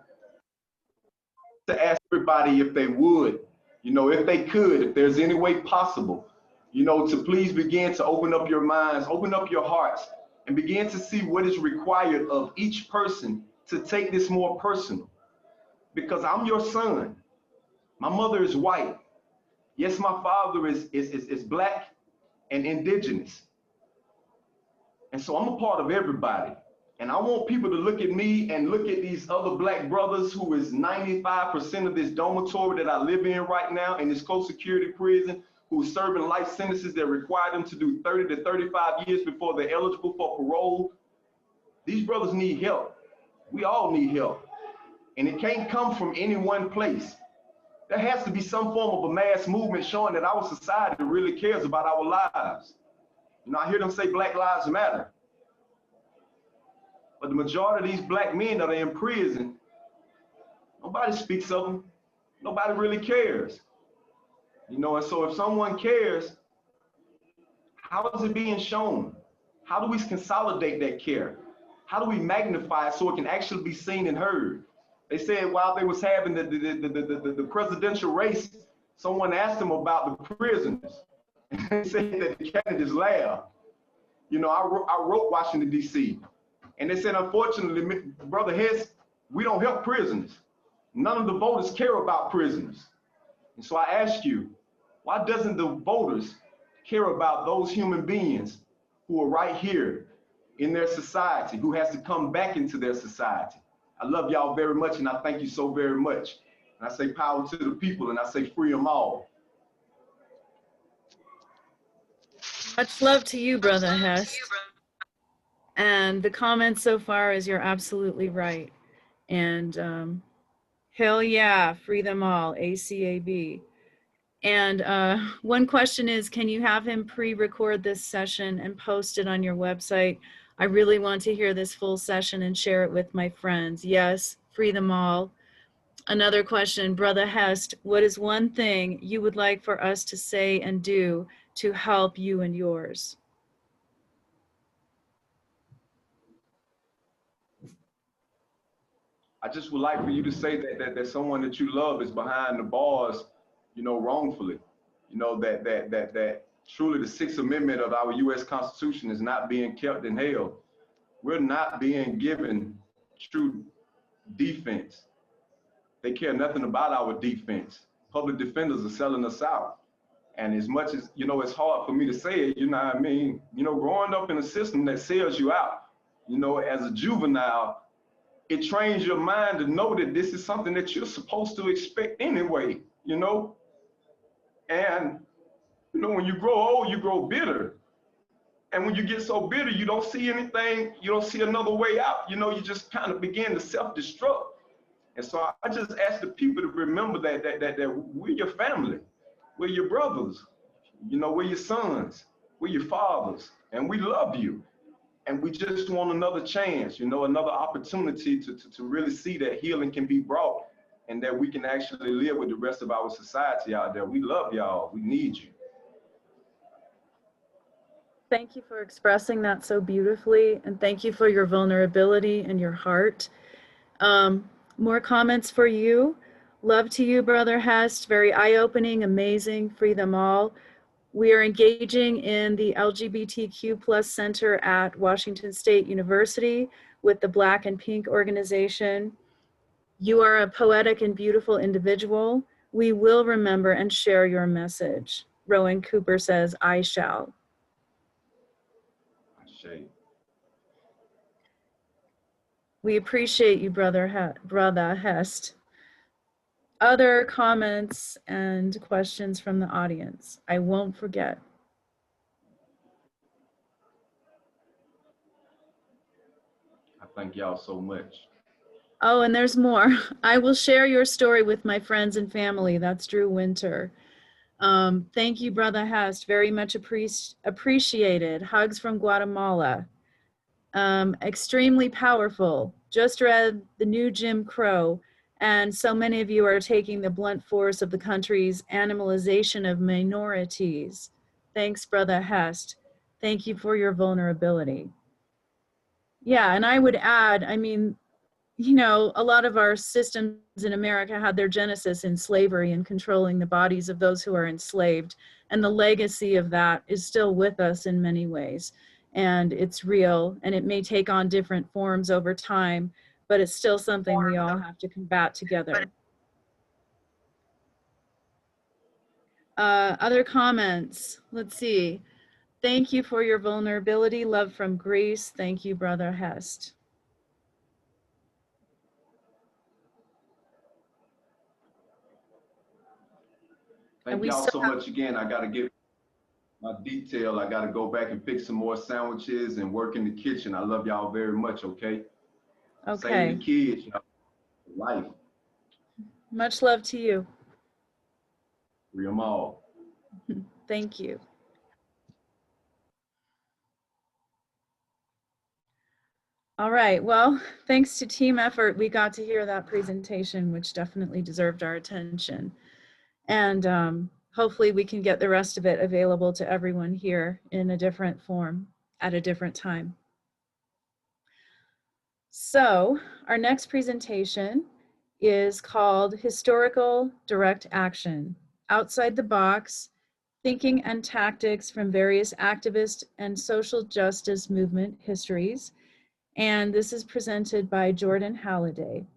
if they would, if they could, if there's any way possible, to please begin to open up your minds, open up your hearts, and begin to see what is required of each person to take this more personal. Because I'm your son. My mother is white. Yes, my father is Black and indigenous. And so I'm a part of everybody. And I want people to look at me and look at these other Black brothers who is 95% of this dormitory that I live in right now in this co-security prison, who's serving life sentences that require them to do 30 to 35 years before they're eligible for parole. These brothers need help. We all need help. And it can't come from any one place. There has to be some form of a mass movement showing that our society really cares about our lives. I hear them say Black Lives Matter. But the majority of these Black men that are in prison, nobody speaks of them. Nobody really cares. And so if someone cares, how is it being shown? How do we consolidate that care? How do we magnify it so it can actually be seen and heard? They said while they was having the presidential race, someone asked them about the prisoners. And they said that the candidates laughed. I wrote Washington, D.C. And they said, unfortunately, Brother Hess, we don't help prisoners. None of the voters care about prisoners. And so I ask you, why doesn't the voters care about those human beings who are right here in their society, who has to come back into their society? I love y'all very much, and I thank you so very much. And I say power to the people, and I say free them all. Much love to you, Brother Hess. And the comment so far is you're absolutely right. And hell yeah, free them all, ACAB. And one question is, can you have him pre-record this session and post it on your website? I really want to hear this full session and share it with my friends. Yes, free them all. Another question, Brother Hest, what is one thing you would like for us to say and do to help you and yours? I just would like for you to say that someone that you love is behind the bars, wrongfully. That truly the Sixth Amendment of our U.S. Constitution is not being kept in hell. We're not being given true defense. They care nothing about our defense. Public defenders are selling us out. And as much as, it's hard for me to say it, what I mean? Growing up in a system that sells you out, as a juvenile, it trains your mind to know that this is something that you're supposed to expect anyway, And, when you grow old, you grow bitter. And when you get so bitter, you don't see anything, you don't see another way out, you just kind of begin to self-destruct. And so I just ask the people to remember that we're your family, we're your brothers, we're your sons, we're your fathers, and we love you. And we just want another chance, another opportunity to really see that healing can be brought and that we can actually live with the rest of our society out there. We love y'all, we need you. Thank you for expressing that so beautifully, and thank you for your vulnerability and your heart. More comments for you. Love to you, Brother Hest. Very eye-opening, amazing. Free them all. We are engaging in the LGBTQ+ Center at Washington State University with the Black and Pink organization. You are a poetic and beautiful individual. We will remember and share your message. Rowan Cooper says, I shall. We appreciate you, Brother Hest. Other comments and questions from the audience? I won't forget. I thank y'all so much. Oh, and there's more. I will share your story with my friends and family. That's Drew Winter. Thank you, Brother Hest. Very much appreciated. Hugs from Guatemala. Extremely powerful. Just read The New Jim Crow, and so many of you are taking the blunt force of the country's animalization of minorities. Thanks, Brother Hest. Thank you for your vulnerability. Yeah, and I would add, I mean, you know, a lot of our systems in America had their genesis in slavery and controlling the bodies of those who are enslaved. And the legacy of that is still with us in many ways. And it's real, and it may take on different forms over time, but it's still something we all have to combat together. Other comments? Let's see. Thank you for your vulnerability. Love from Greece. Thank you, Brother Hest. Thank y'all so much again. I got to give my detail. I got to go back and pick some more sandwiches and work in the kitchen. I love y'all very much, okay? Okay. Save the kids, y'all. Life. Much love to you. Free 'em all. Thank you. All right, well, thanks to team effort, we got to hear that presentation, which definitely deserved our attention. And hopefully we can get the rest of it available to everyone here in a different form at a different time. So our next presentation is called Historical Direct Action, Outside the Box, Thinking and Tactics from Various Activist and Social Justice Movement Histories. And this is presented by Jordan Halliday.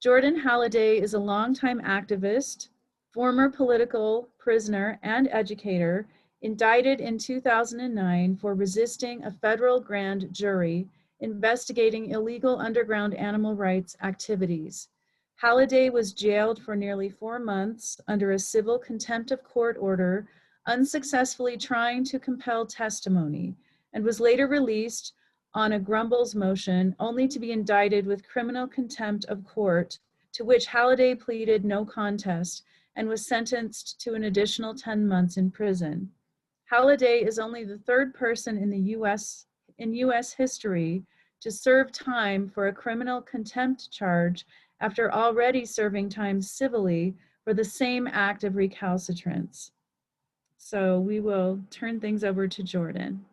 Jordan Halliday is a longtime activist, former political prisoner and educator, indicted in 2009 for resisting a federal grand jury investigating illegal underground animal rights activities. Halliday was jailed for nearly 4 months under a civil contempt of court order, unsuccessfully trying to compel testimony, and was later released on a Grumbles motion, only to be indicted with criminal contempt of court, to which Halliday pleaded no contest and was sentenced to an additional 10 months in prison. Halliday is only the third person in US history to serve time for a criminal contempt charge after already serving time civilly for the same act of recalcitrance. So we will turn things over to Jordan.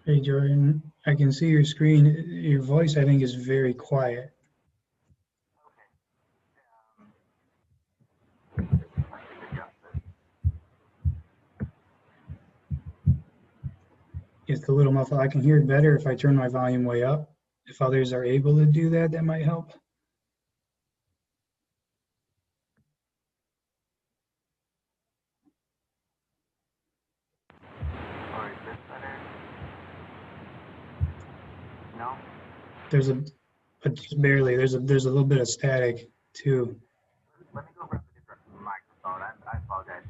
Hey, Jordan, I can see your screen. Your voice, I think, is very quiet. It's a little muffled. I can hear it better if I turn my volume way up. If others are able to do that, that might help. No. There's just barely. There's a little bit of static too. Let me go grab a different microphone. I apologize.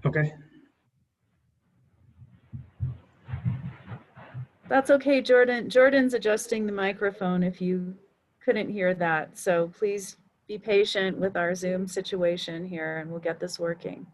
Okay. That's okay, Jordan. Jordan's adjusting the microphone if you couldn't hear that. So please be patient with our Zoom situation here and we'll get this working.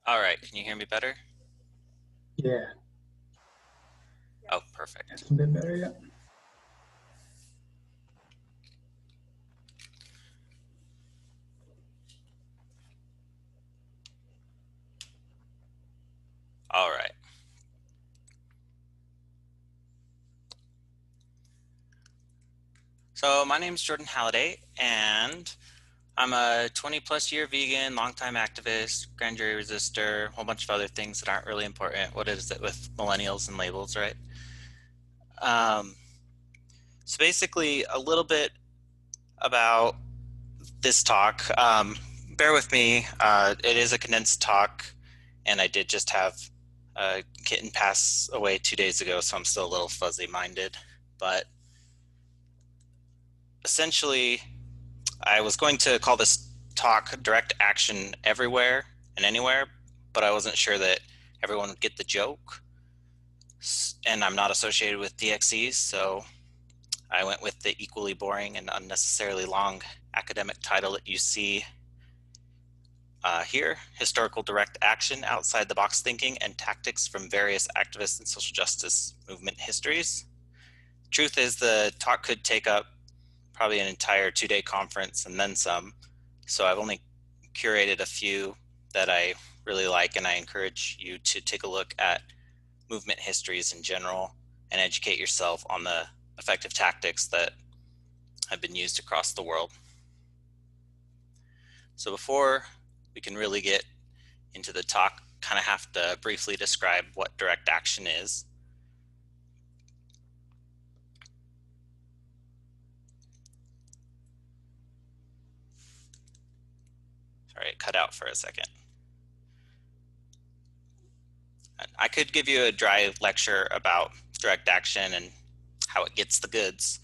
All right, can you hear me better? Yeah. Oh, perfect. That's a bit better, yeah. All right. So my name is Jordan Halliday, and I'm a 20+ year vegan, longtime activist, grand jury resistor, a whole bunch of other things that aren't really important. What is it with millennials and labels, right? So basically, a little bit about this talk. Bear with me. It is a condensed talk, and I did just have a kitten pass away 2 days ago, so I'm still a little fuzzy-minded. But essentially, I was going to call this talk Direct Action Everywhere and Anywhere, but I wasn't sure that everyone would get the joke. And I'm not associated with DXEs, so I went with the equally boring and unnecessarily long academic title that you see here, Historical Direct Action, Outside the Box Thinking and Tactics from Various Activist and Social Justice Movement Histories. Truth is, the talk could take up probably an entire 2-day conference and then some. So I've only curated a few that I really like, and I encourage you to take a look at movement histories in general and educate yourself on the effective tactics that have been used across the world. So before we can really get into the talk, kind of have to briefly describe what direct action is. Sorry, it cut out for a second. I could give you a dry lecture about direct action and how it gets the goods,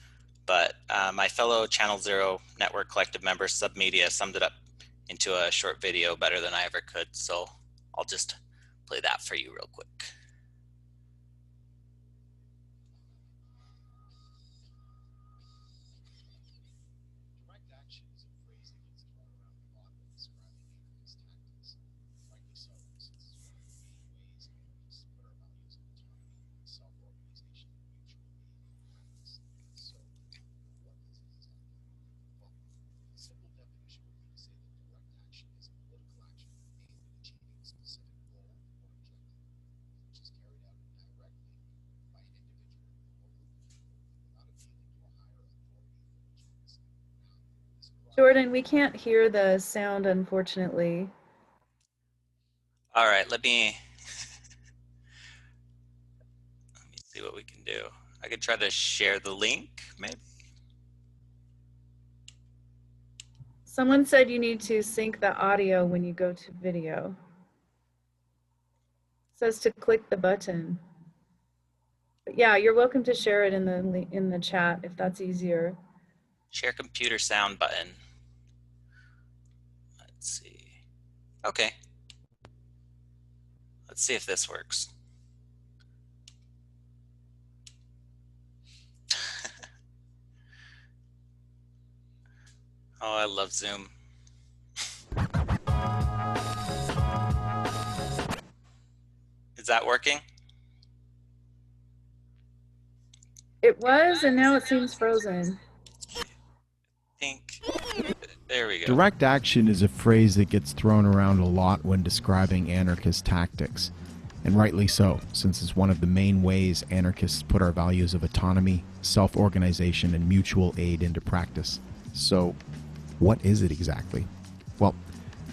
but my fellow Channel Zero Network Collective member, Submedia, summed it up into a short video better than I ever could, so I'll just play that for you real quick. Jordan, we can't hear the sound, unfortunately. All right, let me see what we can do. I could try to share the link, maybe. Someone said you need to sync the audio when you go to video. It says to click the button. But yeah, you're welcome to share it in the chat if that's easier. Share computer sound button. Let's see. Okay. Let's see if this works. Oh, I love Zoom. Is that working? It was, and now it seems frozen. There we go. Direct action is a phrase that gets thrown around a lot when describing anarchist tactics, and rightly so, since it's one of the main ways anarchists put our values of autonomy, self-organization, and mutual aid into practice. So, what is it exactly? Well,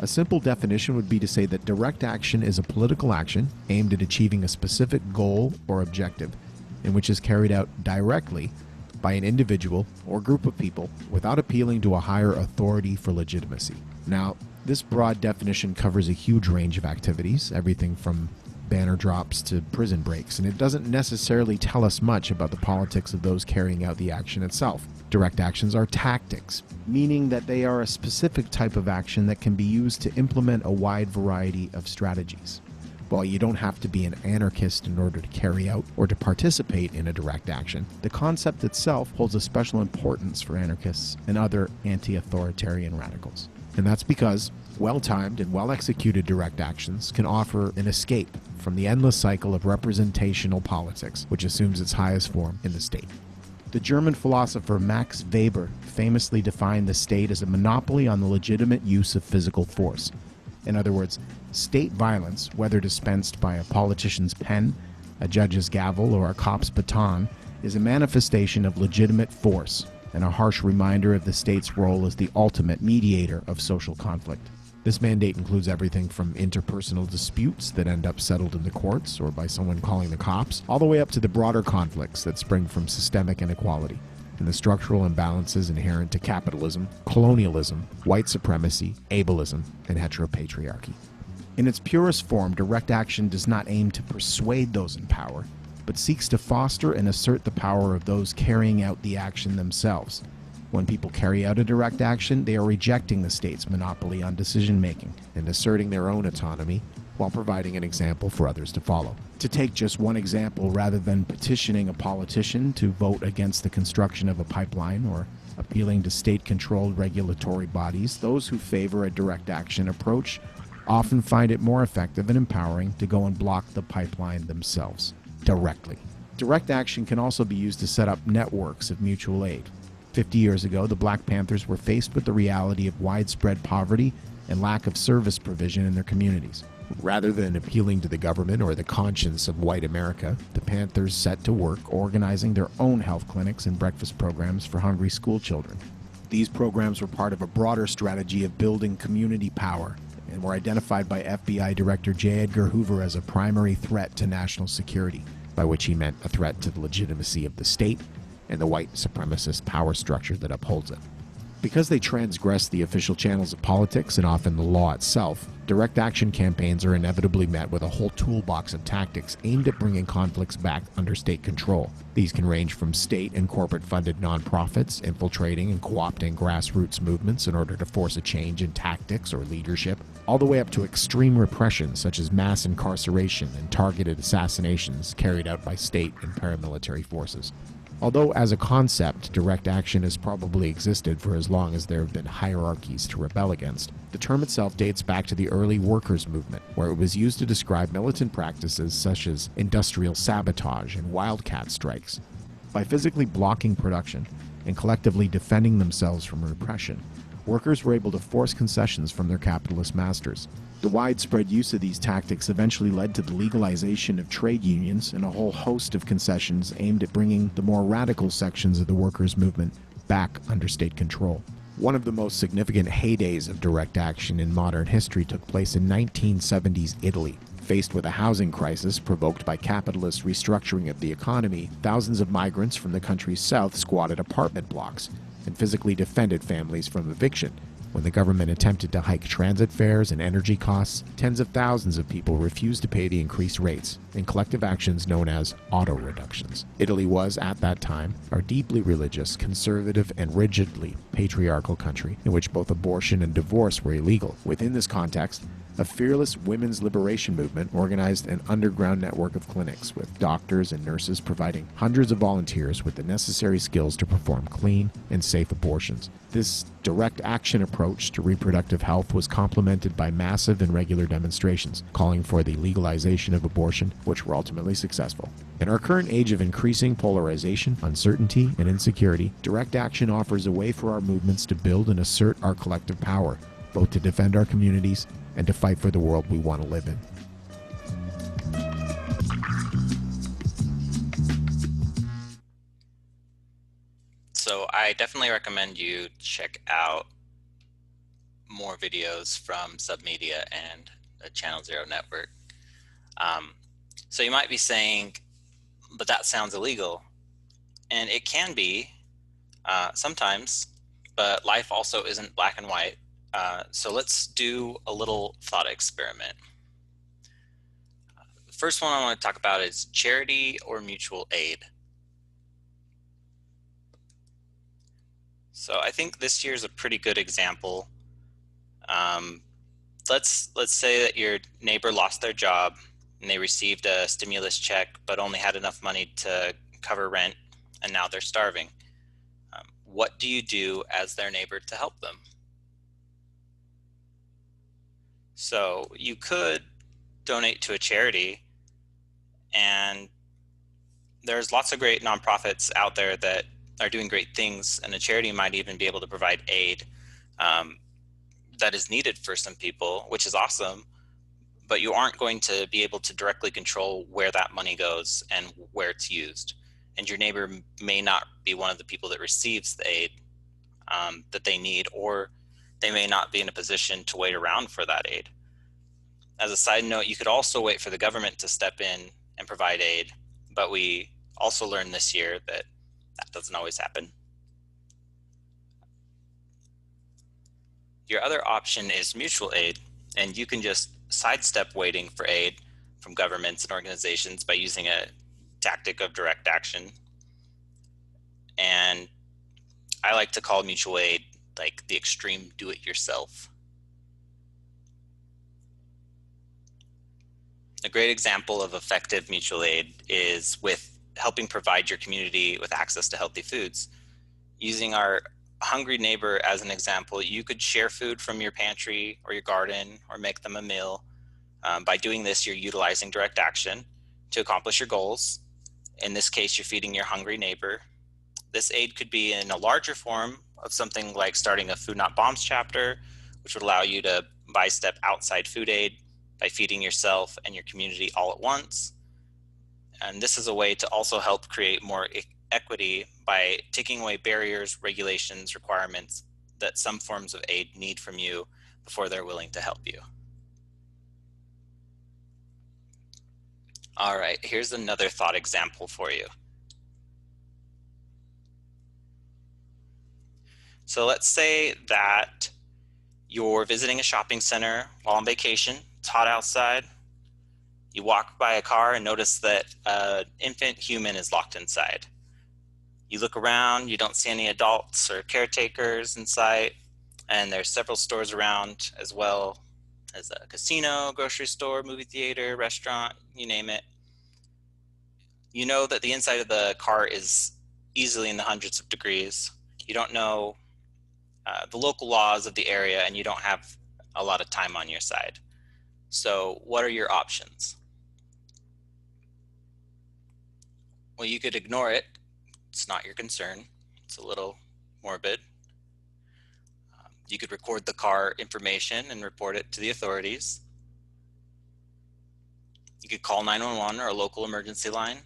a simple definition would be to say that direct action is a political action aimed at achieving a specific goal or objective, and which is carried out directly by an individual or group of people without appealing to a higher authority for legitimacy. Now, this broad definition covers a huge range of activities, everything from banner drops to prison breaks, and it doesn't necessarily tell us much about the politics of those carrying out the action itself. Direct actions are tactics, meaning that they are a specific type of action that can be used to implement a wide variety of strategies. While you don't have to be an anarchist in order to carry out or to participate in a direct action, the concept itself holds a special importance for anarchists and other anti-authoritarian radicals. And that's because well-timed and well-executed direct actions can offer an escape from the endless cycle of representational politics, which assumes its highest form in the state. The German philosopher Max Weber famously defined the state as a monopoly on the legitimate use of physical force. In other words, state violence, whether dispensed by a politician's pen, a judge's gavel, or a cop's baton, is a manifestation of legitimate force and a harsh reminder of the state's role as the ultimate mediator of social conflict. This mandate includes everything from interpersonal disputes that end up settled in the courts or by someone calling the cops, all the way up to the broader conflicts that spring from systemic inequality and the structural imbalances inherent to capitalism, colonialism, white supremacy, ableism, and heteropatriarchy. In its purest form, direct action does not aim to persuade those in power, but seeks to foster and assert the power of those carrying out the action themselves. When people carry out a direct action, they are rejecting the state's monopoly on decision-making and asserting their own autonomy while providing an example for others to follow. To take just one example, rather than petitioning a politician to vote against the construction of a pipeline or appealing to state-controlled regulatory bodies, those who favor a direct action approach often find it more effective and empowering to go and block the pipeline themselves directly. Direct action can also be used to set up networks of mutual aid. 50 years ago, the Black Panthers were faced with the reality of widespread poverty and lack of service provision in their communities. Rather than appealing to the government or the conscience of white America, the Panthers set to work organizing their own health clinics and breakfast programs for hungry school children. These programs were part of a broader strategy of building community power and were identified by FBI Director J. Edgar Hoover as a primary threat to national security, by which he meant a threat to the legitimacy of the state and the white supremacist power structure that upholds it. Because they transgress the official channels of politics and often the law itself, direct action campaigns are inevitably met with a whole toolbox of tactics aimed at bringing conflicts back under state control. These can range from state and corporate-funded nonprofits infiltrating and co-opting grassroots movements in order to force a change in tactics or leadership, all the way up to extreme repression such as mass incarceration and targeted assassinations carried out by state and paramilitary forces. Although as a concept, direct action has probably existed for as long as there have been hierarchies to rebel against, the term itself dates back to the early workers' movement, where it was used to describe militant practices such as industrial sabotage and wildcat strikes. By physically blocking production and collectively defending themselves from repression, workers were able to force concessions from their capitalist masters. The widespread use of these tactics eventually led to the legalization of trade unions and a whole host of concessions aimed at bringing the more radical sections of the workers' movement back under state control. One of the most significant heydays of direct action in modern history took place in 1970s Italy. Faced with a housing crisis provoked by capitalist restructuring of the economy, thousands of migrants from the country's south squatted apartment blocks and physically defended families from eviction. When the government attempted to hike transit fares and energy costs, tens of thousands of people refused to pay the increased rates in collective actions known as auto reductions. Italy was, at that time, a deeply religious, conservative, and rigidly patriarchal country in which both abortion and divorce were illegal. Within this context, a fearless women's liberation movement organized an underground network of clinics with doctors and nurses providing hundreds of volunteers with the necessary skills to perform clean and safe abortions. This direct action approach to reproductive health was complemented by massive and regular demonstrations calling for the legalization of abortion, which were ultimately successful. In our current age of increasing polarization, uncertainty, and insecurity, direct action offers a way for our movements to build and assert our collective power, both to defend our communities and to fight for the world we want to live in. So I definitely recommend you check out more videos from Submedia and the Channel Zero Network. So you might be saying, but that sounds illegal. And it can be sometimes, but life also isn't black and white. So let's do a little thought experiment. The first one I want to talk about is charity or mutual aid. So I think this year is a pretty good example. Let's say that your neighbor lost their job and they received a stimulus check but only had enough money to cover rent and now they're starving. What do you do as their neighbor to help them? So you could donate to a charity, and there's lots of great nonprofits out there that are doing great things, and a charity might even be able to provide aid that is needed for some people, which is awesome, but you aren't going to be able to directly control where that money goes and where it's used. And your neighbor may not be one of the people that receives the aid that they need, or they may not be in a position to wait around for that aid. As a side note, you could also wait for the government to step in and provide aid, but we also learned this year that that doesn't always happen. Your other option is mutual aid, and you can just sidestep waiting for aid from governments and organizations by using a tactic of direct action. And I like to call mutual aid like the extreme do-it-yourself. A great example of effective mutual aid is with helping provide your community with access to healthy foods. Using our hungry neighbor as an example, you could share food from your pantry or your garden or make them a meal. By doing this, you're utilizing direct action to accomplish your goals. In this case, you're feeding your hungry neighbor. This aid could be in a larger form of something like starting a Food Not Bombs chapter, which would allow you to step outside food aid by feeding yourself and your community all at once. And this is a way to also help create more equity by taking away barriers, regulations, requirements that some forms of aid need from you before they're willing to help you. All right, here's another thought example for you. So let's say that you're visiting a shopping center while on vacation. It's hot outside. You walk by a car and notice that an infant human is locked inside. You look around, you don't see any adults or caretakers in sight, and there's several stores around as well as a casino, grocery store, movie theater, restaurant, you name it. You know that the inside of the car is easily in the hundreds of degrees. You don't know the local laws of the area, and you don't have a lot of time on your side. So what are your options? Well, you could ignore it. It's not your concern. It's a little morbid. You could record the car information and report it to the authorities. You could call 911 or a local emergency line.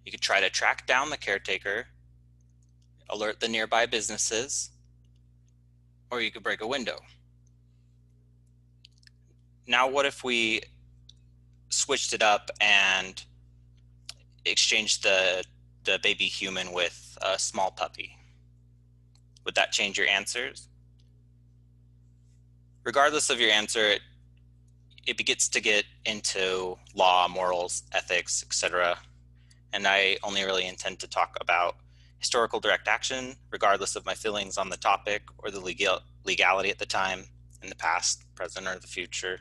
You could try to track down the caretaker, alert the nearby businesses, or you could break a window. Now, what if we switched it up and exchanged the baby human with a small puppy? Would that change your answers? Regardless of your answer, it begins to get into law, morals, ethics, etc. And I only really intend to talk about historical direct action, regardless of my feelings on the topic or the legality at the time, in the past, present, or the future.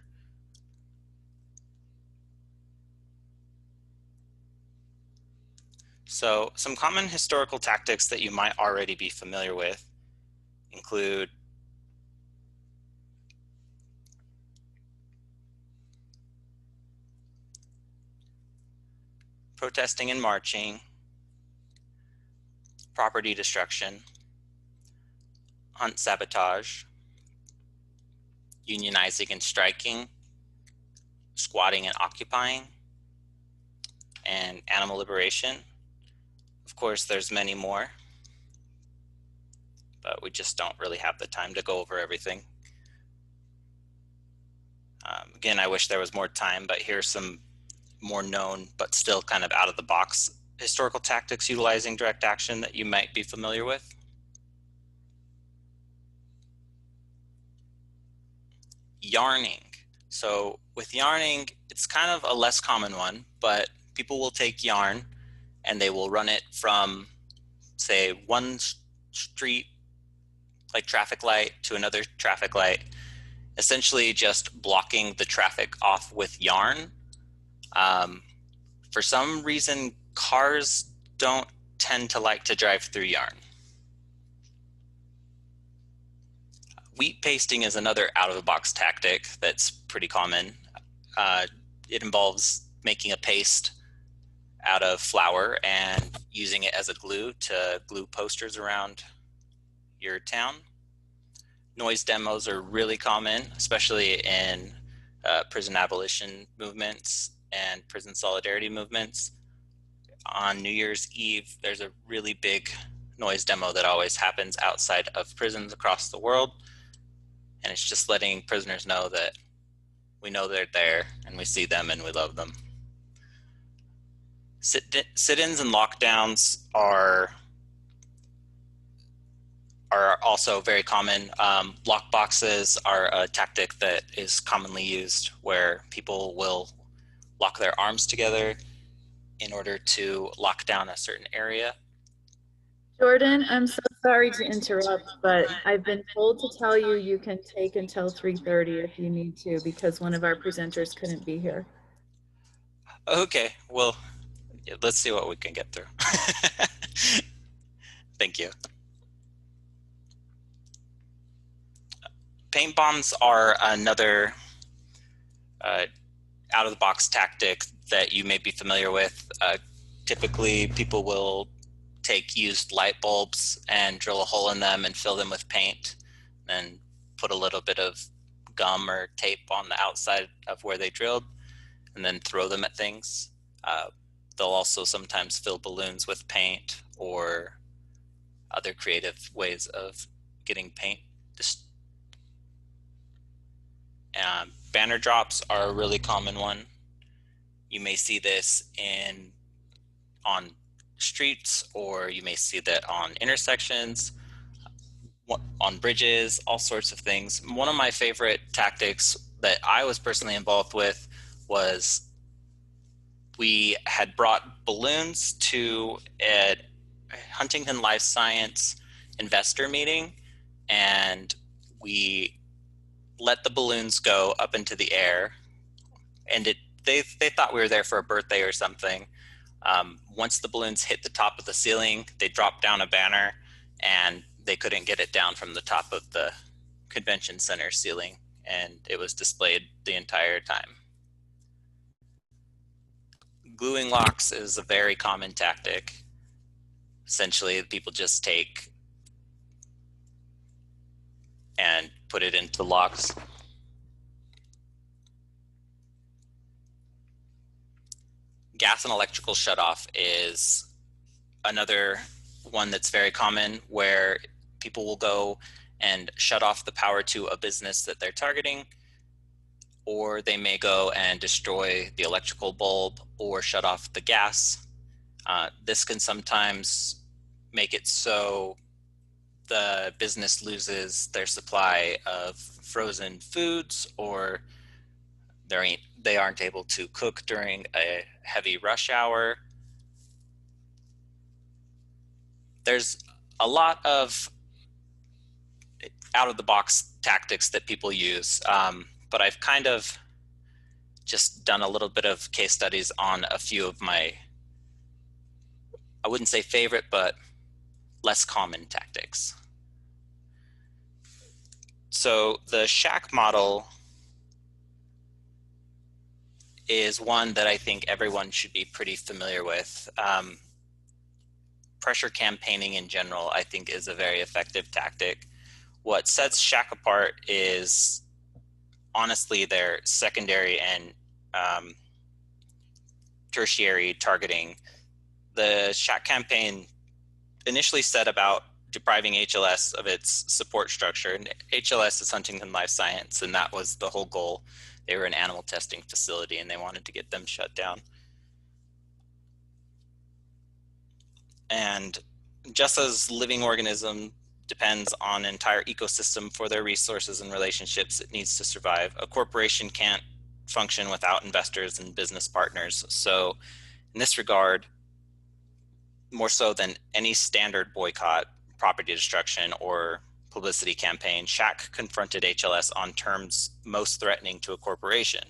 So some common historical tactics that you might already be familiar with include protesting and marching, property destruction, hunt sabotage, unionizing and striking, squatting and occupying, and animal liberation. Of course, there's many more, but we just don't really have the time to go over everything. Again, I wish there was more time, but here's some more known, but still kind of out of the box historical tactics utilizing direct action that you might be familiar with. Yarning. So with yarning, it's kind of a less common one, but people will take yarn and they will run it from, say, one street, like traffic light, to another traffic light, essentially just blocking the traffic off with yarn. For some reason, cars don't tend to like to drive through yarn. Wheat pasting is another out-of-the-box tactic that's pretty common. It involves making a paste out of flour and using it as a glue to glue posters around your town. Noise demos are really common, especially in prison abolition movements and prison solidarity movements. On New Year's Eve, there's a really big noise demo that always happens outside of prisons across the world. And it's just letting prisoners know that we know they're there and we see them and we love them. Sit-ins and lockdowns are also very common. Lock boxes are a tactic that is commonly used where people will lock their arms together in order to lock down a certain area. Jordan, I'm so sorry to interrupt, but I've been told to tell you you can take until 3:30 if you need to, because one of our presenters couldn't be here. Okay, well, let's see what we can get through. Thank you. Paint bombs are another out-of-the-box tactic that you may be familiar with. Typically, people will take used light bulbs and drill a hole in them and fill them with paint, and put a little bit of gum or tape on the outside of where they drilled, and then throw them at things. They'll also sometimes fill balloons with paint or other creative ways of getting paint. Banner drops are a really common one. You may see this on streets, or you may see that on intersections, on bridges, all sorts of things. One of my favorite tactics that I was personally involved with was we had brought balloons to a Huntington Life Science investor meeting, and we let the balloons go up into the air, and they thought we were there for a birthday or something. Once the balloons hit the top of the ceiling, they dropped down a banner, and they couldn't get it down from the top of the convention center ceiling, and it was displayed the entire time. Gluing locks is a very common tactic. Essentially, people just take and put it into locks. Gas and electrical shutoff is another one that's very common, where people will go and shut off the power to a business that they're targeting, or they may go and destroy the electrical bulb or shut off the gas. This can sometimes make it so the business loses their supply of frozen foods, or they aren't able to cook during a heavy rush hour. There's a lot of out-of-the-box tactics that people use, but I've kind of just done a little bit of case studies on a few of my, I wouldn't say favorite, but less common tactics. So the shack model is one that I think everyone should be pretty familiar with. Pressure campaigning in general, I think, is a very effective tactic. What sets shack apart is honestly their secondary and tertiary targeting. The shack campaign initially set about depriving HLS of its support structure. And HLS is Huntington Life Science, and that was the whole goal. They were an animal testing facility, and they wanted to get them shut down. And just as living organism depends on an entire ecosystem for their resources and relationships it needs to survive, a corporation can't function without investors and business partners. So in this regard, more so than any standard boycott, property destruction, or publicity campaign, Shack confronted HLS on terms most threatening to a corporation.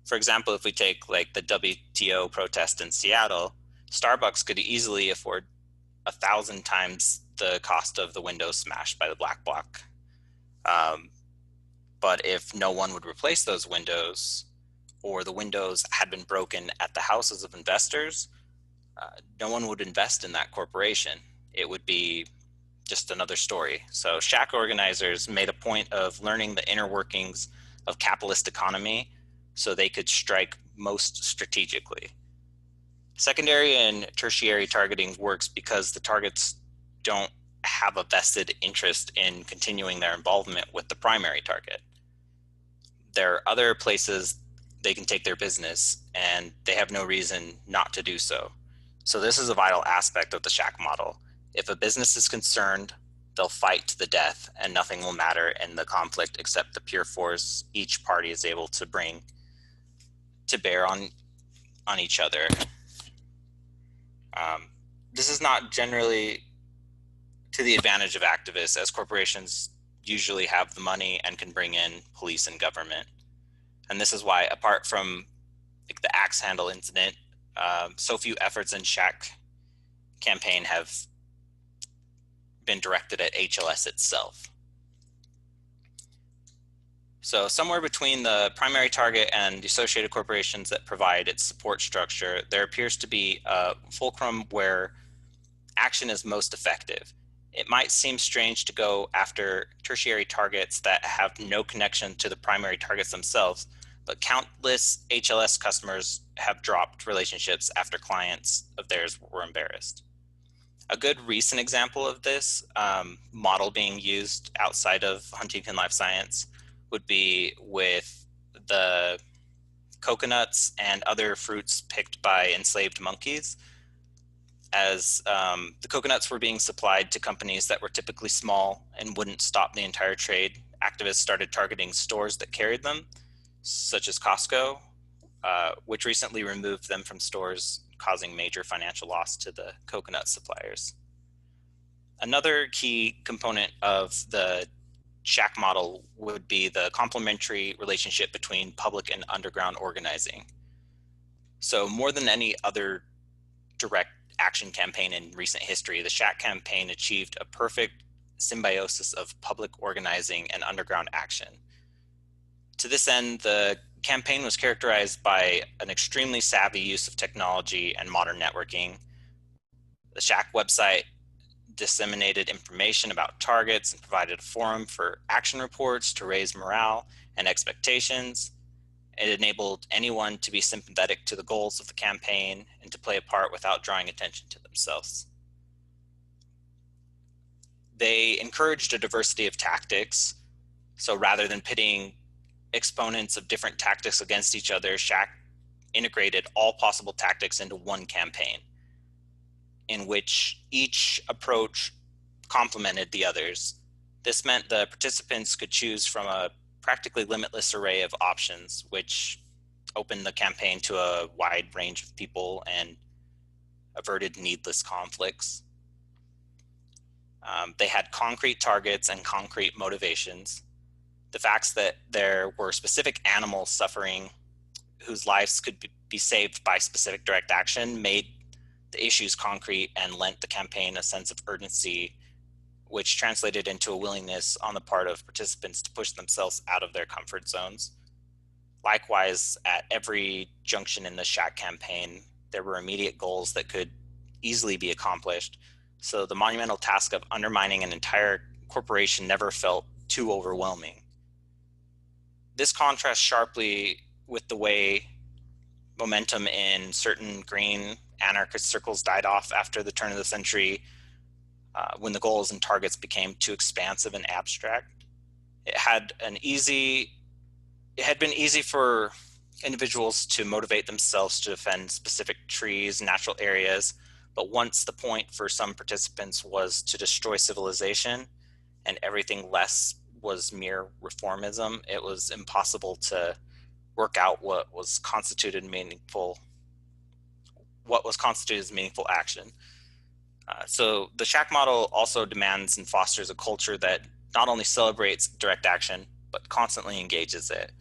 For example, if we take like the WTO protest in Seattle, Starbucks could easily afford 1,000 times the cost of the windows smashed by the black bloc But if no one would replace those windows, or the windows had been broken at the houses of investors, no one would invest in that corporation. It would be just another story. So shack organizers made a point of learning the inner workings of capitalist economy so they could strike most strategically. Secondary and tertiary targeting works because the targets don't have a vested interest in continuing their involvement with the primary target. There are other places they can take their business, and they have no reason not to do so. So this is a vital aspect of the shack model. If a business is concerned, they'll fight to the death, and nothing will matter in the conflict except the pure force each party is able to bring to bear on each other. This is not generally to the advantage of activists, as corporations usually have the money and can bring in police and government. And this is why, apart from like the axe handle incident, so few efforts in shack campaign have been directed at HLS itself. So somewhere between the primary target and the associated corporations that provide its support structure, there appears to be a fulcrum where action is most effective. It might seem strange to go after tertiary targets that have no connection to the primary targets themselves, but countless HLS customers have dropped relationships after clients of theirs were embarrassed. A good recent example of this model being used outside of Huntington Life Science would be with the coconuts and other fruits picked by enslaved monkeys. As the coconuts were being supplied to companies that were typically small and wouldn't stop the entire trade, activists started targeting stores that carried them, such as Costco, which recently removed them from stores, causing major financial loss to the coconut suppliers. Another key component of the shack model would be the complementary relationship between public and underground organizing. So more than any other direct action campaign in recent history, the shack campaign achieved a perfect symbiosis of public organizing and underground action. To this end, the campaign was characterized by an extremely savvy use of technology and modern networking. The shack website disseminated information about targets and provided a forum for action reports to raise morale and expectations. It enabled anyone to be sympathetic to the goals of the campaign and to play a part without drawing attention to themselves. They encouraged a diversity of tactics. So rather than pitting exponents of different tactics against each other, shack integrated all possible tactics into one campaign, in which each approach complemented the others. This meant the participants could choose from a practically limitless array of options, which opened the campaign to a wide range of people and averted needless conflicts. They had concrete targets and concrete motivations. The facts that there were specific animals suffering whose lives could be saved by specific direct action made the issues concrete and lent the campaign a sense of urgency, which translated into a willingness on the part of participants to push themselves out of their comfort zones. Likewise, at every junction in the shack campaign, there were immediate goals that could easily be accomplished. So the monumental task of undermining an entire corporation never felt too overwhelming. This contrasts sharply with the way momentum in certain green anarchist circles died off after the turn of the century, when the goals and targets became too expansive and abstract. It had been easy for individuals to motivate themselves to defend specific trees, natural areas, but once the point for some participants was to destroy civilization and everything less was mere reformism, it was impossible to work out what was constituted as meaningful action. So the shack model also demands and fosters a culture that not only celebrates direct action, but constantly engages it,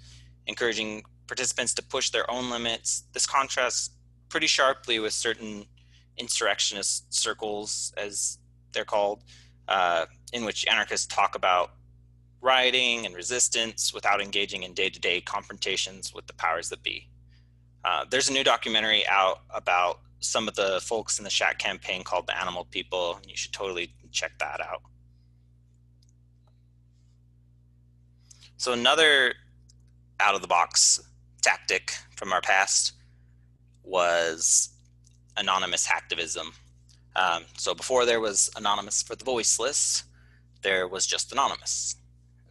encouraging participants to push their own limits. This contrasts pretty sharply with certain insurrectionist circles, as they're called, in which anarchists talk about rioting and resistance without engaging in day-to-day confrontations with the powers that be. There's a new documentary out about some of the folks in the Shack campaign called The Animal People. You should totally check that out. So another out-of-the-box tactic from our past was anonymous hacktivism. So before there was Anonymous for the Voiceless, there was just Anonymous.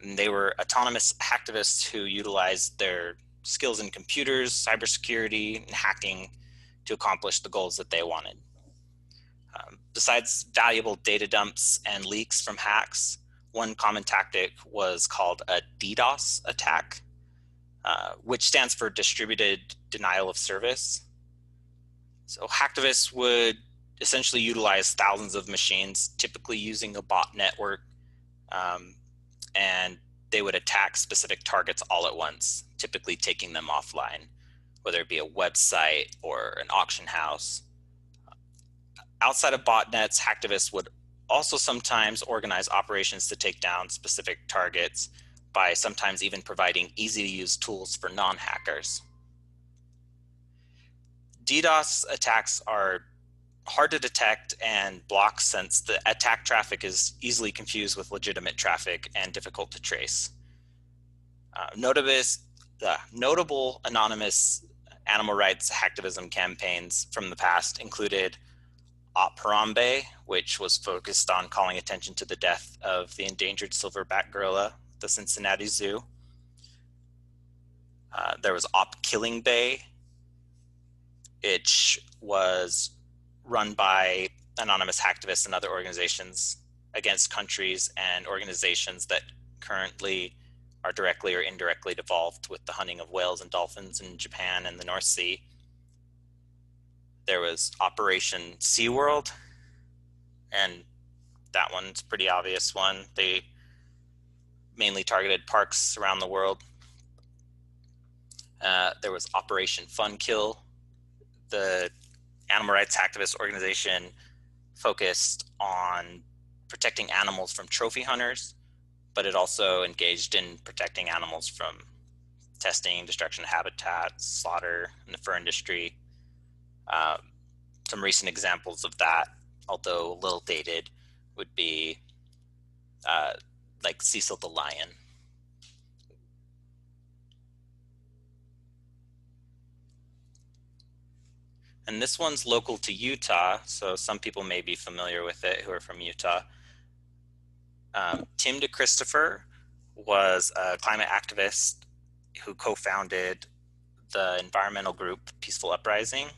And they were autonomous hacktivists who utilized their skills in computers, cybersecurity, and hacking to accomplish the goals that they wanted. Besides valuable data dumps and leaks from hacks, one common tactic was called a DDoS attack, which stands for Distributed Denial of Service. So hacktivists would essentially utilize thousands of machines, typically using a bot network, and they would attack specific targets all at once, typically taking them offline, whether it be a website or an auction house. Outside of botnets, hacktivists would also sometimes organize operations to take down specific targets by sometimes even providing easy-to-use tools for non-hackers. DDoS attacks are hard to detect and block since the attack traffic is easily confused with legitimate traffic and difficult to trace. Notable anonymous animal rights hacktivism campaigns from the past included Op Harambe, which was focused on calling attention to the death of the endangered silverback gorilla at the Cincinnati Zoo. There was Op Killing Bay, which was run by anonymous hacktivists and other organizations against countries and organizations that currently are directly or indirectly involved with the hunting of whales and dolphins in Japan and the North Sea. There was Operation SeaWorld, and that one's a pretty obvious one. They mainly targeted parks around the world. There was Operation Fun Kill. The animal rights activist organization focused on protecting animals from trophy hunters, but it also engaged in protecting animals from testing, destruction of habitats, slaughter in the fur industry. Some recent examples of that, although a little dated, would be like Cecil the lion. And this one's local to Utah, so some people may be familiar with it who are from Utah. Tim DeChristopher was a climate activist who co-founded the environmental group Peaceful Uprising.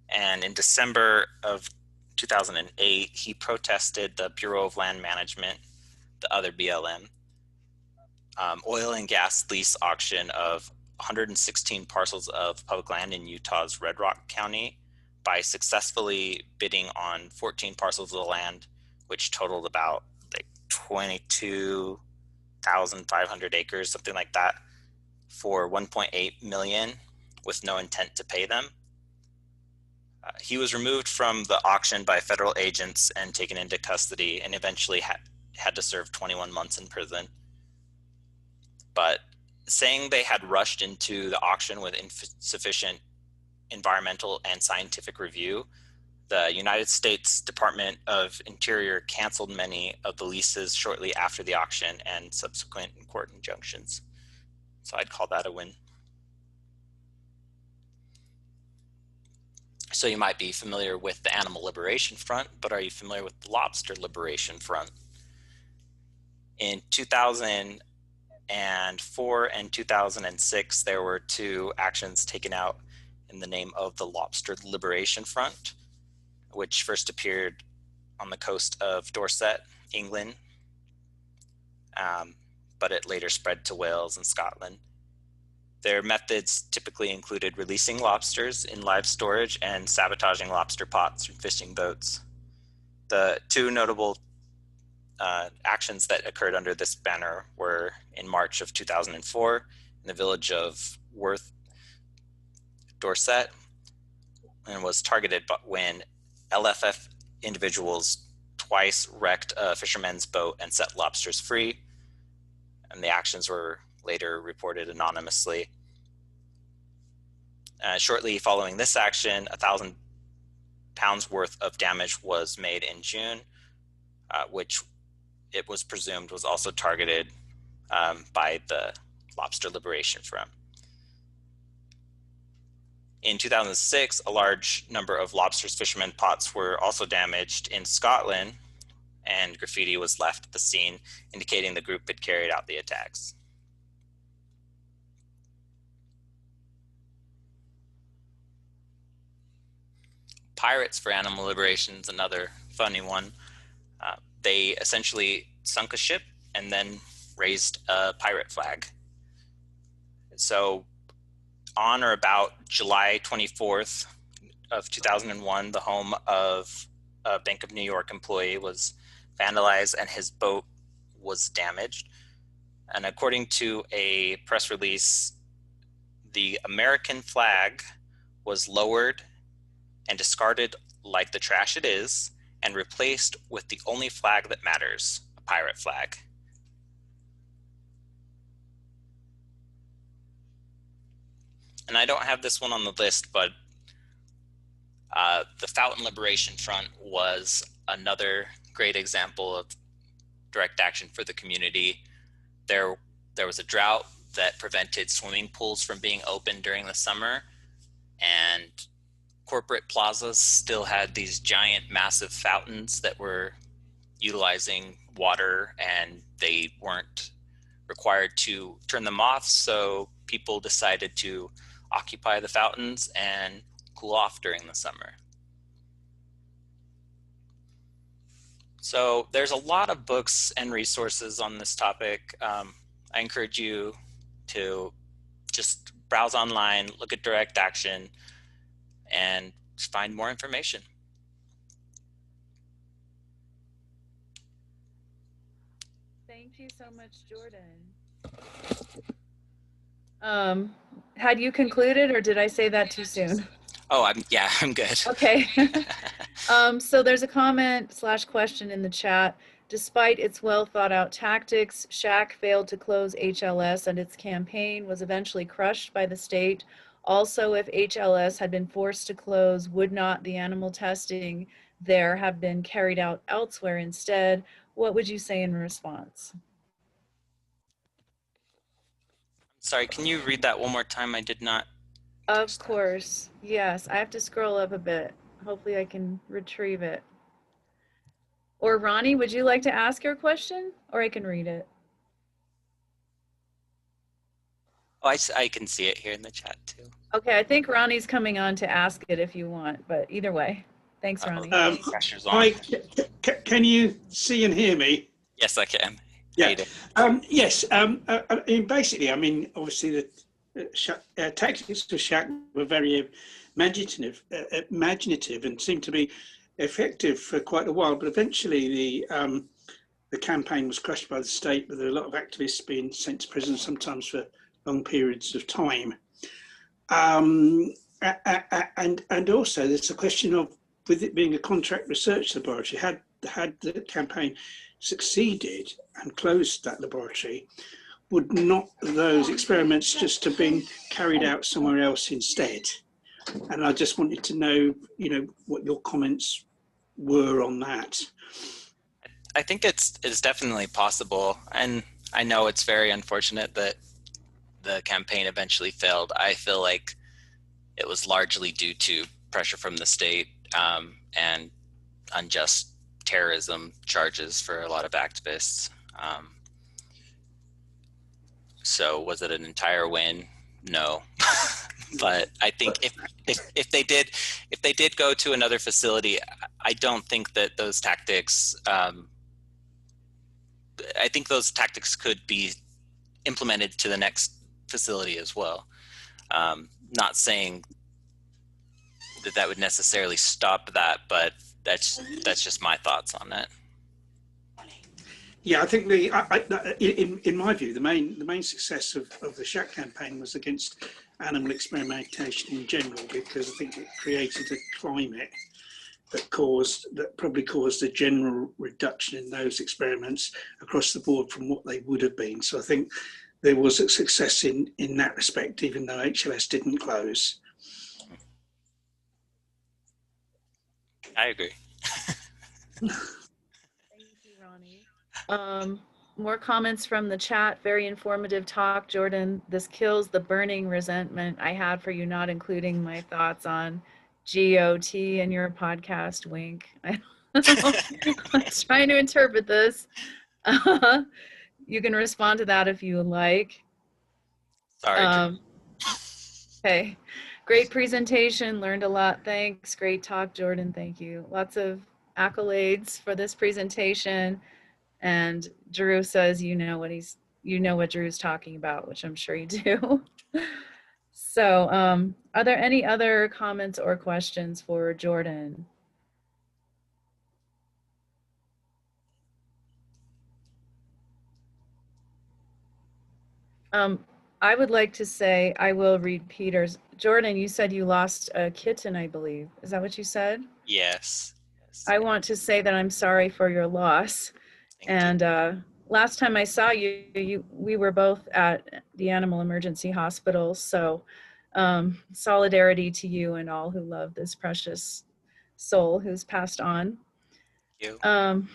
And in December of 2008, he protested the Bureau of Land Management, the other BLM, oil and gas lease auction of 116 parcels of public land in Utah's Red Rock County by successfully bidding on 14 parcels of the land, which totaled about like 22,500 acres, something like that, for 1.8 million with no intent to pay them. He was removed from the auction by federal agents and taken into custody, and eventually had to serve 21 months in prison. But saying they had rushed into the auction with insufficient environmental and scientific review, the United States Department of Interior canceled many of the leases shortly after the auction and subsequent court injunctions. So I'd call that a win. So you might be familiar with the Animal Liberation Front, but are you familiar with the Lobster Liberation Front? In 2004 and 2006, there were two actions taken out in the name of the Lobster Liberation Front, which first appeared on the coast of Dorset, England, but it later spread to Wales and Scotland. Their methods typically included releasing lobsters in live storage and sabotaging lobster pots from fishing boats. The two notable actions that occurred under this banner were in March of 2004 in the village of Worth, Dorset, and was targeted when LFF individuals twice wrecked a fisherman's boat and set lobsters free. and the actions were later reported anonymously. Shortly following this action, 1,000 pounds worth of damage was made in June, which it was presumed was also targeted by the Lobster Liberation Front. In 2006, a large number of lobsters fishermen pots were also damaged in Scotland, and graffiti was left at the scene indicating the group had carried out the attacks. Pirates for Animal Liberation is another funny one. They essentially sunk a ship and then raised a pirate flag. So on or about July 24th of 2001, the home of a Bank of New York employee was vandalized and his boat was damaged. And according to a press release, the American flag was lowered and discarded like the trash it is, and replaced with the only flag that matters, a pirate flag. And I don't have this one on the list, but the Fountain Liberation Front was another great example of direct action for the community. There was a drought that prevented swimming pools from being open during the summer, and corporate plazas still had these giant, massive fountains that were utilizing water, and they weren't required to turn them off, so people decided to occupy the fountains and cool off during the summer. So there's a lot of books and resources on this topic. I encourage you to just browse online, look at direct action, and find more information. Thank you so much, Jordan. Had you concluded, or did I say that too soon? Oh, I'm good. Okay. So there's a comment/question in the chat. Despite its well thought out tactics, SHAC failed to close HLS, and its campaign was eventually crushed by the state. Also, if HLS had been forced to close, would not the animal testing there have been carried out elsewhere instead? What would you say in response? Sorry, can you read that one more time? I did not. Of course, yes. I have to scroll up a bit. Hopefully I can retrieve it. Or Ronnie, would you like to ask your question, or I can read it? Oh, I can see it here in the chat too. Okay, I think Ronnie's coming on to ask it if you want, but either way. Thanks, Ronnie. Pressure's on. Hi, can you see and hear me? Yes, I can. Yeah. Yes. Basically, I mean, obviously the tactics of SHAC were very imaginative and seemed to be effective for quite a while. But eventually, the campaign was crushed by the state, with a lot of activists being sent to prison, sometimes for long periods of time. And also, there's a question of, with it being a contract research laboratory, had the campaign succeeded and closed that laboratory, would not those experiments just have been carried out somewhere else instead? And I just wanted to know, what your comments were on that. I think it's definitely possible, and I know it's very unfortunate that the campaign eventually failed. I feel like it was largely due to pressure from the state and unjust terrorism charges for a lot of activists. So was it an entire win? No. But I think if they did go to another facility, I don't think that those tactics, I think those tactics could be implemented to the next facility as well. Not saying that would necessarily stop that, but that's just my thoughts on that. Yeah, I think in my view, the main success of the SHAC campaign was against animal experimentation in general, because I think it created a climate that probably caused a general reduction in those experiments across the board from what they would have been. So I think there was a success in that respect, even though HLS didn't close. I agree. Thank you, Ronnie. More comments from the chat. Very informative talk, Jordan. This kills the burning resentment I had for you not including my thoughts on GOT in your podcast. Wink. I was trying to interpret this. You can respond to that if you would like. Sorry. Okay. Great presentation. Learned a lot. Thanks. Great talk, Jordan. Thank you. Lots of accolades for this presentation. And Drew says you know what Drew's talking about, which I'm sure you do. So are there any other comments or questions for Jordan? I would like to say, I will read Peter's. Jordan, you said you lost a kitten, I believe. Is that what you said? Yes. I want to say that I'm sorry for your loss. And last time I saw you, we were both at the Animal Emergency Hospital. So solidarity to you and all who love this precious soul who's passed on. Thank you.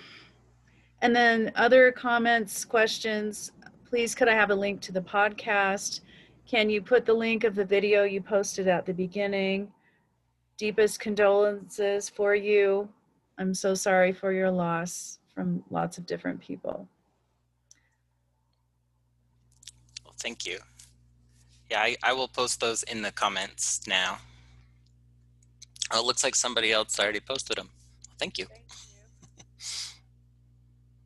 And then other comments, questions, please could I have a link to the podcast? Can you put the link of the video you posted at the beginning? Deepest condolences for you. I'm so sorry for your loss from lots of different people. Well, thank you. Yeah, I will post those in the comments now. Oh, it looks like somebody else already posted them. Thank you.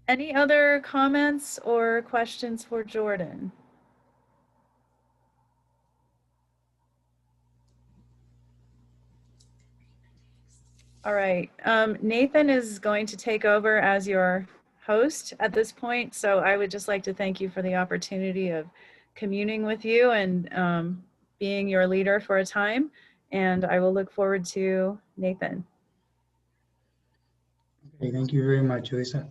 Any other comments or questions for Jordan? All right, Nathan is going to take over as your host at this point. So I would just like to thank you for the opportunity of communing with you and being your leader for a time. And I will look forward to Nathan. Okay, thank you very much, Lisa.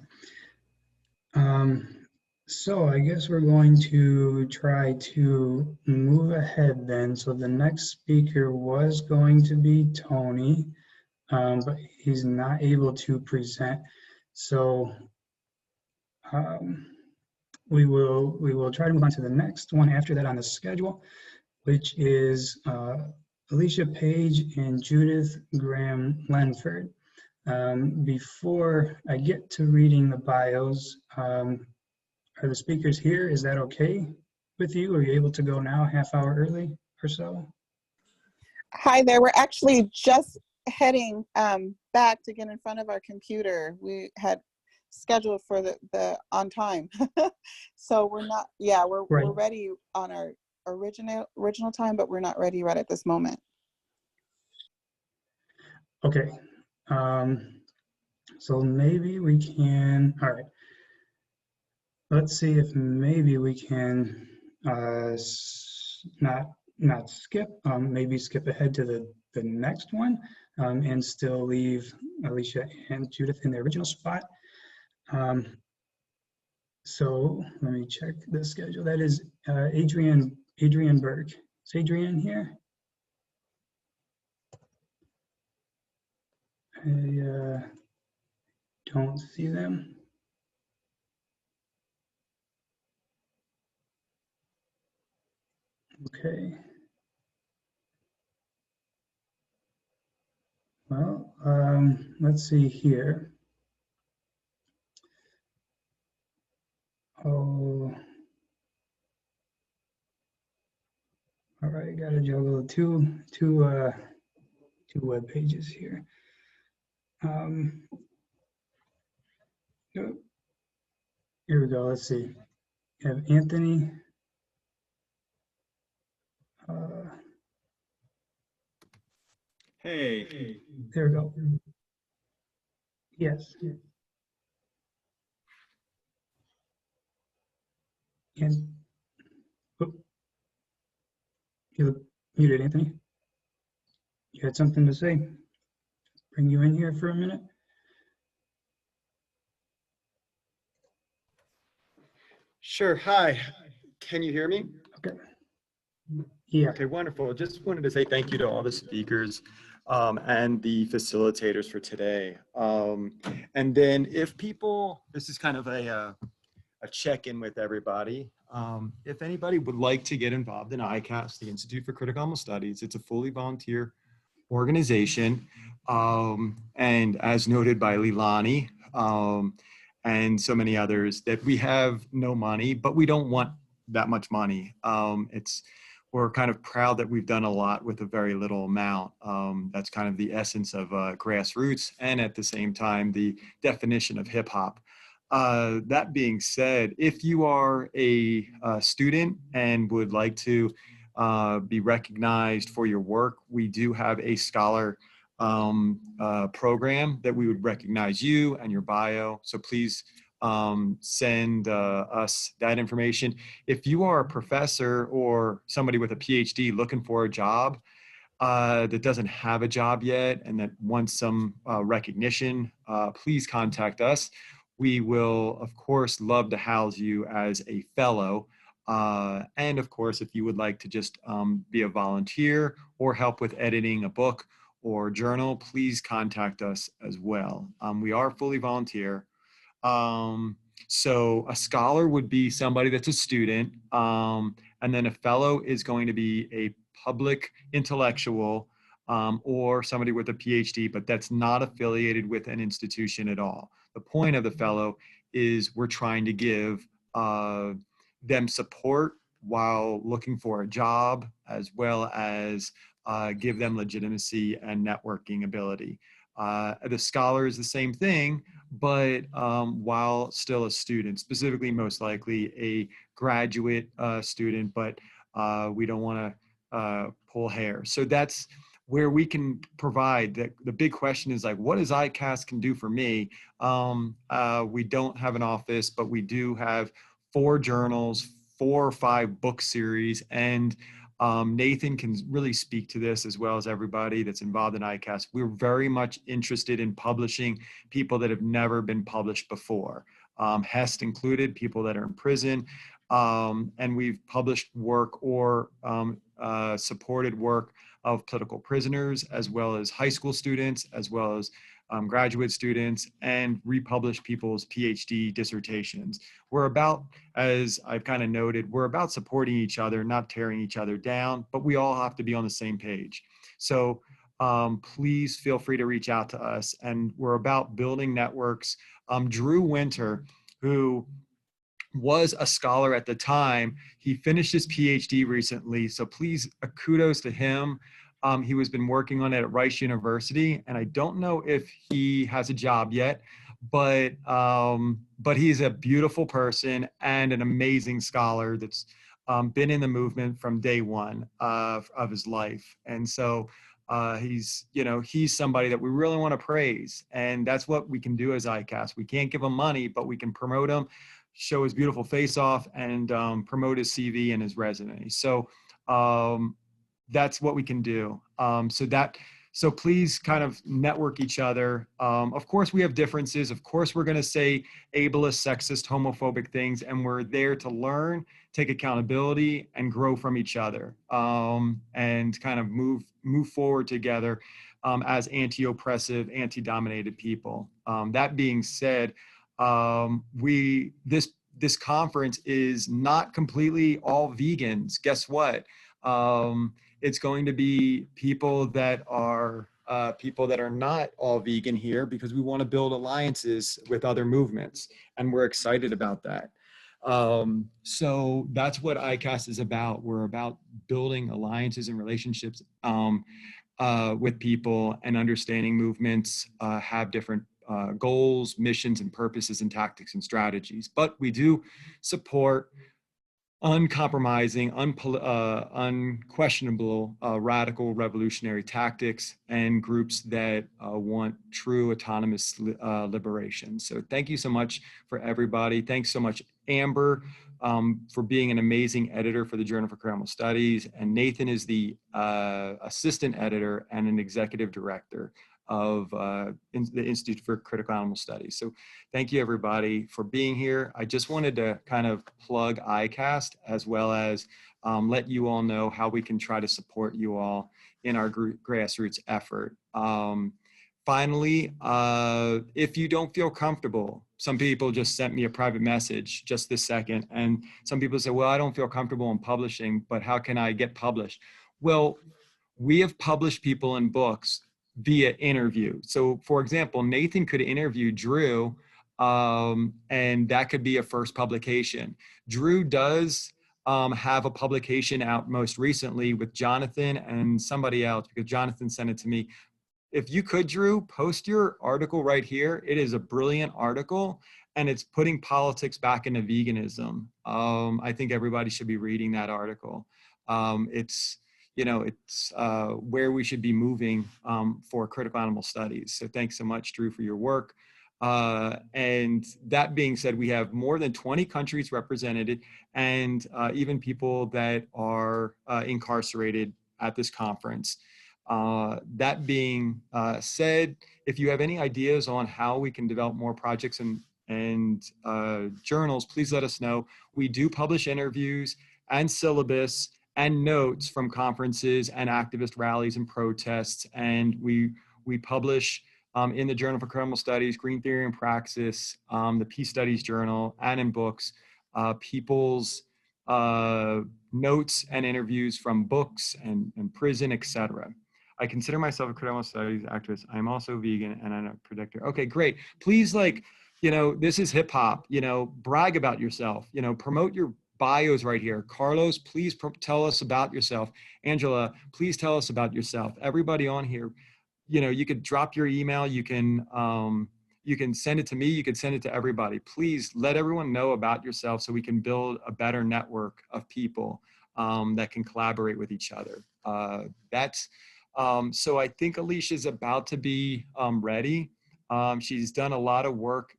So I guess we're going to try to move ahead then. So the next speaker was going to be Tony, but he's not able to present. So we will try to move on to the next one after that on the schedule, which is Alicia Page and Judith Graham-Lenford. Before I get to reading the bios, are the speakers here? Is that okay with you? Are you able to go now, half hour early or so? Hi there. We're actually just heading back to get in front of our computer. We had scheduled for the on time, so we're not. Yeah, we're ready on our original time, but we're not ready right at this moment. Okay. So maybe we can. All right. Let's see if maybe we can not skip, maybe skip ahead to the next one and still leave Alicia and Judith in the original spot. So let me check the schedule. That is Adrienne Burke. Is Adrienne here? I don't see them. Okay. Well, let's see here. Oh, all right. Got to juggle two web pages here. Here we go. Let's see. We have Anthony. Hey. There we go. Yes. And oh, you look muted, Anthony. You had something to say? bring you in here for a minute. Sure. Hi. Can you hear me? Okay. Yeah. Okay, wonderful. Just wanted to say thank you to all the speakers and the facilitators for today. And then if people, this is kind of a check-in with everybody. If anybody would like to get involved in ICAS, the Institute for Critical Studies, it's a fully volunteer organization. And as noted by Leilani and so many others, that we have no money, but we don't want that much money. We're kind of proud that we've done a lot with a very little amount. That's kind of the essence of grassroots and at the same time, the definition of hip hop. That being said, if you are a student and would like to be recognized for your work, we do have a scholar program that we would recognize you and your bio. So please send us that information. If you are a professor or somebody with a PhD looking for a job that doesn't have a job yet and that wants some recognition, please contact us. We will, of course, love to house you as a fellow. And of course, if you would like to just be a volunteer or help with editing a book or journal, please contact us as well. We are fully volunteer. So a scholar would be somebody that's a student, and then a fellow is going to be a public intellectual or somebody with a PhD, but that's not affiliated with an institution at all. The point of the fellow is we're trying to give them support while looking for a job, as well as give them legitimacy and networking ability. The scholar is the same thing, but while still a student, specifically most likely a graduate student, but we don't want to pull hair. So that's where we can provide. The big question is like, what does ICAS can do for me? We don't have an office, but we do have 4 journals, 4 or 5 book series, and Nathan can really speak to this as well as everybody that's involved in ICAS. We're very much interested in publishing people that have never been published before, Hest included, people that are in prison, and we've published work or supported work of political prisoners, as well as high school students, as well as graduate students, and republish people's PhD dissertations. We're about, as I've kind of noted, we're about supporting each other, not tearing each other down, but we all have to be on the same page. So please feel free to reach out to us, and we're about building networks. Drew Winter, who was a scholar at the time, he finished his PhD recently, so please kudos to him. He has been working on it at Rice University, and I don't know if he has a job yet, but he's a beautiful person and an amazing scholar that's been in the movement from day one of his life. And so he's somebody that we really want to praise, and that's what we can do as ICAS. We can't give him money, but we can promote him, show his beautiful face off, and promote his CV and his resume. So that's what we can do. So please kind of network each other. Of course, we have differences. Of course, we're going to say ableist, sexist, homophobic things, and we're there to learn, take accountability, and grow from each other, and kind of move forward together as anti-oppressive, anti-dominated people. That being said, this conference is not completely all vegans. Guess what? It's going to be people that are not all vegan here, because we want to build alliances with other movements, and we're excited about that. So that's what ICAS is about. We're about building alliances and relationships with people, and understanding movements have different goals, missions, and purposes, and tactics and strategies. But we do support uncompromising, unquestionable, radical revolutionary tactics and groups that want true autonomous liberation. So thank you so much for everybody. Thanks so much, Amber, for being an amazing editor for the Journal for Critical Studies. And Nathan is the assistant editor and an executive director of the Institute for Critical Animal Studies. So thank you everybody for being here. I just wanted to kind of plug ICAS as well as let you all know how we can try to support you all in our grassroots effort. Finally, if you don't feel comfortable, some people just sent me a private message just this second, and some people say, well, I don't feel comfortable in publishing, but how can I get published? Well, we have published people in books via interview. So for example, Nathan could interview Drew, and that could be a first publication. Drew does have a publication out most recently with Jonathan and somebody else, because Jonathan sent it to me. If you could, Drew, post your article right here. It is a brilliant article, and it's putting politics back into veganism. I think everybody should be reading that article. It's where we should be moving for critical animal studies. So thanks so much, Drew, for your work. And that being said, we have more than 20 countries represented, and even people that are incarcerated at this conference. That being said, if you have any ideas on how we can develop more projects and journals, please let us know. We do publish interviews and syllabus and notes from conferences and activist rallies and protests, and we publish in the Journal for Criminal Studies, Green Theory and Praxis, the Peace Studies Journal, and in books, people's notes and interviews from books and prison, etc. I consider myself a critical studies activist. I'm also vegan and I'm a predictor. Okay, great. Please, this is hip hop, brag about yourself, promote your bios right here. Carlos, please tell us about yourself. Angela, please tell us about yourself. Everybody on here, you could drop your email. You can send it to me. You can send it to everybody. Please let everyone know about yourself so we can build a better network of people that can collaborate with each other. So I think Alicia's about to be ready. She's done a lot of work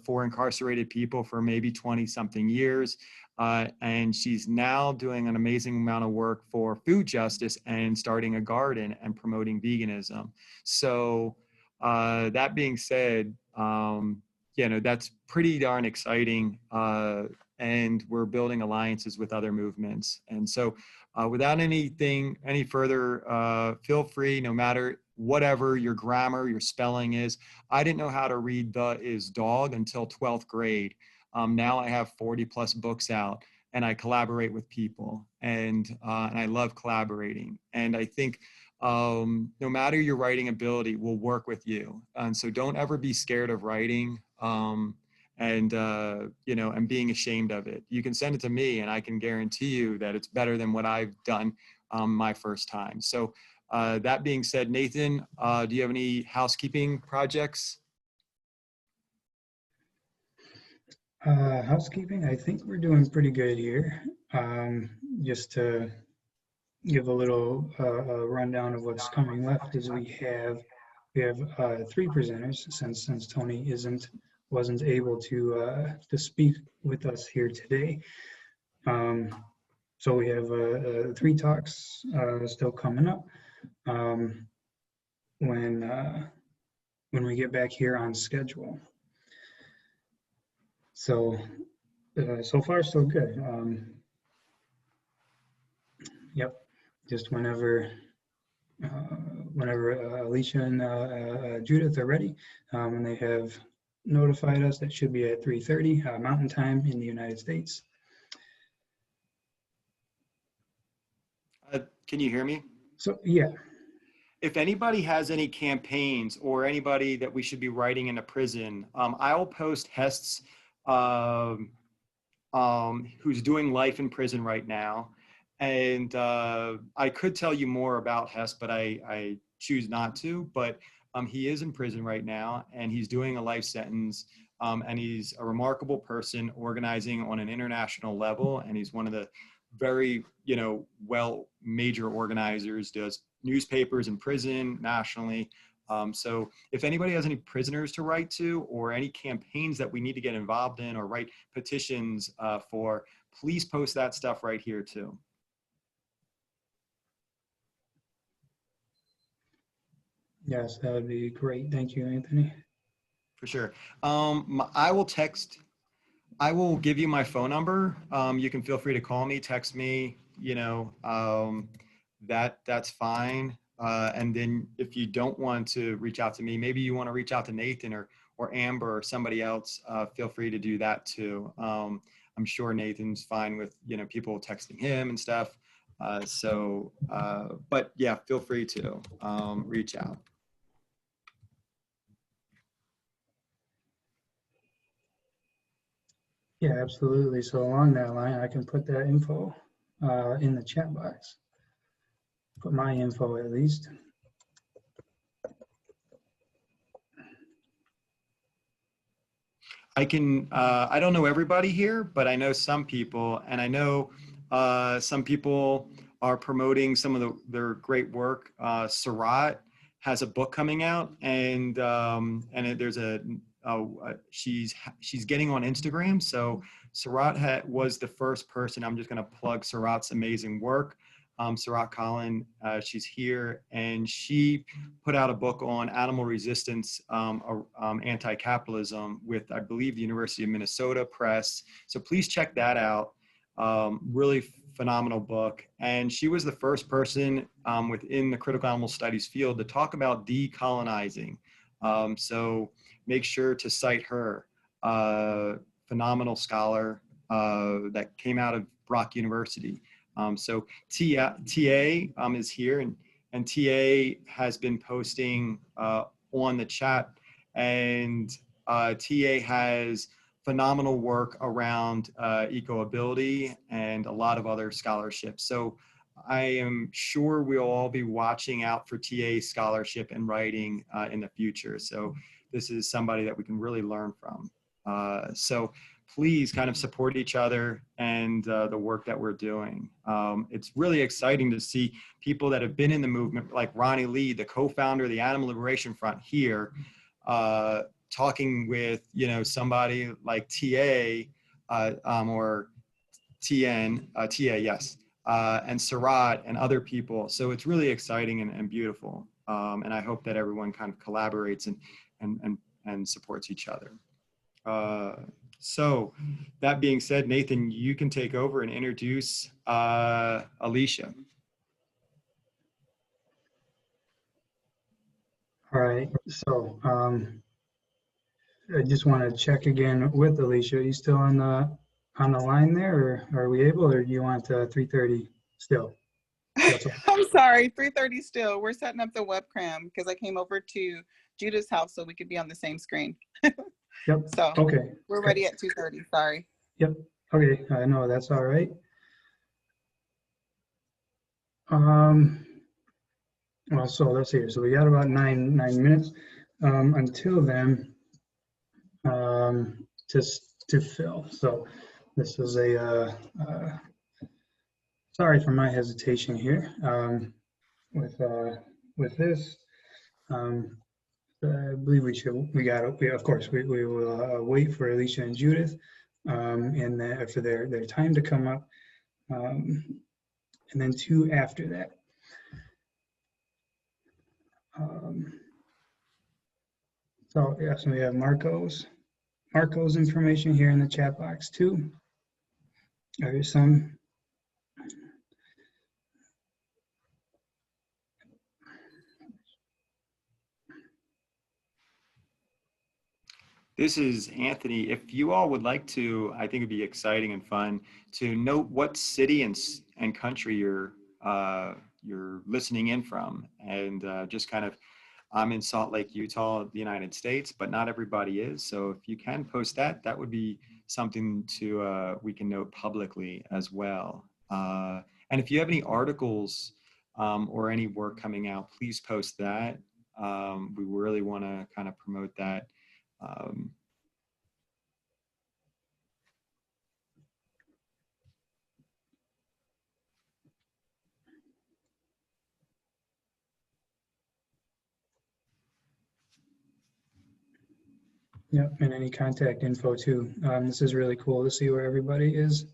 for incarcerated people for maybe 20-something years. And she's now doing an amazing amount of work for food justice and starting a garden and promoting veganism. So that being said, that's pretty darn exciting. And we're building alliances with other movements. And so without any further, feel free, no matter whatever your grammar, your spelling is. I didn't know how to read the is dog until 12th grade. Now I have 40+ books out, and I collaborate with people, and I love collaborating. And I think no matter your writing ability, we'll work with you. And so don't ever be scared of writing. And being ashamed of it. You can send it to me and I can guarantee you that it's better than what I've done my first time. So that being said, Nathan, do you have any housekeeping projects? Housekeeping, I think we're doing pretty good here. Just to give a little rundown of what's coming left is we have 3 presenters since Tony wasn't able to speak with us here today. So we have 3 talks still coming up when we get back here on schedule. So so far so good. Yep, just whenever Alicia and Judith are ready, and they have notified us that should be at 3:30 Mountain Time in the United States. Can you hear me? So yeah. If anybody has any campaigns or anybody that we should be writing into prison, I'll post Hest's, who's doing life in prison right now. And I could tell you more about Hest, but I choose not to. But he is in prison right now, and he's doing a life sentence. And he's a remarkable person organizing on an international level. And he's one of the very, major organizers, does newspapers in prison nationally. So if anybody has any prisoners to write to or any campaigns that we need to get involved in or write petitions for, please post that stuff right here too. Yes, that would be great. Thank you, Anthony. For sure. I will give you my phone number. You can feel free to call me, text me, that's fine. And then if you don't want to reach out to me, maybe you want to reach out to Nathan or Amber or somebody else, feel free to do that too. I'm sure Nathan's fine with, people texting him and stuff. But yeah, feel free to reach out. Yeah, absolutely. So along that line, I can put that info in the chat box. Put my info at least. I don't know everybody here, but I know some people, and I know some people are promoting some of their great work. Sarat has a book coming out, and there's she's getting on Instagram. So Sarat was the first person. I'm just going to plug Sarat's amazing work. Sarat Collin, she's here, and she put out a book on animal resistance, anti-capitalism with, I believe, the University of Minnesota Press. So please check that out. Really phenomenal book. And she was the first person within the critical animal studies field to talk about decolonizing. So make sure to cite her. Phenomenal scholar that came out of Brock University. So TA is here, and TA has been posting on the chat, and TA has phenomenal work around eco-ability and a lot of other scholarships. So I am sure we'll all be watching out for TA scholarship and writing in the future. So this is somebody that we can really learn from. So please kind of support each other and the work that we're doing. It's really exciting to see people that have been in the movement, like Ronnie Lee, the co-founder of the Animal Liberation Front here, talking with, somebody like TA or TN, TA, yes, and Sarat and other people. So it's really exciting and beautiful. And I hope that everyone kind of collaborates and supports each other. So that being said, Nathan, you can take over and introduce Alicia. All right, so I just want to check again with Alicia. Are you still on the line there, or are we able, or do you want 3:30 still? I'm sorry, 3:30 still. We're setting up the webcam because I came over to Judith's house so we could be on the same screen. Yep. So okay. We're ready at 2:30. Sorry. Yep. Okay. I know that's all right. Well, so let's see. So we got about nine minutes until then to fill. So this is sorry for my hesitation here with this. I believe of course, we will wait for Alicia and Judith and for their time to come up, and then two after that. So yes, we have Marco's information here in the chat box too. There's some. This is Anthony. If you all would like to, I think it'd be exciting and fun to note what city and country you're listening in from, and just kind of, I'm in Salt Lake, Utah, the United States, but not everybody is. So if you can post that, that would be something to we can note publicly as well. And if you have any articles or any work coming out, please post that. We really want to kind of promote that. Yep, and any contact info too. This is really cool to see where everybody is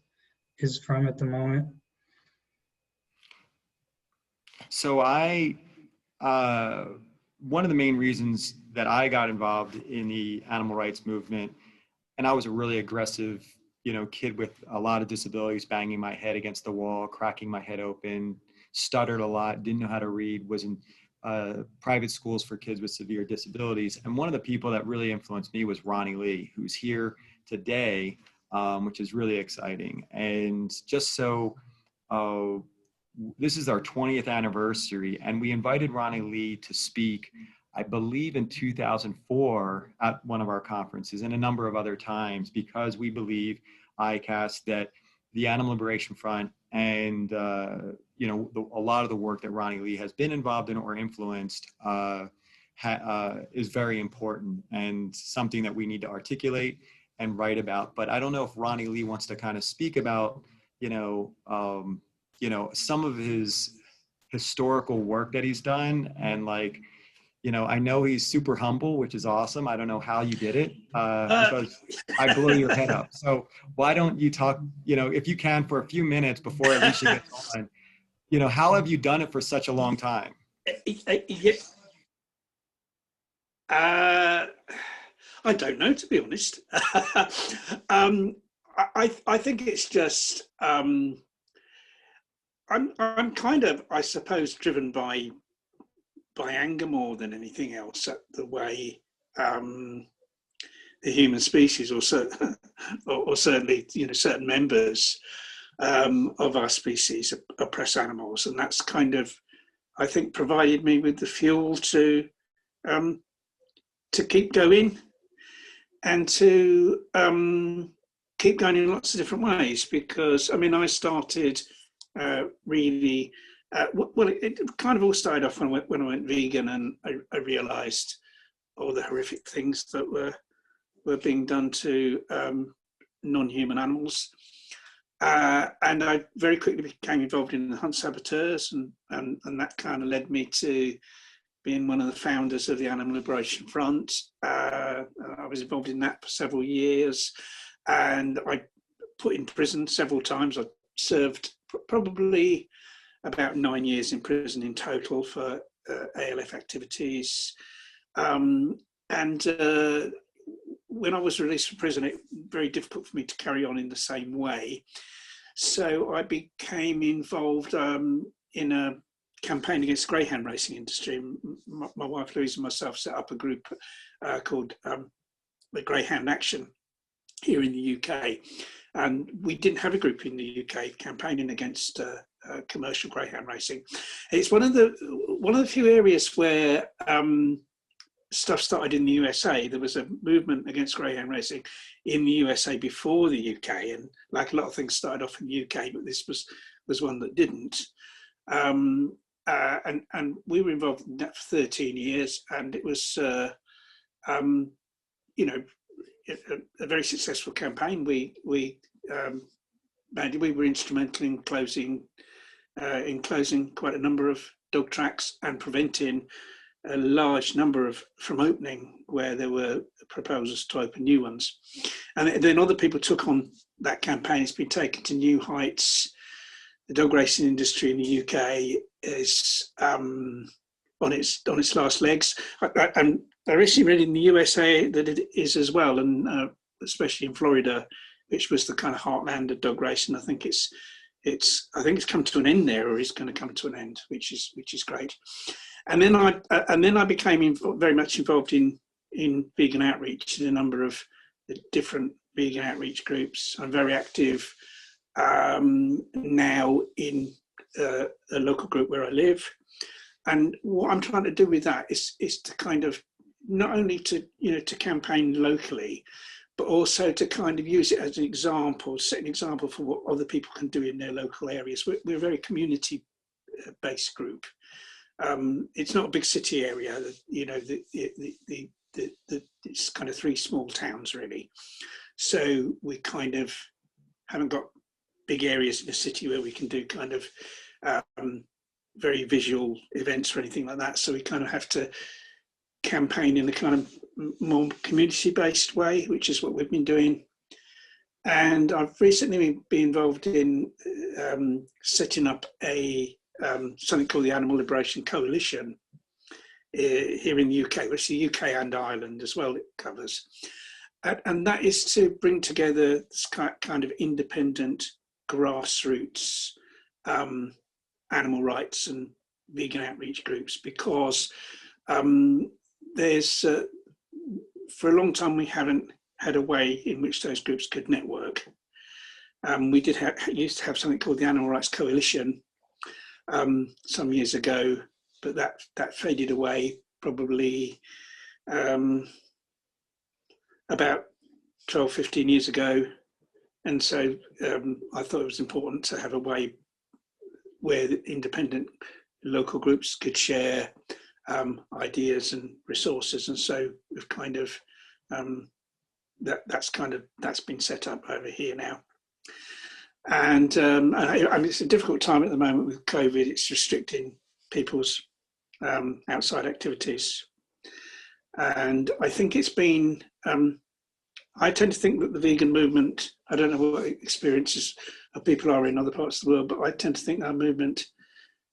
from at the moment. So I one of the main reasons that I got involved in the animal rights movement, and I was a really aggressive, kid with a lot of disabilities, banging my head against the wall, cracking my head open, stuttered a lot, didn't know how to read, was in private schools for kids with severe disabilities. And one of the people that really influenced me was Ronnie Lee, who's here today, which is really exciting. And just so, this is our 20th anniversary, and we invited Ronnie Lee to speak, I believe in 2004 at one of our conferences and a number of other times, because we believe, ICAS, that the Animal Liberation Front and a lot of the work that Ronnie Lee has been involved in or influenced is very important and something that we need to articulate and write about. But I don't know if Ronnie Lee wants to kind of speak about, some of his historical work that he's done. And I know he's super humble, which is awesome. I don't know how you did it, because I blow your head up. So why don't you talk, if you can, for a few minutes before Alicia gets on, how have you done it for such a long time? I don't know, to be honest. I think it's just, I'm kind of, I suppose, driven by anger more than anything else at the way the human species, or certainly certain members of our species oppress animals, and that's kind of, I think, provided me with the fuel to keep going and to keep going in lots of different ways. Because I started really. It kind of all started off when I went vegan, and I realised all the horrific things that were being done to non-human animals, and I very quickly became involved in the hunt saboteurs, and that kind of led me to being one of the founders of the Animal Liberation Front. I was involved in that for several years, and I put in prison several times. I served probably about 9 years in prison in total for ALF activities. And when I was released from prison, it was very difficult for me to carry on in the same way. So I became involved in a campaign against the greyhound racing industry. My wife Louise and myself set up a group called the Greyhound Action here in the UK. And we didn't have a group in the UK campaigning against commercial greyhound racing. It's one of the few areas where stuff started in the USA. There was a movement against greyhound racing in the USA before the UK, and like a lot of things started off in the UK, but this was one that didn't. And we were involved in that for 13 years, and it was a very successful campaign. We were instrumental in closing quite a number of dog tracks and preventing a large number from opening where there were proposals to open new ones. And then other people took on that campaign. It's been taken to new heights. The dog racing industry in the UK is on its last legs. I recently read in the USA that it is as well, and especially in Florida, which was the kind of heartland of dog racing. I think it's come to an end there, or is going to come to an end, which is great. And then I became very much involved in vegan outreach in a number of the different vegan outreach groups. I'm very active now in a local group where I live, and what I'm trying to do with that is to kind of not only to campaign locally, but also to kind of use it as an example, set an example for what other people can do in their local areas. We're a very community-based group. It's not a big city area. It's kind of 3 small towns really. So we kind of haven't got big areas in the city where we can do kind of very visual events or anything like that. So we kind of have to campaign in a kind of more community-based way, which is what we've been doing. And I've recently been involved in setting up a something called the Animal Liberation Coalition here in the UK, which the UK and Ireland as well it covers. And that is to bring together this kind of independent grassroots animal rights and vegan outreach groups, because there's, for a long time, we haven't had a way in which those groups could network. We used to have something called the Animal Rights Coalition some years ago, but that faded away probably about 12, 15 years ago. And so I thought it was important to have a way where the independent local groups could share ideas and resources. And so we've kind of, that's been set up over here now. And I mean, it's a difficult time at the moment with COVID. It's restricting people's outside activities. And I think it's been, I tend to think that the vegan movement, I don't know what experiences of people are in other parts of the world, but I tend to think our movement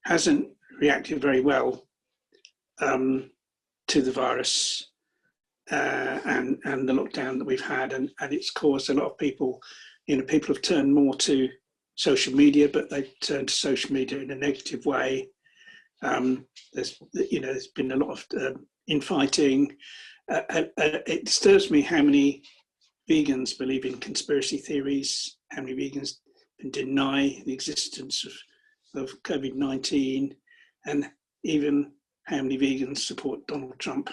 hasn't reacted very well to the virus and the lockdown that we've had. And it's caused a lot of people, people have turned more to social media, but they've turned to social media in a negative way. There's been a lot of infighting. It disturbs me how many vegans believe in conspiracy theories, how many vegans deny the existence of COVID-19, and even how many vegans support Donald Trump.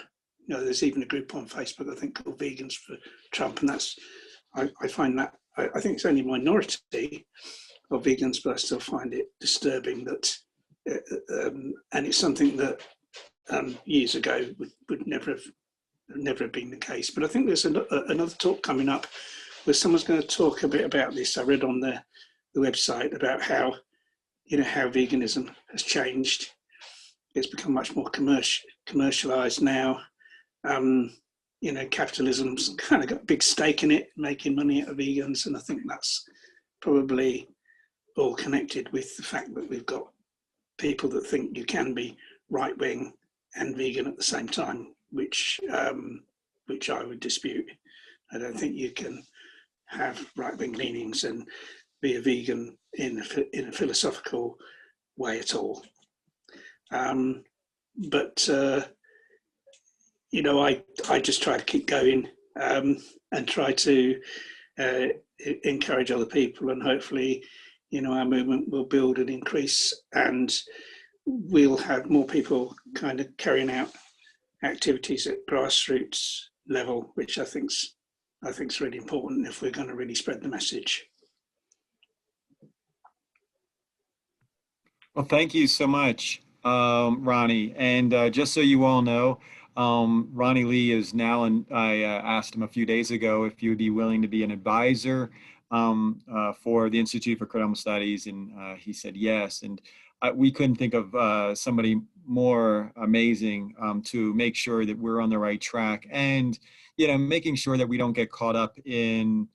There's even a group on Facebook, I think, called Vegans for Trump, and I find that, I think it's only a minority of vegans, but I still find it disturbing that, and it's something that years ago would never have been the case. But I think there's another talk coming up where someone's going to talk a bit about this. I read on the website about how, how veganism has changed. It's become much more commercialized now. Capitalism's kind of got a big stake in it, making money out of vegans, and I think that's probably all connected with the fact that we've got people that think you can be right-wing and vegan at the same time, which I would dispute. I don't think you can have right-wing leanings and be a vegan in a philosophical way at all. I just try to keep going and try to encourage other people, and hopefully, our movement will build and increase, and we'll have more people kind of carrying out activities at grassroots level, which I think's really important if we're going to really spread the message. Well, thank you so much, Ronnie. And just so you all know, Ronnie Lee is now, and I asked him a few days ago if he would be willing to be an advisor for the Institute for Critical Studies, and he said yes. And we couldn't think of somebody more amazing to make sure that we're on the right track, and making sure that we don't get caught up in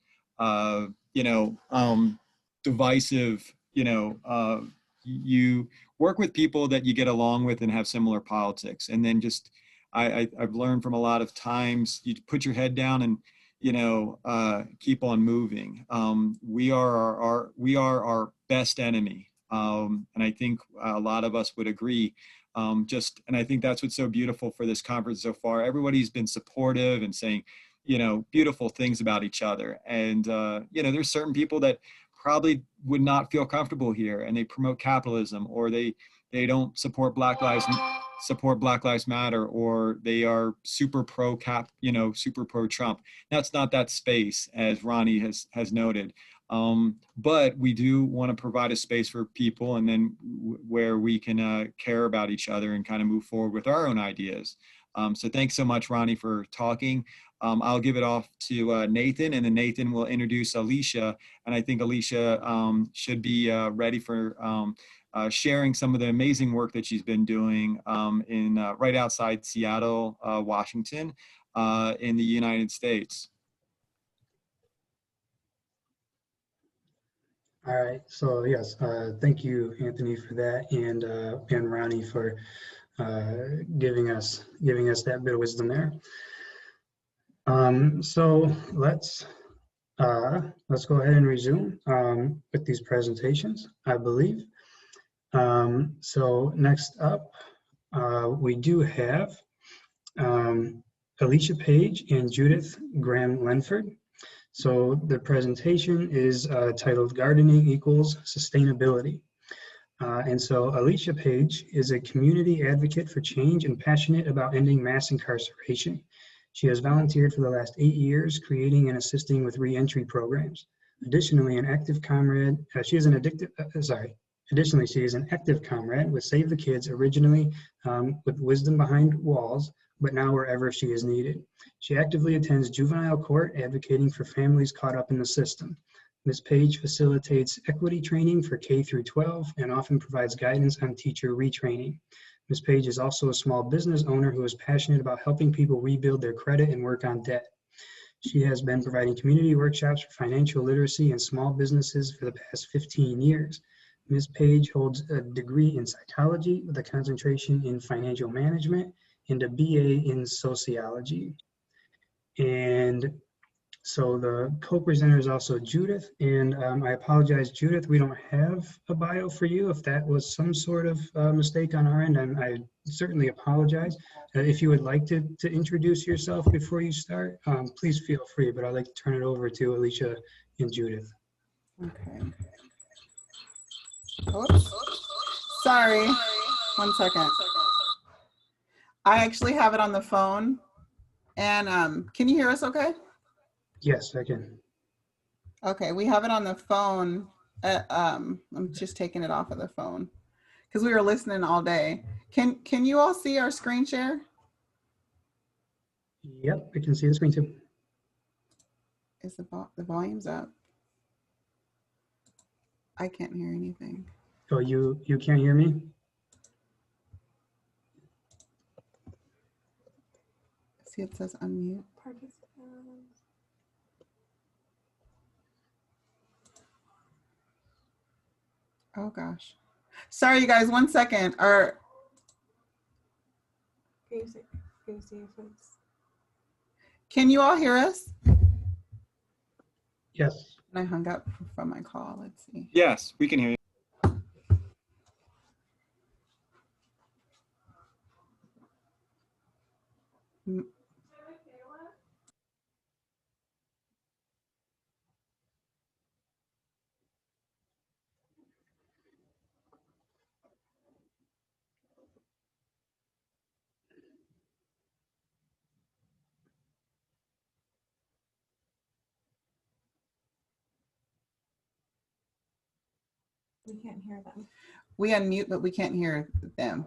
divisive. You work with people that you get along with and have similar politics, and then just I've learned from a lot of times you put your head down and keep on moving. We are our best enemy. And I think a lot of us would agree. And I think that's what's so beautiful for this conference so far. Everybody's been supportive and saying, beautiful things about each other. And, there's certain people that probably would not feel comfortable here, and they promote capitalism, or they don't support Black Lives Matter, or they are super pro super pro Trump. That's not that space, as Ronnie has noted. But we do want to provide a space for people, and then where we can care about each other and kind of move forward with our own ideas. So thanks so much, Ronnie, for talking. I'll give it off to Nathan, and then Nathan will introduce Alicia. And I think Alicia should be ready for sharing some of the amazing work that she's been doing in right outside Seattle, Washington, in the United States. All right, so yes, thank you, Anthony, for that, and Ronnie for giving us that bit of wisdom there. So let's go ahead and resume with these presentations, I believe. So next up, we do have Alicia Page and Judith Graham-Lenford. So the presentation is titled Gardening Equals Sustainability. And so Alicia Page is a community advocate for change and passionate about ending mass incarceration. She has volunteered for the last 8 years, creating and assisting with re-entry programs. Additionally, she is an active comrade with Save the Kids, originally with Wisdom Behind Walls, but now wherever she is needed. She actively attends juvenile court, advocating for families caught up in the system. Ms. Page facilitates equity training for K through 12 and often provides guidance on teacher retraining. Ms. Page is also a small business owner who is passionate about helping people rebuild their credit and work on debt. She has been providing community workshops for financial literacy and small businesses for the past 15 years. Ms. Page holds a degree in psychology with a concentration in financial management and a BA in sociology. And so the co-presenter is also Judith, and I apologize, Judith, we don't have a bio for you. If that was some sort of mistake on our end, I certainly apologize. If you would like to introduce yourself before you start, please feel free, but I'd like to turn it over to Alicia and Judith. Okay. Oops. Sorry, 1 second. I actually have it on the phone, and can you hear us okay? Yes, I can. Okay, we have it on the phone. I'm just taking it off of the phone because we were listening all day. Can you all see our screen share? Yep, I can see the screen too. Is the volume's up? I can't hear anything. Oh, you can't hear me? See, it says unmute. Oh gosh. Sorry, you guys, 1 second. Can you all hear us? Yes. I hung up from my call. Let's see. Yes, we can hear you. We can't hear them. We unmute, but we can't hear them.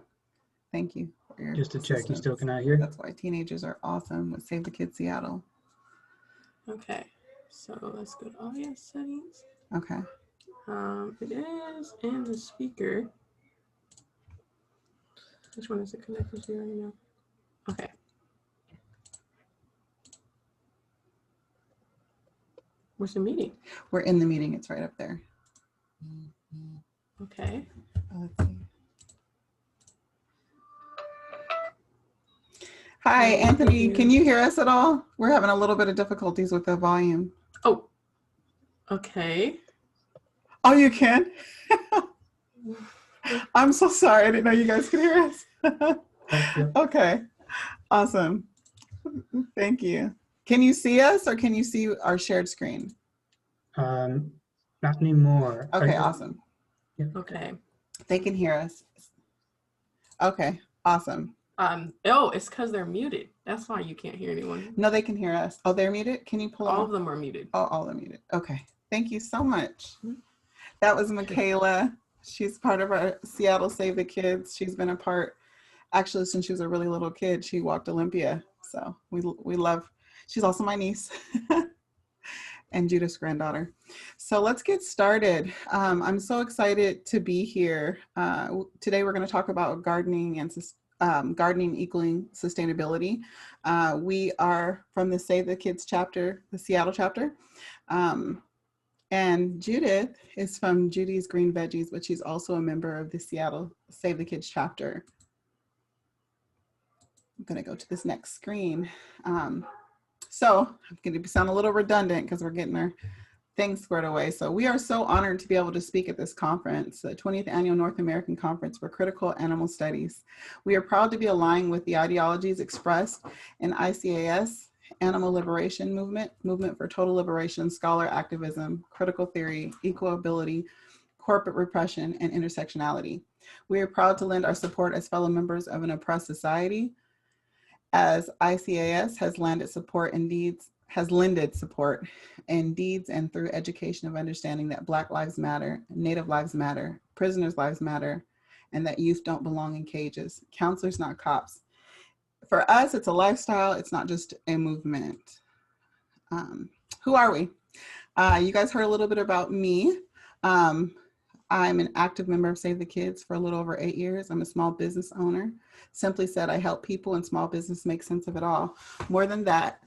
Thank you for your Just to check, you assistance. still cannot hear? That's why teenagers are awesome with Save the Kids Seattle. Okay, so let's go to audience settings. Okay. It is in the speaker. Which one is it connected to right now? Okay. Where's the meeting? We're in the meeting. It's right up there. Okay. Let's see. Hi, Anthony. Can you hear us at all? We're having a little bit of difficulties with the volume. Oh, okay. Oh, you can? I'm so sorry. I didn't know you guys could hear us. Okay. Awesome. Thank you. Can you see us or can you see our shared screen? Not anymore. Okay, awesome. Yeah. Okay. They can hear us. Okay, awesome. Oh, it's because they're muted. That's why you can't hear anyone. No, they can hear us. Oh, they're muted? Can you pull all off? of them are muted. Oh, all of them muted. Okay. Thank you so much. That was Michaela. She's part of our Seattle Save the Kids. She's been a part, actually, since she was a really little kid. She walked Olympia. So we love, she's also my niece and Judith's granddaughter. So let's get started. I'm so excited to be here. Today we're going to talk about gardening and gardening equaling sustainability. We are from the Save the Kids chapter, the Seattle chapter. And Judith is from Judy's Green Veggies, but she's also a member of the Seattle Save the Kids chapter. I'm going to go to this next screen. So I'm going to sound a little redundant because we're getting our things squared away. So we are so honored to be able to speak at this conference, the 20th Annual North American Conference for Critical Animal Studies. We are proud to be aligned with the ideologies expressed in ICAS, Animal Liberation Movement, Movement for Total Liberation, Scholar Activism, Critical Theory, Equability, Corporate Repression, and Intersectionality. We are proud to lend our support as fellow members of an oppressed society, as ICAS has lended support in deeds and through education of understanding that Black lives matter, Native lives matter, prisoners' lives matter, and that youth don't belong in cages. Counselors, not cops. For us, it's a lifestyle, it's not just a movement. Who are we? You guys heard a little bit about me. I'm an active member of Save the Kids for a little over 8 years. I'm a small business owner. Simply said, I help people and small business make sense of it all. More than that,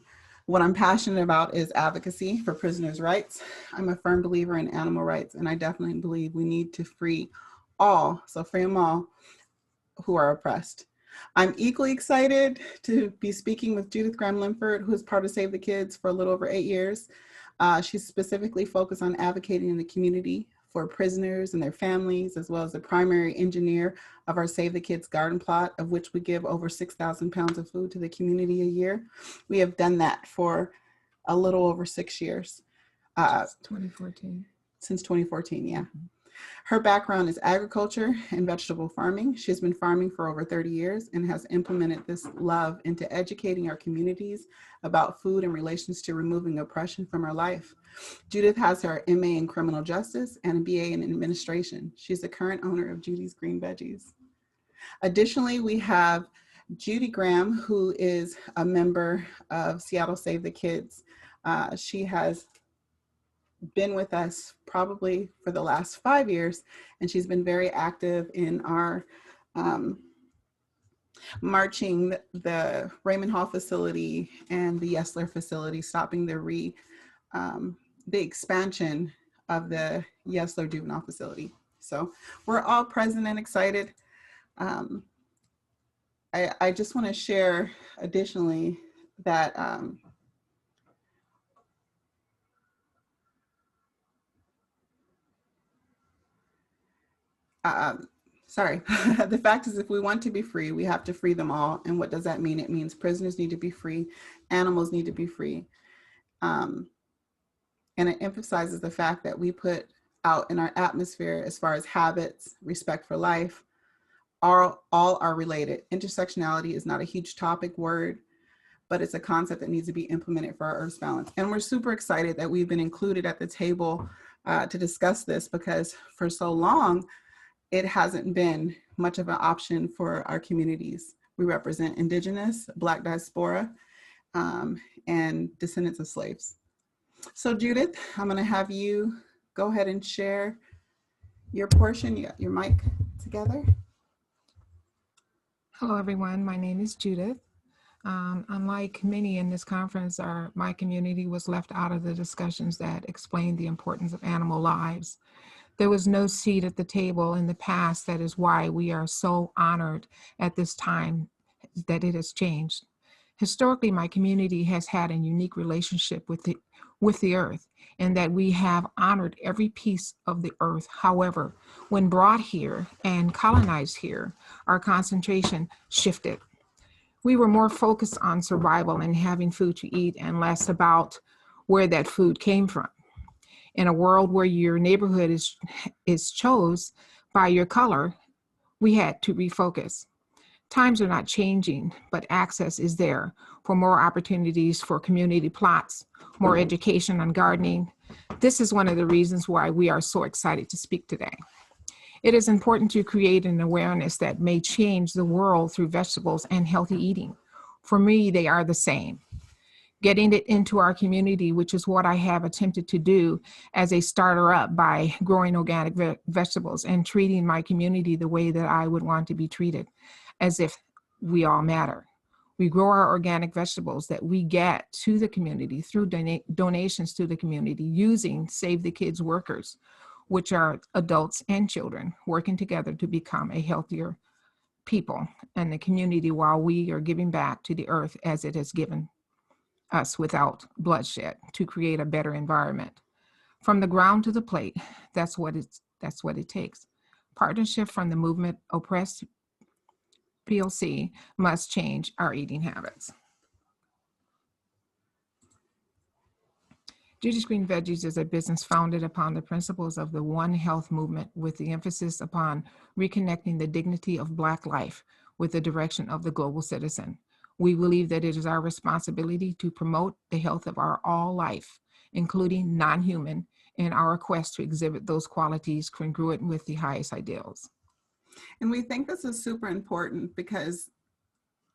what I'm passionate about is advocacy for prisoners' rights. I'm a firm believer in animal rights, and I definitely believe we need to free all, so free them all, who are oppressed. I'm equally excited to be speaking with Judith Graham-Lenford, who is part of Save the Kids for a little over 8 years. She's specifically focused on advocating in the community for prisoners and their families, as well as the primary engineer of our Save the Kids garden plot, of which we give over 6,000 pounds of food to the community a year. We have done that for a little over 6 years. 2014. Since 2014, yeah. Her background is agriculture and vegetable farming. She's been farming for over 30 years and has implemented this love into educating our communities about food in relations to removing oppression from our life. Judith has her MA in criminal justice and a BA in administration. She's the current owner of Judy's Green Veggies. Additionally, we have Judy Graham, who is a member of Seattle Save the Kids. She has been with us probably for the last 5 years, and she's been very active in our marching the Raymond Hall facility and the Yesler facility, stopping the expansion of the Yesler juvenile facility. So we're all present and excited. I just want to share additionally that the fact is, if we want to be free, we have to free them all. And what does that mean? It means prisoners need to be free, animals need to be free. And it emphasizes the fact that we put out in our atmosphere, as far as habits, respect for life, all are related. Intersectionality is not a huge topic word, but it's a concept that needs to be implemented for our Earth's balance. And we're super excited that we've been included at the table to discuss this, because for so long, it hasn't been much of an option for our communities. We represent Indigenous, Black diaspora, and descendants of slaves. So Judith, I'm gonna have you go ahead and share your portion. You got your mic together. Hello everyone, my name is Judith. Unlike many in this conference, my community was left out of the discussions that explained the importance of animal lives. There was no seat at the table in the past. That is why we are so honored at this time that it has changed. Historically, my community has had a unique relationship with the earth, and that we have honored every piece of the earth. However, when brought here and colonized here, our concentration shifted. We were more focused on survival and having food to eat, and less about where that food came from. In a world where your neighborhood is chose by your color, we had to refocus. Times are not changing, but access is there for more opportunities for community plots, more education on gardening. This is one of the reasons why we are so excited to speak today. It is important to create an awareness that may change the world through vegetables and healthy eating. For me, they are the same. Getting it into our community, which is what I have attempted to do as a starter up by growing organic vegetables and treating my community the way that I would want to be treated, as if we all matter. We grow our organic vegetables that we get to the community through donations to the community using Save the Kids workers, which are adults and children working together to become a healthier people and the community while we are giving back to the earth as it has given us without bloodshed to create a better environment. From the ground to the plate, that's what it takes. Partnership from the movement oppressed PLC must change our eating habits. Judy's Green Veggies is a business founded upon the principles of the One Health movement with the emphasis upon reconnecting the dignity of Black life with the direction of the global citizen. We believe that it is our responsibility to promote the health of our all life, including non-human, in our quest to exhibit those qualities congruent with the highest ideals. And we think this is super important because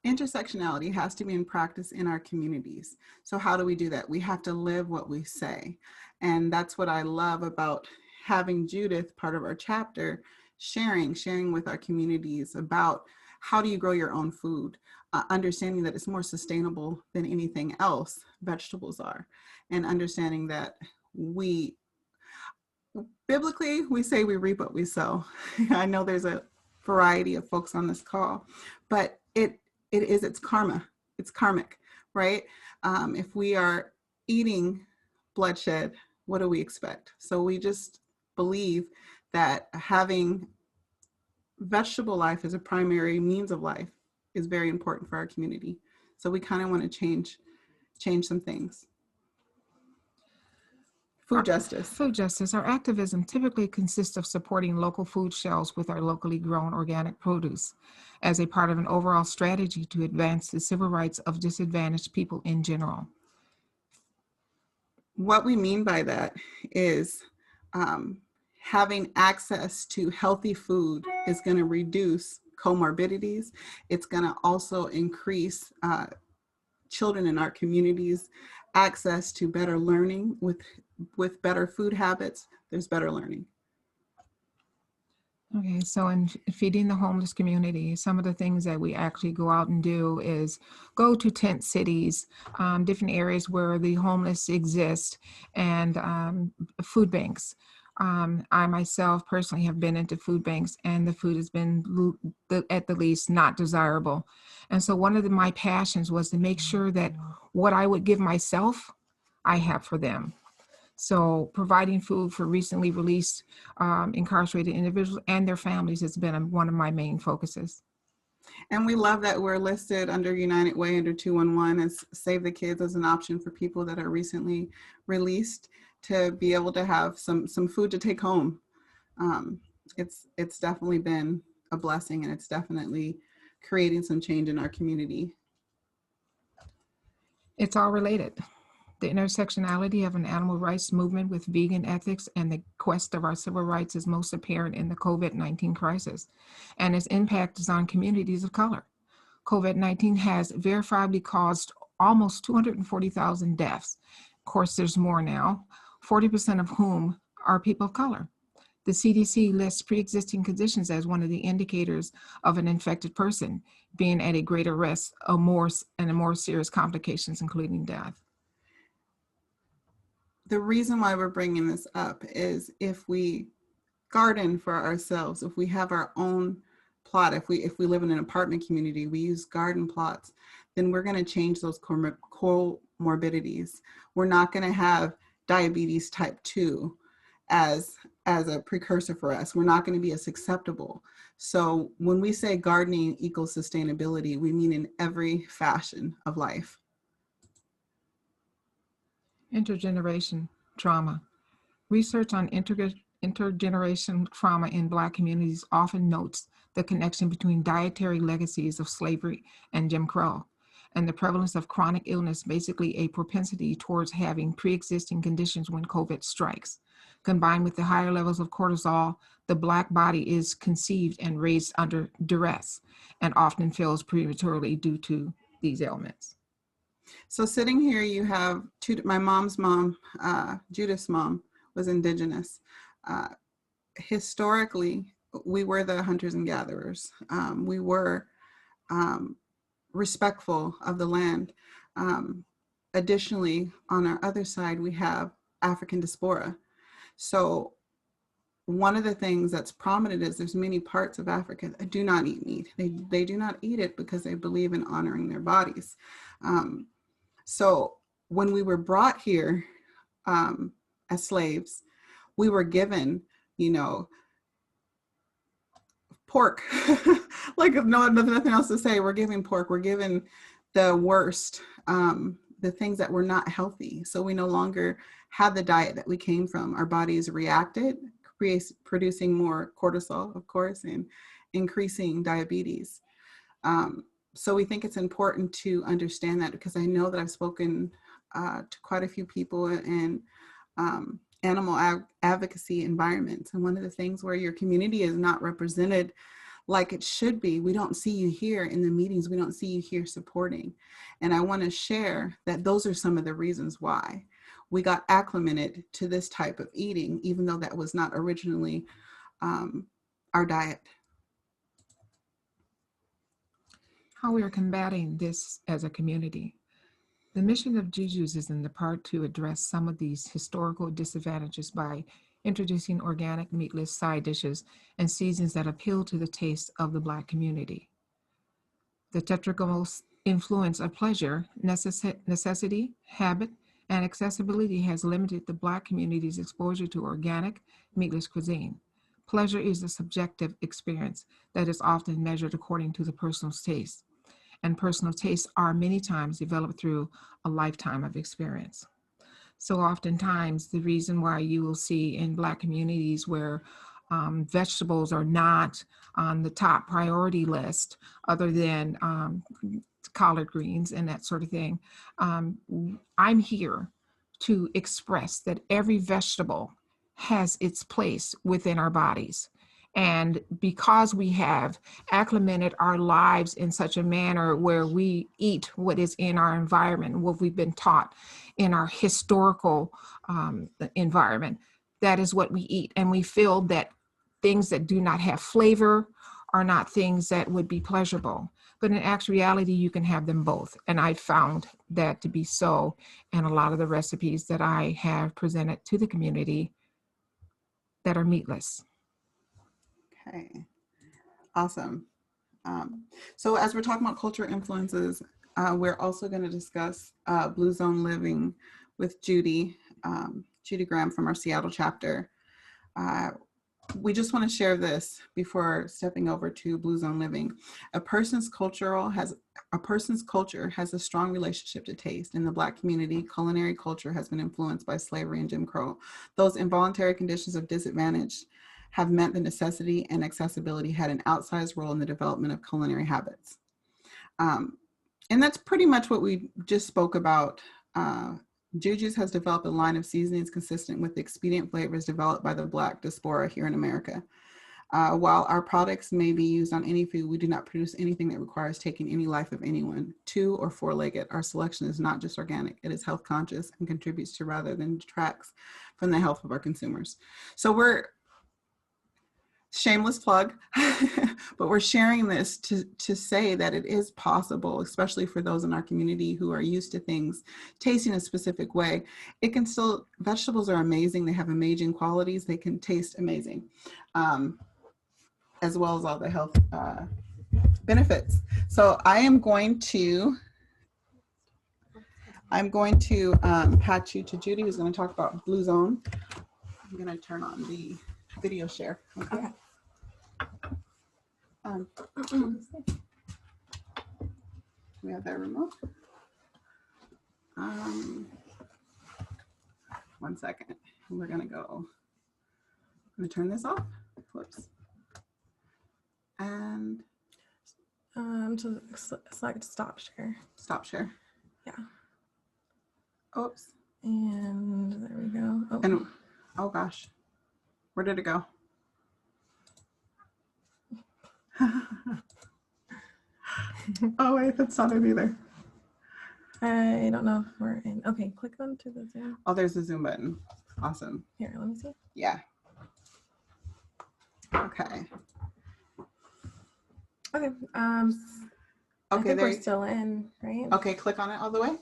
intersectionality has to be in practice in our communities. So how do we do that? We have to live what we say. And that's what I love about having Judith, part of our chapter, sharing with our communities about how do you grow your own food, understanding that it's more sustainable than anything else vegetables are, and understanding that biblically, we say we reap what we sow. I know there's a variety of folks on this call, but it's karma. It's karmic, right? If we are eating bloodshed, what do we expect? So we just believe that having vegetable life as a primary means of life is very important for our community. So we kind of want to change some things. Food justice. Food justice. Our activism typically consists of supporting local food shelves with our locally grown organic produce as a part of an overall strategy to advance the civil rights of disadvantaged people in general. What we mean by that is having access to healthy food is going to reduce comorbidities. It's going to also increase children in our communities access to better learning. With better food habits, there's better learning. Okay, so in feeding the homeless community, some of the things that we actually go out and do is go to tent cities, different areas where the homeless exist, and food banks. I myself personally have been into food banks, and the food has been at the least not desirable. And so one of my passions was to make sure that what I would give myself, I have for them. So providing food for recently released incarcerated individuals and their families has been one of my main focuses. And we love that we're listed under United Way under 211 as Save the Kids as an option for people that are recently released to be able to have some food to take home. It's definitely been a blessing, and it's definitely creating some change in our community. It's all related. The intersectionality of an animal rights movement with vegan ethics and the quest of our civil rights is most apparent in the COVID-19 crisis, and its impact is on communities of color. COVID-19 has verifiably caused almost 240,000 deaths. Of course, there's more now, 40% of whom are people of color. The CDC lists pre-existing conditions as one of the indicators of an infected person being at a greater risk of more serious complications, including death. The reason why we're bringing this up is if we garden for ourselves, if we have our own plot, if we live in an apartment community, we use garden plots, then we're going to change those comorbidities. We're not going to have diabetes type 2 as a precursor for us. We're not going to be as susceptible. So when we say gardening equals sustainability, we mean in every fashion of life. Intergeneration trauma. Research on intergenerational trauma in Black communities often notes the connection between dietary legacies of slavery and Jim Crow, and the prevalence of chronic illness, basically a propensity towards having pre-existing conditions when COVID strikes. Combined with the higher levels of cortisol, the Black body is conceived and raised under duress and often fails prematurely due to these ailments. So sitting here, you have my mom's mom, Judith's mom, was indigenous. Historically, we were the hunters and gatherers. We were respectful of the land. Additionally, on our other side, we have African diaspora. So one of the things that's prominent is there's many parts of Africa that do not eat meat. They do not eat it because they believe in honoring their bodies. So when we were brought here as slaves, we were given, you know, pork. Like nothing else to say. We're given pork. We're given the worst, the things that were not healthy. So we no longer had the diet that we came from. Our bodies reacted, producing more cortisol, of course, and increasing diabetes. So we think it's important to understand that, because I know that I've spoken to quite a few people in animal advocacy environments. And one of the things where your community is not represented like it should be, we don't see you here in the meetings, we don't see you here supporting. And I want to share that those are some of the reasons why we got acclimated to this type of eating, even though that was not originally our diet. How we are combating this as a community. The mission of Jujus is in the part to address some of these historical disadvantages by introducing organic meatless side dishes and seasons that appeal to the taste of the Black community. The tetragonal influence of pleasure, necessity, habit, and accessibility has limited the Black community's exposure to organic, meatless cuisine. Pleasure is a subjective experience that is often measured according to the person's taste, and personal tastes are many times developed through a lifetime of experience. So oftentimes the reason why you will see in Black communities where vegetables are not on the top priority list, other than collard greens and that sort of thing, I'm here to express that every vegetable has its place within our bodies. And because we have acclimated our lives in such a manner where we eat what is in our environment, what we've been taught in our historical environment, that is what we eat. And we feel that things that do not have flavor are not things that would be pleasurable. But in actuality, you can have them both. And I found that to be so in a lot of the recipes that I have presented to the community that are meatless. Okay, awesome. So as we're talking about cultural influences, we're also going to discuss Blue Zone Living with Judy Graham from our Seattle chapter. We just want to share this before stepping over to Blue Zone Living. A person's culture has a strong relationship to taste. In the Black community, culinary culture has been influenced by slavery and Jim Crow. Those involuntary conditions of disadvantage have meant the necessity and accessibility had an outsized role in the development of culinary habits. And that's pretty much what we just spoke about. Juju's has developed a line of seasonings consistent with the expedient flavors developed by the Black diaspora here in America. While our products may be used on any food, we do not produce anything that requires taking any life of anyone, 2- or 4-legged. Our selection is not just organic, it is health conscious and contributes to rather than detracts from the health of our consumers. So we're, shameless plug, but we're sharing this to say that it is possible, especially for those in our community who are used to things tasting a specific way. It can still, vegetables are amazing. They have amazing qualities. They can taste amazing, as well as all the health benefits. So I'm going to patch you to Judy, who's going to talk about Blue Zone. I'm going to turn on the video share. Okay. We have that remote. 1 second. We're gonna go. I'm gonna turn this off. Whoops. And to select stop share. Stop share. Yeah. Oops. And there we go. Oh. And oh gosh, where did it go? Oh wait, that's not it either. I don't know if we're in. Okay, click on to the Zoom. Oh, there's the Zoom button. Awesome. Here, let me see. Yeah. Okay. Okay. Okay, I think we're still in, right? Okay, click on it all the way.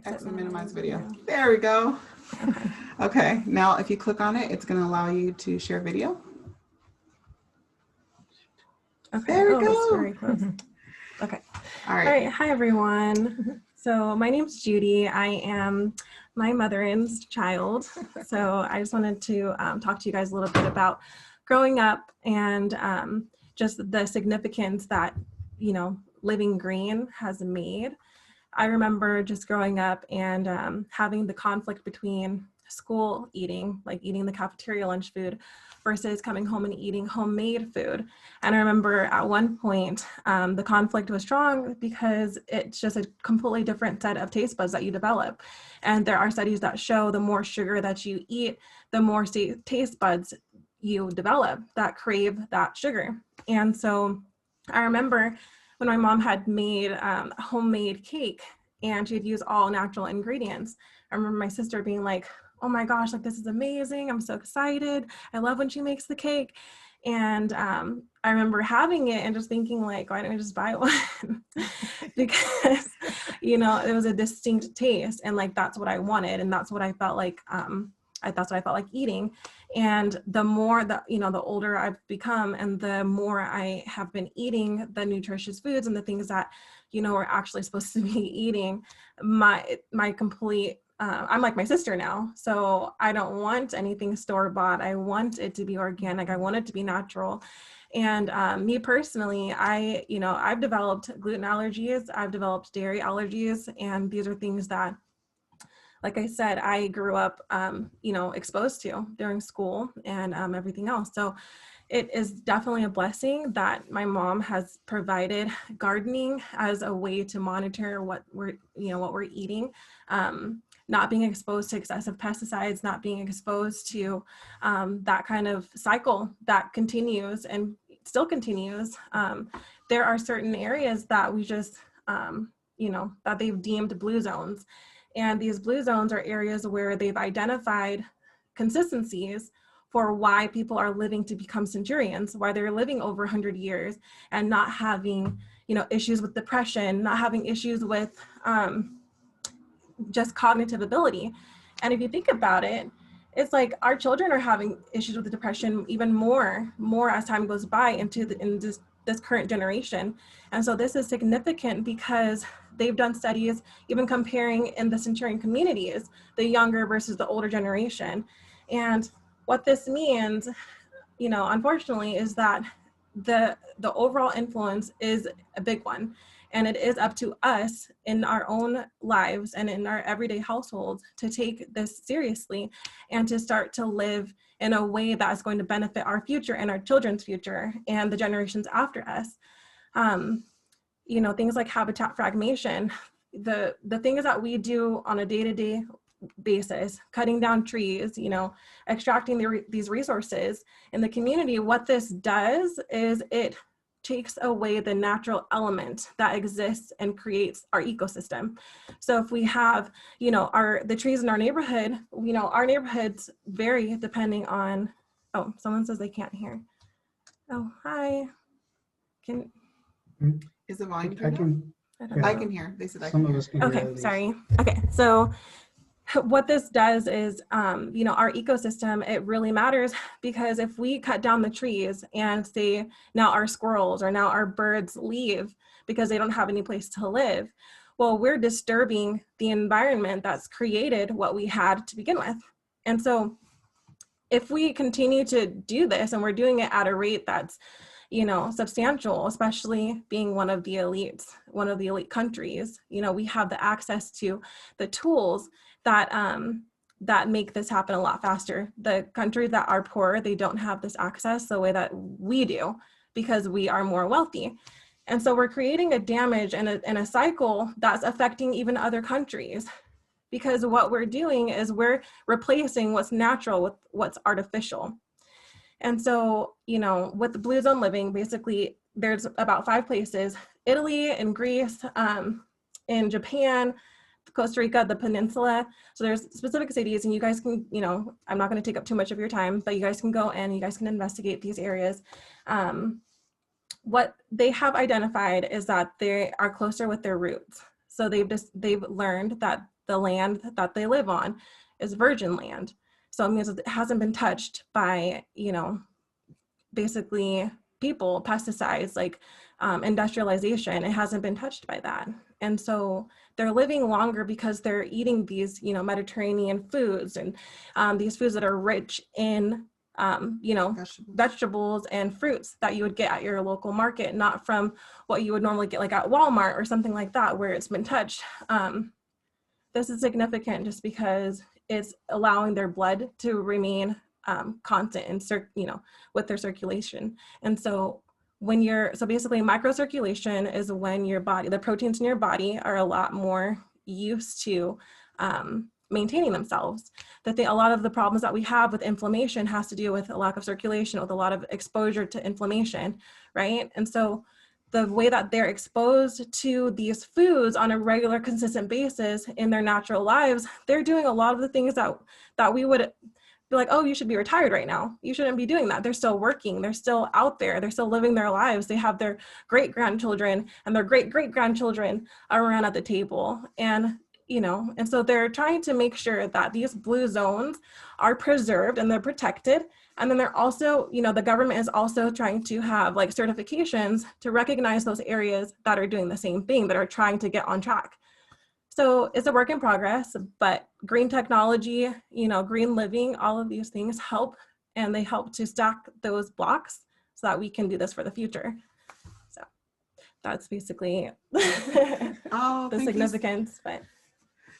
Exit minimize video. There we go. Okay. Okay, now if you click on it, it's going to allow you to share video. Okay. There we oh, go. That's very close. Okay. All right. All right. Hi, everyone. So my name's Judy. I am my mother-in-law's child. So I just wanted to talk to you guys a little bit about growing up and just the significance that, you know, living green has made. I remember just growing up and having the conflict between school eating, like eating the cafeteria lunch food, versus coming home and eating homemade food. And I remember at one point, the conflict was strong because it's just a completely different set of taste buds that you develop. And there are studies that show the more sugar that you eat, the more taste buds you develop that crave that sugar. And so I remember when my mom had made a homemade cake and she'd use all natural ingredients. I remember my sister being like, oh my gosh, like this is amazing. I'm so excited. I love when she makes the cake. And I remember having it and just thinking like, why don't I just buy one? Because, you know, it was a distinct taste and like, that's what I wanted. And that's what I felt like, that's what I felt like eating. And the more that, you know, the older I've become and the more I have been eating the nutritious foods and the things that, you know, we're actually supposed to be eating, my complete, I'm like my sister now. So I don't want anything store-bought. I want it to be organic. I want it to be natural. And me personally, I've developed gluten allergies. I've developed dairy allergies. And these are things that, like I said, I grew up, you know, exposed to during school and everything else. So it is definitely a blessing that my mom has provided gardening as a way to monitor what we're eating. Not being exposed to excessive pesticides, not being exposed to that kind of cycle that continues and still continues. There are certain areas that we just, you know, that they've deemed blue zones. And these blue zones are areas where they've identified consistencies for why people are living to become centurions, why they're living over 100 years and not having, you know, issues with depression, not having issues with just cognitive ability. And if you think about it, it's like our children are having issues with the depression even more as time goes by in this current generation. And so this is significant because they've done studies even comparing in the centurion communities, the younger versus the older generation. And what this means, you know, unfortunately, is that the overall influence is a big one. And it is up to us in our own lives and in our everyday households to take this seriously and to start to live in a way that is going to benefit our future and our children's future and the generations after us. You know, things like habitat fragmentation, the things that we do on a day-to-day basis, cutting down trees, you know, extracting these resources in the community, what this does is it takes away the natural element that exists and creates our ecosystem. So if we have, you know, the trees in our neighborhood, you know, our neighborhoods vary depending on, oh, someone says they can't hear. Oh, hi. Is the volume I can, I can hear. They said I some can of hear. us can Okay, hear these. sorry. Okay, so what this does is, you know, our ecosystem, it really matters because if we cut down the trees and say now our squirrels or now our birds leave because they don't have any place to live, well, we're disturbing the environment that's created what we had to begin with. And so if we continue to do this and we're doing it at a rate that's, you know, substantial, especially being one of the elites, one of the elite countries, you know, we have the access to the tools that that make this happen a lot faster. The countries that are poor, they don't have this access the way that we do because we are more wealthy. And so we're creating a damage and a cycle that's affecting even other countries because what we're doing is we're replacing what's natural with what's artificial. And so, you know, with the blue zone living, basically there's about 5 places, Italy and Greece, in Japan, Costa Rica, the peninsula. So there's specific cities and you guys can, you know, I'm not going to take up too much of your time, but you guys can go and you guys can investigate these areas. What they have identified is that they are closer with their roots. So they've learned that the land that they live on is virgin land. So it means it hasn't been touched by, you know, basically people, pesticides, like industrialization. It hasn't been touched by that. And so they're living longer because they're eating these, you know, Mediterranean foods and these foods that are rich in, you know, vegetables and fruits that you would get at your local market, not from what you would normally get like at Walmart or something like that, where it's been touched. This is significant just because it's allowing their blood to remain constant and you know, with their circulation. And so when you're, so basically microcirculation is when your body, the proteins in your body are a lot more used to maintaining themselves. That a lot of the problems that we have with inflammation has to do with a lack of circulation, with a lot of exposure to inflammation, right? And so the way that they're exposed to these foods on a regular, consistent basis in their natural lives, they're doing a lot of the things that we would be like, oh, you should be retired right now. You shouldn't be doing that. They're still working. They're still out there. They're still living their lives. They have their great-grandchildren and their great-great-grandchildren around at the table. And, you know, and so they're trying to make sure that these blue zones are preserved and they're protected. And then they're also, you know, the government is also trying to have like certifications to recognize those areas that are doing the same thing, that are trying to get on track. So it's a work in progress, but green technology, you know, green living, all of these things help, and they help to stack those blocks so that we can do this for the future. So that's basically the significance. But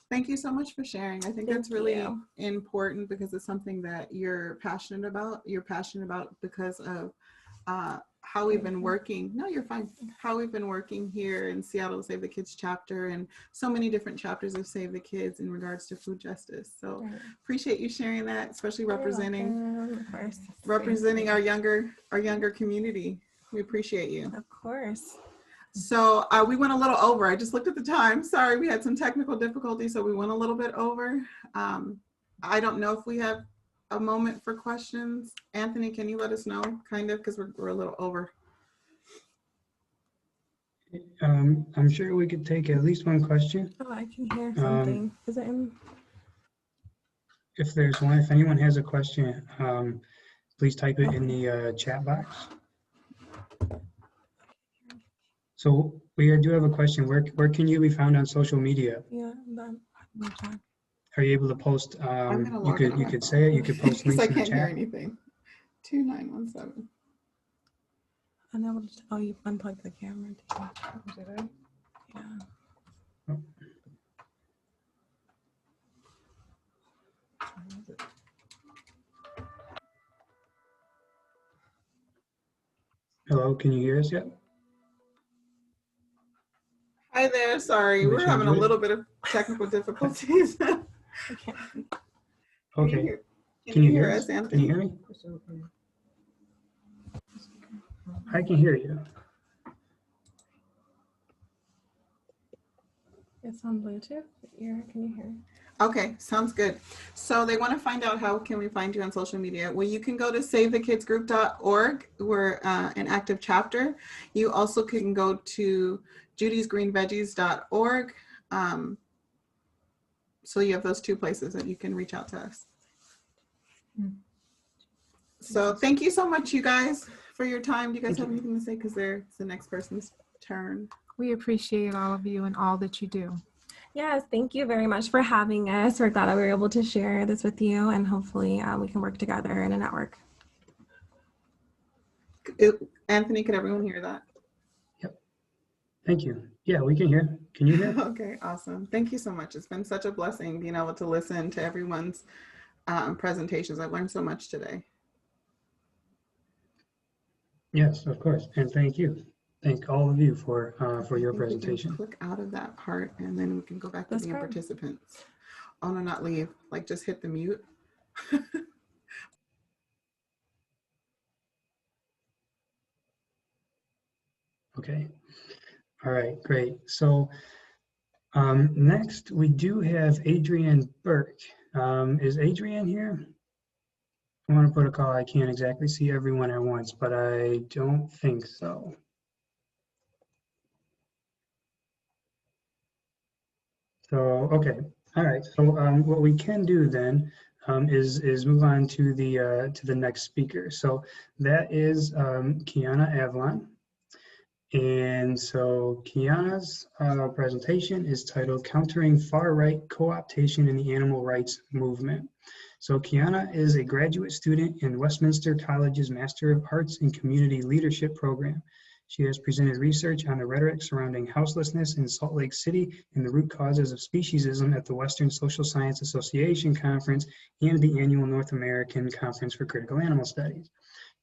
thank you so much for sharing. I think that's really important because it's something that you're passionate about. You're passionate about because of how we've been working. No, you're fine. How we've been working here in Seattle Save the Kids chapter, and so many different chapters of Save the Kids in regards to food justice. So appreciate you sharing that, especially representing our younger community. We appreciate you. Of course. So we went a little over. I just looked at the time. Sorry, we had some technical difficulties, so we went a little bit over. I don't know if we have a moment for questions. Anthony, can you let us know, kind of, because we're a little over. I'm sure we could take at least one question. Oh, I can hear something. Is it in? If there's one, if anyone has a question, please type it in the chat box. So we do have a question. Where can you be found on social media? Yeah, are you able to post? You could say it. You could post links in the chat. I can't hear anything. 2917. Unable to. Oh, you unplugged the camera. Did I? Yeah. Oh. Hello, can you hear us yet? Hi there. Sorry, we're having a little bit of technical difficulties. Okay. Can you hear us, Anthony? Can you hear me? I can hear you. It's on Bluetooth. Can you hear? Okay, sounds good. So they want to find out how can we find you on social media. Well, you can go to savethekidsgroup.org. We're an active chapter. You also can go to judysgreenveggies.org. So you have those two places that you can reach out to us. So thank you so much, you guys, for your time. Do you guys have anything to say? Because it's the next person's turn. We appreciate all of you and all that you do. Yes, thank you very much for having us. We're glad that we were able to share this with you, and hopefully we can work together in a network. Anthony, can everyone hear that? Yep. Thank you. Yeah, we can hear. Can you hear? Okay, awesome. Thank you so much. It's been such a blessing being able to listen to everyone's presentations. I've learned so much today. Yes, of course. And thank you. Thank all of you for your presentation. Click out of that part and then we can go back to being participants. Oh no, not leave. Like just hit the mute. Okay. All right, great. So next we do have Adrienne Burke. Is Adrienne here? I want to put a call. I can't exactly see everyone at once, but I don't think so. So, okay. All right. So what we can do then is move on to the next speaker. So that is Kiana Avalon. And so Kiana's presentation is titled Countering Far-Right Co-optation in the Animal Rights Movement. So Kiana is a graduate student in Westminster College's Master of Arts in Community Leadership program. She has presented research on the rhetoric surrounding houselessness in Salt Lake City and the root causes of speciesism at the Western Social Science Association Conference and the annual North American Conference for Critical Animal Studies.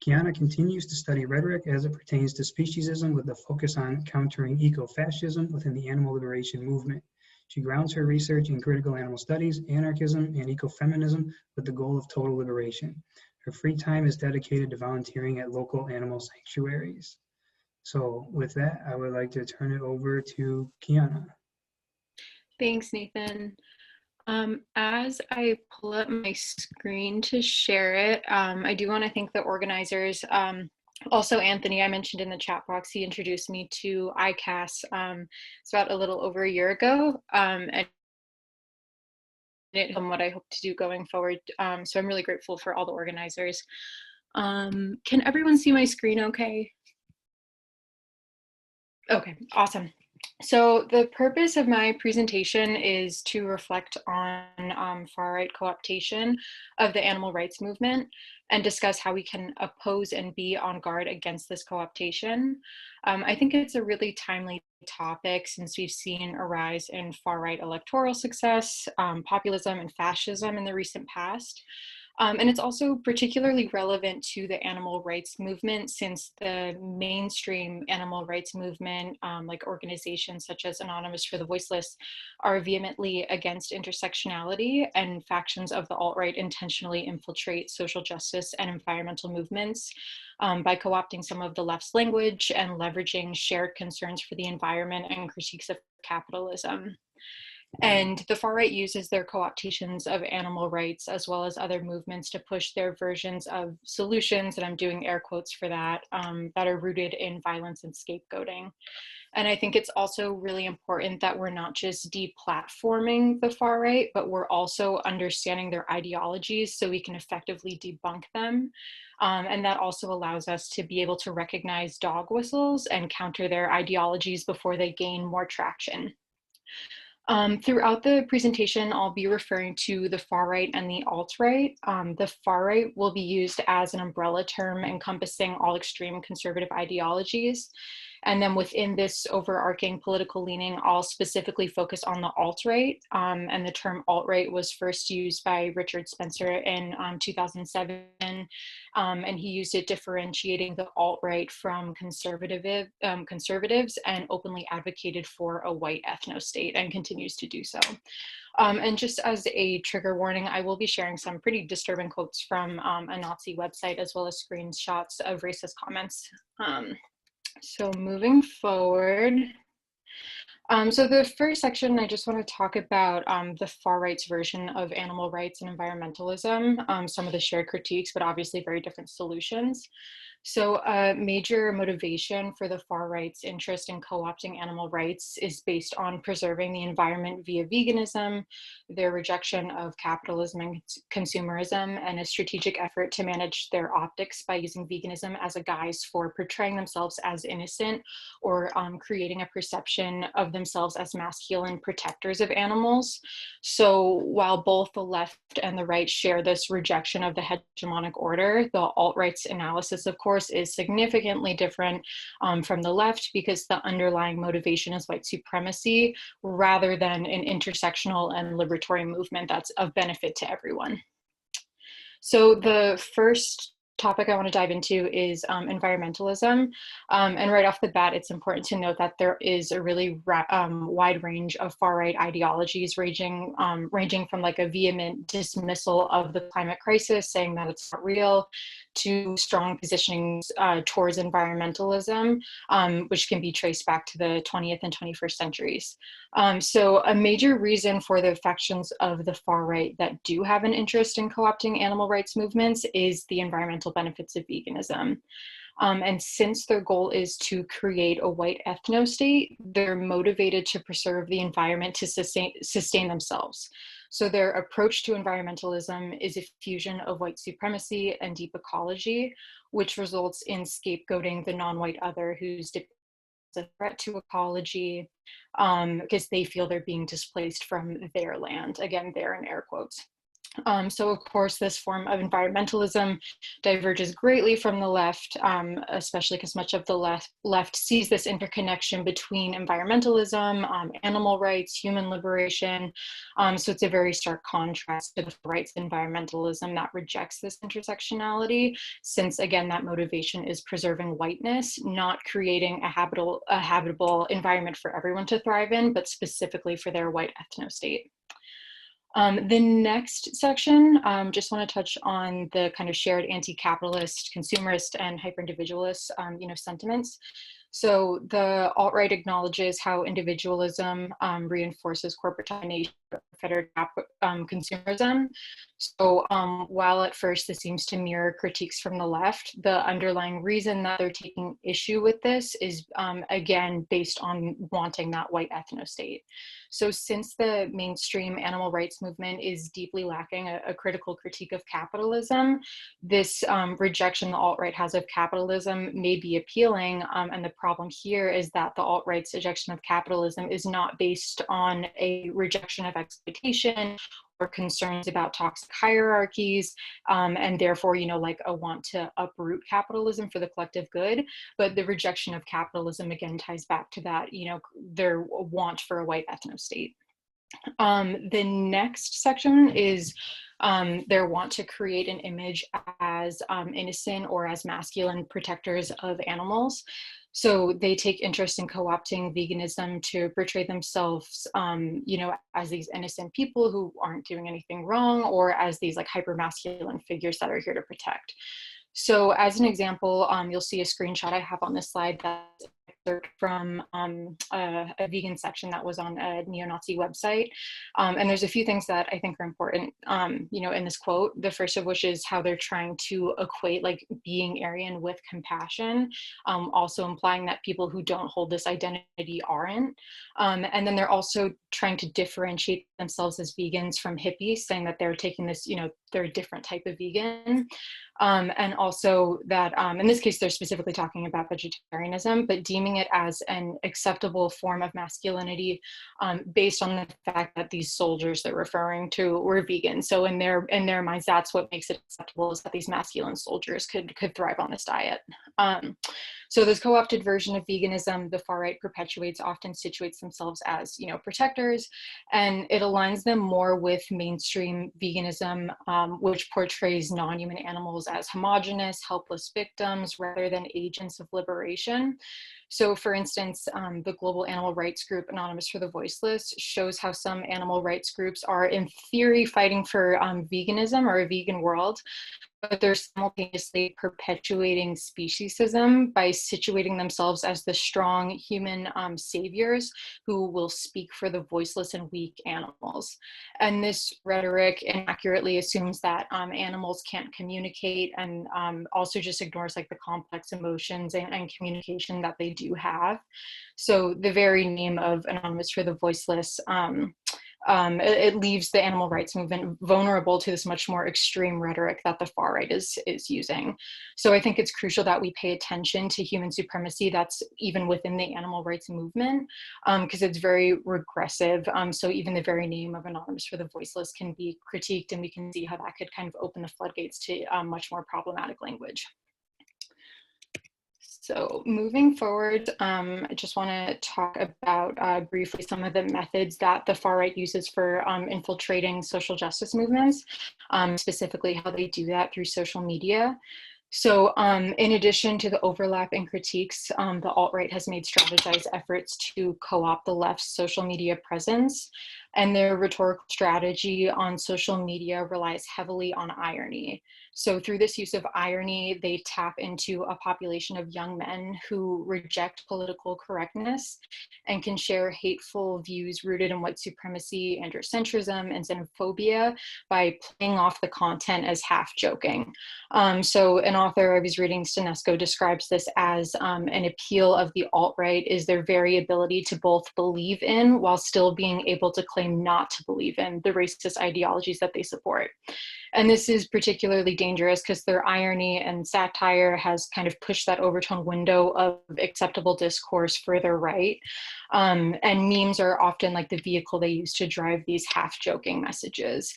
Kiana continues to study rhetoric as it pertains to speciesism with a focus on countering eco-fascism within the animal liberation movement. She grounds her research in critical animal studies, anarchism, and ecofeminism with the goal of total liberation. Her free time is dedicated to volunteering at local animal sanctuaries. So with that, I would like to turn it over to Kiana. Thanks, Nathan. As I pull up my screen to share it, I do want to thank the organizers. Also, Anthony, I mentioned in the chat box, he introduced me to ICAS. It's about a little over a year ago, and what I hope to do going forward. So I'm really grateful for all the organizers. Can everyone see my screen okay? Okay, awesome. So the purpose of my presentation is to reflect on far-right co-optation of the animal rights movement and discuss how we can oppose and be on guard against this co-optation. I think it's a really timely topic since we've seen a rise in far-right electoral success, populism, and fascism in the recent past. And it's also particularly relevant to the animal rights movement since the mainstream animal rights movement, like organizations such as Anonymous for the Voiceless, are vehemently against intersectionality, and factions of the alt-right intentionally infiltrate social justice and environmental movements by co-opting some of the left's language and leveraging shared concerns for the environment and critiques of capitalism. And the far right uses their co-optations of animal rights as well as other movements to push their versions of solutions, and I'm doing air quotes for that, that are rooted in violence and scapegoating. And I think it's also really important that we're not just deplatforming the far right, but we're also understanding their ideologies so we can effectively debunk them. And that also allows us to be able to recognize dog whistles and counter their ideologies before they gain more traction. Throughout the presentation, I'll be referring to the far right and the alt-right. The far right will be used as an umbrella term encompassing all extreme conservative ideologies. And then within this overarching political leaning, I'll specifically focus on the alt-right. And the term alt-right was first used by Richard Spencer in 2007. And he used it differentiating the alt-right from conservatives and openly advocated for a white ethno-state and continues to do so. And just as a trigger warning, I will be sharing some pretty disturbing quotes from a Nazi website as well as screenshots of racist comments. So moving forward. So the first section, I just want to talk about the far right's version of animal rights and environmentalism, some of the shared critiques, but obviously very different solutions. So a major motivation for the far right's interest in co-opting animal rights is based on preserving the environment via veganism, their rejection of capitalism and consumerism, and a strategic effort to manage their optics by using veganism as a guise for portraying themselves as innocent or creating a perception of themselves as masculine protectors of animals. So while both the left and the right share this rejection of the hegemonic order, the alt-right's analysis, of course, is significantly different from the left because the underlying motivation is white supremacy rather than an intersectional and liberatory movement that's of benefit to everyone. So the first topic I want to dive into is environmentalism. And right off the bat, it's important to note that there is a really wide range of far-right ideologies ranging from like a vehement dismissal of the climate crisis, saying that it's not real, to strong positionings towards environmentalism, which can be traced back to the 20th and 21st centuries. So a major reason for the factions of the far right that do have an interest in co-opting animal rights movements is the environmental benefits of veganism. And since their goal is to create a white ethno-state, they're motivated to preserve the environment to sustain themselves. So their approach to environmentalism is a fusion of white supremacy and deep ecology, which results in scapegoating the non-white other who's a threat to ecology because they feel they're being displaced from their land. Again, they're in air quotes. So of course, this form of environmentalism diverges greatly from the left, especially because much of the left sees this interconnection between environmentalism, animal rights, human liberation. So it's a very stark contrast to the rights environmentalism that rejects this intersectionality, since again, that motivation is preserving whiteness, not creating a habitable environment for everyone to thrive in, but specifically for their white ethno-state. The next section, just want to touch on the kind of shared anti-capitalist, consumerist, and hyper-individualist, sentiments. So the alt-right acknowledges how individualism reinforces corporate domination of fettered consumerism. So while at first this seems to mirror critiques from the left, the underlying reason that they're taking issue with this is, again, based on wanting that white ethno-state. So since the mainstream animal rights movement is deeply lacking a critical critique of capitalism, this rejection the alt-right has of capitalism may be appealing, and the problem here is that the alt-right's rejection of capitalism is not based on a rejection of exploitation or concerns about toxic hierarchies, and therefore, like a want to uproot capitalism for the collective good. But the rejection of capitalism, again, ties back to that, their want for a white ethno-state. The next section is their want to create an image as innocent or as masculine protectors of animals. So they take interest in co-opting veganism to portray themselves, as these innocent people who aren't doing anything wrong, or as these like hyper-masculine figures that are here to protect. So as an example, you'll see a screenshot I have on this slide that's from a vegan section that was on a neo-Nazi website. And there's a few things that I think are important, in this quote. The first of which is how they're trying to equate like being Aryan with compassion, also implying that people who don't hold this identity aren't. And then they're also trying to differentiate themselves as vegans from hippies, saying that they're taking this, they're a different type of vegan. And also that, in this case, they're specifically talking about vegetarianism, but deeming it as an acceptable form of masculinity based on the fact that these soldiers they're referring to were vegan. So in their minds, that's what makes it acceptable, is that these masculine soldiers could thrive on this diet. So this co-opted version of veganism, the far right perpetuates, often situates themselves as, protectors, and it aligns them more with mainstream veganism, which portrays non-human animals as homogenous, helpless victims rather than agents of liberation. So for instance, the global animal rights group Anonymous for the Voiceless shows how some animal rights groups are in theory fighting for veganism or a vegan world, but they're simultaneously perpetuating speciesism by situating themselves as the strong human saviors who will speak for the voiceless and weak animals. And this rhetoric inaccurately assumes that animals can't communicate, and also just ignores like the complex emotions and communication that they do have. So the very name of Anonymous for the Voiceless it leaves the animal rights movement vulnerable to this much more extreme rhetoric that the far right is using. So I think it's crucial that we pay attention to human supremacy that's even within the animal rights movement, because it's very regressive. So even the very name of Anonymous for the Voiceless can be critiqued, and we can see how that could kind of open the floodgates to much more problematic language. So moving forward, I just want to talk about briefly some of the methods that the far right uses for infiltrating social justice movements, specifically how they do that through social media. So in addition to the overlap in critiques, the alt-right has made strategized efforts to co-opt the left's social media presence. and their rhetorical strategy on social media relies heavily on irony. So through this use of irony, they tap into a population of young men who reject political correctness and can share hateful views rooted in white supremacy, androcentrism, and xenophobia by playing off the content as half joking. So an author I was reading, Stanesco, describes this as an appeal of the alt-right is their very ability to both believe in while still being able to claim not to believe in the racist ideologies that they support. And this is particularly dangerous because their irony and satire has kind of pushed that overtone window of acceptable discourse further right. And memes are often like the vehicle they use to drive these half-joking messages.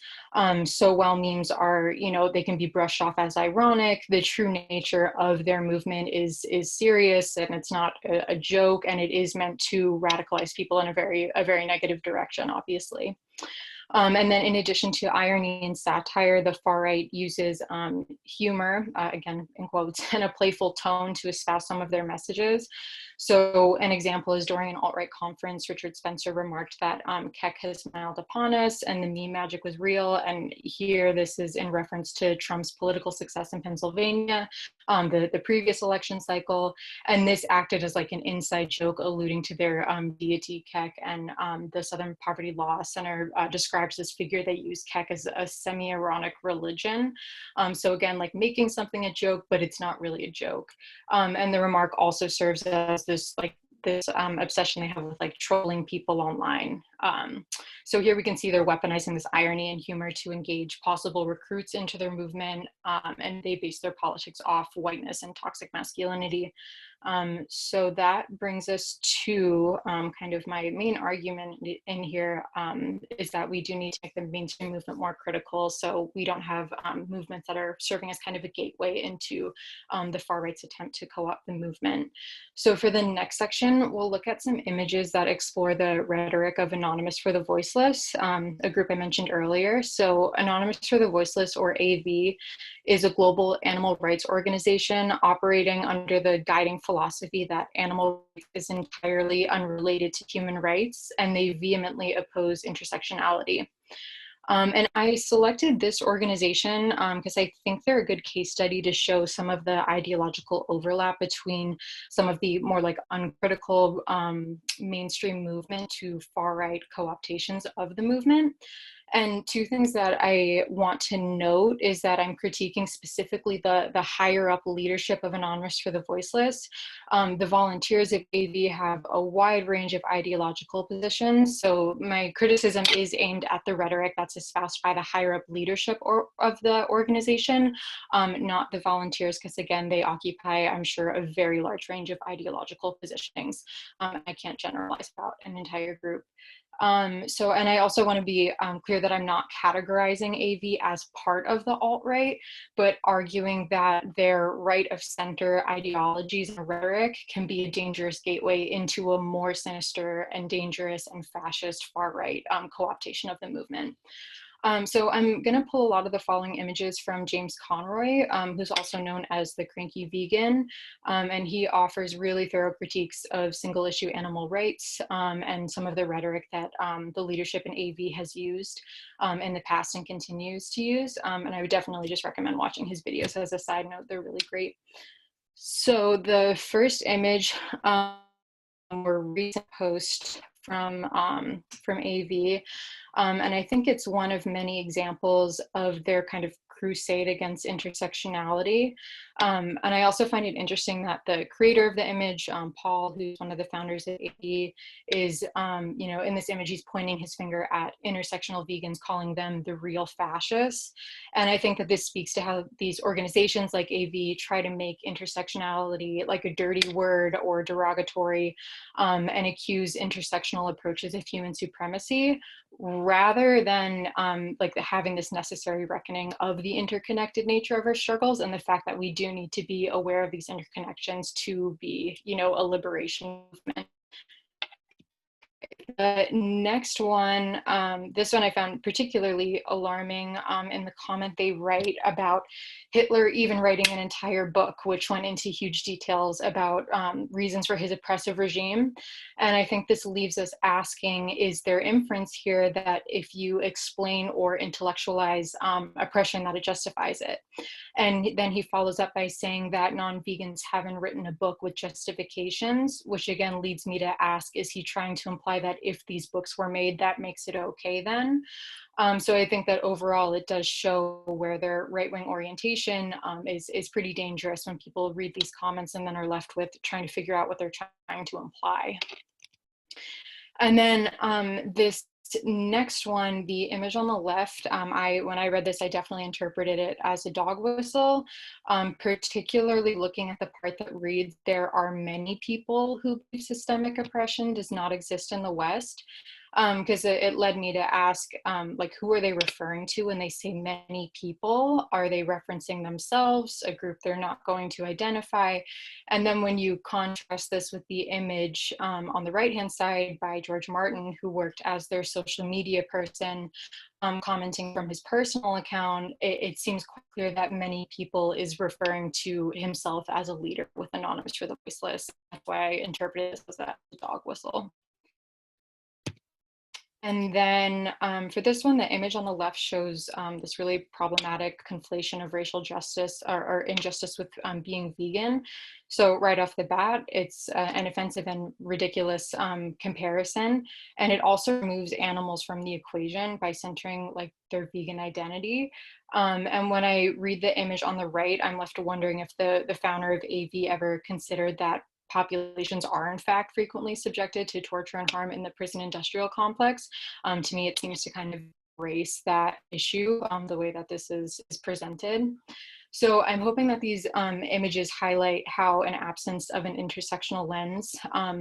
So while memes are, you know, they can be brushed off as ironic, the true nature of their movement is serious, and it's not a joke, and it is meant to radicalize people in a very negative direction, obviously. And then in addition to irony and satire, the far right uses humor, again in quotes, and a playful tone to espouse some of their messages. So an example is during an alt-right conference, Richard Spencer remarked that Keck has smiled upon us and the meme magic was real. And here this is in reference to Trump's political success in Pennsylvania, the previous election cycle. And this acted as like an inside joke alluding to their deity Keck, and the Southern Poverty Law Center describes this figure they use, Keck, as a semi-ironic religion. So again, like making something a joke, but it's not really a joke. And the remark also serves as this obsession they have with like trolling people online. So here we can see they're weaponizing this irony and humor to engage possible recruits into their movement, and they base their politics off whiteness and toxic masculinity. So that brings us to kind of my main argument in here, is that we do need to make the mainstream movement more critical, so we don't have movements that are serving as kind of a gateway into the far right's attempt to co-opt the movement. So for the next section, we'll look at some images that explore the rhetoric of Anonymous for the Voiceless, a group I mentioned earlier. So Anonymous for the Voiceless, or AV, is a global animal rights organization operating under the guiding philosophy that animal rights is entirely unrelated to human rights, and they vehemently oppose intersectionality. And I selected this organization because I think they're a good case study to show some of the ideological overlap between some of the more like uncritical mainstream movement to far-right co-optations of the movement. And two things that I want to note is that I'm critiquing specifically the higher up leadership of Anonymous for the Voiceless. The volunteers of AV have a wide range of ideological positions. So my criticism is aimed at the rhetoric that's espoused by the higher up leadership of the organization, not the volunteers, because again, they occupy, I'm sure, a very large range of ideological positionings. I can't generalize about an entire group. And I also want to be clear that I'm not categorizing AV as part of the alt-right, but arguing that their right of center ideologies and rhetoric can be a dangerous gateway into a more sinister and dangerous and fascist far-right co-optation of the movement. So I'm going to pull a lot of the following images from James Conroy, who's also known as the Cranky Vegan, and he offers really thorough critiques of single-issue animal rights and some of the rhetoric that the leadership in AV has used in the past and continues to use. And I would definitely just recommend watching his videos. As a side note, they're really great. So the first image were recent post from AV. And I think it's one of many examples of their kind of crusade against intersectionality. And I also find it interesting that the creator of the image, Paul, who's one of the founders of AV, is, you know, in this image, he's pointing his finger at intersectional vegans, calling them the real fascists. And I think that this speaks to how these organizations like AV try to make intersectionality like a dirty word or derogatory, and accuse intersectional approaches of human supremacy, rather than like having this necessary reckoning of the interconnected nature of our struggles and the fact that we do need to be aware of these interconnections to be, you know, a liberation movement. The next one, this one I found particularly alarming in the comment they write about Hitler even writing an entire book, which went into huge details about reasons for his oppressive regime. And I think this leaves us asking, is there inference here that if you explain or intellectualize oppression, that it justifies it? And then he follows up by saying that non-vegans haven't written a book with justifications, which again leads me to ask, is he trying to imply that if these books were made, that makes it okay then? So I think that overall it does show where their right-wing orientation is pretty dangerous when people read these comments and then are left with trying to figure out what they're trying to imply. And then this next one, the image on the left, when I read this, I definitely interpreted it as a dog whistle, particularly looking at the part that reads, there are many people who believe systemic oppression does not exist in the West. Because it led me to ask, like, who are they referring to when they say many people? Are they referencing themselves, a group they're not going to identify? And then when you contrast this with the image on the right-hand side by George Martin, who worked as their social media person, commenting from his personal account, it seems quite clear that many people is referring to himself as a leader with Anonymous for the Voiceless. That's why I interpreted this as a dog whistle. And then for this one, the image on the left shows this really problematic conflation of racial justice or injustice with being vegan. So right off the bat, it's an offensive and ridiculous comparison. And it also removes animals from the equation by centering like their vegan identity. And when I read the image on the right, I'm left wondering if the founder of AV ever considered that populations are in fact frequently subjected to torture and harm in the prison industrial complex. To me, it seems to kind of erase that issue the way that this is presented. So I'm hoping that these images highlight how an absence of an intersectional lens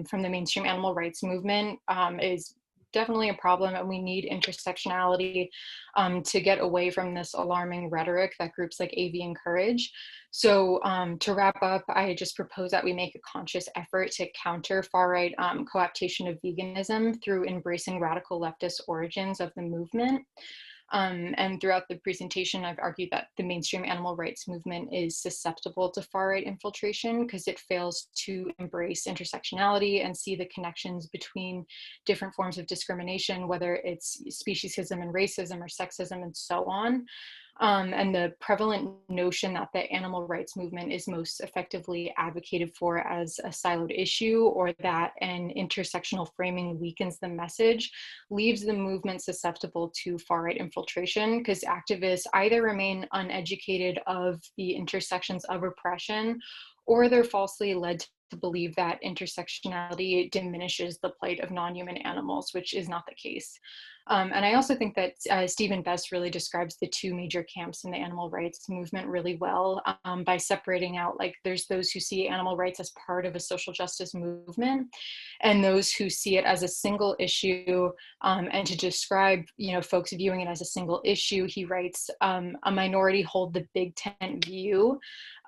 from the mainstream animal rights movement is definitely a problem, and we need intersectionality to get away from this alarming rhetoric that groups like AV encourage. So to wrap up, I just propose that we make a conscious effort to counter far-right co-optation of veganism through embracing radical leftist origins of the movement. And throughout the presentation, I've argued that the mainstream animal rights movement is susceptible to far-right infiltration because it fails to embrace intersectionality and see the connections between different forms of discrimination, whether it's speciesism and racism or sexism and so on. And the prevalent notion that the animal rights movement is most effectively advocated for as a siloed issue, or that an intersectional framing weakens the message, leaves the movement susceptible to far-right infiltration, because activists either remain uneducated of the intersections of oppression, or they're falsely led to believe that intersectionality diminishes the plight of non-human animals, which is not the case. And I also think that Stephen Best really describes the two major camps in the animal rights movement really well by separating out, like, there's those who see animal rights as part of a social justice movement, and those who see it as a single issue. And to describe, folks viewing it as a single issue, he writes, a minority hold the big tent view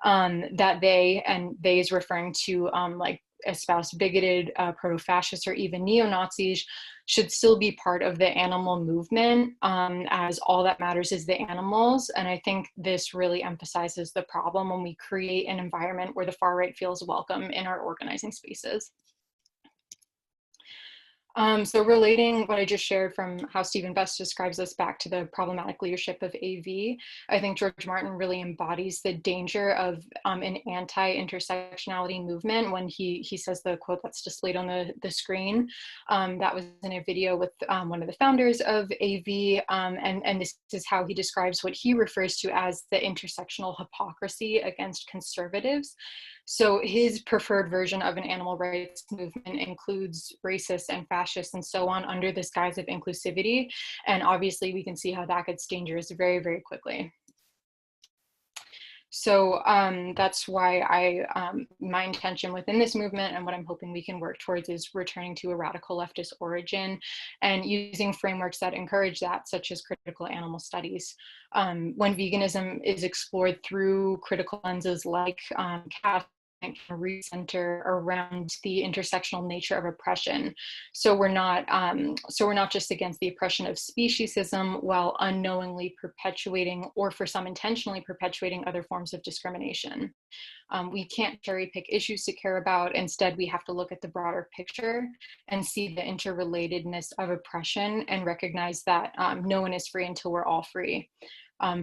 that they, and they is referring to like espouse bigoted proto-fascists or even neo-Nazis, should still be part of the animal movement, as all that matters is the animals. And I think this really emphasizes the problem when we create an environment where the far right feels welcome in our organizing spaces. So relating what I just shared from how Stephen Best describes this back to the problematic leadership of AV, I think George Martin really embodies the danger of an anti-intersectionality movement when he says the quote that's displayed on the screen. That was in a video with one of the founders of AV, and this is how he describes what he refers to as the intersectional hypocrisy against conservatives. So his preferred version of an animal rights movement includes racists and fascists and so on under this guise of inclusivity. And obviously we can see how that gets dangerous very, very quickly. So that's why my intention within this movement and what I'm hoping we can work towards is returning to a radical leftist origin and using frameworks that encourage that, such as critical animal studies. When veganism is explored through critical lenses like recenter around the intersectional nature of oppression. So we're not just against the oppression of speciesism while unknowingly perpetuating, or for some intentionally perpetuating, other forms of discrimination. We can't cherry pick issues to care about. Instead, we have to look at the broader picture and see the interrelatedness of oppression and recognize that no one is free until we're all free.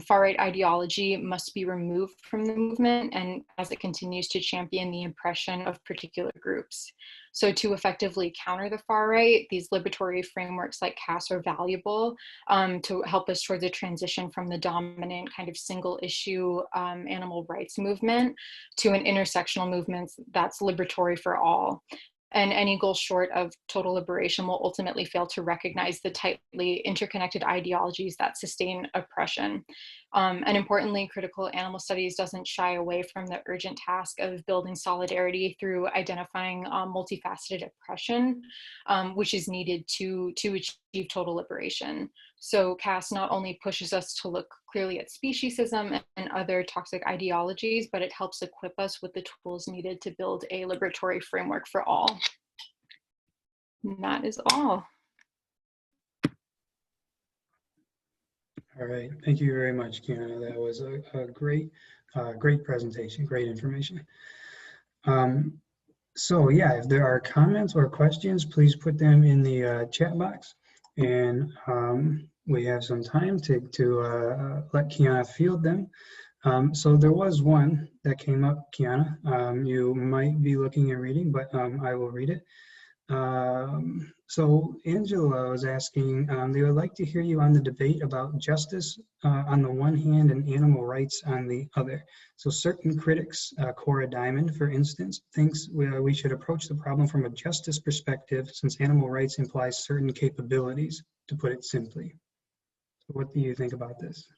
Far-right ideology must be removed from the movement, and as it continues to champion the oppression of particular groups. So to effectively counter the far-right, these liberatory frameworks like CAS are valuable to help us towards a transition from the dominant kind of single issue animal rights movement to an intersectional movement that's liberatory for all. And any goal short of total liberation will ultimately fail to recognize the tightly interconnected ideologies that sustain oppression. And importantly, critical animal studies doesn't shy away from the urgent task of building solidarity through identifying multifaceted oppression, which is needed to achieve total liberation. So CAS not only pushes us to look clearly at speciesism and other toxic ideologies, but it helps equip us with the tools needed to build a liberatory framework for all. And that is all. All right, thank you very much, Kiana. That was a great presentation, great information. So yeah, if there are comments or questions, please put them in the chat box. And we have some time to let Kiana field them. So there was one that came up, Kiana. You might be looking and reading, but I will read it. So Angela was asking, they would like to hear you on the debate about justice on the one hand and animal rights on the other. So certain critics, Cora Diamond, for instance, thinks we should approach the problem from a justice perspective since animal rights implies certain capabilities, to put it simply. So what do you think about this?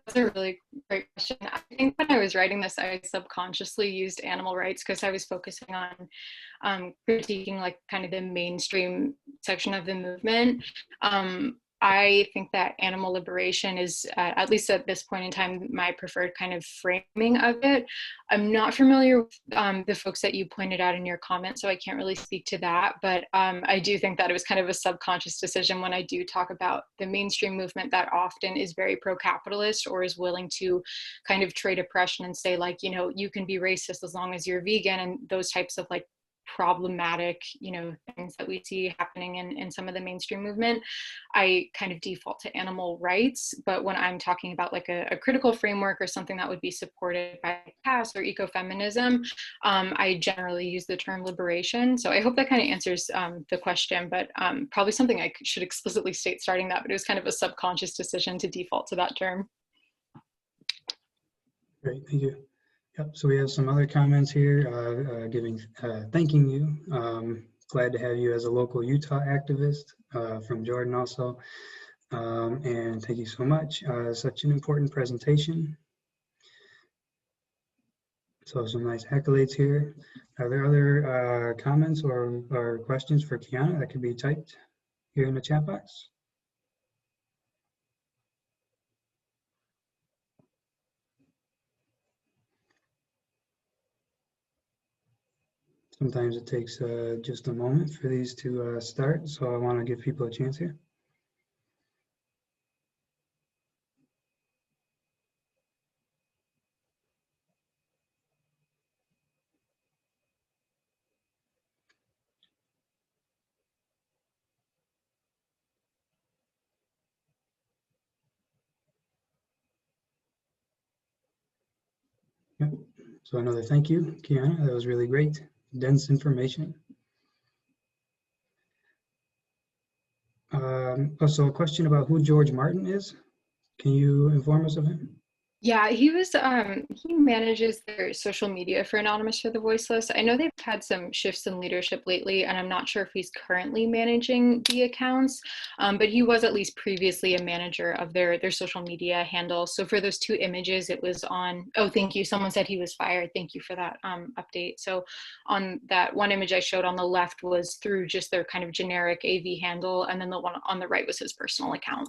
That's a really great question. I think when I was writing this, I subconsciously used animal rights because I was focusing on critiquing like kind of the mainstream section of the movement. I think that animal liberation is, at least at this point in time, my preferred kind of framing of it. I'm not familiar with the folks that you pointed out in your comments, so I can't really speak to that, but I do think that it was kind of a subconscious decision when I do talk about the mainstream movement that often is very pro-capitalist or is willing to kind of trade oppression and say like, you know, you can be racist as long as you're vegan, and those types of like problematic, you know, things that we see happening in some of the mainstream movement. I kind of default to animal rights, but when I'm talking about like a critical framework or something that would be supported by CAS or ecofeminism, I generally use the term liberation. So I hope that kind of answers the question, but probably something I should explicitly state starting that, but it was kind of a subconscious decision to default to that term. Great, thank you. Yep, so we have some other comments here thanking you. Glad to have you as a local Utah activist from Jordan also. And thank you so much. Such an important presentation. So some nice accolades here. Are there other comments or questions for Kiana that could be typed here in the chat box? Sometimes it takes just a moment for these to start, so I want to give people a chance here. Yep. So another thank you, Kiana. That was really great. Dense information. Also a question about who George Martin is. Can you inform us of him? Yeah, he was, he manages their social media for Anonymous for the Voiceless. I know they've had some shifts in leadership lately, and I'm not sure if he's currently managing the accounts, but he was at least previously a manager of their social media handle. So for those two images, it was on, oh, thank you. Someone said he was fired. Thank you for that update. So on that one image I showed on the left was through just their kind of generic AV handle, and then the one on the right was his personal account.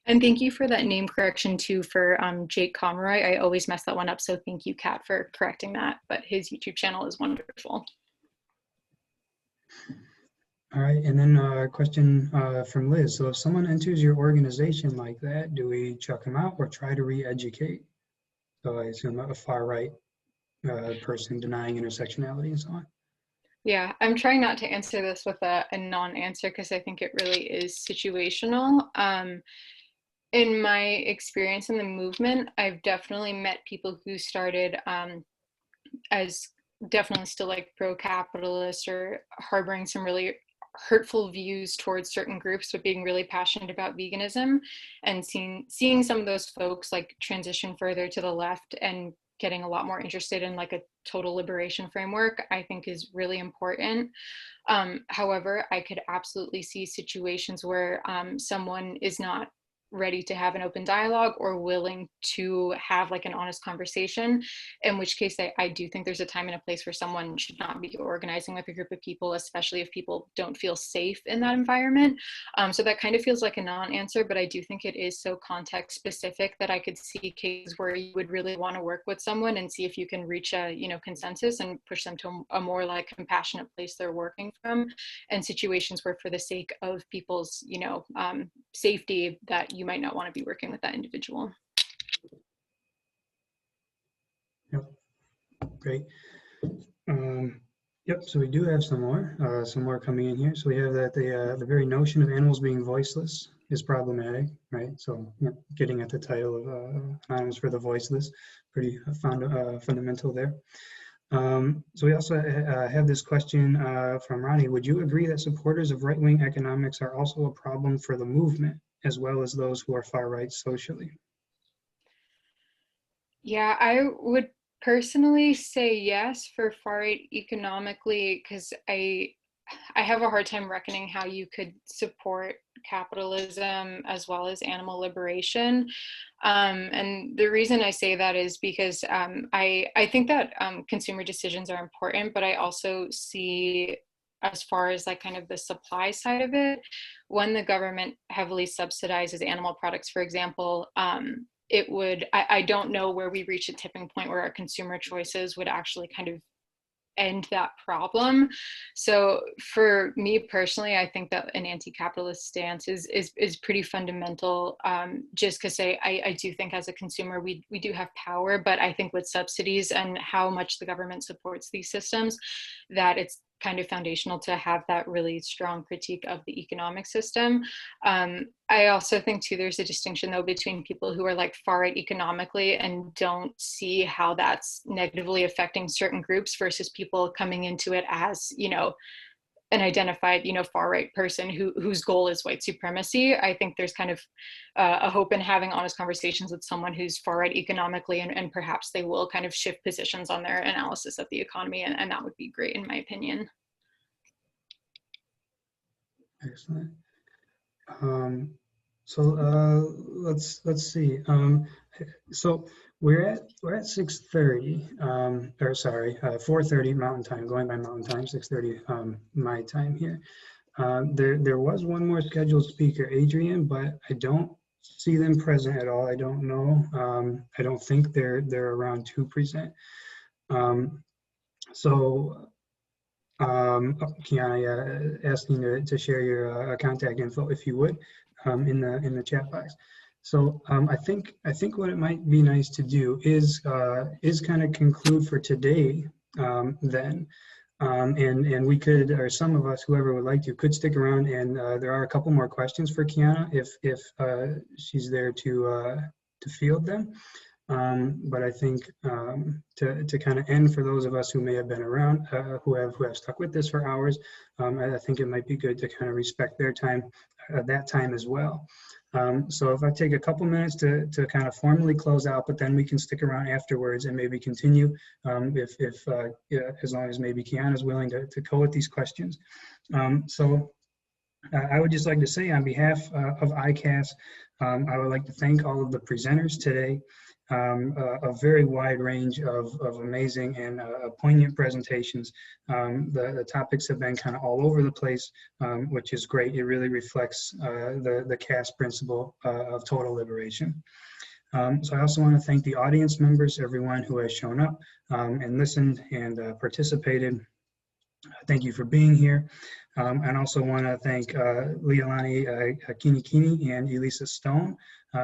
And thank you for that name correction too for Jake Conroy. I always mess that one up, so thank you, Kat, for correcting that. But his YouTube channel is wonderful. All right, and then a question from Liz. So if someone enters your organization like that, do we chuck them out or try to re-educate? So I assume a far right person denying intersectionality and so on. Yeah, I'm trying not to answer this with a non-answer because I think it really is situational. In my experience in the movement, I've definitely met people who started as definitely still like pro-capitalist or harboring some really hurtful views towards certain groups, but being really passionate about veganism, and seeing some of those folks like transition further to the left and getting a lot more interested in like a total liberation framework, I think is really important. However, I could absolutely see situations where someone is not ready to have an open dialogue or willing to have like an honest conversation, in which case I do think there's a time and a place where someone should not be organizing with a group of people, especially if people don't feel safe in that environment. So that kind of feels like a non-answer, but I do think it is so context specific that I could see cases where you would really want to work with someone and see if you can reach a consensus and push them to a more like compassionate place they're working from, and situations where for the sake of people's safety that you might not want to be working with that individual. Yep, great. Yep, so we do have some more coming in here. So we have that the very notion of animals being voiceless is problematic, right? So getting at the title of Anonymous for the Voiceless, pretty fundamental there. So we also have this question from Ronnie. Would you agree that supporters of right-wing economics are also a problem for the movement, as well as those who are far-right socially? Yeah, I would personally say yes for far-right economically, because I have a hard time reckoning how you could support capitalism as well as animal liberation. And the reason I say that is because I think that consumer decisions are important, but I also see, as far as like kind of the supply side of it, when the government heavily subsidizes animal products, for example, it would, I don't know where we reach a tipping point where our consumer choices would actually kind of end that problem. So for me personally, I think that an anti-capitalist stance is pretty fundamental, just because I do think as a consumer, we do have power, but I think with subsidies and how much the government supports these systems, that it's kind of foundational to have that really strong critique of the economic system. I also think too, there's a distinction though between people who are like far right economically and don't see how that's negatively affecting certain groups versus people coming into it as, an identified, far right person whose goal is white supremacy. I think there's kind of a hope in having honest conversations with someone who's far right economically, and perhaps they will kind of shift positions on their analysis of the economy, and that would be great in my opinion. Excellent. So let's see. So we're at 6:30, or sorry, 4:30 Mountain Time. Going by Mountain Time, 6:30 my time here. There was one more scheduled speaker, Adrian, but I don't see them present at all. I don't know. I don't think they're around to present. Kiana, asking to share your contact info if you would in the chat box. So I think what it might be nice to do is kind of conclude for today then, and we could, or some of us, whoever would like to, could stick around, and there are a couple more questions for Kiana if she's there to field them. But I think to kind of end, for those of us who may have been around, who have stuck with this for hours, I think it might be good to kind of respect their time, that time as well. So if I take a couple minutes to kind of formally close out, but then we can stick around afterwards and maybe continue as long as maybe Kiana is willing to go with these questions. So I would just like to say on behalf of ICAS, I would like to thank all of the presenters today. A very wide range of amazing and poignant presentations. The topics have been kind of all over the place, which is great. It really reflects the CAS principle of total liberation. So I also want to thank the audience members, everyone who has shown up and listened and participated. Thank you for being here. And also want to thank Leilani Kinikini and Elisa Stone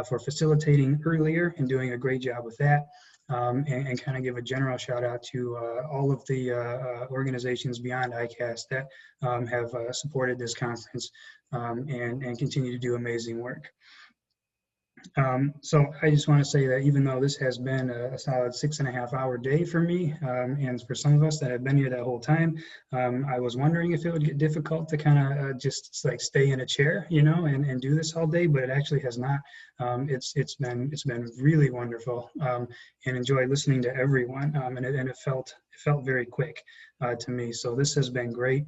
for facilitating earlier and doing a great job with that. And kind of give a general shout out to all of the organizations beyond ICAS that have supported this conference and continue to do amazing work. So I just want to say that even though this has been a solid 6.5-hour day for me, and for some of us that have been here that whole time, I was wondering if it would get difficult to kind of just like stay in a chair, you know, and do this all day, but it actually has not. It's been really wonderful, and enjoyed listening to everyone, and it felt very quick to me. So this has been great.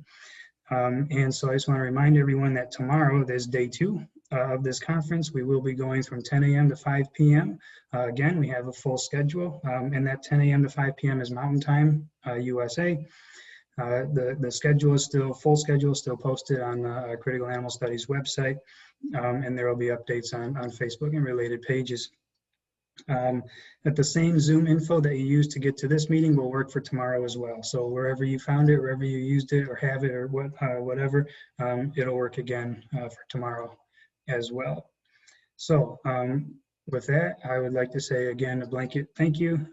And so I just want to remind everyone that tomorrow there's day 2 of this conference. We will be going from 10 a.m. to 5 p.m. Again, we have a full schedule, and that 10 a.m. to 5 p.m. is Mountain Time, USA. The schedule is full schedule is still posted on the Critical Animal Studies website, and there will be updates on Facebook and related pages. At the same Zoom info that you used to get to this meeting will work for tomorrow as well. So wherever you found it, wherever you used it or have it or whatever, it'll work again for tomorrow as well. So with that, I would like to say again a blanket thank you.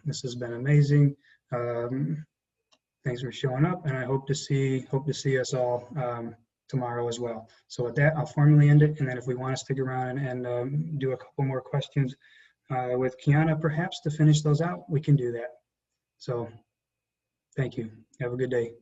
This has been amazing. Thanks for showing up, and I hope to see us all tomorrow as well. So with that, I'll formally end it, and then if we want to stick around and do a couple more questions with Kiana perhaps to finish those out, we can do that. So thank you. Have a good day.